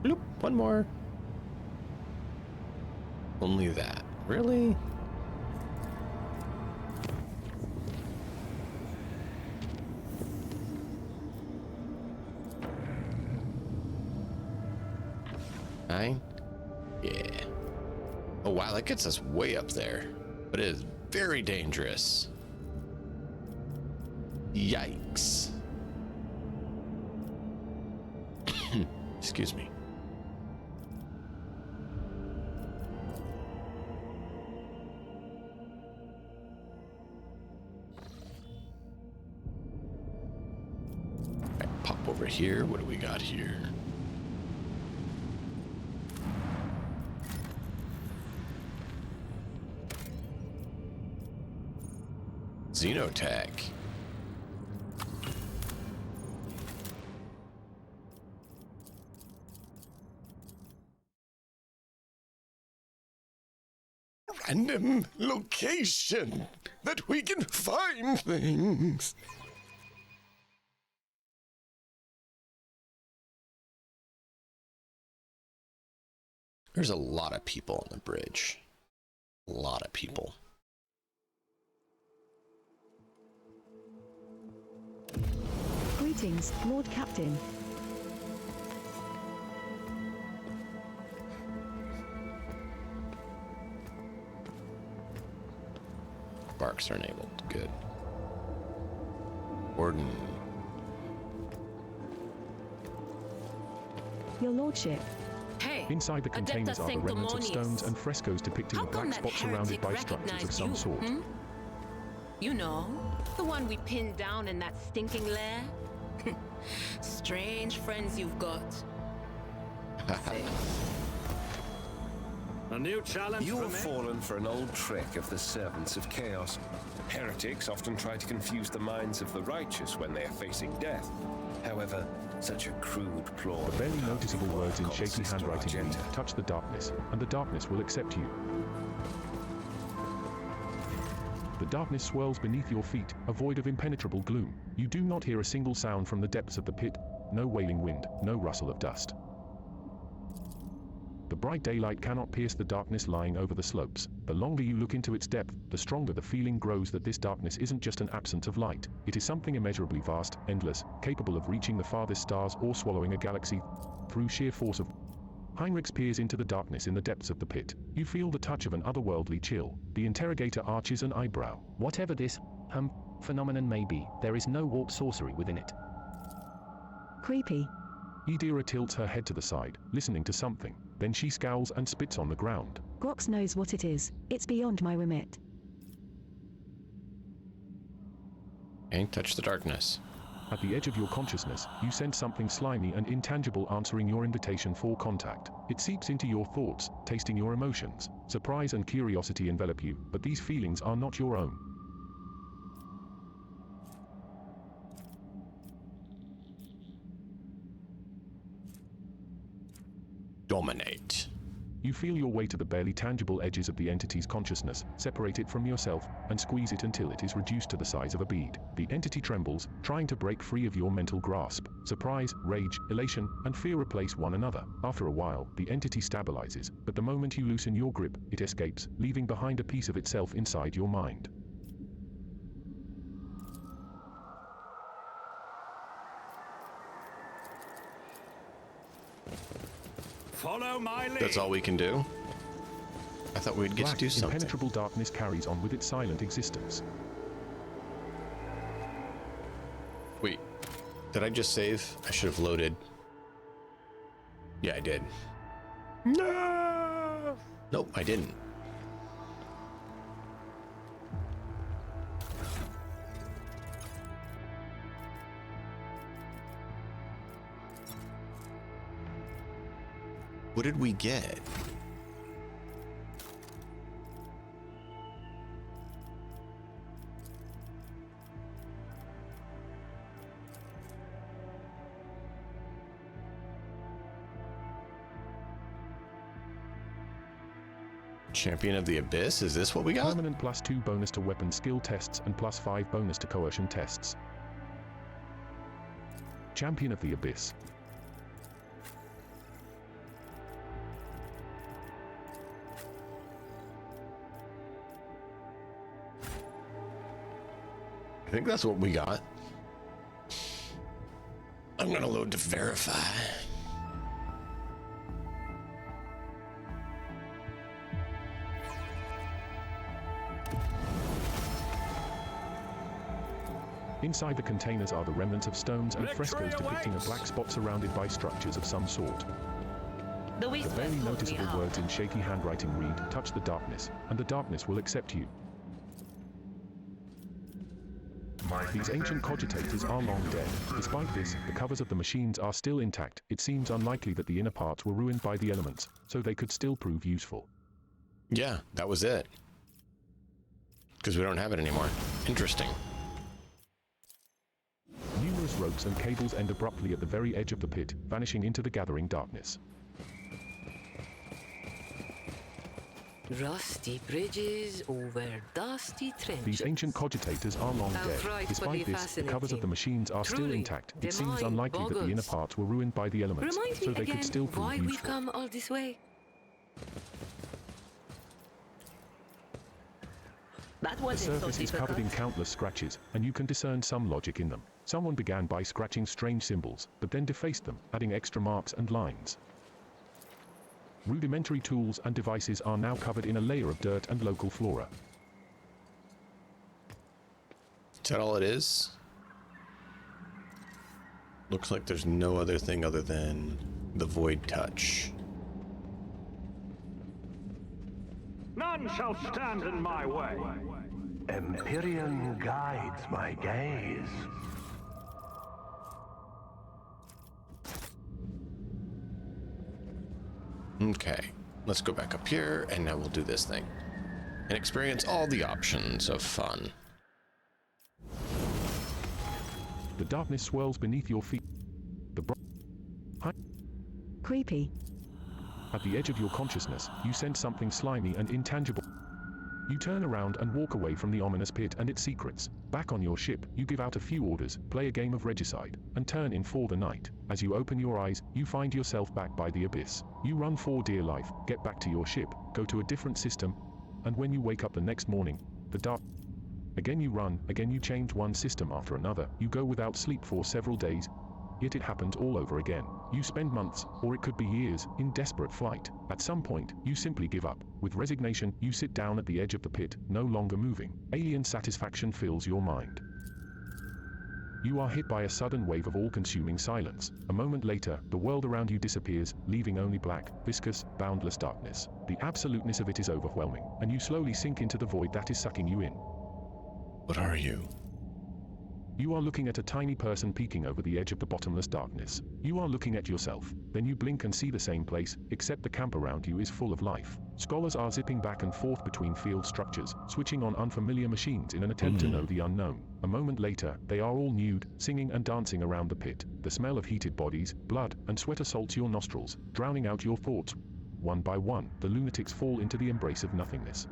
Bloop, one more. Only that. Really? Yeah. Oh wow, that gets us way up there. But it is very dangerous. Yikes. Excuse me. Right, pop over here. What do we got here? Xenotech. Random location that we can find things. There's a lot of people on the bridge. A lot of people. Greetings, Lord Captain. Sparks are enabled. Good. Warden. Your lordship. Hey, Inside the containers are the remnants of stones and frescoes depicting a How come black that spot surrounded by heretic structures of some recognized sort. you, You know, the one we pinned down in that stinking lair? Strange friends you've got. A new challenge You for have me? fallen for an old trick of the servants of chaos. Heretics often try to confuse the minds of the righteous when they are facing death. However, such a crude ploy... The barely noticeable words in shaky handwriting read, "Touch the darkness, and the darkness will accept you." The darkness swirls beneath your feet, a void of impenetrable gloom. You do not hear a single sound from the depths of the pit, no wailing wind, no rustle of dust. The bright daylight cannot pierce the darkness lying over the slopes. The longer you look into its depth, the stronger the feeling grows that this darkness isn't just an absence of light. It is something immeasurably vast, endless, capable of reaching the farthest stars or swallowing a galaxy through sheer force of... Heinrichs peers into the darkness in the depths of the pit. You feel the touch of an otherworldly chill. The interrogator arches an eyebrow. Whatever this phenomenon may be, there is no warp sorcery within it. Creepy. Idira tilts her head to the side, listening to something. Then she scowls and spits on the ground. Grox knows what it is. It's beyond my remit. And touch the darkness. At the edge of your consciousness, you sense something slimy and intangible answering your invitation for contact. It seeps into your thoughts, tasting your emotions. Surprise and curiosity envelop you, but these feelings are not your own. Dominate. You feel your way to the barely tangible edges of the entity's consciousness, separate it from yourself, and squeeze it until it is reduced to the size of a bead. The entity trembles, trying to break free of your mental grasp. Surprise, rage, elation, and fear replace one another. After a while, the entity stabilizes, but the moment you loosen your grip, it escapes, leaving behind a piece of itself inside your mind. Follow my lead. That's all we can do? I thought we'd get Black, to do something. impenetrable darkness carries on with its silent existence. Wait, did I just save? I should have loaded. Yeah, I did. No! Nope, I didn't. What did we get? Champion of the Abyss? Is this what we got? Permanent +2 bonus to weapon skill tests and +5 bonus to coercion tests. Champion of the Abyss. I think that's what we got. I'm gonna load to verify. Inside the containers are the remnants of stones and frescoes depicting a black spot surrounded by structures of some sort. The The barely noticeable words in shaky handwriting read, "Touch the darkness, and the darkness will accept you." These ancient cogitators are long dead. Despite this, the covers of the machines are still intact. It seems unlikely that the inner parts were ruined by the elements, so they could still prove useful. Yeah, that was it. Because we don't have it anymore. Interesting. Numerous ropes and cables end abruptly at the very edge of the pit, vanishing into the gathering darkness. Rusty bridges over dusty trenches. These ancient cogitators are long dead. Frightfully Despite this, the covers of the machines are still Truly, intact. the It seems mind unlikely that the inner boggles. parts were ruined by the elements, Remind so me they again could still prove why we've useful. come all this way. That The wasn't so surface is difficult. covered in countless scratches, and you can discern some logic in them. Someone began by scratching strange symbols, but then defaced them, adding extra marks and lines. Rudimentary tools and devices are now covered in a layer of dirt and local flora. Is that all it is? Looks like there's no other thing other than the void touch. None shall stand in my way. Empyrean guides my gaze. Okay, let's go back up here, and now we'll do this thing. And experience all the options of fun. The darkness swirls beneath your feet. Creepy. At the edge of your consciousness, you sense something slimy and intangible. You turn around and walk away from the ominous pit and its secrets. Back on your ship, you give out a few orders, play a game of regicide, and turn in for the night. As you open your eyes, you find yourself back by the abyss. You run for dear life, get back to your ship, go to a different system, and when you wake up the next morning, the dark... Again you run, again you change one system after another, you go without sleep for several days, yet it happens all over again. You spend months, or it could be years, in desperate flight. At some point, you simply give up. With resignation, you sit down at the edge of the pit, no longer moving. Alien satisfaction fills your mind. You are hit by a sudden wave of all-consuming silence. A moment later, the world around you disappears, leaving only black, viscous, boundless darkness. The absoluteness of it is overwhelming, and you slowly sink into the void that is sucking you in. What are you? You are looking at a tiny person peeking over the edge of the bottomless darkness. You are looking at yourself. Then you blink and see the same place, except the camp around you is full of life. Scholars are zipping back and forth between field structures, switching on unfamiliar machines in an attempt to know the unknown. A moment later, they are all nude, singing and dancing around the pit. The smell of heated bodies, blood, and sweat assaults your nostrils, drowning out your thoughts. One by one, the lunatics fall into the embrace of nothingness.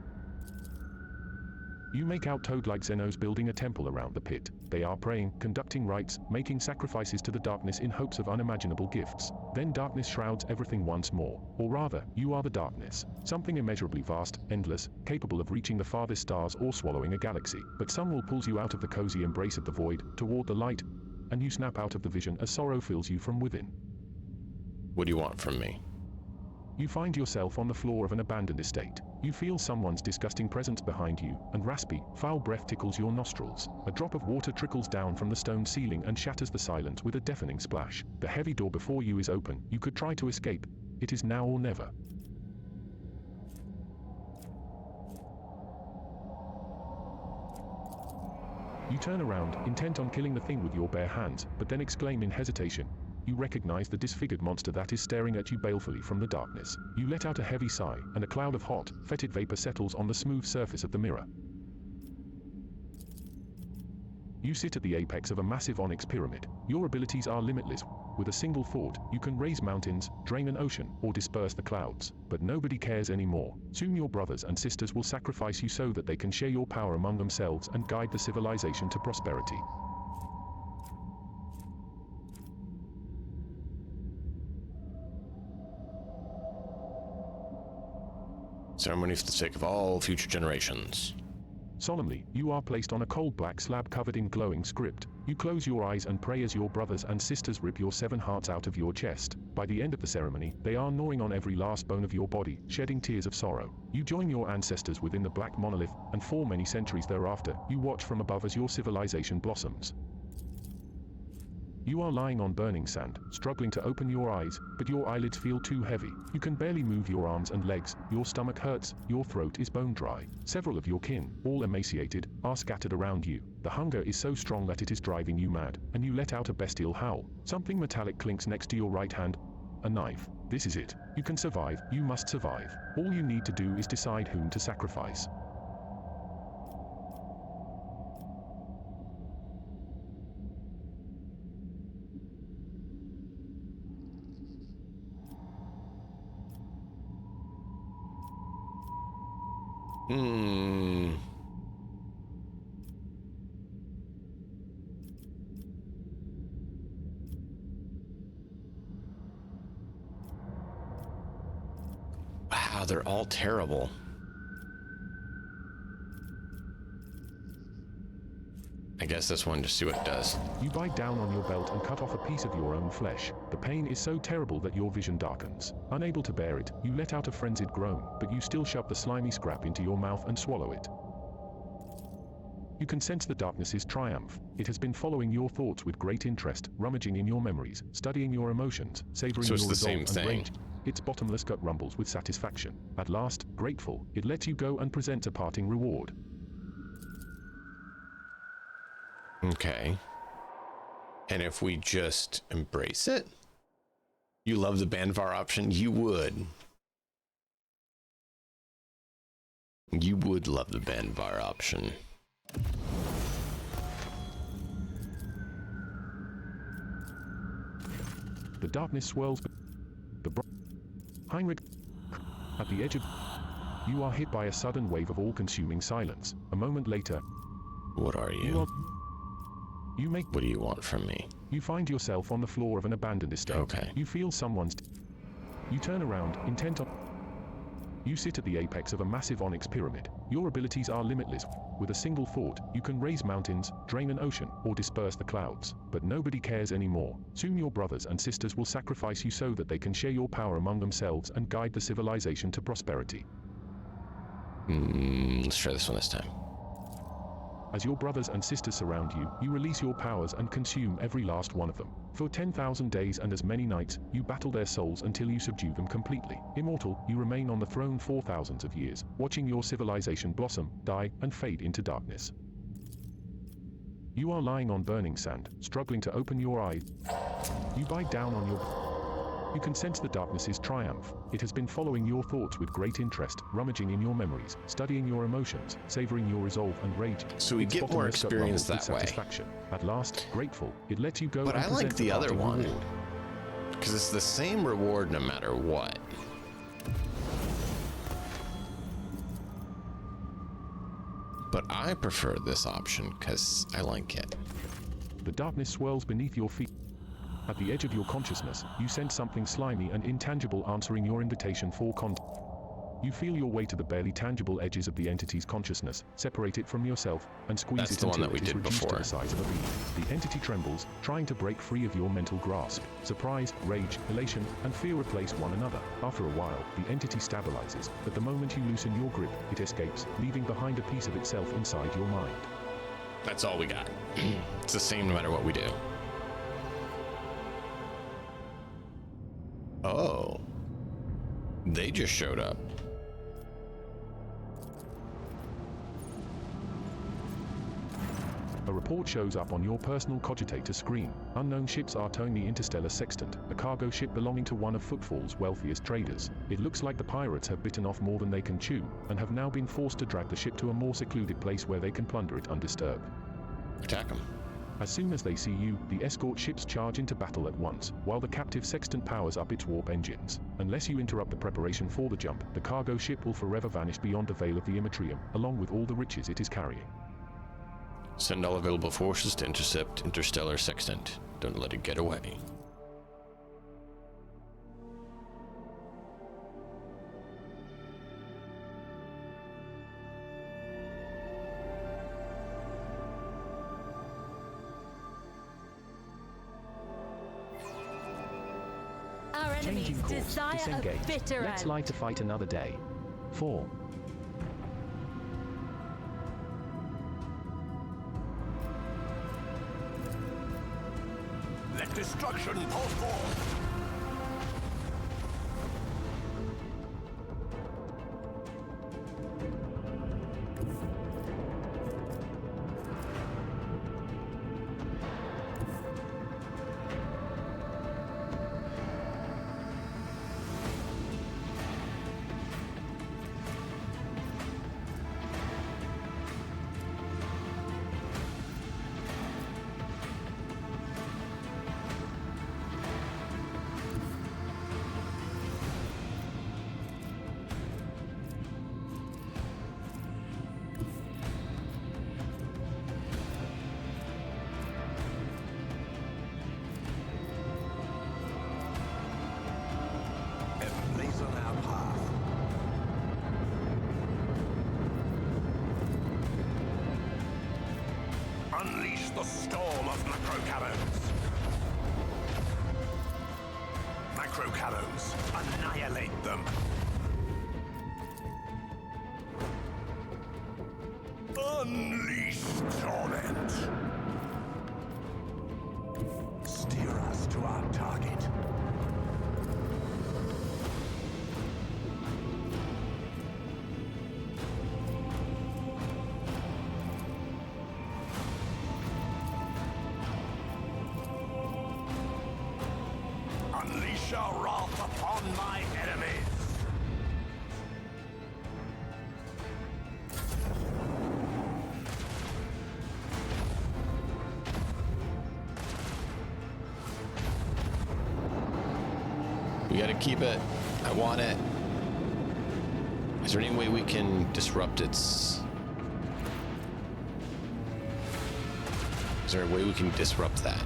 You make out toad-like Xenos building a temple around the pit. They are praying, conducting rites, making sacrifices to the darkness in hopes of unimaginable gifts. Then darkness shrouds everything once more. Or rather, you are the darkness. Something immeasurably vast, endless, capable of reaching the farthest stars or swallowing a galaxy. But someone pulls you out of the cozy embrace of the void, toward the light, and you snap out of the vision as sorrow fills you from within. What do you want from me? You find yourself on the floor of an abandoned estate. You feel someone's disgusting presence behind you, and raspy, foul breath tickles your nostrils. A drop of water trickles down from the stone ceiling and shatters the silence with a deafening splash. The heavy door before you is open. You could try to escape. It is now or never. You turn around, intent on killing the thing with your bare hands, but then exclaim in hesitation. You recognize the disfigured monster that is staring at you balefully from the darkness. You let out a heavy sigh, and a cloud of hot, fetid vapor settles on the smooth surface of the mirror. You sit at the apex of a massive onyx pyramid. Your abilities are limitless. With a single thought, you can raise mountains, drain an ocean, or disperse the clouds. But nobody cares anymore. Soon your brothers and sisters will sacrifice you so that they can share your power among themselves and guide the civilization to prosperity. Ceremony for the sake of all future generations. Solemnly, you are placed on a cold black slab covered in glowing script. You close your eyes and pray as your brothers and sisters rip your 7 hearts out of your chest. By the end of the ceremony, they are gnawing on every last bone of your body, shedding tears of sorrow. You join your ancestors within the black monolith, and for many centuries thereafter, you watch from above as your civilization blossoms. You are lying on burning sand, struggling to open your eyes, but your eyelids feel too heavy. You can barely move your arms and legs, your stomach hurts, your throat is bone dry. Several of your kin, all emaciated, are scattered around you. The hunger is so strong that it is driving you mad, and you let out a bestial howl. Something metallic clinks next to your right hand. A knife. This is it. You can survive, you must survive. All you need to do is decide whom to sacrifice. Wow, they're all terrible. I guess this one, just see what it does. You bite down on your belt and cut off a piece of your own flesh. The pain is so terrible that your vision darkens. Unable to bear it, you let out a frenzied groan, but you still shove the slimy scrap into your mouth and swallow it. You can sense the darkness's triumph. It has been following your thoughts with great interest, rummaging in your memories, studying your emotions, savoring your resolve and rage. Its bottomless gut rumbles with satisfaction. At last, grateful, it lets you go and presents a parting reward. Okay. And if we just embrace it? You love the Banvar option? You would. You would love the Banvar option. The darkness swirls. Heinrich. At the edge of. You are hit by a sudden wave of all-consuming silence. A moment later. What are you? You make. What do you want from me? You find yourself on the floor of an abandoned estate. Okay. You feel someone's. You turn around, intent on. You sit at the apex of a massive onyx pyramid. Your abilities are limitless. With a single thought, you can raise mountains, drain an ocean, or disperse the clouds. But nobody cares anymore. Soon your brothers and sisters will sacrifice you so that they can share your power among themselves and guide the civilization to prosperity. Let's try this one this time. As your brothers and sisters surround you, you release your powers and consume every last one of them. For 10,000 days and as many nights, you battle their souls until you subdue them completely. Immortal, you remain on the throne for thousands of years, watching your civilization blossom, die, and fade into darkness. You are lying on burning sand, struggling to open your eyes. You bite down on your... You can sense the darkness's triumph. It has been following your thoughts with great interest, rummaging in your memories, studying your emotions, savoring your resolve and rage. So we get more experience that way. At last, grateful, it lets you go. But and I like the other one. Reward. Because it's the same reward no matter what. But I prefer this option because I like it. The darkness swirls beneath your feet. At the edge of your consciousness, you sense something slimy and intangible answering your invitation for contact. You feel your way to the barely tangible edges of the entity's consciousness, separate it from yourself, and squeeze it until it is reduced to the size of a bead. The entity trembles, trying to break free of your mental grasp. Surprise, rage, elation, and fear replace one another. After a while, the entity stabilizes, but the moment you loosen your grip, it escapes, leaving behind a piece of itself inside your mind. That's all we got. It's the same no matter what we do. Oh. They just showed up. A report shows up on your personal cogitator screen. Unknown ships are towing the interstellar sextant, a cargo ship belonging to one of Footfall's wealthiest traders. It looks like the pirates have bitten off more than they can chew, and have now been forced to drag the ship to a more secluded place where they can plunder it undisturbed. Attack them. As soon as they see you, the escort ships charge into battle at once, while the captive sextant powers up its warp engines. Unless you interrupt the preparation for the jump, the cargo ship will forever vanish beyond the veil of the Immatrium, along with all the riches it is carrying. Send all available forces to intercept interstellar sextant. Don't let it get away. Our enemies Changing course. desire Disengage. a bitter Let's end. lie to fight another day. 4. Let destruction pour forth! Unleash the storm of macro-cannons! Macro-cannons, annihilate them! Unleash torment. Steer us to our target. Unleash your wrath upon my enemies. We gotta keep it. I want it. Is there any way we can disrupt its... Is there a way we can disrupt that?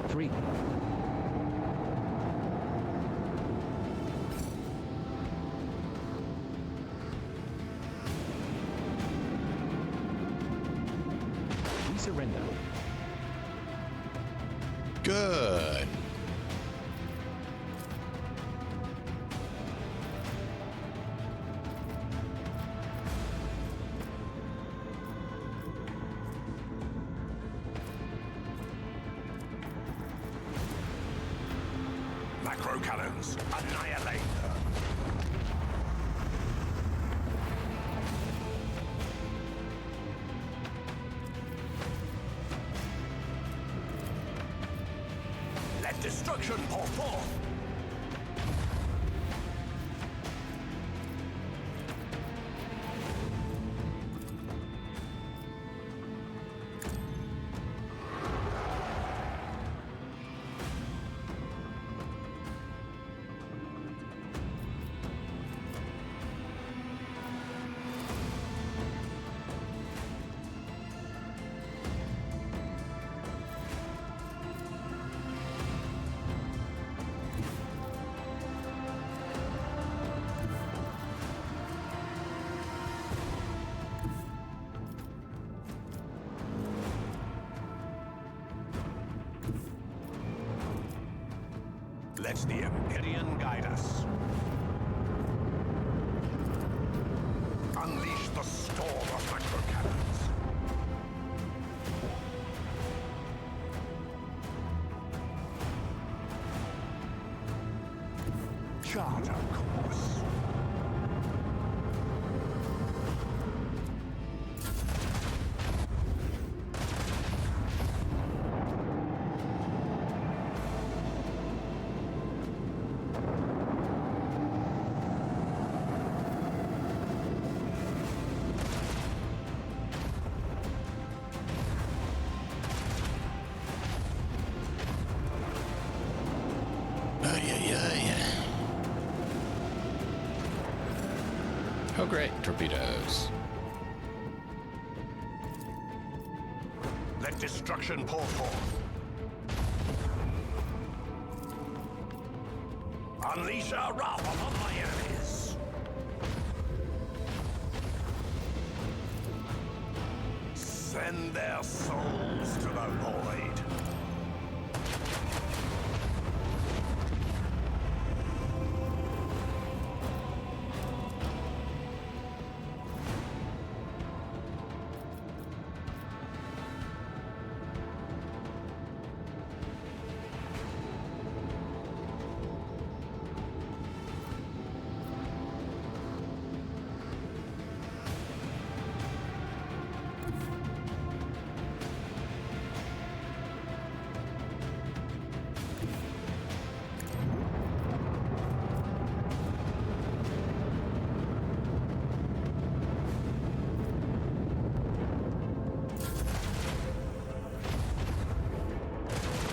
Three. We surrender. Good. Macro cannons, annihilate them. Let destruction pour forth. Let the Empyrean guide us. Unleash the storm of macro cannons. Chart a course. Oh, great. Torpedoes. Let destruction pour forth. Unleash our wrath upon my enemies. Send their souls to the void.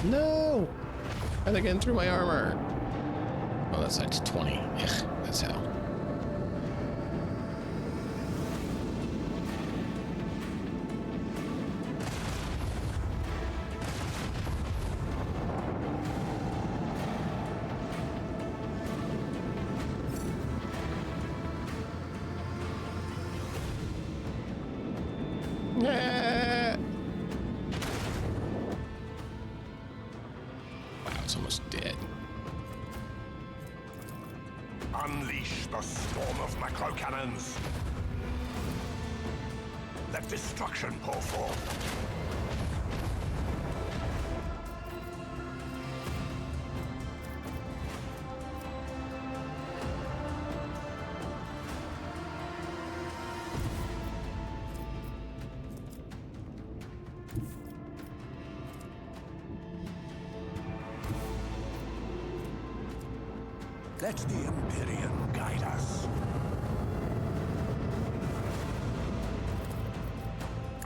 No! How are they getting through my armor? Oh, that side's 20. Ugh, that's how. guy's almost dead. Unleash the storm of macro cannons. Let destruction pour forth. Let the Imperium guide us.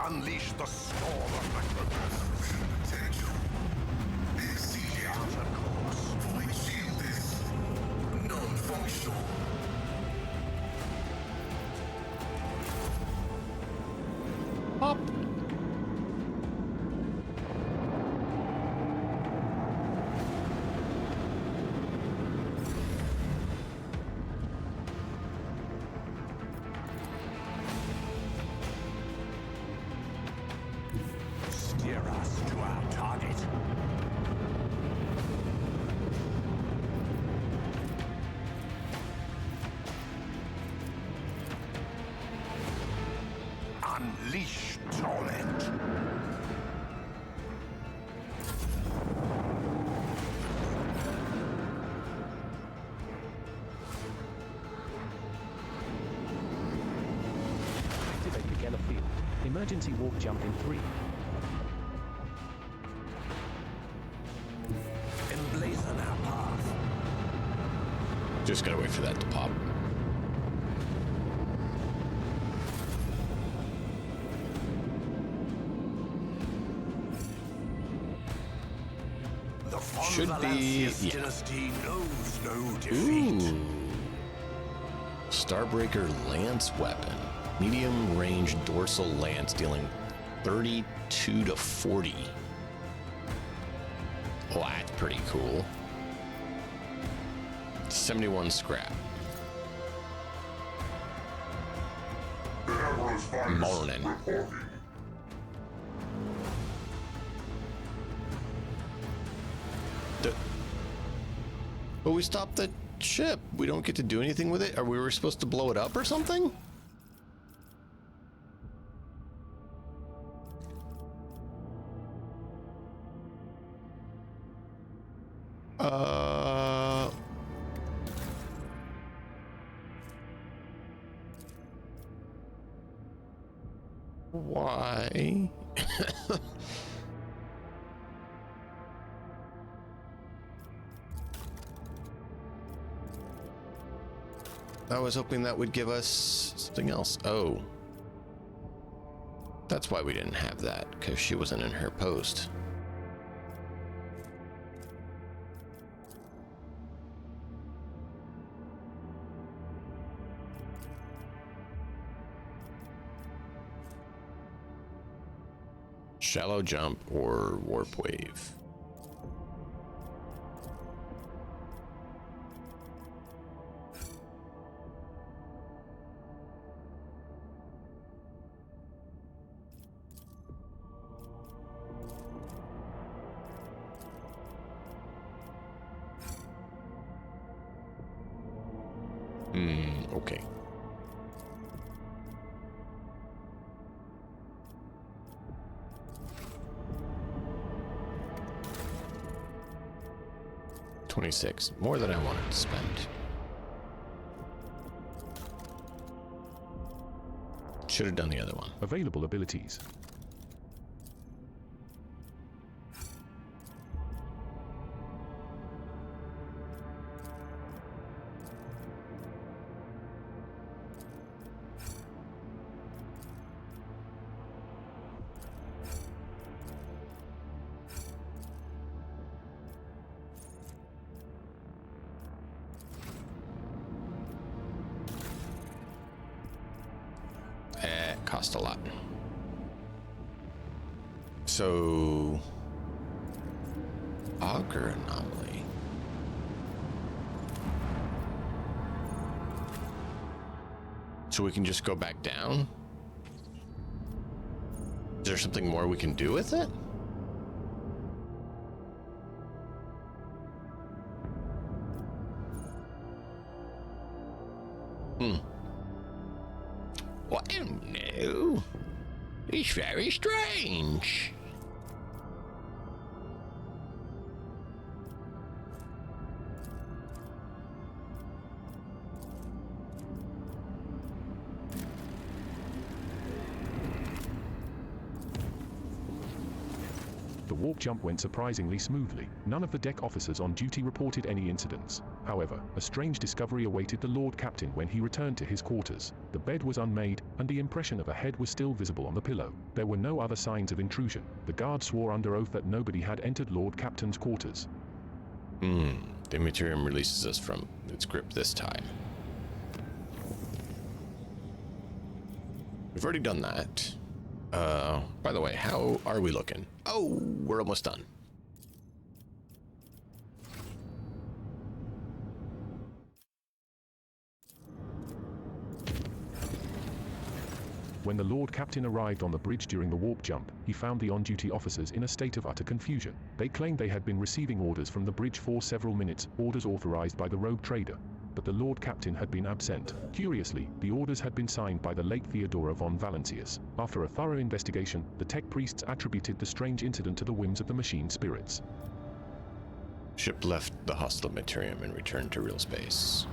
Unleash the storm of macro potential. Exceed outer course. Void shield is non-functional. Up. Steer us to our target. Unleash torment. Activate the Geller field. Emergency warp jump in 3. Emblazon our path. Just gotta wait for that to pop. The Should be, Valentius dynasty knows no defeat. Ooh. Starbreaker Lance Weapon. Medium range dorsal lance dealing 32 to 40. Oh, that's pretty cool. 71 scrap. Morning. But we stopped the ship. We don't get to do anything with it? Are we supposed to blow it up or something? Why? I was hoping that would give us something else. Oh. That's why we didn't have that, because she wasn't in her post. Shallow jump or warp wave. Okay. $26, more than I wanted to spend. Should have done the other one. Available abilities. Cost a lot. So, auger anomaly. So we can just go back down? Is there something more we can do with it? Well, no. It's very strange. The warp jump went surprisingly smoothly. None of the deck officers on duty reported any incidents. However, a strange discovery awaited the Lord Captain when he returned to his quarters. The bed was unmade, and the impression of a head was still visible on the pillow. There were no other signs of intrusion. The guard swore under oath that nobody had entered Lord Captain's quarters. The Imperium releases us from its grip this time. We've already done that. By the way, how are we looking? Oh, we're almost done. When the Lord Captain arrived on the bridge during the warp jump, he found the on-duty officers in a state of utter confusion. They claimed they had been receiving orders from the bridge for several minutes, orders authorized by the rogue trader. But the Lord Captain had been absent. Curiously, the orders had been signed by the late Theodora von Valancius. After a thorough investigation, the tech priests attributed the strange incident to the whims of the machine spirits. Ship left the hostile Imperium and returned to real space.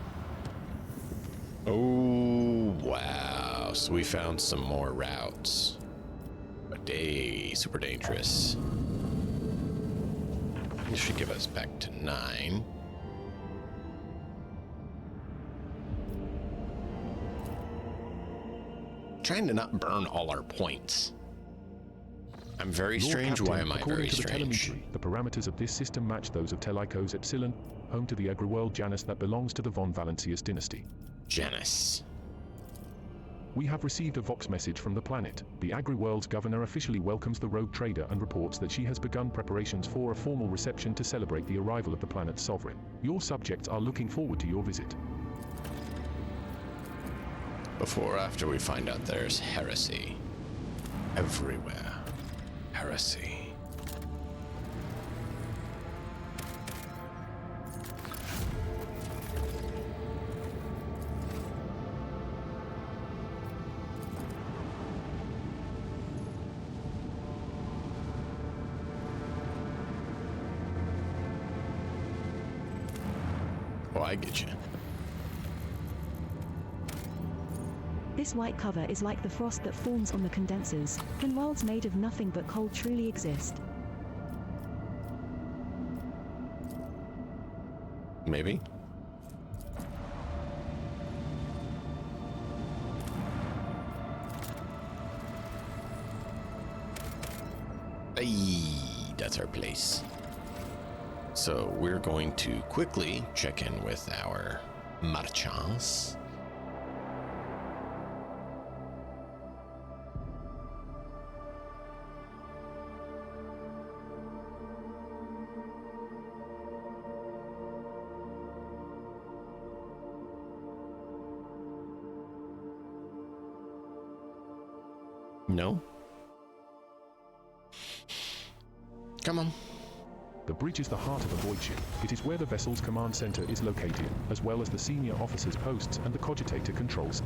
Oh, wow. So we found some more routes. But super dangerous. This should give us back to 9. Trying to not burn all our points. I'm very Lord strange. Captain, Why am I according very to the strange? telemetry, the parameters of this system match those of Telikos Epsilon, home to the agri-world Janus that belongs to the von Valancius dynasty. Janus. We have received a Vox message from the planet. The agri-world's governor officially welcomes the rogue trader and reports that she has begun preparations for a formal reception to celebrate the arrival of the planet's sovereign. Your subjects are looking forward to your visit. Before or after we find out there's heresy everywhere. Heresy. Oh, I get you. This white cover is like the frost that forms on the condensers. Can worlds made of nothing but cold truly exist? Maybe. Hey, that's our place. So we're going to quickly check in with our marchands. No? Come on. The bridge is the heart of the void ship. It is where the vessel's command center is located, as well as the senior officers' posts and the cogitator controls.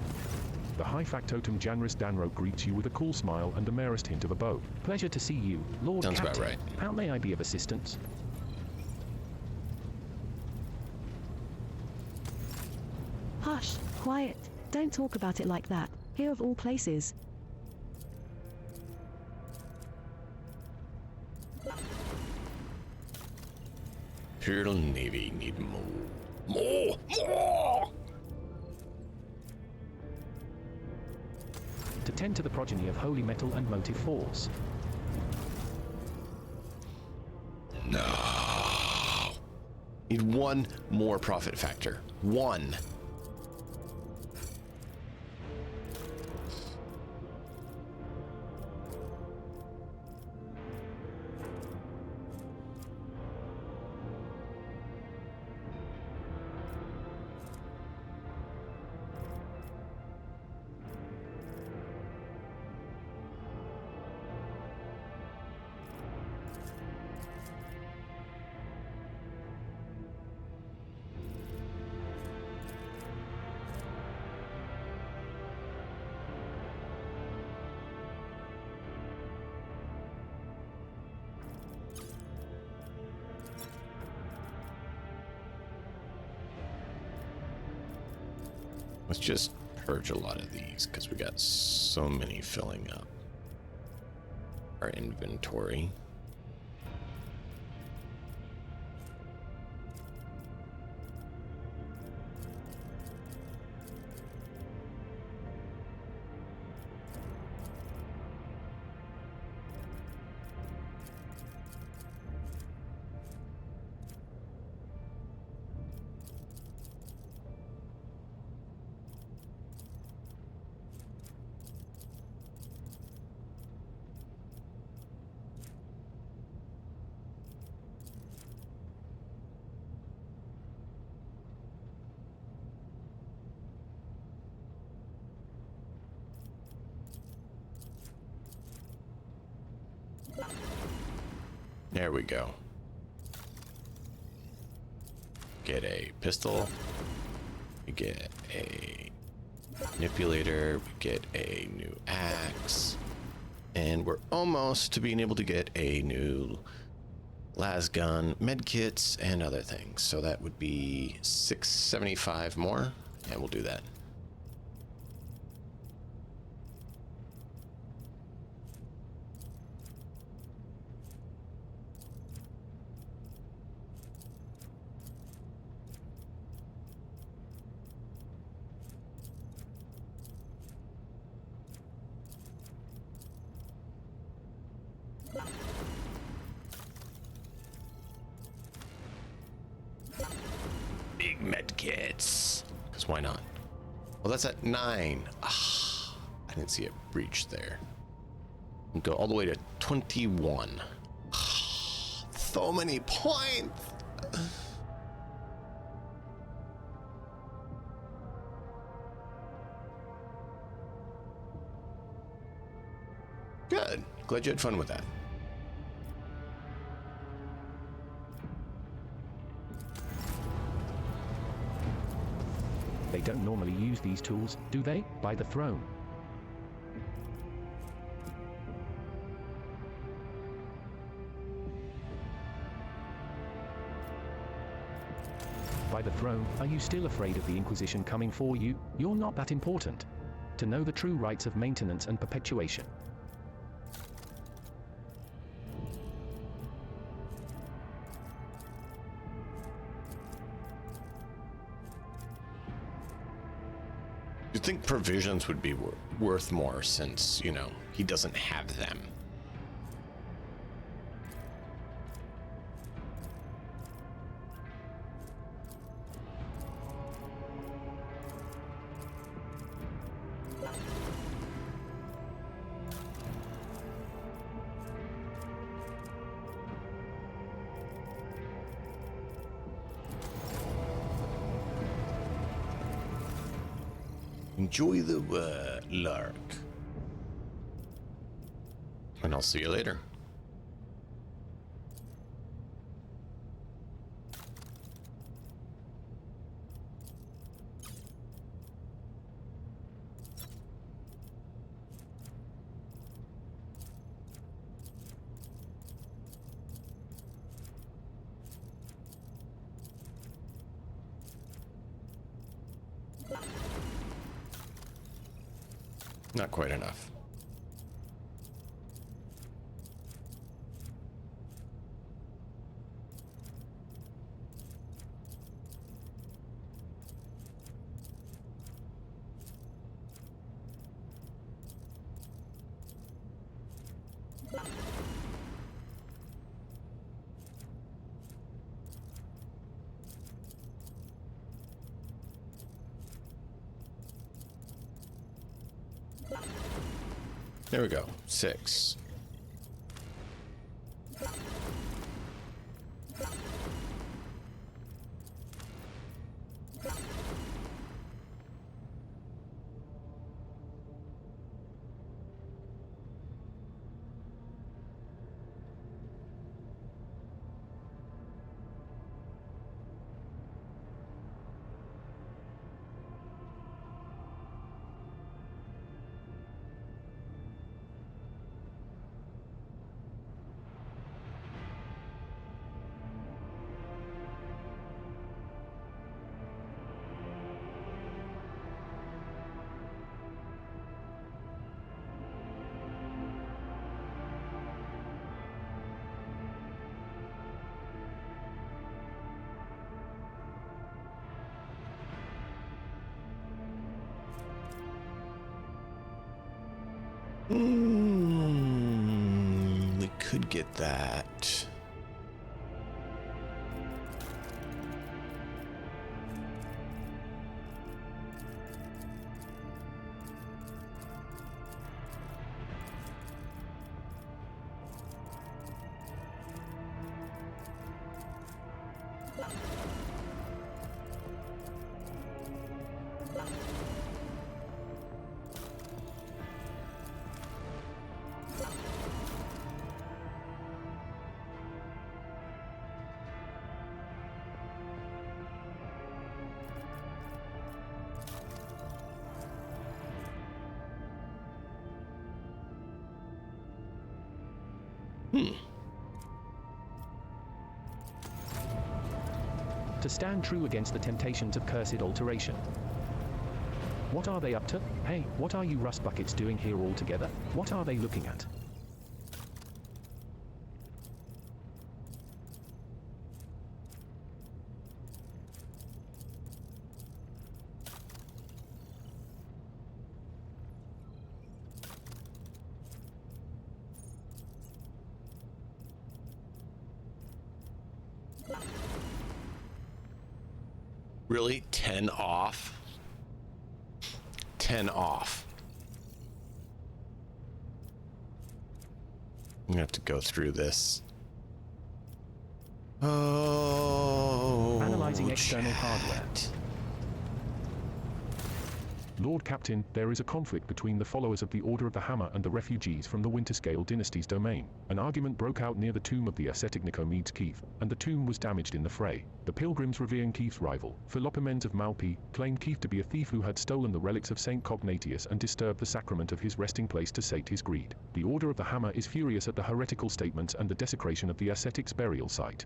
The high factotum Janris Danro greets you with a cool smile and the merest hint of a bow. Pleasure to see you, Lord Sounds Captain. about right. How may I be of assistance? Hush, quiet. Don't talk about it like that. Here of all places. Imperial Navy need more. More! To tend to the progeny of holy metal and motive force. No. Need one more profit factor. One. Let's just purge a lot of these because we got so many filling up our inventory. There we go. Get a pistol. We get a manipulator. We get a new axe. And we're almost to being able to get a new las gun, medkits, and other things. So that would be 675 more, and we'll do that. Big medkits. Because why not? Well, that's at 9. Ah, I didn't see a breach there. We'll go all the way to 21. Ah, so many points. Good. Glad you had fun with that. They don't normally use these tools, do they? By the throne. By the throne, are you still afraid of the Inquisition coming for you? You're not that important. To know the true rights of maintenance and perpetuation. You'd think provisions would be worth more since, you know, he doesn't have them. Enjoy the lark. And I'll see you later. Not quite enough. There we go. 6. We could get that. To stand true against the temptations of cursed alteration. What are they up to? Hey, what are you rust buckets doing here all together? What are they looking at? Really? 10 off? 10 off. I'm gonna have to go through this. Oh. Analyzing external hardware. Lord Captain, there is a conflict between the followers of the Order of the Hammer and the refugees from the Winterscale dynasty's domain. An argument broke out near the tomb of the ascetic Nicomedes Keith, and the tomb was damaged in the fray. The pilgrims revering Keith's rival, Philopimens of Malpi, claimed Keith to be a thief who had stolen the relics of Saint Cognatius and disturbed the sacrament of his resting place to sate his greed. The Order of the Hammer is furious at the heretical statements and the desecration of the ascetic's burial site.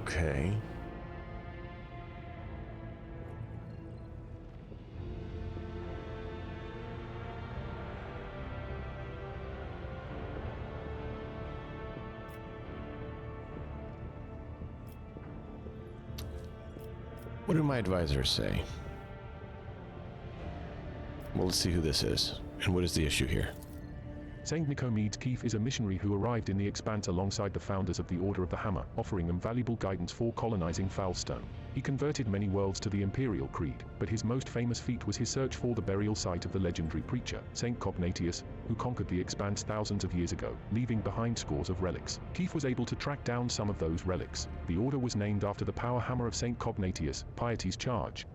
Okay. What do my advisors say? Well, let's see who this is, and what is the issue here. Saint Nicomedes Keith is a missionary who arrived in the Expanse alongside the founders of the Order of the Hammer, offering them valuable guidance for colonizing Foulstone. He converted many worlds to the Imperial Creed, but his most famous feat was his search for the burial site of the legendary preacher, Saint Cognatius, who conquered the Expanse thousands of years ago, leaving behind scores of relics. Keith was able to track down some of those relics. The Order was named after the power hammer of Saint Cognatius, Piety's charge.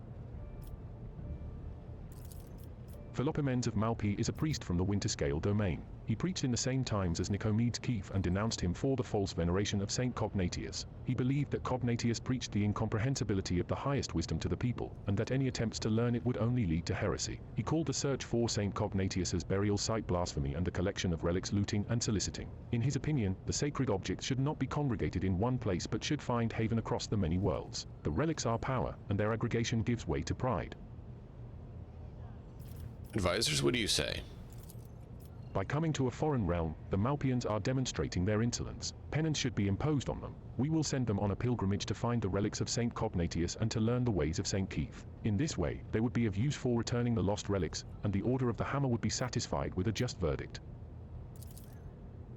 Philopimens of Malpi is a priest from the Winterscale domain. He preached in the same times as Nicomedes Keith and denounced him for the false veneration of Saint Cognatius. He believed that Cognatius preached the incomprehensibility of the highest wisdom to the people, and that any attempts to learn it would only lead to heresy. He called the search for Saint Cognatius's burial site blasphemy and the collection of relics looting and soliciting. In his opinion, the sacred objects should not be congregated in one place but should find haven across the many worlds. The relics are power, and their aggregation gives way to pride. Advisors, what do you say? By coming to a foreign realm, the Malpians are demonstrating their insolence. Penance should be imposed on them. We will send them on a pilgrimage to find the relics of Saint Cognatius and to learn the ways of Saint Keith. In this way, they would be of use for returning the lost relics, and the Order of the Hammer would be satisfied with a just verdict.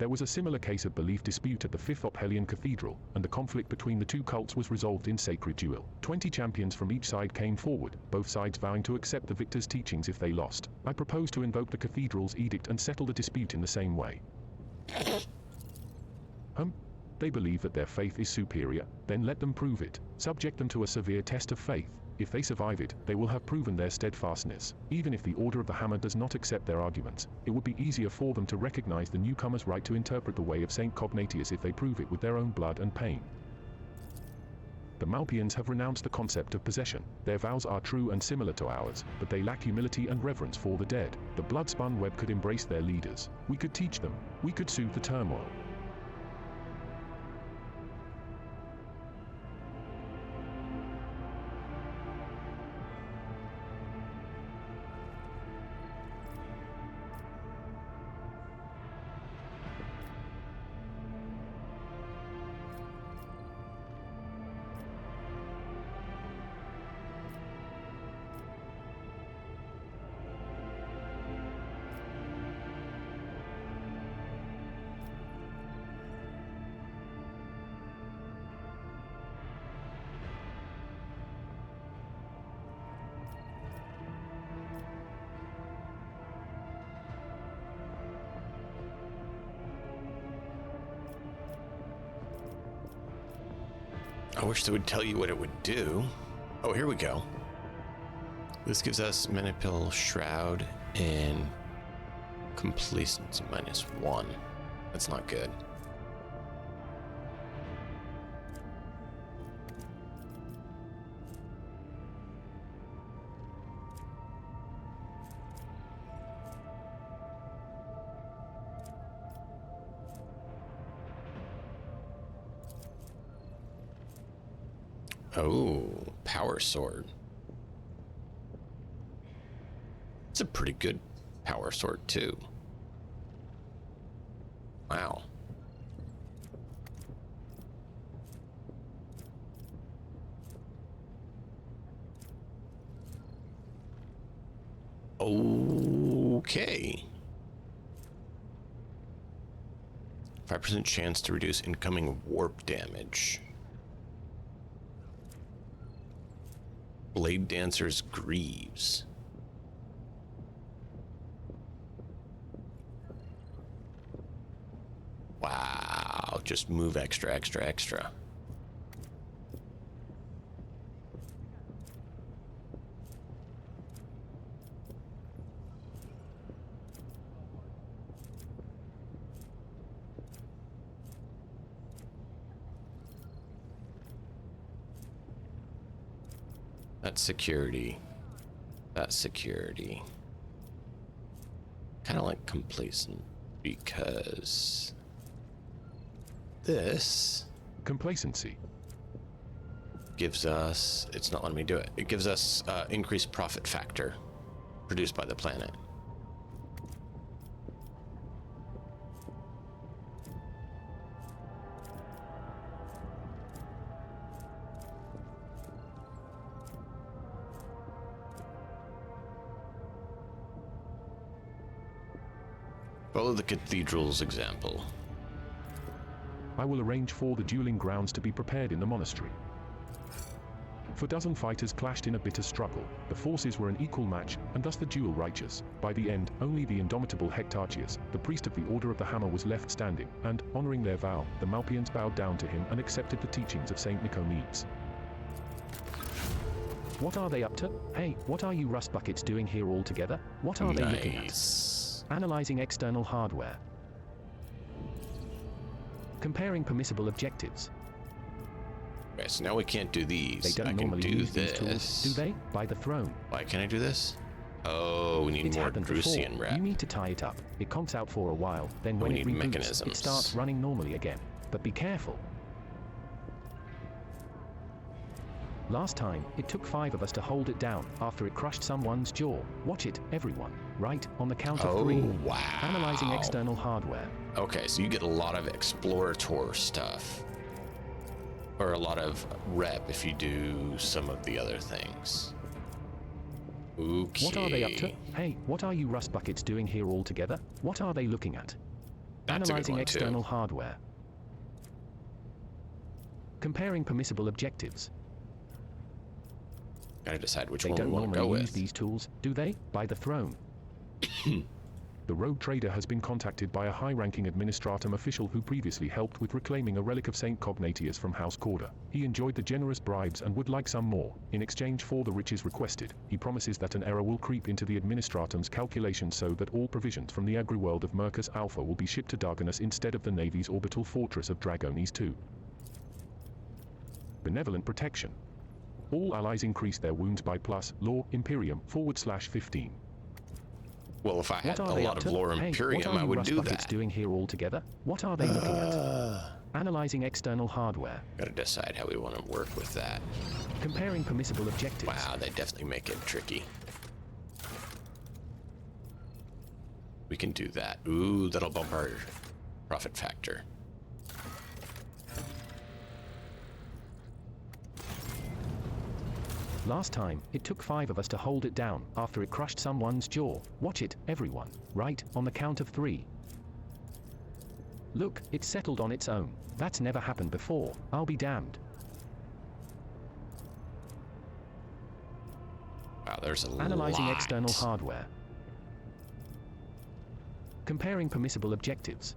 There was a similar case of belief dispute at the Fifth Ophelian Cathedral, and the conflict between the two cults was resolved in sacred duel. 20 champions from each side came forward, both sides vowing to accept the victor's teachings if they lost. I propose to invoke the cathedral's edict and settle the dispute in the same way. They believe that their faith is superior, then let them prove it. Subject them to a severe test of faith. If they survive it, they will have proven their steadfastness. Even if the Order of the Hammer does not accept their arguments, it would be easier for them to recognize the newcomer's right to interpret the way of Saint Cognatius if they prove it with their own blood and pain. The Malpians have renounced the concept of possession. Their vows are true and similar to ours, but they lack humility and reverence for the dead. The blood-spun web could embrace their leaders. We could teach them. We could soothe the turmoil. I wish they would tell you what it would do. Oh, here we go. This gives us Manipul Shroud and Complacency -1. That's not good. Oh, power sword. It's a pretty good power sword too. Wow. Okay. 5% chance to reduce incoming warp damage. Blade Dancer's Greaves. Wow, just move extra. That's security. That's security. Kind of like complacent because this complacency gives us, it's not letting me do it. It gives us increased profit factor produced by the planet. Follow the cathedral's example. I will arrange for the dueling grounds to be prepared in the monastery. For dozen fighters clashed in a bitter struggle. The forces were an equal match, and thus the duel righteous. By the end, only the indomitable Hectarchius, the priest of the Order of the Hammer, was left standing, and, honoring their vow, the Malpians bowed down to him and accepted the teachings of Saint Nicomedes. What are they up to? Hey, what are you rust buckets doing here all together? What are they looking at? Analyzing external hardware. Comparing permissible objectives. Okay, so now we can't do these. They don't normally use these tools, do they? By the throne. Why can't I do this? Oh, we need more Drusian rep. You need to tie it up. It conks out for a while, then when it reboots, it starts running normally again. But be careful. Last time, it took 5 of us to hold it down after it crushed someone's jaw. Watch it, everyone. Right, on the count of 3. Wow. Analyzing external hardware. Okay, so you get a lot of explorator stuff. Or a lot of rep if you do some of the other things. Okay. What are they up to? Hey, what are you rust buckets doing here all together? What are they looking at? That's Analyzing a good one, external too. hardware. Comparing permissible objectives. Gotta decide which They one we don't want to go normally use with. these tools, do they? By the throne. The rogue trader has been contacted by a high-ranking administratum official who previously helped with reclaiming a relic of Saint Cognatius from House Corda. He enjoyed the generous bribes and would like some more. In exchange for the riches requested, he promises that an error will creep into the administratum's calculations so that all provisions from the agri-world of Mercus Alpha will be shipped to Darganus instead of the Navy's orbital fortress of Dragones II. Benevolent protection. All allies increase their wounds by plus law Imperium /15. Well, if I had What a are they lot up of to? lore Hey, Imperium, what are I you would rust do buckets that. doing here all together? What are they looking at? Analyzing external hardware. Gotta decide how we want to work with that. Comparing permissible objectives. Wow, they definitely make it tricky. We can do that. Ooh, that'll bump our profit factor. Last time, it took 5 of us to hold it down after it crushed someone's jaw. Watch it, everyone. Right, on the count of 3. Look, it settled on its own. That's never happened before. I'll be damned. Wow, there's a Analyzing lot. external hardware. Comparing permissible objectives.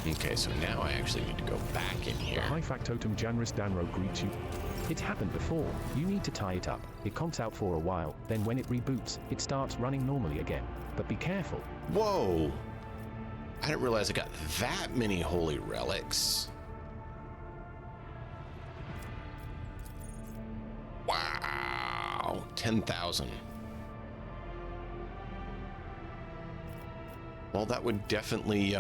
Okay, so now I actually need to go back in The here. high factotum Janris Danro greets you. It's happened before. You need to tie it up. It conks out for a while, then when it reboots, it starts running normally again. But be careful. Whoa! I didn't realize I got that many holy relics. Wow, 10,000. Well, that would definitely,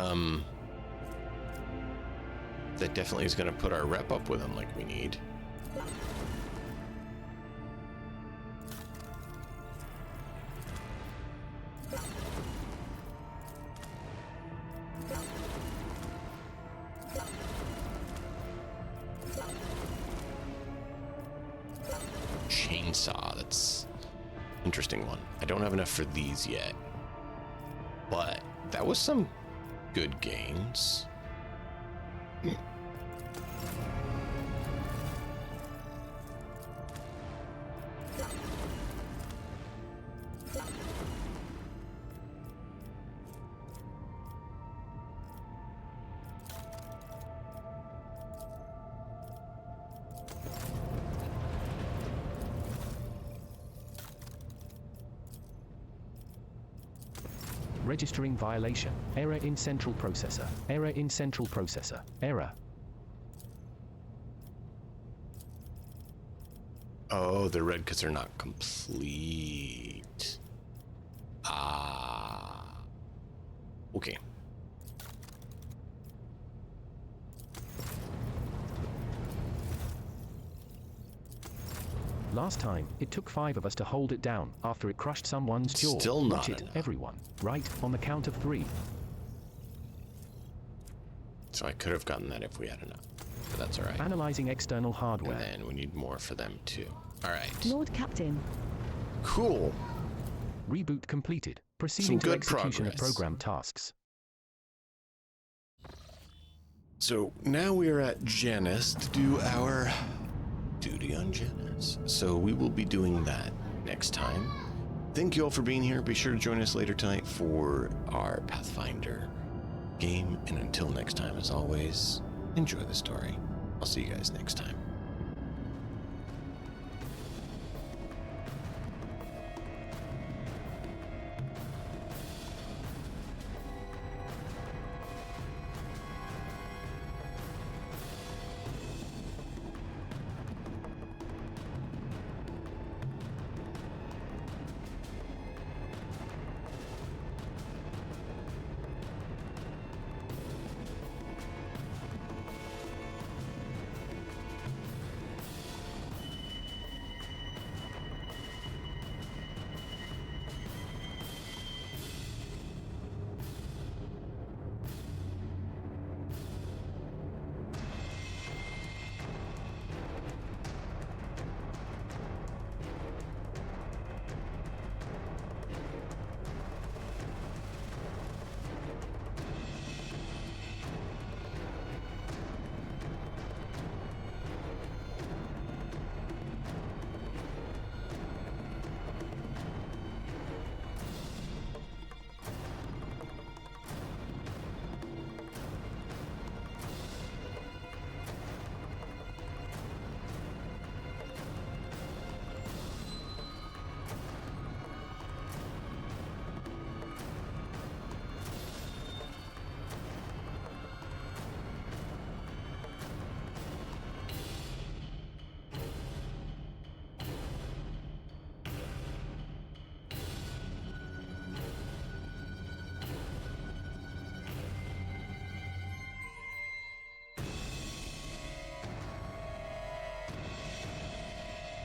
that definitely is going to put our rep up with them like we need. Chainsaw, that's an interesting one. I don't have enough for these yet, but that was some good gains. Registering violation. Error in central processor. Error in central processor. Error. Oh, they're red because they're not complete. Ah. Okay. Last time, it took 5 of us to hold it down after it crushed someone's jaw. Still not Watch it, enough. everyone. Right, on the count of 3. So I could have gotten that if we had enough, but that's all right. Analyzing external hardware. And then we need more for them too. All right. Lord Captain. Cool. Reboot completed. Some Proceeding to good execution of progress. program tasks. So now we are at Janus to do our duty on Janus. So we will be doing that next time. Thank you all for being here. Be sure to join us later tonight for our Pathfinder game. And until next time, as always, enjoy the story. I'll see you guys next time.